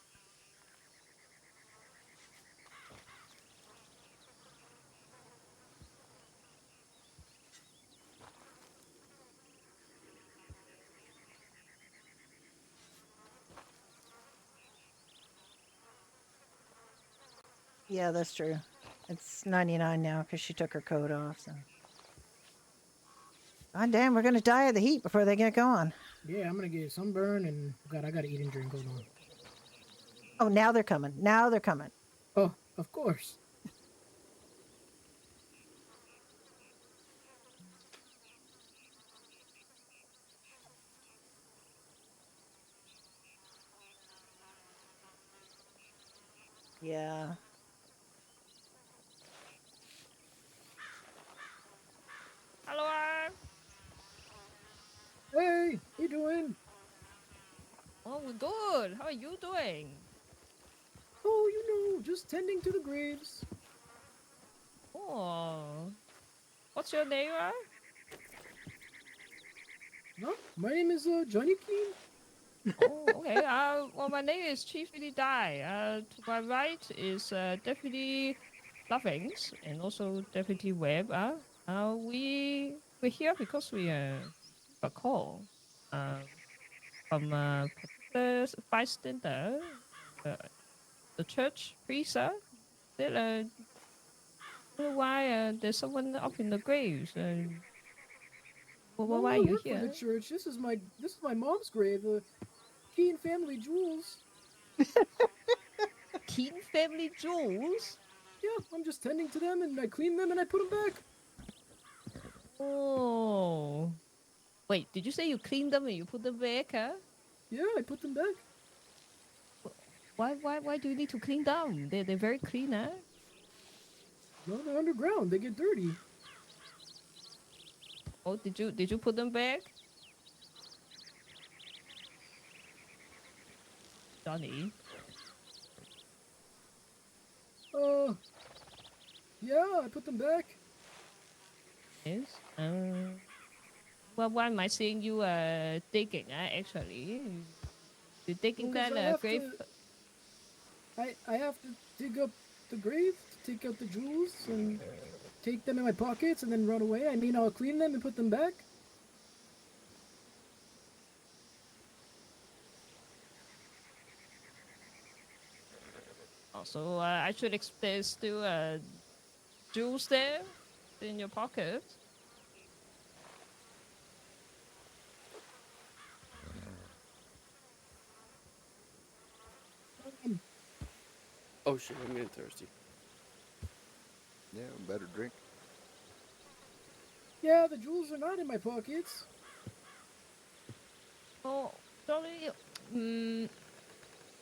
Yeah, that's true. It's 99 now because she took her coat off. So. God damn, we're gonna die of the heat before they get going. Yeah, I'm gonna get sunburn and God, I gotta eat and drink. Hold on. Oh, now they're coming. Now they're coming. Oh, of course. Yeah. Hello. Hey, you doing? Oh, we're good. How are you doing? Oh, just tending to the graves. Oh. What's your name, right? Huh? My name is Johnny Keene. Oh, okay. Well, my name is Chief Willie Dye. To my right is Deputy Lovings and also Deputy Webb. We're here because we a call from the bystander the church priest, that don't know why there's someone up in the graves. No, Why I are you work for the here? church. This is my mom's grave. The Keane family jewels. Keaton family jewels? Yeah, I'm just tending to them, and I clean them, and I put them back. Oh. Wait, did you say you cleaned them and you put them back, huh? Yeah, I put them back. Why do you need to clean them? They're very clean, huh? No, they're underground. They get dirty. Oh, did you put them back? Johnny. Yeah, I put them back. Yes. Well, why am I seeing you digging, actually? You're digging Well, 'cause that grave. I have to dig up the grave to take out the jewels and take them in my pockets and then run away. I mean, I'll clean them and put them back. Also, I should expect there's still jewels there in your pocket. Oh shit, I'm getting thirsty. Yeah, better drink. Yeah, the jewels are not in my pockets. Oh, sorry.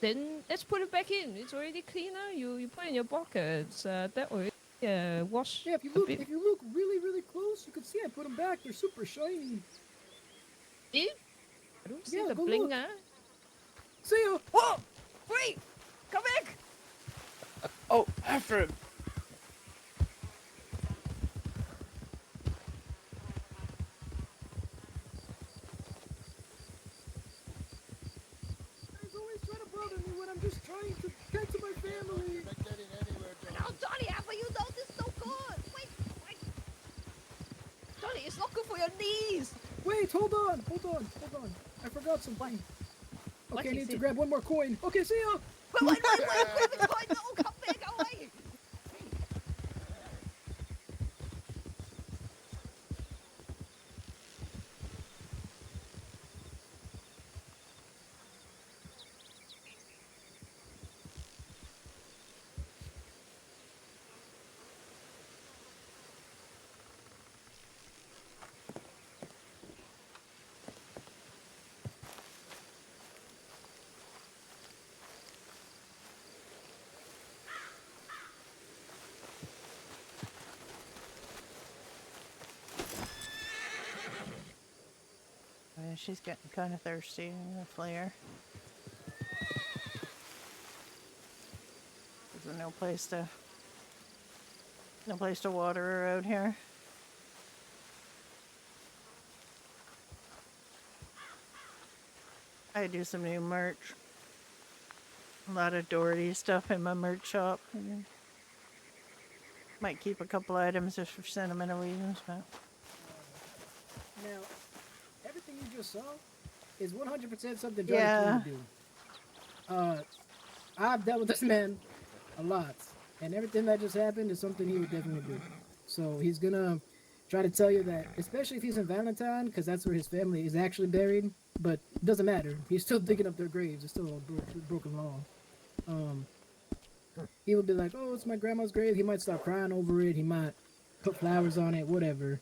Then let's put it back in. It's already cleaner. You put it in your pockets. That way, wash. Yeah, if you look really close, you can see I put them back. They're super shiny. See? I don't see Yeah, the go bling, look. huh? See ya. Whoa! Wait! Come back! Oh, after him! Guys always try to bother me when I'm just trying to get to my family. No, Johnny, but you know this so good. Wait. Johnny, it's not good for your knees. Wait, hold on. I forgot something. What Okay, I is need to it? grab one more coin. Okay, see ya. Wait, the coin. No, come back away. She's getting kind of thirsty. I'm gonna flare. There's no place to water her out here. I do some new merch. A lot of Doherty stuff in my merch shop. Might keep a couple items just for sentimental reasons, but Now, everything you just saw is 100% something Johnny Yeah. King would do. I've dealt with this man a lot, and everything that just happened is something he would definitely do. So he's gonna try to tell you that, especially if he's in Valentine, because that's where his family is actually buried. But it doesn't matter. He's still digging up their graves. It's still a broken law. He would be like, "Oh, it's my grandma's grave." He might start crying over it. He might put flowers on it, whatever.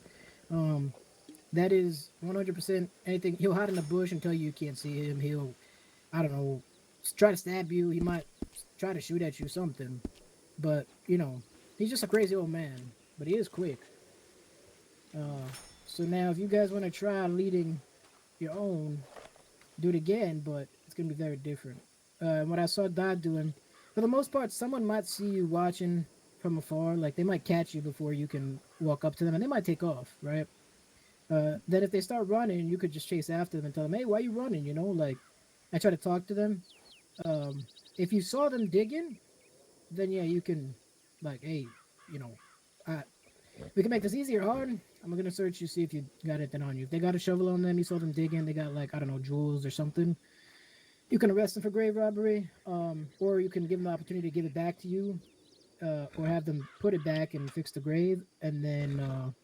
That is 100% anything. He'll hide in the bush and tell you can't see him. He'll, I don't know, try to stab you. He might try to shoot at you, something. But, you know, he's just a crazy old man. But he is quick. So now if you guys want to try leading your own, do it again, but it's going to be very different. What I saw Dad doing, for the most part, someone might see you watching from afar. Like, they might catch you before you can walk up to them, and they might take off, right? Then if they start running, you could just chase after them and tell them, "Hey, why are you running?" You know, like, I try to talk to them. If you saw them digging, then yeah, you can, like, "Hey, you know, we can make this easy or hard. I'm gonna search you, see if you got anything on you. If they got a shovel on them, you saw them digging, they got, like, I don't know, jewels or something, You can arrest them for grave robbery, or you can give them the opportunity to give it back to you, or have them put it back and fix the grave, and then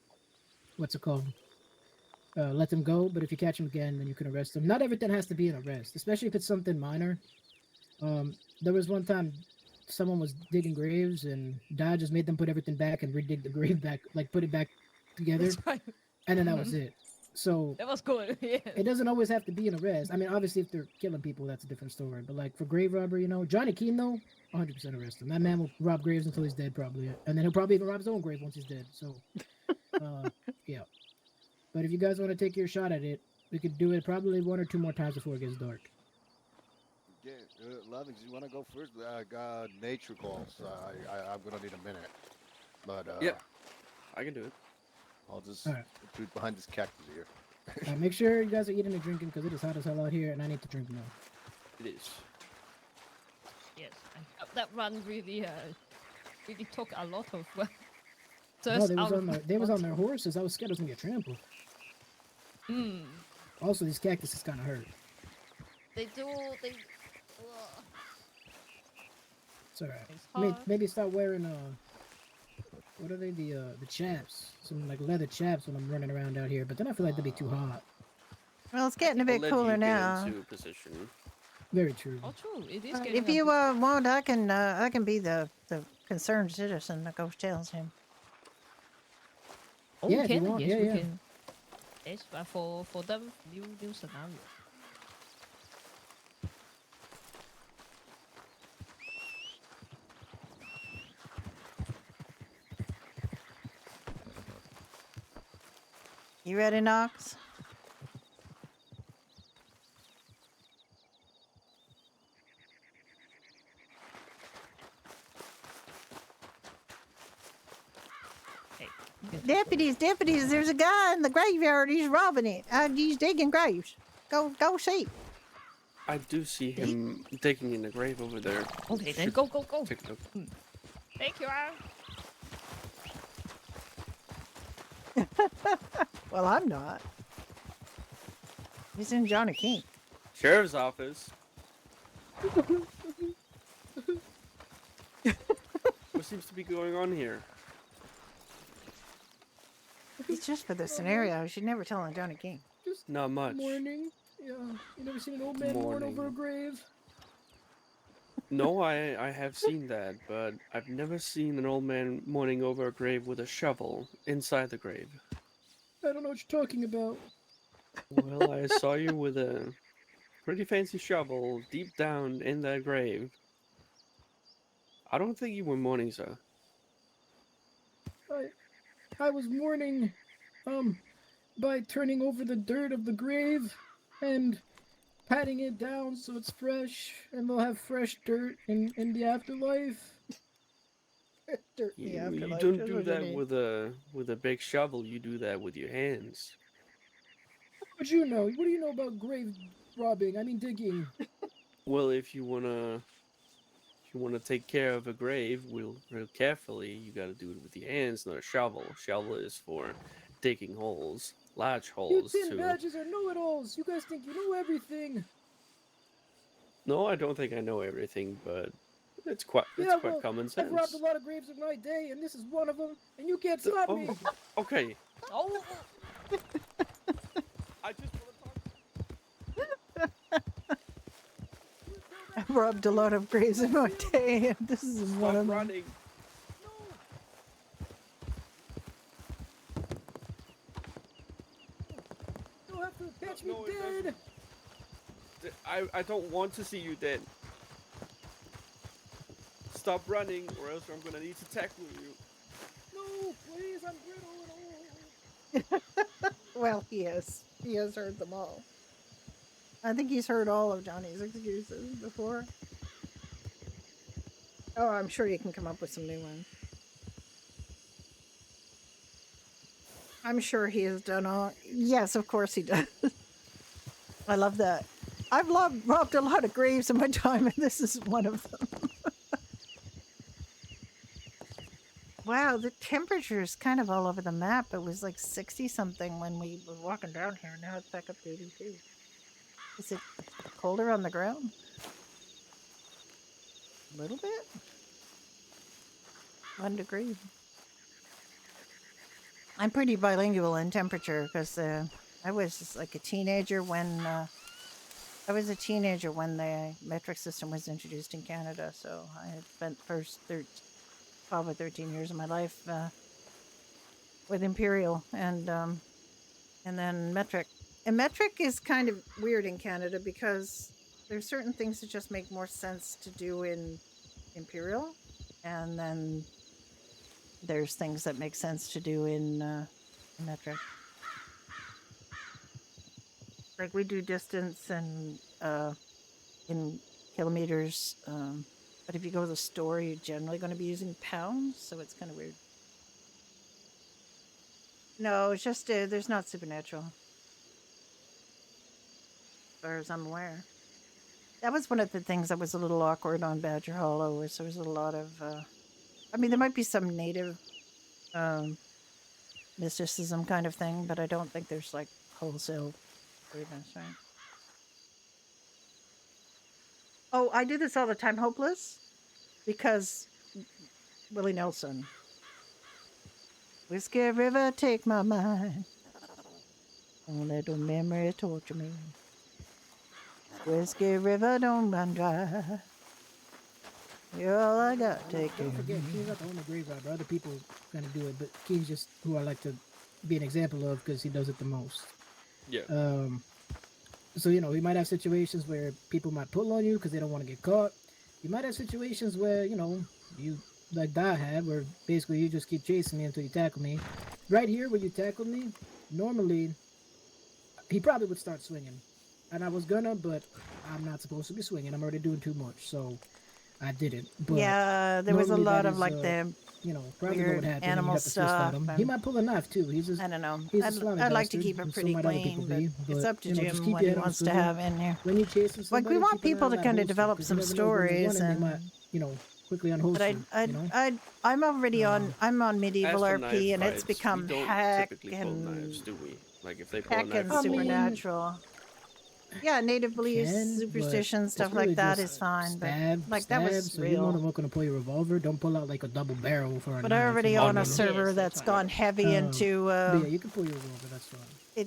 what's it called? Let them go. But if you catch them again, then you can arrest them. Not everything has to be an arrest, especially if it's something minor. There was one time someone was digging graves, and Dad just made them put everything back and redig the grave back, like put it back together, That's right. and then that was it. So That was good. Yeah. it doesn't always have to be an arrest. I mean, obviously, if they're killing people, that's a different story. But like for grave robbery, you know, Johnny Keene though, 100% arrest him. That man will rob graves until he's dead, probably, and then he'll probably even rob his own grave once he's dead. So, yeah. But if you guys want to take your shot at it, we could do it probably 1 or 2 more times before it gets dark. Yeah, Lovings, you want to go first? I got nature calls. I'm gonna need a minute. But Yeah, I can do it. I'll just Alright. do it behind this cactus here. Make sure you guys are eating and drinking because it is hot as hell out here, and I need to drink now. It is. Yes. That run really took a lot of. No, thirst they was out on of their, my they was on body. their horses. I was scared I was gonna get trampled. Mm. Also, these cactuses kind of hurt. They do. They. It's alright. It's hard. Maybe start wearing what are they? The chaps, some like leather chaps when I'm running around out here. But then I feel like they'd be too hot. Well, it's getting a bit I'll let cooler you now. Get into position. Very true. Oh, true. It is getting. If a you bit- want, I can be the concerned citizen that goes tells him. Oh, Yeah, we if you can. want, Yes, yeah, we yeah. can. Yes, but for the new scenario. You ready, Knox? Hey, you can- Deputies, there's a guy in the graveyard. He's robbing it. He's digging graves. Go see. I do see him digging in the grave over there. Okay, then Should go. Take a look. Thank you, Al. Well, I'm not. He's in Johnny King. Sheriff's office. What seems to be going on here? It's just for the scenario. You should never tell on Johnny King. Just Not much. mourning. Yeah, you never seen an old man mourn over a Mourning. grave? No, I have seen that, but I've never seen an old man mourning over a grave with a shovel inside the grave. I don't know what you're talking about. Well, I saw you with a pretty fancy shovel deep down in that grave. I don't think you were mourning, sir. I was mourning, by turning over the dirt of the grave and patting it down so it's fresh, and they'll have fresh dirt in the afterlife. Dirt in the You afterlife, don't that's do what you that need. with a big shovel. You do that with your hands. What you know? What do you know about grave robbing? I mean digging. Well, if you wanna take care of a grave real carefully, you gotta do it with your hands, not a shovel. Shovel is for digging holes, large You holes tin too. badges are know-it-alls. You guys think you know everything. No, I don't think I know everything, but it's quite Yeah, quite well, common I've sense. robbed a lot of graves in my day, and this is one of them, and you can't The- stop oh, me. Okay. Oh, I just want I've rubbed a lot of graves in my day, and this is to one stop of them. running. You'll have to catch No, me it dead. I don't want to see you dead. Stop running, or else I'm gonna need to tackle you. No, please, I'm brittle and old. Well, he is. He has heard them all. I think he's heard all of Johnny's excuses before. Oh, I'm sure you can come up with some new ones. I'm sure he has done all. Yes, of course he does. I love that. I've robbed a lot of graves in my time, and this is one of them. Wow, the temperature is kind of all over the map. It was like 60 something when we were walking down here. Now it's back up to 82. Is it colder on the ground? A little bit? 1 degree. I'm pretty bilingual in temperature because I was like a teenager when I was a teenager when the metric system was introduced in Canada. So I had spent first 12 or 13 years of my life with imperial and then metric. And metric is kind of weird in Canada because there's certain things that just make more sense to do in imperial, and then there's things that make sense to do in metric. Like we do distance and in kilometers, but if you go to the store, you're generally going to be using pounds, so it's kind of weird. No, it's just there's not supernatural, as far as I'm aware. That was one of the things that was a little awkward on Badger Hollow, was there was a lot of. I mean, there might be some native mysticism kind of thing, but I don't think there's like wholesale weirdness, right? Oh, I do this all the time, Hopeless, because Willie Nelson. Whiskey River, take my mind. Don't let the memory torture me. Whiskey River, don't run dry. You're all I got, take care. Don't forget, King's not the only grave robber. Other people kind of do it, but King's just who I like to be an example of because he does it the most. Yeah. So, you know, you might have situations where people might pull on you because they don't want to get caught. You might have situations where, you know, you, like Di had, where basically you just keep chasing me until you tackle me. Right here, where you tackled me, normally, he probably would start swinging. And I was gonna, but I'm not supposed to be swinging. I'm already doing too much, so I didn't. But yeah, there was a lot of like the you know, probably weird what happened. animal You have to fist fight stuff. him. He might pull a knife too. He's just, I don't know. he's a slimy I'd like to bastard, keep it and so pretty might other people clean, but it's up to you know, just Jim keep what your he head on wants to swivel. have in here. When you chase him, Like, we want people to kind of develop some stories, and you know, quickly unholster. but you know? I'm already on. I'm on medieval As for RP, knife and it's fights, become we don't heck typically pull and knives, do we? Like if they pull a heck knife, and we pull it. supernatural. Yeah, native beliefs, Can, but superstition, it's stuff really like that just is fine. Stab, but like stab, that was so you're more real. than welcome to pull your revolver. Don't pull out like a double barrel for a But knife. I already you know? on no, a no. server Yes, that's that's gone heavy into. But yeah, you can pull your revolver. That's fine.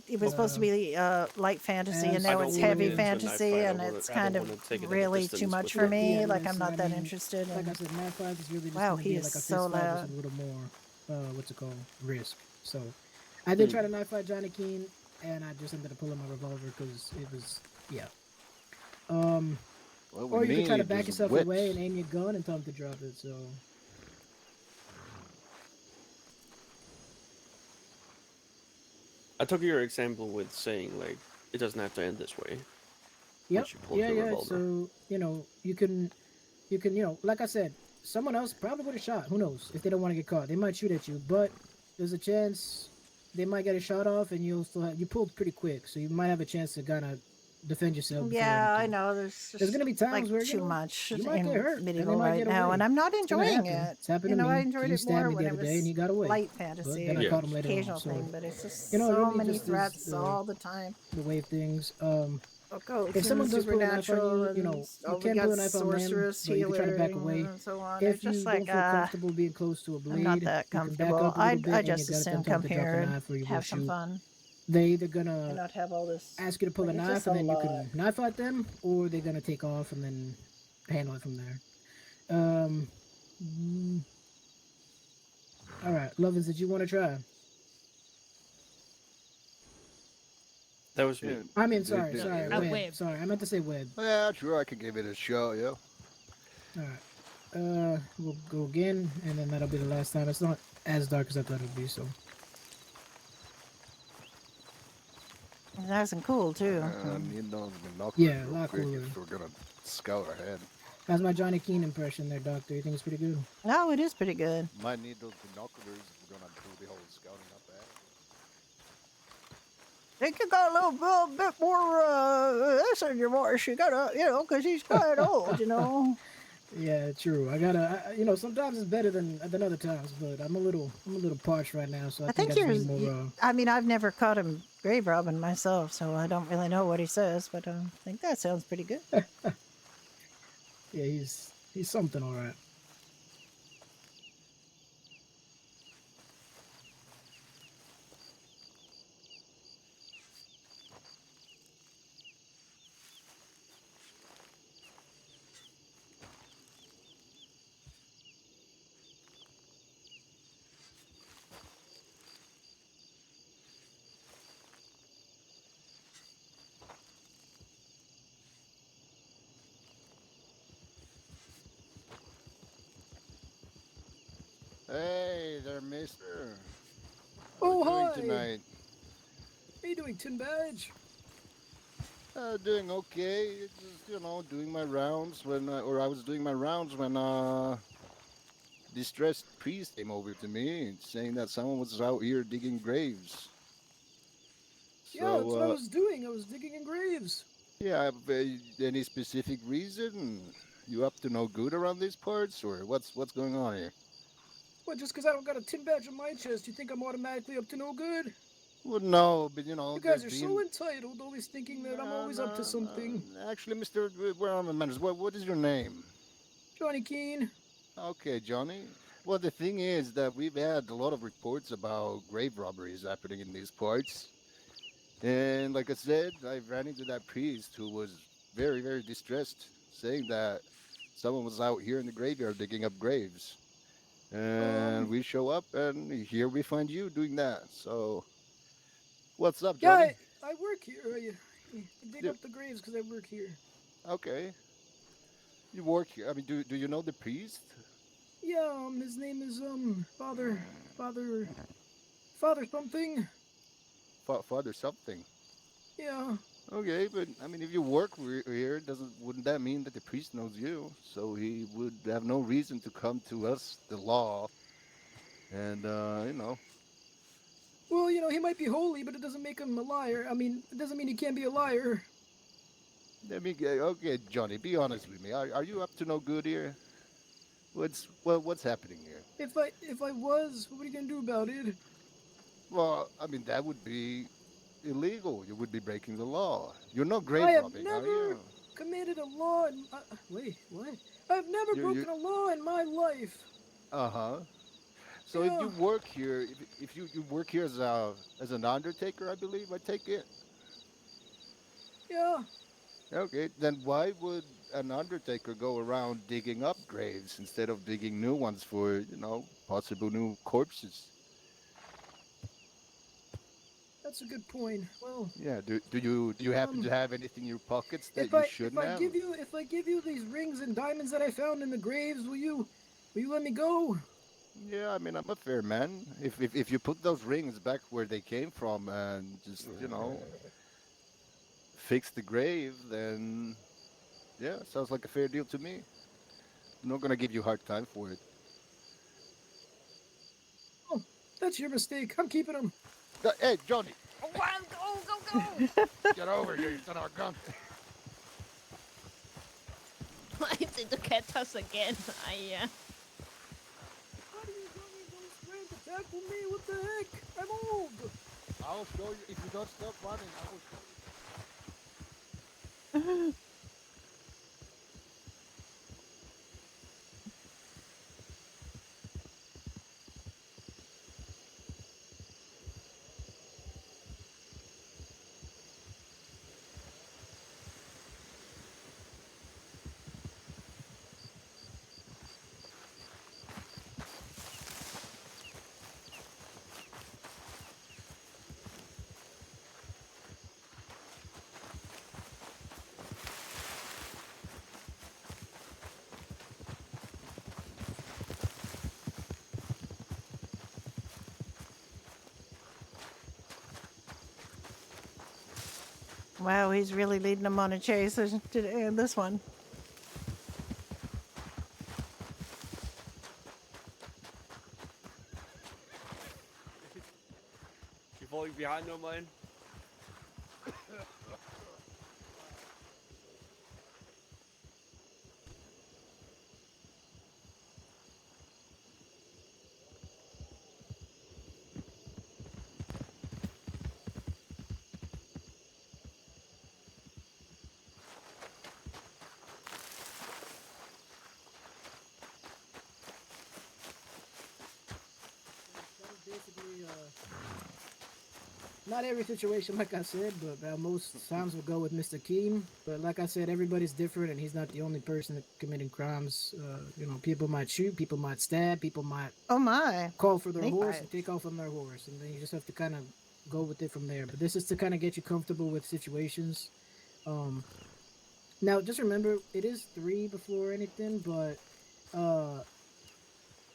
It was supposed to be light fantasy, and As now I it's don't wanna heavy get into a knife fantasy, fight. I and wanna- it's I don't kind wanna take it of at a really distance too much with for me. me. Yeah, Like, no, I'm so, not I that mean, interested. Like I In, said, knife fight is really just Wow, gonna he be is like a so fist fight loud. with a little more, what's it called, risk. So, I did try to knife fight Johnny Keene, and I just ended up pulling my revolver because it was, yeah. Well, we Or you could try to need back is yourself wits. away and aim your gun and tell him to drop it. So, I took your example with saying like it doesn't have to end this way. yep, Once you pull yeah, the yeah. revolver. So you know, you can, you know, like I said, someone else probably would have shot. Who knows? If they don't want to get caught, they might shoot at you, but there's a chance they might get a shot off, and you'll still have, you pulled pretty quick, so you might have a chance to kind of defend yourself. before yeah, I anything. know. There's There's gonna be times like where you too know, much you might get hurt, in and they medieval might right get now, away. and I'm not It's gonna enjoying happen. it. It's happened You to know, me. I enjoyed He it stabbed more me when the it other day, and he was got away. light But fantasy then I and caught him later on. occasional So thing, but it's just you know, it so really many just is threats all the time. the way of things. Ghosts If someone and does pull a knife on supernatural, you, you know, and you we can got pull a knife on them, sorceress, but you can try to back healing, away. and so on. If It's you just don't like, feel comfortable being close to a blade, I'm not that you can back comfortable. up a little bit I and just you as gotta soon tell come them to drop here the and knife or you will have some shoot. fun They either and gonna not have all this. ask you to pull a Like, it's knife just and a then you lot. can knife fight them, or they're gonna take off and then handle it from there. All right, Lovins, did you want to try? That was me. Yeah, I mean, they sorry, did. sorry, Web. Web. Sorry, I meant to say Web. Yeah, sure, I could give it a shot, yeah. All right. We'll go again, and then that'll be the last time. It's not as dark as I thought it would be, so. It's nice and cool too. Need those binoculars Yeah, a real lot quick cooler. if we're gonna scout ahead. How's my Johnny Keene impression there, Doctor? You think it's pretty good? No, it is pretty good. Might need those binoculars if we're gonna do the whole scouting up ahead. Think you got a little bit more this in your voice. You gotta, you know, because he's quite old, you know. Yeah, true. I gotta, you know, sometimes it's better than other times, but I'm a little parched right now, so I I think think I just you're. need more. I mean, I've never caught him grave robbing myself, so I don't really know what he says, but I think that sounds pretty good. Yeah, he's something, all right. Hey there, mister. How we Oh, doing hi. tonight? How you doing, Tin Badge? Doing okay. Just, you know, doing my rounds or I was doing my rounds when, distressed priest came over to me saying that someone was out here digging graves. Yeah, that's what I So, was doing. I was digging in graves. yeah, any specific reason? You up to no good around these parts, or what's going on here? What, just because I don't got a tin badge on my chest, you think I'm automatically up to no good? Well, no, but you know, You guys there's are been. so entitled, always thinking that I'm No, always up to no, something. no. Actually, Mister, where are my manners? What is your name? Johnny Keene. Okay, Johnny. Well, the thing is that we've had a lot of reports about grave robberies happening in these parts. And like I said, I ran into that priest who was very, very distressed, saying that someone was out here in the graveyard digging up graves. And Um, we show up, and here we find you doing that. So, what's up, yeah, Johnny? I work here. I dig Yeah, up the graves because I work here. okay. You work here. I mean, do you know the priest? Yeah, his name is, Father, Father something. Father something. Yeah. Okay, but I mean, if you work here, doesn't wouldn't that mean that the priest knows you? So he would have no reason to come to us, the law, and you know. Well, you know, he might be holy, but it doesn't make him a liar. I mean, it doesn't mean he can't be a liar. Let me get okay, Johnny. Be honest with me. Are you up to no good here? What's happening here? If I was, what are you gonna do about it? Well, I mean that would be illegal. You would be breaking the law. You're not I grave have robbing, are never you? committed a law in wait, what? I've never You broken a law in my life. uh-huh. So if Yeah, you work here, if you work here as an undertaker, I believe, I take it. yeah. Okay, then why would an undertaker go around digging up graves instead of digging new ones for, possible new corpses? That's a good point. Well, Yeah, do you happen to um, have anything in your pockets that you shouldn't have? if I give you these rings and diamonds that I found in the graves, will you let me go? Yeah, I mean, I'm a fair man. If you put those rings back where they came from and just, fix the grave, then yeah, sounds like a fair deal to me. I'm not gonna give you a hard time for it. Oh, that's your mistake. I'm keeping them. Hey, Johnny, Oh, wow, go! get over here, you son of a gun. Why is it the cat us again? I How do you don't sprint to tackle me? What the heck? I'm old. I'll show you. If you don't stop running, I will show you. Wow, he's really leading them on a chase today in this one. You falling behind, no man? not every situation, like I said, but most times we'll go with Mr. Keen. But like I said, everybody's different, and he's not the only person that committing crimes. You know, people might shoot, people might stab, people might Oh my. call for their Snake horse bite. and take off on their horse, and then you just have to kind of go with it from there. But this is to kind of get you comfortable with situations. Now just remember, it is 3 before anything, but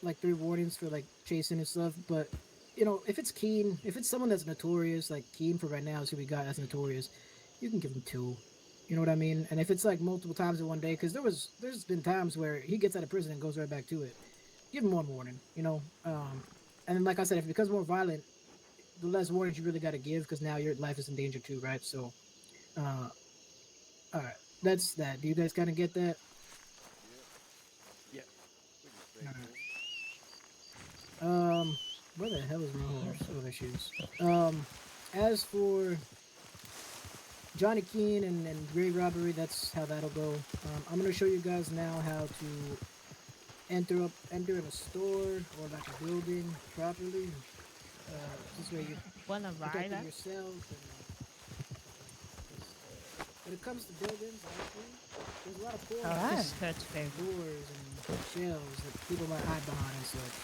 like 3 warnings for like chasing and stuff. But you know, if it's Keen, if it's someone that's notorious, like Keen for right now is who we got as notorious, you can give him 2. You know what I mean? And if it's like multiple times in one day, because there's been times where he gets out of prison and goes right back to it, give him 1 warning. You know, and then like I said, if it becomes more violent, the less warnings you really got to give, because now your life is in danger too, right? So, all right, that's that. Do you guys kind of get that? Yeah. Alright. Where the hell is my horse? Oh, there she is. As for Johnny Keene and grave robbery, that's how that'll go. I'm gonna show you guys now how to enter in a store or like a building properly. This way you Wanna ride protect that? yourself. When it comes to buildings, actually, there's a lot of All right. This hurts very doors and shelves that people might hide behind and such.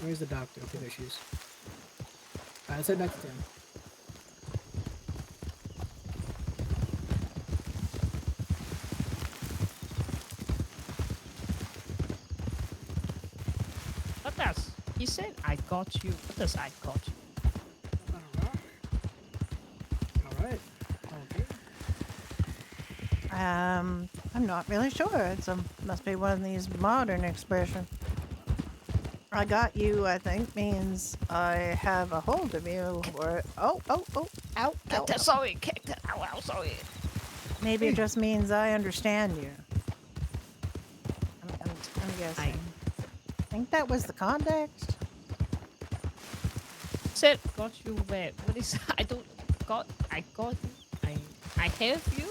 Where's the doctor? Okay, there she is. Alright, let's head back to town. What does he said? I got you. What does I got you? Alright. Okay. I'm not really sure. It's must be one of these modern expressions. I got you, I think, means I have a hold of you, or ow, ow. Sorry, cactus. Ow, sorry. Maybe it just means I understand you. I'm guessing. I think that was the context. Said got you where? What is? I don't got. I got you. I have you.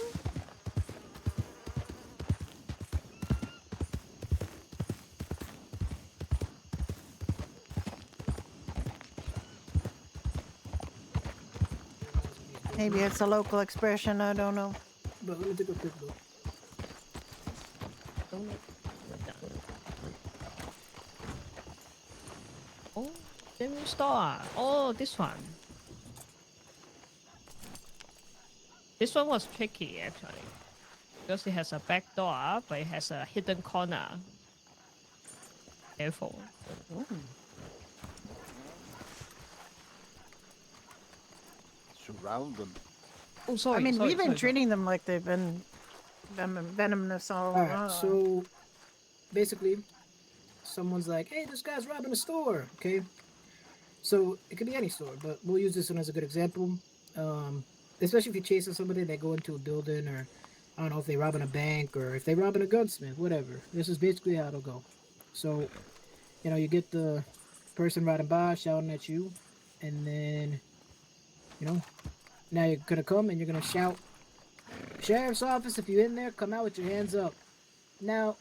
Maybe it's a local expression, I don't know. But let me take a quick look. Don't let it down. Oh, the new store. Oh, this one. This one was tricky actually, because it has a back door, but it has a hidden corner. Careful. Surround them. Oh, sorry. I mean, sorry, we've been sorry, treating them like they've been venomous all along. Alright, so basically, someone's like, hey, this guy's robbing a store, okay? So it could be any store, but we'll use this one as a good example. Especially if you're chasing somebody, they go into a building, or I don't know if they're robbing a bank, or if they're robbing a gunsmith, whatever. This is basically how it'll go. So, you know, you get the person riding by shouting at you, and then, you know, now you're gonna come and you're gonna shout, "Sheriff's office, if you're in there, come out with your hands up." Now,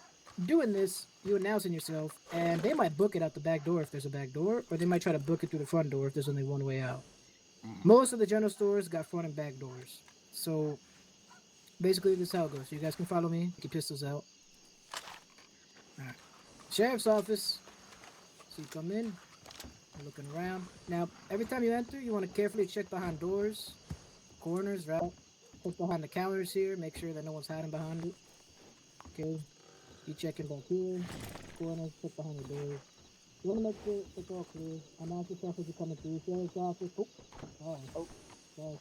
doing this, you announcing yourself, and they might book it out the back door if there's a back door, or they might try to book it through the front door if there's only one way out. Most of the general stores got front and back doors. So, basically, this is how it goes. So you guys can follow me. Get your pistols out. Alright. Sheriff's office. So you come in. You're looking around. Now, every time you enter, you want to carefully check behind doors, corners, right? Look behind the counters here. Make sure that no one's hiding behind it. Okay. You checking back here. Corners, look behind the doors. You want to make sure it's all clear. Announce yourself as you're coming through. Sheriff's office. Oh, sorry.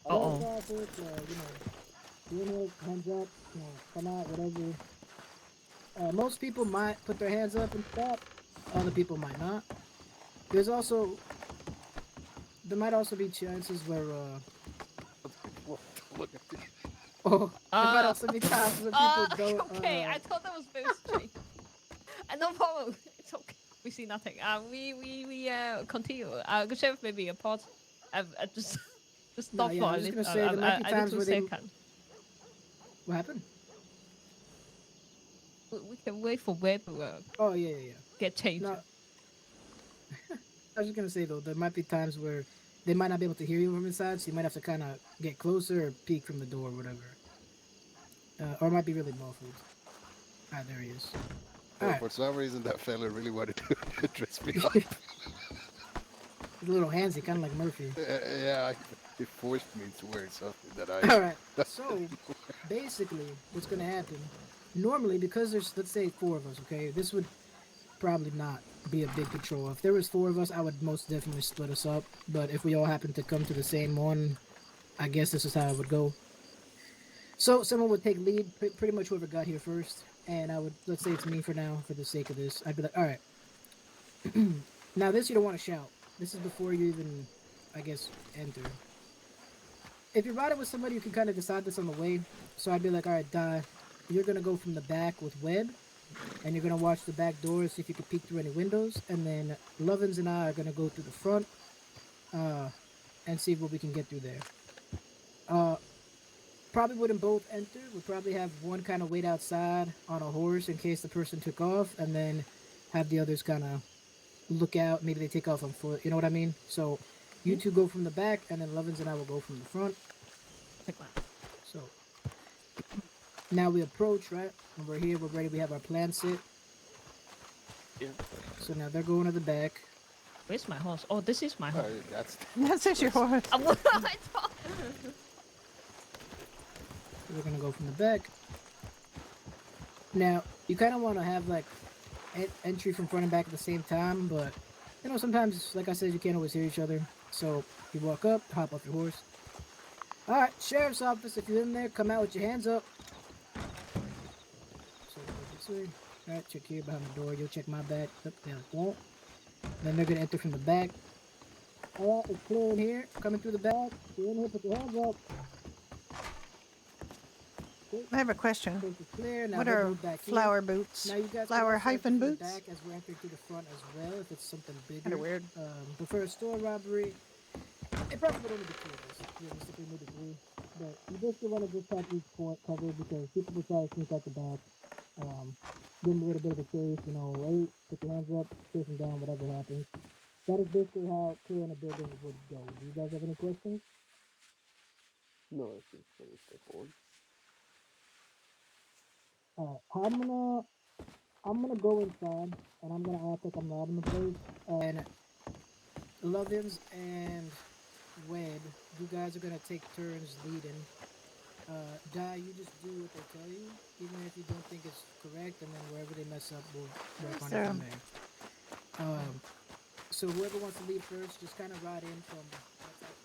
Uh-oh. Sheriff's office, you know, doing it, hands up, you know, come out, whatever. Most people might put their hands up and stop. Other people might not. There might also be chances where, Look at this. there might also be times where people don't, okay, I thought that was very strange. No problem. It's okay. We see nothing. We continue. Sheriff, maybe a pause. Just stop yeah, for I a was just little. gonna say, there might be times little where they- second. what happened? We can wait for where to Oh, yeah. get changed. No. I was just gonna say though, there might be times where they might not be able to hear you from inside, so you might have to kind of get closer or peek from the door or whatever. Or it might be really muffled. Ah, there he is. Well, Alright. for some reason, that fella really wanted to dress me up. He's a little handsy, kind of like Murphy. Yeah, it forced me to wear something that I. Alright, so basically, what's gonna happen? Normally, because there's, let's say, 4 of us, okay? This would probably not be a big patrol. If there was 4 of us, I would most definitely split us up. But if we all happen to come to the same one, I guess this is how it would go. So someone would take lead, pretty much whoever got here first, and I would, let's say it's me for now, for the sake of this. I'd be like, alright. Now this you don't want to shout. This is before you even, I guess, enter. If you're riding with somebody, you can kind of decide this on the way. So I'd be like, alright, Di, you're going to go from the back with Webb, and you're going to watch the back doors, see if you can peek through any windows, and then Lovins and I are going to go through the front, and see what we can get through there. Probably wouldn't both enter. We'd probably have one kind of wait outside on a horse in case the person took off, and then have the others kind of look out. Maybe they take off on foot. You know what I mean? So you two go from the back, and then Lovins and I will go from the front. So now we approach, right? When we're here, we're ready. We have our plan set. Yeah. So now they're going to the back. Where's my horse? Oh, this is my horse. That's your horse. I thought. We're gonna go from the back. Now, you kind of want to have like entry from front and back at the same time, but you know, sometimes, like I said, you can't always hear each other. So you walk up, hop off your horse. All right, sheriff's office, if you're in there, come out with your hands up. So this way. All right, check here behind the door. You'll check my back. Up there like that. Then they're gonna enter from the back. All right, it's clear in here. Coming through the back. You're in here, put your hands up. I have a question. Now What they are move back here. flower boots? Now you guys Flower can also hyphen enter the boots? back as we're entering through the front as well, if it's something bigger. Kinda weird. But for a store robbery, it probably would only be 2 of us. Realistically, maybe 3. But you basically want to just have each point covered because people will try to sneak out the back. Give them a little bit of a chase, you know, wait, put your hands up, chase them down, whatever happens. That is basically how clearing a building would go. Do you guys have any questions? No, it's just pretty straightforward. I'm gonna go inside and I'm gonna act like I'm robbing the place. And Lovins and Wed, you guys are gonna take turns leading. Di, you just do what they tell you, even if you don't think it's correct, and then wherever they mess up, we'll work on it from there. So whoever wants to lead first, just kind of ride in from outside.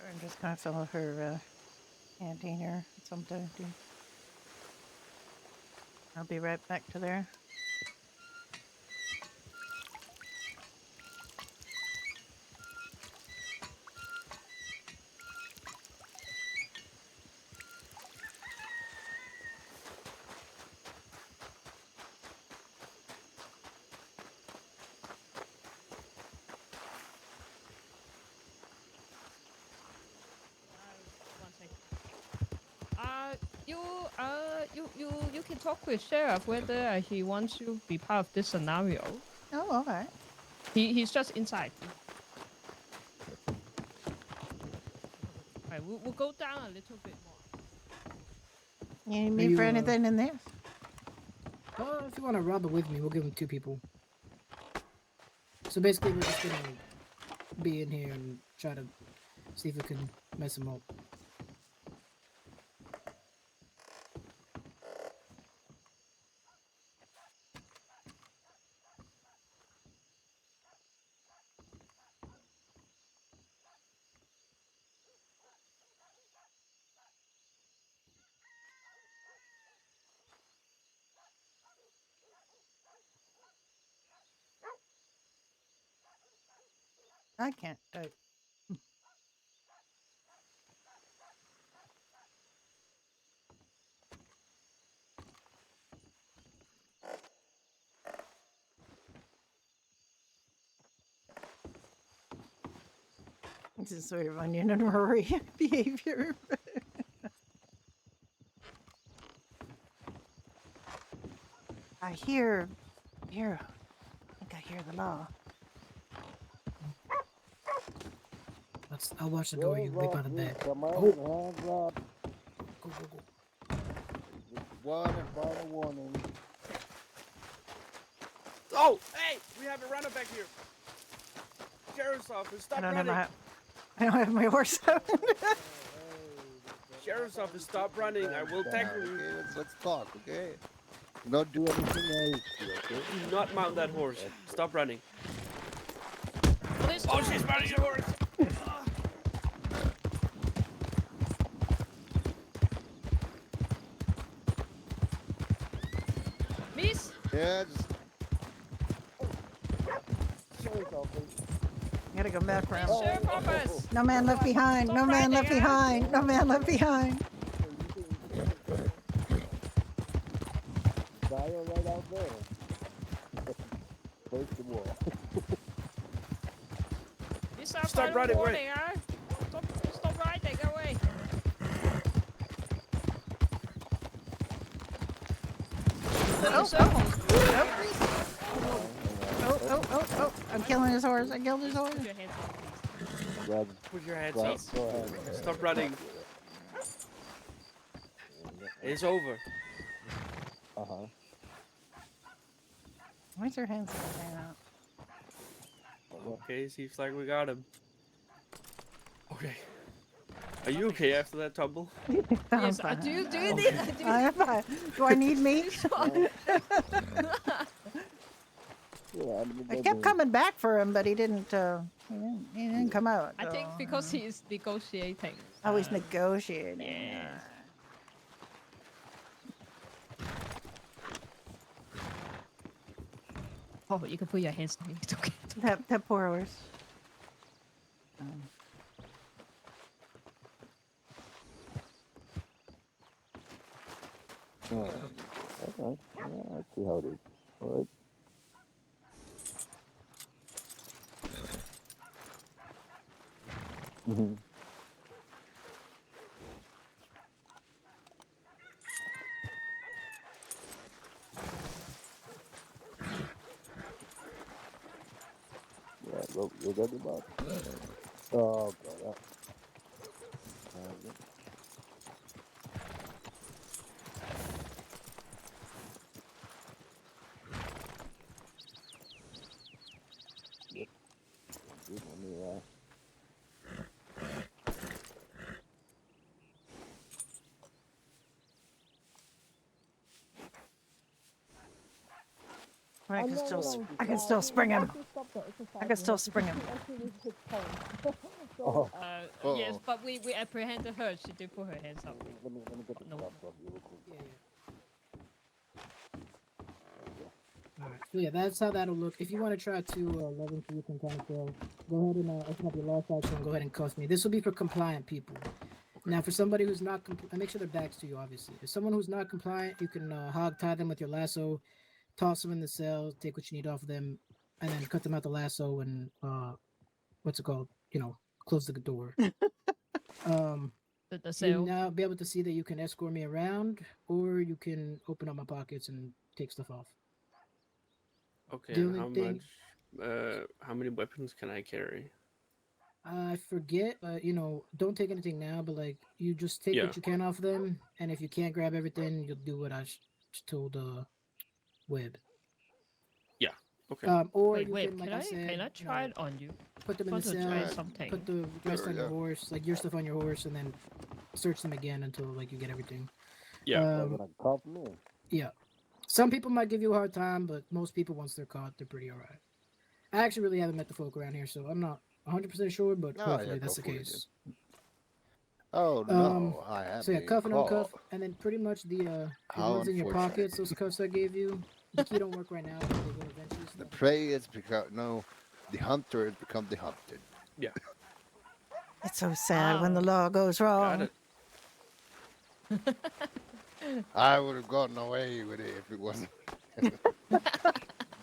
I'm just gonna fill her container sometime. I'll be right back to there. You can talk with sheriff whether he wants you to be part of this scenario. Oh, okay. He's just inside. Right, we'll go down a little bit more. You need me for anything in there? If you want to rob it with me, we'll give him 2 people. So basically, we're just gonna be in here and try to see if we can mess him up. I can't type. This is sort of Onion and Rory behavior. I hear, I think I hear the law. I'll watch the door. You wait by the bed. Come Oh. on, hands up. Go, go, go. One and final warning. Oh, hey, we have a runner back here. Sheriff's office, stop I don't running. have my horse out. Sheriff's office, stop running. I will tackle you. Okay, let's talk, okay? Not do anything else, okay? Do not mount that horse. Stop running. Police, Oh, she's mounting the horse. miss. Yeah, just Gotta go back around. Sheriff office. No man left behind. No Stop man riding left it. behind. No man left behind. fire right out there. Face the wall. These are Stop final riding, wait. warning, huh? Stop riding, go away. Oh. I'm killing his horse. I killed his horse. Put your hands up, please. Grab, Put your hands grab, up. go ahead. Stop running. It's over. Uh-huh. Why's your hands hanging out? Okay, seems like we got him. Okay. Are you okay after that tumble? Yes, do you need I am fine. Do I need meat? I kept coming back for him, but he didn't come out. I think so, because he is negotiating. Oh, he's negotiating. Yes. Oh, you can put your hands on me. It's okay. That poor horse. Okay. Yeah, I see how it is. All right. Mm-hmm. Yeah, look, you're good about. Oh, God. Yep. Good one, I can still spring him. I can still spring him. Oh. Yes, but we apprehended her. She did put her hands up. Let me get the No. stuff from you real quick. Alright, so yeah, that's how that'll look. If you want to try to level so you can kind of go ahead and open up your last action and go ahead and cuff me. This will be for compliant people. Now, for somebody who's not make sure their back's to you, obviously. If someone who's not compliant, you can hog tie them with your lasso, toss them in the cell, take what you need off of them, and then cut them out the lasso and what's it called? Close the door. The You'll cell. now be able to see that you can escort me around, or you can open up my pockets and take stuff off. Okay, The and only thing- how many weapons can I carry? I forget, but don't take anything now. But like, you just take Yeah. what you can off them, and if you can't grab everything, you'll do what I told Webb. Okay. Or Wait, you wait. can, like Can I I said, can I try it on you? put them in Want the to try cell, something? put the rest Sure, on your yeah. horse, like your stuff on your horse, and then search them again until like you get everything. Yeah. Cuff me. Yeah. Some people might give you a hard time, but most people, once they're caught, they're pretty alright. I actually really haven't met the folk around here, so I'm not 100% sure, but No, hopefully yeah, that's go the for it, case. Oh no, I have. So yeah, been cuff and unccuff, caught. and then pretty much the How ones in your unfortunate. pockets, those cuffs I gave you. The key don't work right now, but they will eventually. The so- prey has become the hunter has become the hunted. It's so sad when the law goes Got wrong. it. I would have gotten away with it if it wasn't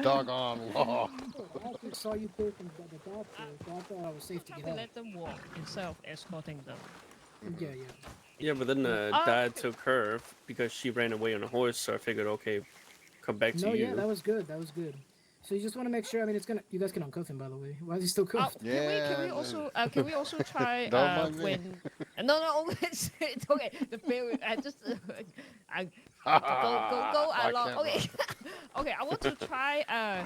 doggone law. I actually saw you pay from the doctor, so I thought I was safe to get Probably out. let them walk instead of escorting them. Yeah. Yeah, but then Dad took her because she ran away on a horse, so I figured, okay, come back to No, you. yeah, that was good. That was good. So you just want to make sure. I mean, it's gonna. You guys can uncuff him, by the way. Why is he still Oh, cuffed? can we can we also try Don't mind me. when no it's okay the bill I just I go Why along can't okay okay I want to try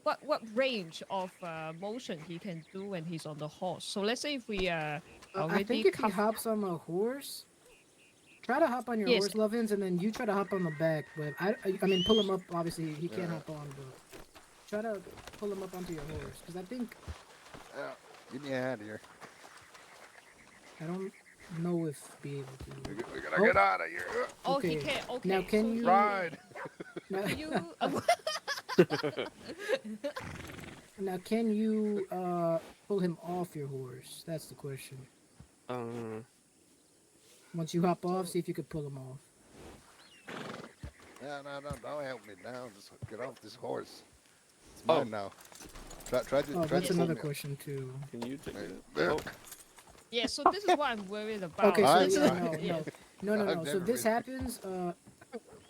what range of motion he can do when he's on the horse. So let's say if we I already think if he cuff- hops on a horse, try to hop on your Yes. horse, Lovins, and then you try to hop on the back. But I mean, pull him up. Obviously, he can't hop on, but try to pull him up onto your horse. Because I think Get me out of here. I don't know if be able to. We gotta get out of here. oh he okay. can okay Now, can so you- Ride. Now, you now, can you pull him off your horse? That's the question. Once you hop off, see if you could pull him off. No, don't help me now. Just get off this horse. It's Oh. mine now. Try to. Oh, try that's to pull another me up. question too. Can you take it? There. Oh, yeah so this is what I'm worried about. Okay, so Alright, yeah, alright. no. I've So never this been- happens,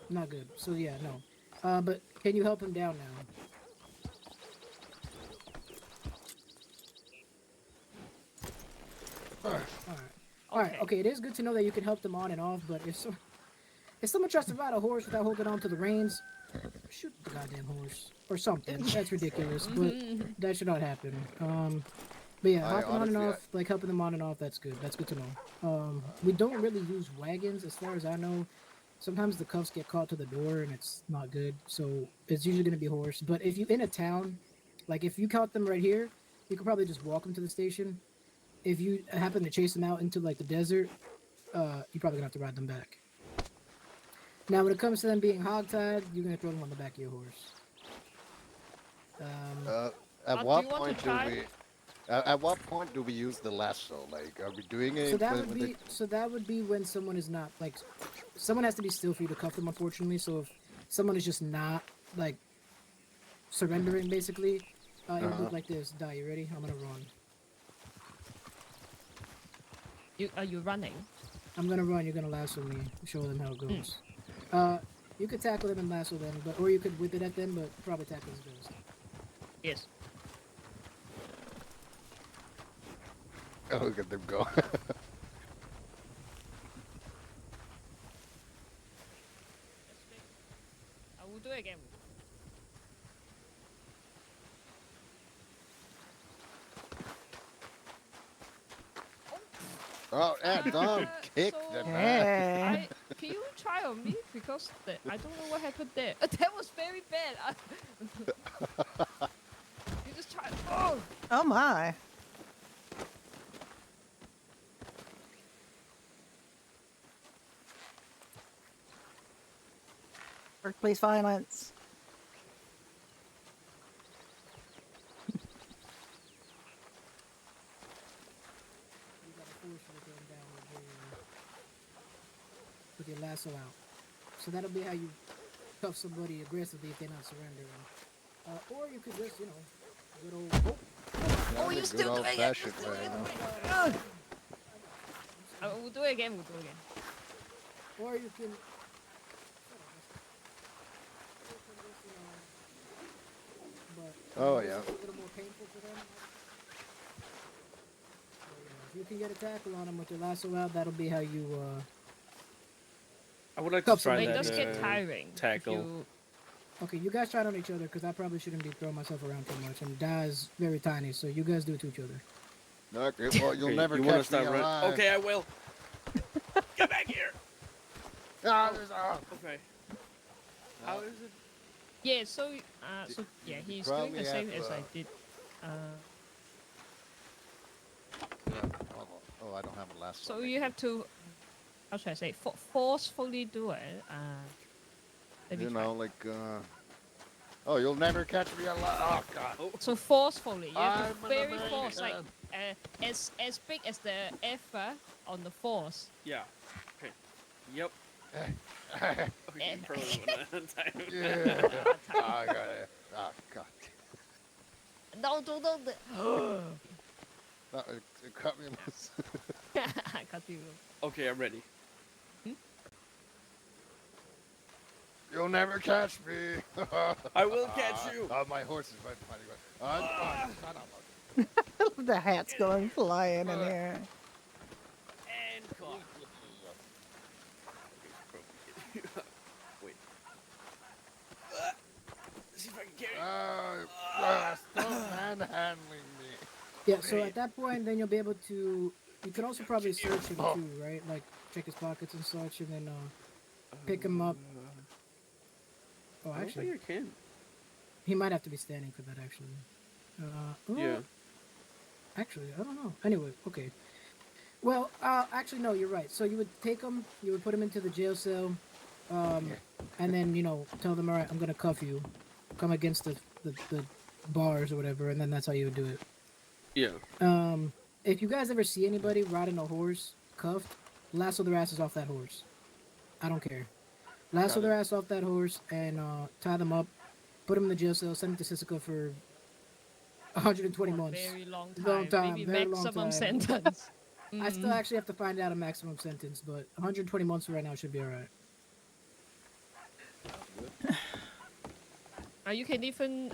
not good. So yeah, no. But can you help him down now? Alright. Alright, okay, it is good to know that you can help them on and off, but if someone tries to ride a horse without holding on to the reins, shoot the goddamn horse. Or something. That's ridiculous, but that should not happen. But yeah, I hopping on and honestly- off, like helping them on and off, that's good. That's good to know. We don't really use wagons, as far as I know. Sometimes the cuffs get caught to the door and it's not good, so it's usually going to be horse. But if you're in a town, like if you caught them right here, you could probably just walk them to the station. If you happen to chase them out into like the desert, you're probably gonna have to ride them back. Now, when it comes to them being hogtied, you're gonna throw them on the back of your horse. At do what you want to point do try? we? At what point do we use the lasso? Like, are we doing it? So that when would be when someone is not like, someone has to be still for you to cuff them, unfortunately. So if someone is just not like surrendering, basically, it would look like this. Die, you ready? I'm gonna run. Are you running? I'm gonna run. You're gonna lasso me. Show them how it goes. You could tackle them and lasso them, but or you could whip it at them, but probably tackle is best. Yes. Oh, look at them go. I will do it again. Oh, yeah, don't kick so, them, man. Hey. Can you try on me because I don't know what happened there. That was very bad. You just try. Oh, Oh my. Workplace violence. You gotta force them down with your lasso out. So that'll be how you cuff somebody aggressively if they're not surrendering. Or you could just, good old. oh, you Good still doing it. You're old-fashioned still way, doing huh? it. We'll do it again. We'll do it again. Or you can. But Oh, it's yeah. a little more painful for them. So, if you can get a tackle on them with your lasso out, that'll be how you. I would like to Cups try are It that does get tiring. if tackle. you- Okay, you guys try it on each other because I probably shouldn't be throwing myself around too much. And Da is very tiny, so you guys do it to each other. Okay, well, you'll Okay, never you wanna catch me start running? alive. Okay, I will. Get back here. Ah, there's- ah. Okay. How is it? Yeah. So yeah, he's doing probably the same have, as I did. Oh, I don't have a lasso. So you have to, how should I say, forcefully do it. Let me You try. know, like, oh, you'll never catch me alive. Oh, God. So forcefully, you have I'm to an very force, like American. as big as the effort on the force. Yeah. Okay. Yep. yeah. Okay, probably one time. Oh, I got it. Oh, God. No, don't. Oh, it cut me in the... I got you. Okay, I'm ready. You'll You'll never catch me. I will catch you. My horse is right behind you. Son of a- The hat's going flying in here. And caught. Wait. See if I can carry it. Stop manhandling me. Yeah, so at that point, then you'll be able to. You can also probably search him too, right? Like check his pockets and such, and then pick him up. Oh, I don't actually, think I can. he might have to be standing for that. Actually. Yeah. Actually, I don't know. Anyway, okay. Well, actually, no, you're right. So you would take him, you would put him into the jail cell, and then tell them, all right, I'm gonna cuff you, come against the bars or whatever, and then that's how you would do it. Yeah. If you guys ever see anybody riding a horse cuffed, lasso their asses off that horse. I don't care. Lasso their ass off that horse and tie them up, put them in the jail cell, send them to Sisika for 120 months. Very long time. Long time, Maybe very long maximum time. sentence. I still actually have to find out a maximum sentence, but 120 months right now should be alright. You can even.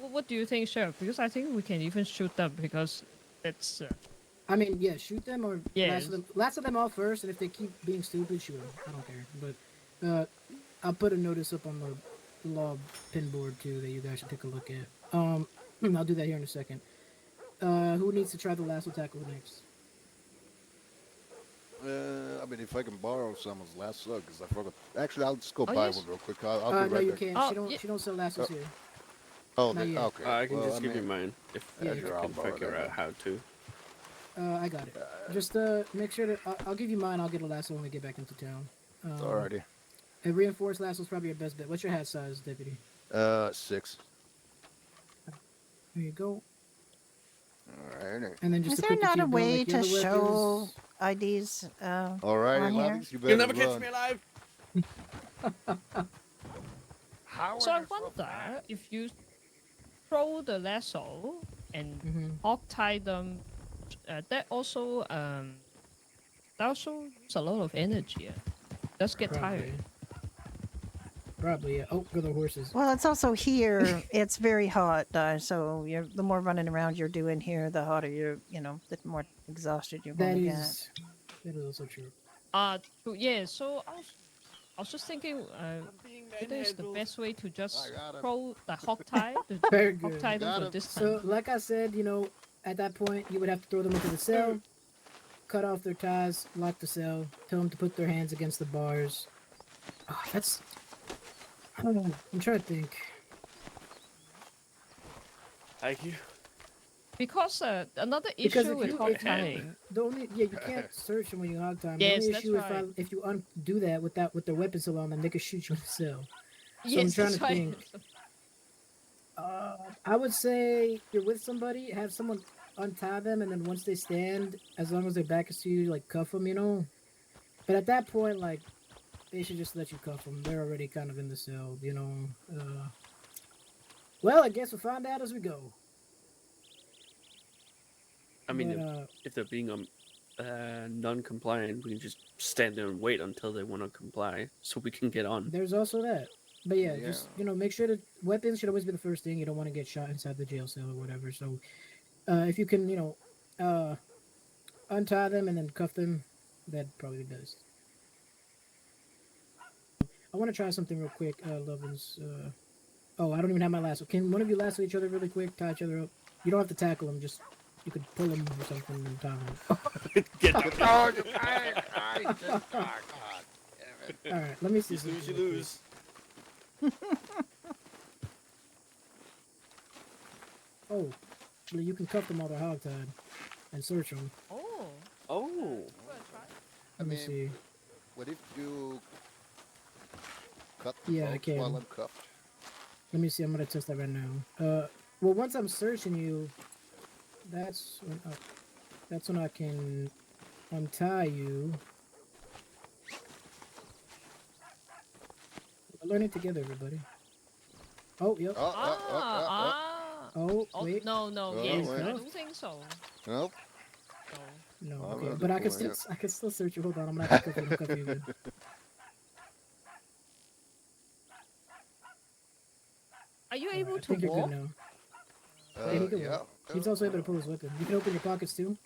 What do you think, Sheriff? Because I think we can even shoot them because it's. I mean, yeah, shoot them or Yes. lasso them off first, and if they keep being stupid, shoot them. I don't care. But I'll put a notice up on the law pin board too that you guys should take a look at. I'll do that here in a second. Who needs to try the lasso tackle next? I mean, if I can borrow someone's lasso, because I forgot. Actually, I'll just go Oh, buy yes. one real quick. I'll be No, right you back. can't. Oh, She don't sell lassos here. Oh, Not yet. okay. I can Well, just give you mean, mine if Yeah, you sure, I'll can borrow figure that out how to. I got it. Just make sure that I'll give you mine. I'll get a lasso when we get back into town. Alrighty. A reinforced lasso is probably your best bet. What's your hat size, deputy? 6. There you go. Alrighty. And then Is just there equip the not a team way like the to other show weapons. IDs? Alrighty, on here? Lobbies, you better You'll never run. catch me alive. How So I are you so wonder fast? if you throw the lasso and Mhm. hog tie them. That also use a lot of energy. Does get tired. Probably, yeah. Oh, go the horses. Well, it's also here. It's very hot, so the more running around you're doing here, the hotter the more exhausted you're That going to is also true. Yeah. So I was just thinking, whether it's the best way to just I got him. throw the hog tie, Very hog good. tie Got them for him. this So, time. like I said, at that point, you would have to throw them into the cell, cut off their ties, lock the cell, tell them to put their hands against the bars. Oh, I don't know. I'm trying to think. Thank you. Because another Because issue if with you- hog if you- tying. You can't search them when you hog time. Yes, the only that's issue right. if you undo that with their weapons still on them, they could shoot you in the cell. So Yes, I'm trying that's to right. think. I would say you're with somebody, have someone untie them, and then once they stand, as long as their back is to you, like cuff them, But at that point, like, they should just let you cuff them. They're already kind of in the cell, Well, I guess we'll find out as we go. I mean, But, if they're being non-compliant, we can just stand there and wait until they want to comply, so we can get on. there's also that. But yeah, Yeah. just make sure that weapons should always be the first thing. You don't want to get shot inside the jail cell or whatever. So, if you can, untie them and then cuff them, that'd probably be best. I want to try something real quick, Lovins. I don't even have my lasso. Can one of you lasso each other really quick? Tie each other up. You don't have to tackle them. Just you could pull them or something and tie them. Get down. Oh, you I just, oh, God damn it. All right, let me see. You something lose, you real quick. lose. Oh, actually, you can cuff them while they're hogtied and search them. Oh. Oh. Let me mean, see. What if you cut the Yeah, I folks can. while I'm cuffed? Let me see. I'm gonna test that right now. Well, once I'm searching you, that's when I can untie you. We're learning together, everybody. Oh, yep. Oh, wait. No, Oh, yes, wait. I don't think so. Nope. No. No, I'm okay. gonna But do I can one, still, yeah. I can still search you. Hold on, I'm gonna have to cuff you again. Are you Alright, able I to think you're walk? good now. Yeah, he can Yeah. walk. He's also able to pull his weapon. You can open your pockets too.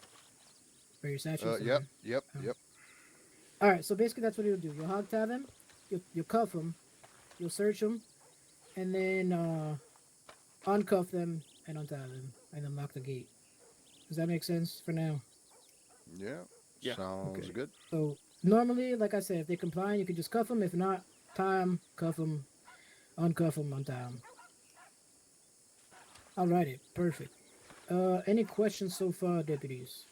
Or your satchels. Yep. Yep. Oh. Yep. All right, so basically that's what you'll do. You'll hog tie them, you'll cuff them, you'll search them, and then uncuff them and untie them, and then lock the gate. Does that make sense for now? Yeah. Yeah. Sounds Okay. good. So normally, like I said, if they comply, you can just cuff them. If not, tie them, cuff them, uncuff them, untie them. Alrighty, perfect. Any questions so far, deputies?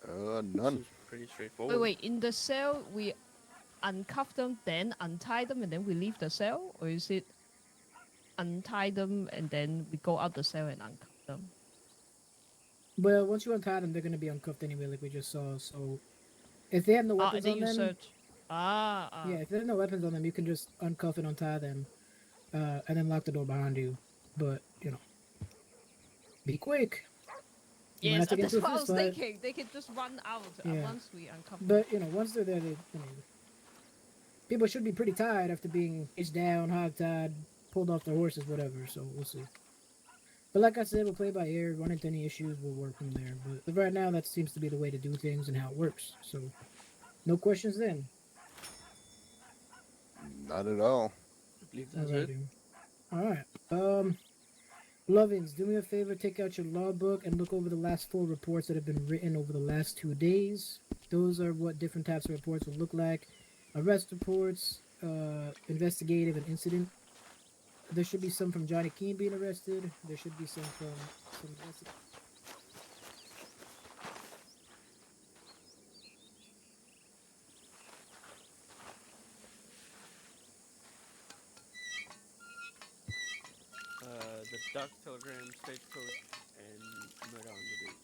None. Seems pretty straightforward. Wait. In the cell, we uncuff them, then untie them, and then we leave the cell, or is it untie them and then we go out the cell and uncuff them? Well, once you untie them, they're gonna be uncuffed anyway, like we just saw. So, if they have no And weapons then on you them, search. yeah, if they have no weapons on them, you can just uncuff and untie them, and then lock the door behind you. But you know, be quick. You might Yes, have to get that's into a what I was fist fight. thinking. They can just run out Yeah. once we uncuff them. But you know, once they're there, people should be pretty tired after being hitched down, hogtied, pulled off their horses, whatever. So we'll see. But like I said, we'll play by ear. Run into any issues, we'll work from there. But right now, that seems to be the way to do things and how it works. So, no questions then. Not at all. I believe that's it. Alright. Lovins, do me a favor, take out your logbook and look over the last 4 reports that have been written over the last 2 days. Those are what different types of reports will look like. Arrest reports, investigative and incident. There should be some from Johnny Keene being arrested. There should be some from some The Duck Telegram, Stagecoach, and Murder on the Beach.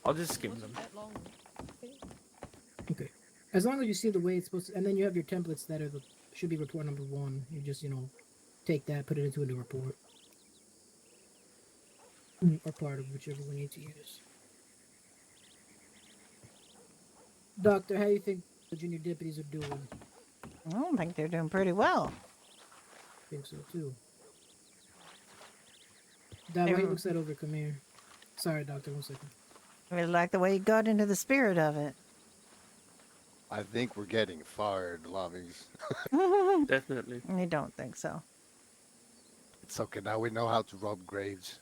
I'll just skim them. Wasn't that long. Okay. As long as you see the way it's supposed to, and then you have your templates that are should be report number 1. You just, take that, put it into a new report. Or part of whichever we need to use. Doctor, how do you think the junior deputies are doing? I don't think they're doing pretty well. I think so too. Dad, why you look that over? Come here. Sorry, Doctor, 1 second. I really like the way you got into the spirit of it. I think we're getting fired, Lobbies. Definitely. I don't think so. It's okay. Now we know how to rob graves.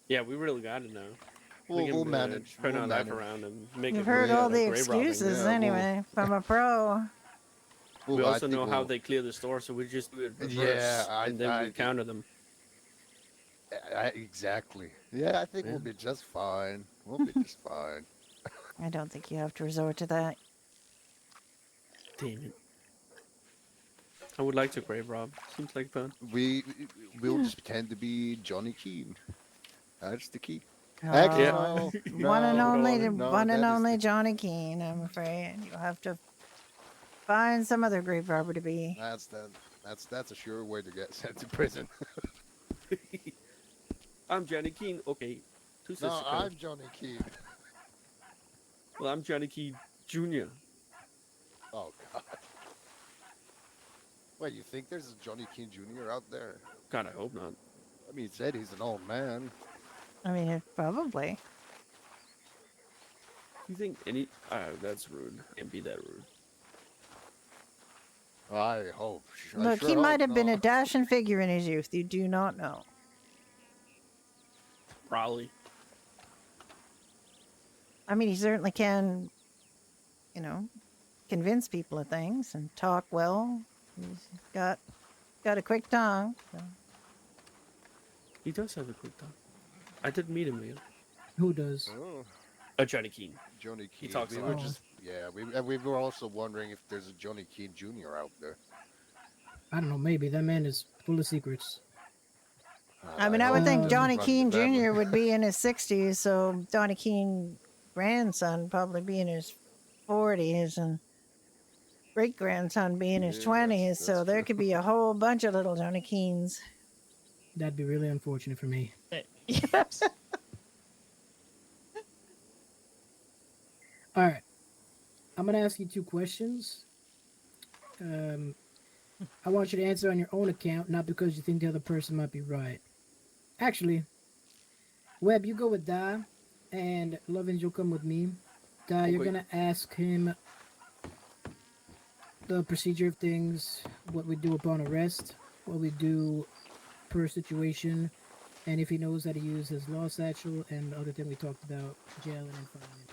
Yeah, we really got it now. We'll manage. Turn We'll our life manage. around and make You've it heard great all out of the grave robbing. excuses Yeah, anyway from a pro. We Well, I also think know how we'll- they clear the store, so we just do it reverse, Yeah, and then we counter them. Exactly. Yeah, I think we'll be just fine. We'll be just fine. I don't think you have to resort to that. Damn it. I would like to grave rob. Seems like fun. We'll just pretend to be Johnny Keene. That's the key. Oh, Actually, one and only, no, one and that is only the- Johnny Keene. I'm afraid you'll have to find some other grave robber to be. That's a sure way to get sent to prison. I'm Johnny Keene. Okay. Two No, sister I'm code. Johnny Keene. Well, I'm Johnny Keene Jr. Oh God. Wait, you think there's a Johnny Keene Jr. out there? God, I hope not. I mean, he said he's an old man. I mean, probably. You think any? That's rude. Can't be that rude. I hope. I Look, sure he might hope have been a not. dashing figure in his youth. You do not know. Probably. I mean, he certainly can, convince people of things and talk well. He's got a quick tongue. So. He does have a quick tongue. I did meet him, man. Who does? Oh, Johnny Keene. Johnny He Keene. talks we a were lot. just, yeah, we were also wondering if there's a Johnny Keene Jr. out there. I don't know, maybe. That man is full of secrets. I mean, I would think doesn't Johnny run Keene the family. Jr. would be in his 60s, so Johnny Keene grandson probably be in his 40s, and great grandson be in his Yeah, 20s. So that's there true. could be a whole bunch of little Johnny Keens. That'd be really unfortunate for me. Yes. I'm gonna ask you 2 questions. I want you to answer on your own account, not because you think the other person might be right. Actually, Webb, you go with Da, and Lovins, you'll come with me. Da, you're Okay. gonna ask him the procedure of things, what we do upon arrest, what we do per situation, and if he knows how to use his law satchel, and the other thing we talked about, jail and confinement.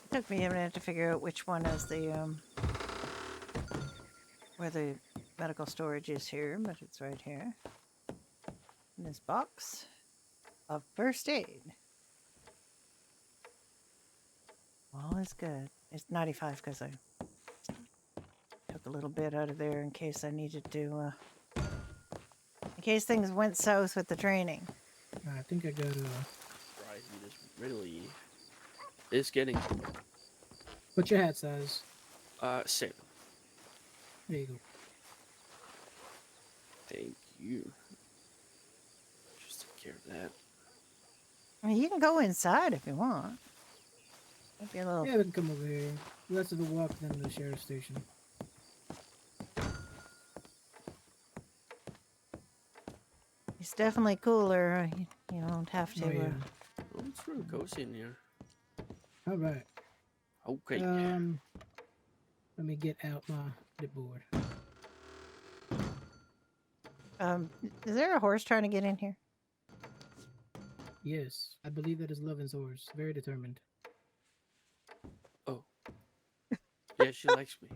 It took me a minute to figure out which one is the where the medical storage is here, but it's right here. In this box of first aid. All is good. It's 95 because I took a little bit out of there in case I needed to, in case things went south with the training. I think I got Right, he just really is getting to me. What's your hat size? 7. There you go. Thank you. Just take care of that. I mean, you can go inside if you want. Might be a little. Yeah, we can come over here. Less of a walk than the sheriff's station. It's definitely cooler. You don't have to. Oh, yeah. Oh, it's really cozy in here. All right. Okay. Let me get out my clipboard. Is there a horse trying to get in here? Yes, I believe that is Lovin's horse. Very determined. Oh. Yeah, she likes me.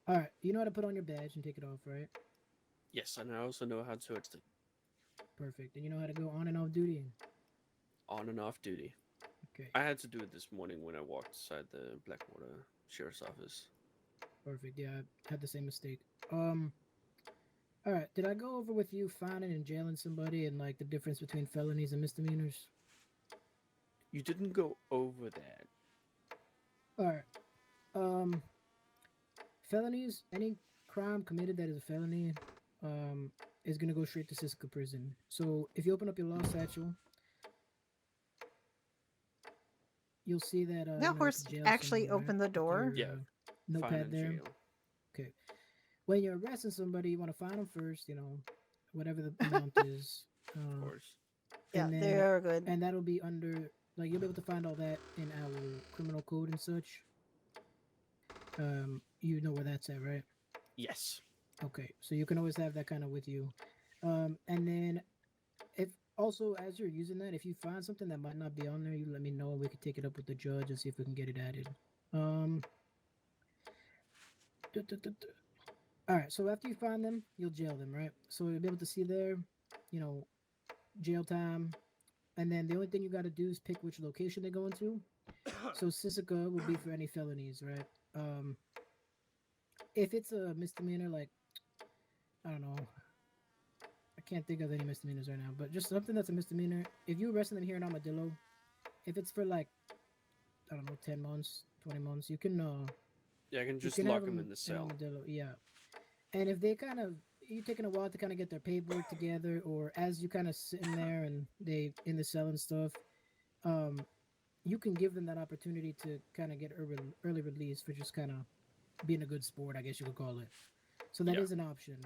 All right, you know how to put on your badge and take it off, right? Yes, and I also know how to it's Perfect. And you know how to go on and off duty? on and off duty. Okay, I had to do it this morning when I walked inside the Blackwater Sheriff's Office. perfect. Yeah, I had the same mistake. All right, did I go over with you finding and jailing somebody and like the difference between felonies and misdemeanors? You didn't go over that. All right. Felonies, any crime committed that is a felony, is gonna go straight to Siska prison. So if you open up your law satchel, you'll see that That you know, horse jail actually somewhere, opened the with door? your, Yeah, notepad Fine in there. jail. Okay. When you're arresting somebody, you want to find them first. You know, whatever the amount is. Of course. Yeah, and they then, are good. and that'll be under like you'll be able to find all that in our criminal code and such. You know where that's at, right? Yes. Okay, so you can always have that kind of with you. And then if also as you're using that, if you find something that might not be on there, you let me know and we can take it up with the judge and see if we can get it added. All right, so after you find them, you'll jail them, right? So you'll be able to see there, you know, jail time, and then the only thing you got to do is pick which location they go into. So Sisika will be for any felonies, right? If it's a misdemeanor, like I don't know, I can't think of any misdemeanors right now, but just something that's a misdemeanor. If you arrested them here in Armadillo, if it's for like I don't know, 10 months, 20 months, you can Yeah, I can you just can lock have them them in the cell. Armadillo, yeah. And if they kind of you taking a while to kind of get their paperwork together, or as you kind of sitting there and they in the cell and stuff, you can give them that opportunity to kind of get early release for just kind of being a good sport, I guess you could call it. So that is Yeah. an option.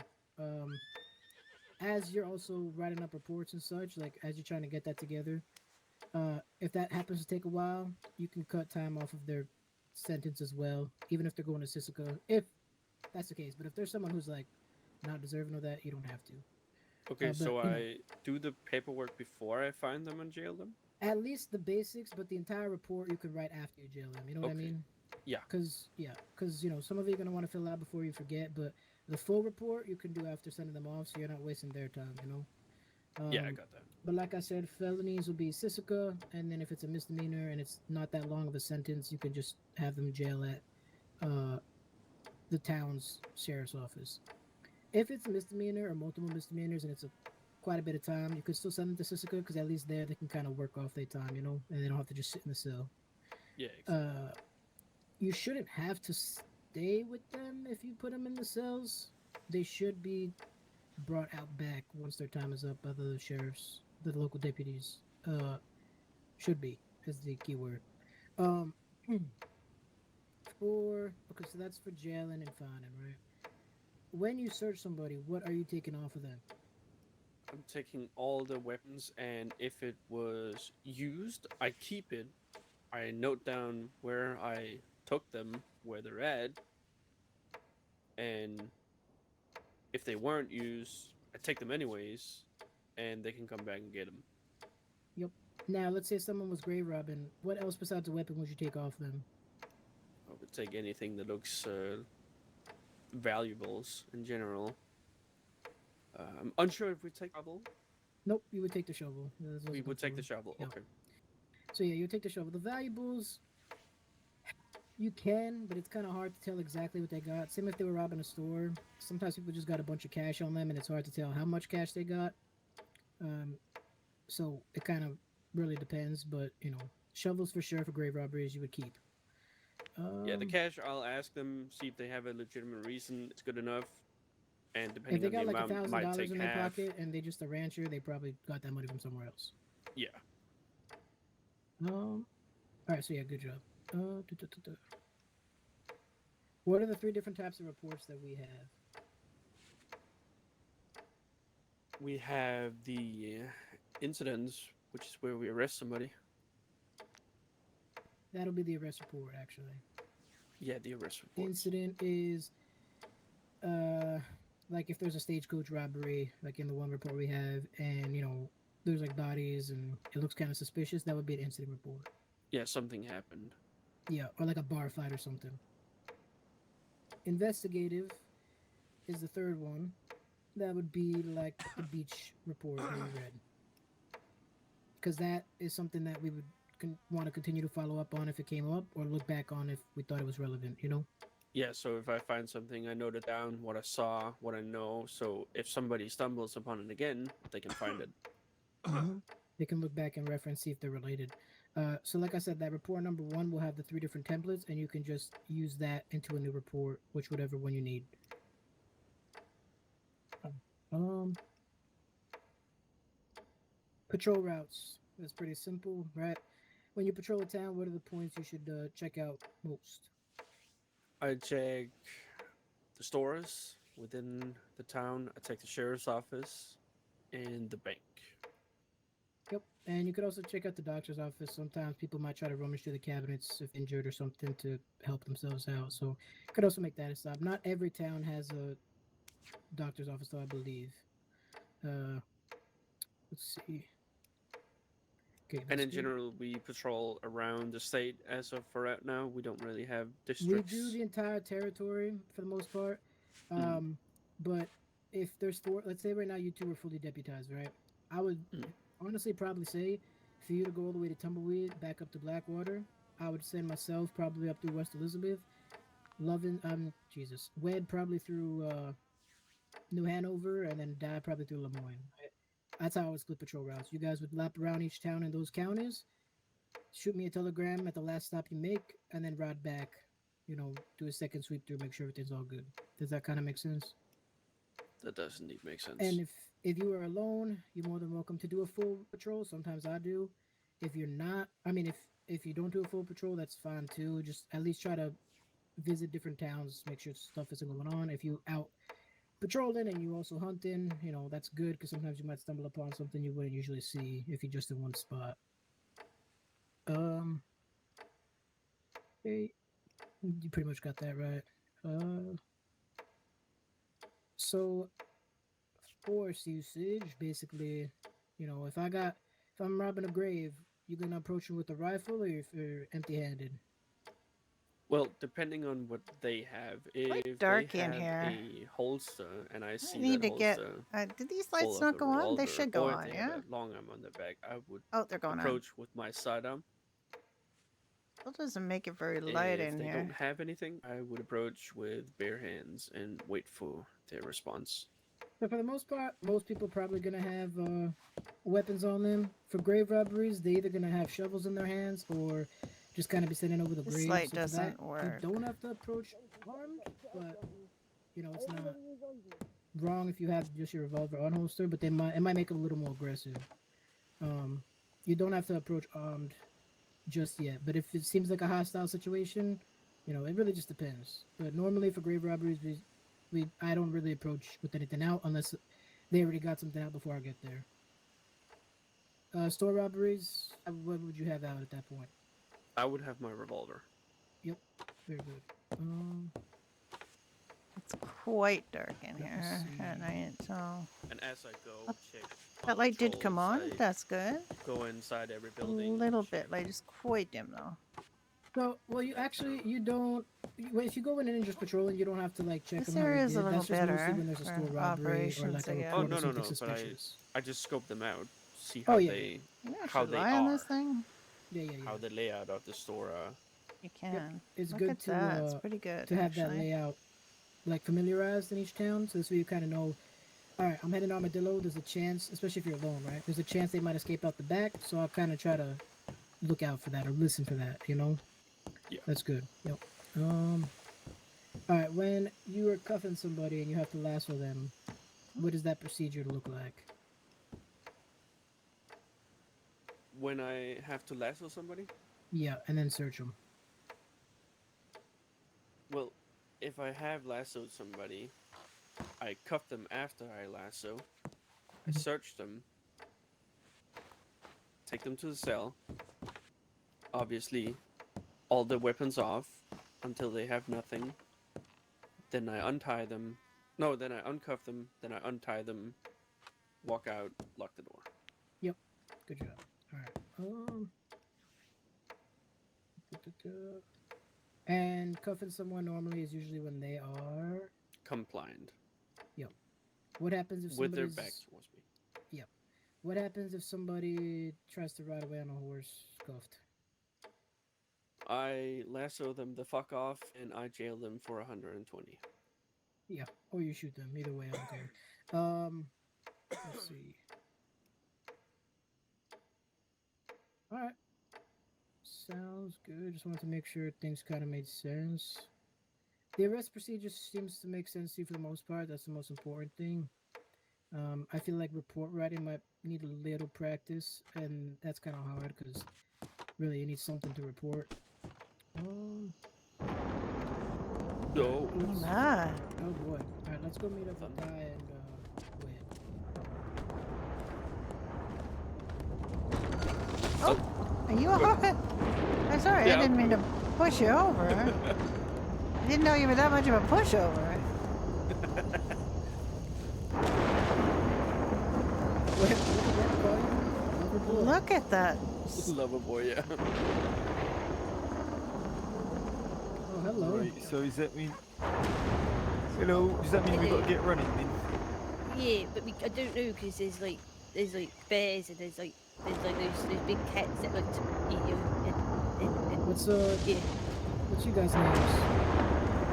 As you're also writing up reports and such, like as you're trying to get that together, if that happens to take a while, you can cut time off of their sentence as well, even if they're going to Sisika, if that's the case. But if there's someone who's like not deserving of that, you don't have to. Okay, but, so you know, I do the paperwork before I find them and jail them? At least the basics, but the entire report you can write after you jail them. You know what I Okay. mean? Yeah. Because you know some of you are gonna want to fill out before you forget, but the full report you can do after sending them off, so you're not wasting their time. You know. Yeah, I got that. But like I said, felonies will be Sisika, and then if it's a misdemeanor and it's not that long of a sentence, you can just have them jail at the town's sheriff's office. If it's a misdemeanor or multiple misdemeanors and it's a quite a bit of time. You could still send them to Sisika because at least there they can kind of work off their time, you know, and they don't have to just sit in the cell. Yeah. Exactly. You shouldn't have to stay with them if you put them in the cells. They should be brought out back once their time is up by the sheriffs, the local deputies. Should be is the keyword. Okay, so that's for jailing and fining, right? When you search somebody, what are you taking off of them? I'm taking all the weapons, and if it was used, I keep it. I note down where I took them, where they're at, and if they weren't used, I take them anyways, and they can come back and get them. Yep. Now, let's say someone was grave robbing. What else besides a weapon would you take off them? I would take anything that looks valuables in general. I'm unsure if we take shovel. Nope, you would take the shovel. We would take the shovel. Yep. Okay. So yeah, you take the shovel. The valuables, you can, but it's kind of hard to tell exactly what they got. Same if they were robbing a store. Sometimes people just got a bunch of cash on them, and it's hard to tell how much cash they got. So it kind of really depends, but you know, shovels for sure for grave robberies you would keep. Yeah, the cash, I'll ask them, see if they have a legitimate reason. It's good enough. And If depending they on got the like amount, might $1,000 take in their half. pocket and they just a rancher, they probably got that money from somewhere else. Yeah. All right, so yeah, good job. What are the 3 different types of reports that we have? We have the incidents, which is where we arrest somebody. That'll be the arrest report, actually. Yeah, the arrest report. Incident is, like if there's a stagecoach robbery, like in the one report we have, and you know, there's like bodies and it looks kind of suspicious, that would be an incident report. Yeah, something happened. Yeah, or like a bar fight or something. Investigative is the 3rd one. That would be like the beach report that we read. Because that is something that we would want to continue to follow up on if it came up, or look back on if we thought it was relevant, you know? Yeah, so if I find something, I note it down, what I saw, what I know, so if somebody stumbles upon it again, they can find it. They can look back and reference, see if they're related. So like I said, that report number 1 will have the 3 different templates, and you can just use that into a new report, whichever one you need. Patrol routes. That's pretty simple, right? When you patrol a town, what are the points you should check out most? I check the stores within the town. I check the sheriff's office and the bank. Yep, and you could also check out the doctor's office. Sometimes people might try to rummage through the cabinets if injured or something to help themselves out. So you could also make that a stop. Not every town has a doctor's office, though, I believe. Let's see. Okay, And in good. general, we patrol around the state as of for right now. We don't really have We districts. do the entire territory for the most part. But if there's 4, let's say right now you 2 are fully deputized, right? I would honestly probably say for you to go all the way to Tumbleweed, back up to Blackwater, I would send myself probably up through West Elizabeth, Wed probably through New Hanover, and then Die probably through Lemoyne. Right? That's how I would split patrol routes. You guys would lap around each town in those counties, shoot me a telegram at the last stop you make, and then ride back, you know, do a second sweep through, make sure everything's all good. Does that kind of make sense? That does indeed make sense. And if you are alone, you're more than welcome to do a full patrol. Sometimes I do. If you're not, I mean, if you don't do a full patrol, that's fine too. Just at least try to visit different towns, make sure stuff isn't going on. If you out patrolling and you also hunting, you know, that's good because sometimes you might stumble upon something you wouldn't usually see if you're just in one spot. Okay, you pretty much got that right. So force usage, basically, you know, if I'm robbing a grave, you're gonna approach him with a rifle or if you're empty-handed? Well, depending on what they have, if dark they in have here. a holster and I see need that to get. holster Did these full lights of not a go on? They revolver, should go or if on, they have yeah? a long arm on their back, I would Oh, they're going on. approach with my sidearm. Still doesn't make it very If light in they here. don't have anything, I would approach with bare hands and wait for their response. But for the most part, most people probably gonna have weapons on them. For grave robberies, they either gonna have shovels in their hands or just kind of be sitting over the This grave. light So for doesn't that, work. You don't have to approach armed, but you know it's not wrong if you have just your revolver on holster. But it might make it a little more aggressive. You don't have to approach armed just yet. But if it seems like a hostile situation, you know it really just depends. But normally for grave robberies, I don't really approach with anything out unless they already got something out before I get there. Store robberies, what would you have out at that point? I would have my revolver. Yep, very good. It's quite dark in Let me here at see. night, so And as I go, Up- check. that light did come on. patrols, I That's good. go inside every A building. little check. bit light. It's quite dim though. So, well, you don't. Well, if you go in and just patrolling, you don't have to like check This them how area you is a did. little That's just mostly better when there's a for store robbery or operations, like I a guess. report Oh, no, of no, something no, but suspicious. I just scope them out, see how Oh, yeah. they You how should they lie on this are. thing. Yeah. how the layout of the store. You can. It's Look good at to that. It's pretty good. to have that actually. layout like familiarized in each town, so this way you kind of know. All right, I'm heading to Armadillo. There's a chance, especially if you're alone, right? There's a chance they might escape out the back, so I'll kind of try to look out for that or listen for that. You know. Yeah. That's good. Yep. All right, when you are cuffing somebody and you have to lasso them, what does that procedure look like? When I have to lasso somebody, Yeah, and then search them. well, if I have lassoed somebody, I cuff them after I lasso. I Mhm. search them, take them to the cell. Obviously, all the weapons off until they have nothing. Then I untie them. No, then I uncuff them. Then I untie them. Walk out. Lock the door. Good job. All right. And cuffing someone normally is usually when they are. Compliant What happens if with their somebody's back towards me. What happens if somebody tries to ride away on a horse cuffed? I lasso them the fuck off and I jail them for 120. Yeah, or you shoot them. Either way, I don't care. Let's see. All right. Sounds good. Just wanted to make sure things kind of made sense. The arrest procedure seems to make sense to you for the most part. That's the most important thing. I feel like report writing might need a little practice, and that's kind of hard because really you need something to report. No. let's- Ah, Oh boy. Alright, let's go meet up with Ty and Wade. are you alright? I'm sorry. Yeah, I didn't I'm mean to push you over. I didn't know you were that much of a pushover. Look at that. Lover boy, yeah. Oh, hello. Right, so does that mean... Hello, does that mean we've got to get running then? Yeah, but I don't know because there's like bears and there's those big cats that like to eat you. And What's yeah, what's you guys' names?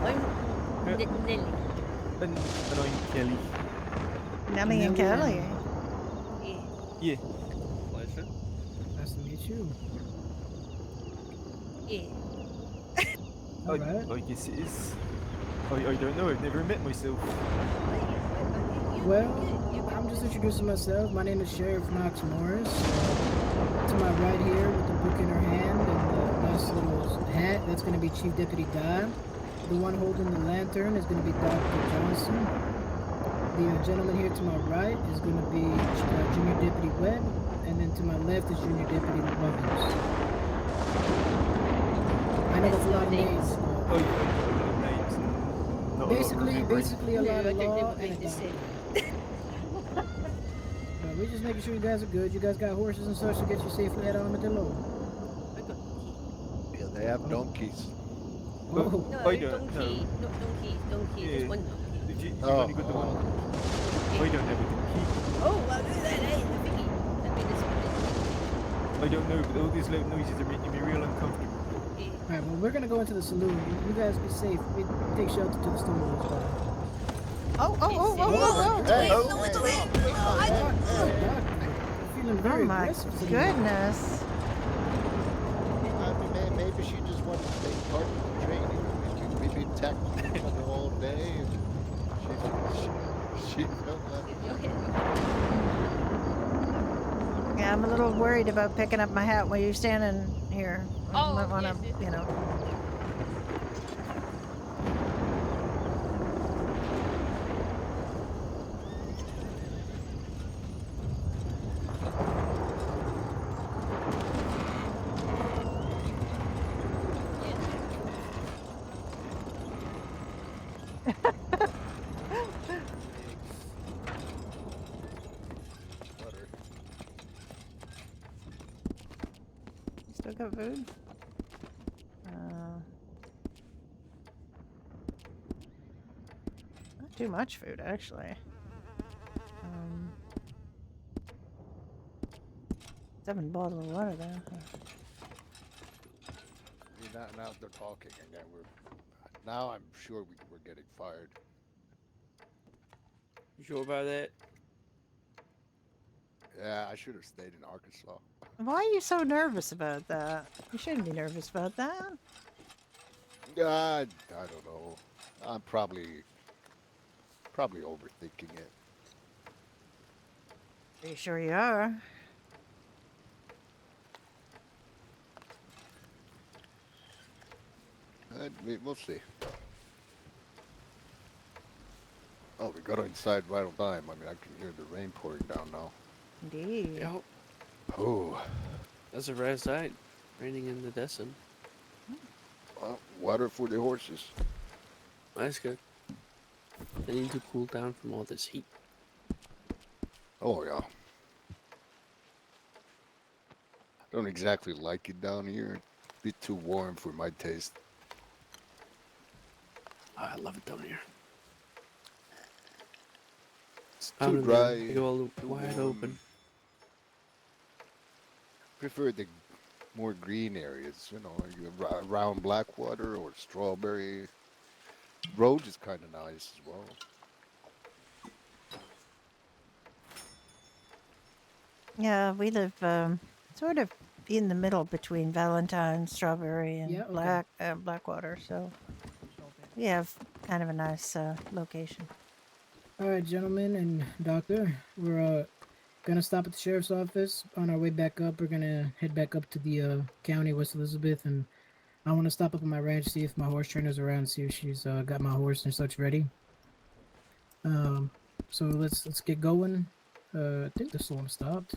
I'm Nelly. And I'm Kelly. Nelly and Nelly Kelly. Yeah. Pleasure. Nice to meet you. Yeah. Alright. I guess it is. I don't know, I've never met myself. Well, I'm just introducing myself. My name is Sheriff Knox Morris. To my right here with the book in her hand and the nice little hat, that's going to be Chief Deputy Dodd. The one holding the lantern is going to be Dr. Johnson. The gentleman here to my right is going to be Junior Deputy Webb. And then to my left is Junior Deputy Lovins. I know that's a lot of names. Oh, you've got a lot of names and not Basically a lot of No, I don't law know what and a they just doctor. said. We're just making sure you guys are good. You guys got horses and such to get you safely at Armadillo. I got Yeah, they have donkeys. Oh, no, I don't donkey, not donkey, Yeah. just one donkey. You've Oh, only got the one. I don't have a donkey. Oh, well, no, that is the thingy. That means it's I don't know, but all these loud noises are making me real uncomfortable. Alright, well, we're gonna go into the saloon. You guys be safe. We take shelter to the store as well. Oh, oh, oh, oh, oh, Hey, Feeling oh. very Oh my aggressive today. goodness. I mean, maybe she just wanted to take part in the training. We've been tackling each other all day, and she felt like... Yeah, I'm a little worried about picking up my hat while you're standing here. I Oh, might want to, yes, yes. you know. Butter. You still got food? Not too much food, actually. 7 bottles of water there. Now they're talking again. Now I'm sure we're getting fired. You sure about that? Yeah, I should have stayed in Arkansas. Why are you so nervous about that? You shouldn't be nervous about that. I don't know. I'm probably overthinking it. Are you sure you are? We'll see. Oh, we got inside right on time. I mean, I can hear the rain pouring down now. Indeed. Yep. Oh. That's a rare sight. Raining in the desert. Well, water for the horses. That's good. They need to cool down from all this heat. Oh, yeah. Don't exactly like it down here. A bit too warm for my taste. I love it down here. It's Out too in dry. there, you all too wide warm. open. Prefer the more green areas, you know, like around Blackwater or Strawberry. Road is kind of nice as well. Yeah, we live sort of in the middle between Valentine, Strawberry, and Yeah, okay. Blackwater, so we have kind of a nice location. All right, gentlemen and doctor, we're gonna stop at the sheriff's office. On our way back up, we're gonna head back up to the county, West Elizabeth, and I want to stop up at my ranch, see if my horse trainer's around, see if she's got my horse and such ready. So let's get going. I think the storm stopped.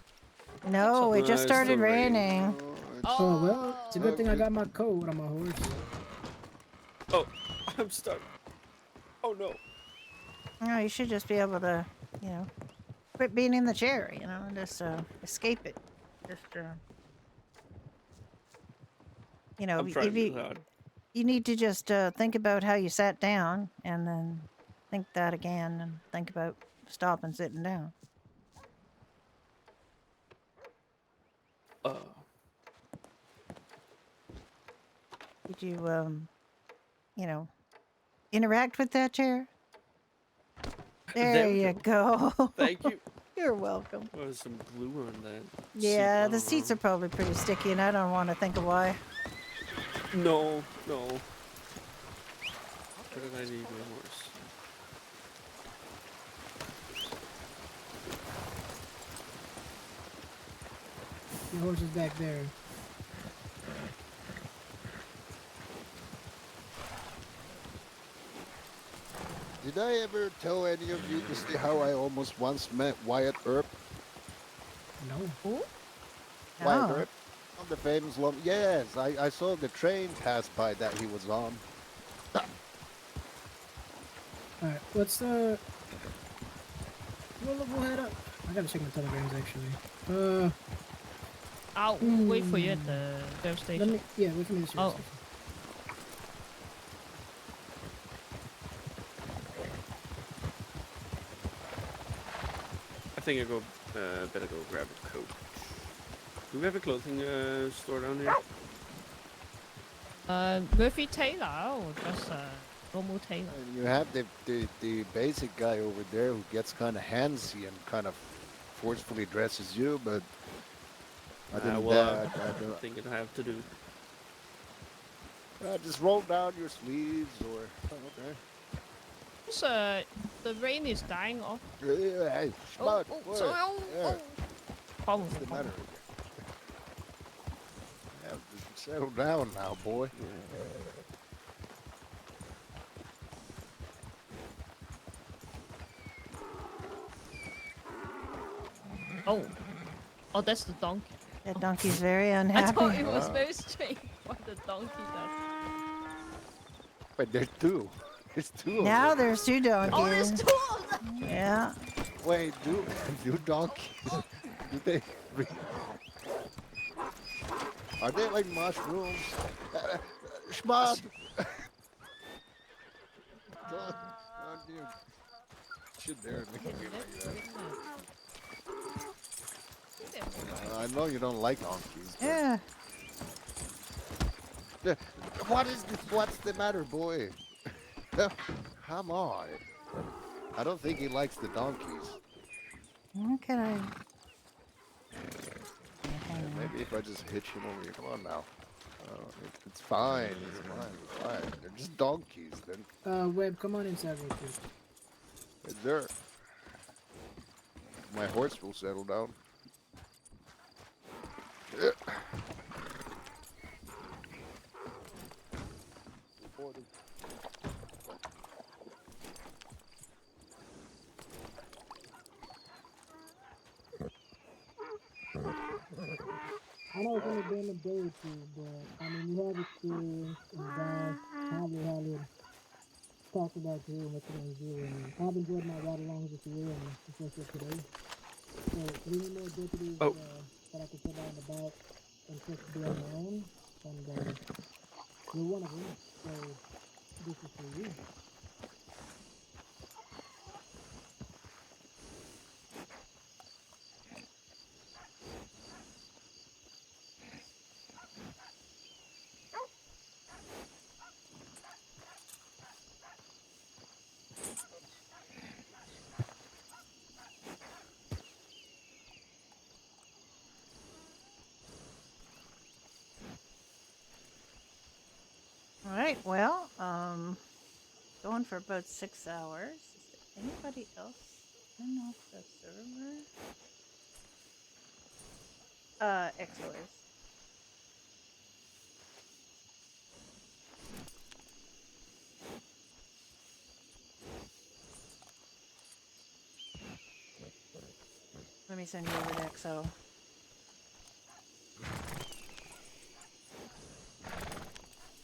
No, it just it's started the rain. raining. Oh well, it's a good thing I got my coat on my horse. Oh, I'm stuck. Oh no. No, you should just be able to, you know, quit being in the chair, you know, and just escape it. Just, you know, I'm trying if too you hard. you need to just think about how you sat down, and then think that again, and think about stopping sitting down. Did you, you know, interact with that chair? There we you go. Thank you. You're welcome. Oh, there's some glue on that. Yeah, seat. the seats are probably pretty sticky, and I don't want to think of why. No, no. What did I need my horse? Your horse is back there. Did I ever tell any of you to see how I almost once met Wyatt Earp? No. Who? Wyatt No. Earp? On the famous long... Yes, I saw the train pass by that he was on. Alright, let's we'll head up. I gotta check my telegrams actually. I'll wait for you at the sheriff station. Wait for me at the sheriff's Oh. station. I think I go. Better go grab a coat. Do we have a clothing store down here? Murphy Taylor or just normal tailor. And you have the basic guy over there who gets kind of handsy and kind of forcefully dresses you, but other than that, I I don't. think it'll have to do. Just roll down your sleeves or okay. So, the rain is dying off. Hey, Oh, Spud, what? sorry. Yeah. Problem. What's the matter with you? Yeah, just settle down now, boy. Oh. Oh, that's the donkey. That donkey's very I unhappy. thought it was very strange what the donkey does. Wait, there's two. There's two of Now them. there's two donkeys. Oh, there's two of them! Yeah. Wait, do donkeys? Do they? Are they like mushrooms? Schmod! Don't you shit there and make me like that. I know you don't like donkeys. Yeah. What's the matter, boy? Come on. I don't think he likes the donkeys. Can I? Maybe if I just hitch him over here. Come on now. It's fine. It's fine. It's fine. They're just donkeys. Then. Webb, come on inside real quick. Is there? My horse will settle down. I know it's only been a day or two, but I mean, you have experience in guys, highly talked about you and what you're going to do, and I've enjoyed my ride along with you and especially today. So, we need more deputies that I can put out and about and just be on my own, and you're one of them, so this is for you. All right, well, going for about 6 hours. Is there anybody else in off the server? Exilers. Let me send you over to Exo.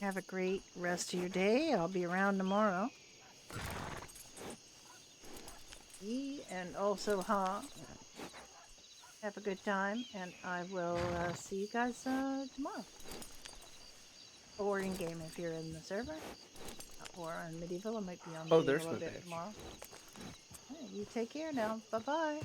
Have a great rest of your day. I'll be around tomorrow. And also, have a good time, and I will see you guys tomorrow. Or in game if you're in the server. Or on Medieval. I might be on Medieval there's a my bit badge. tomorrow. All right, you take care now. Bye-bye.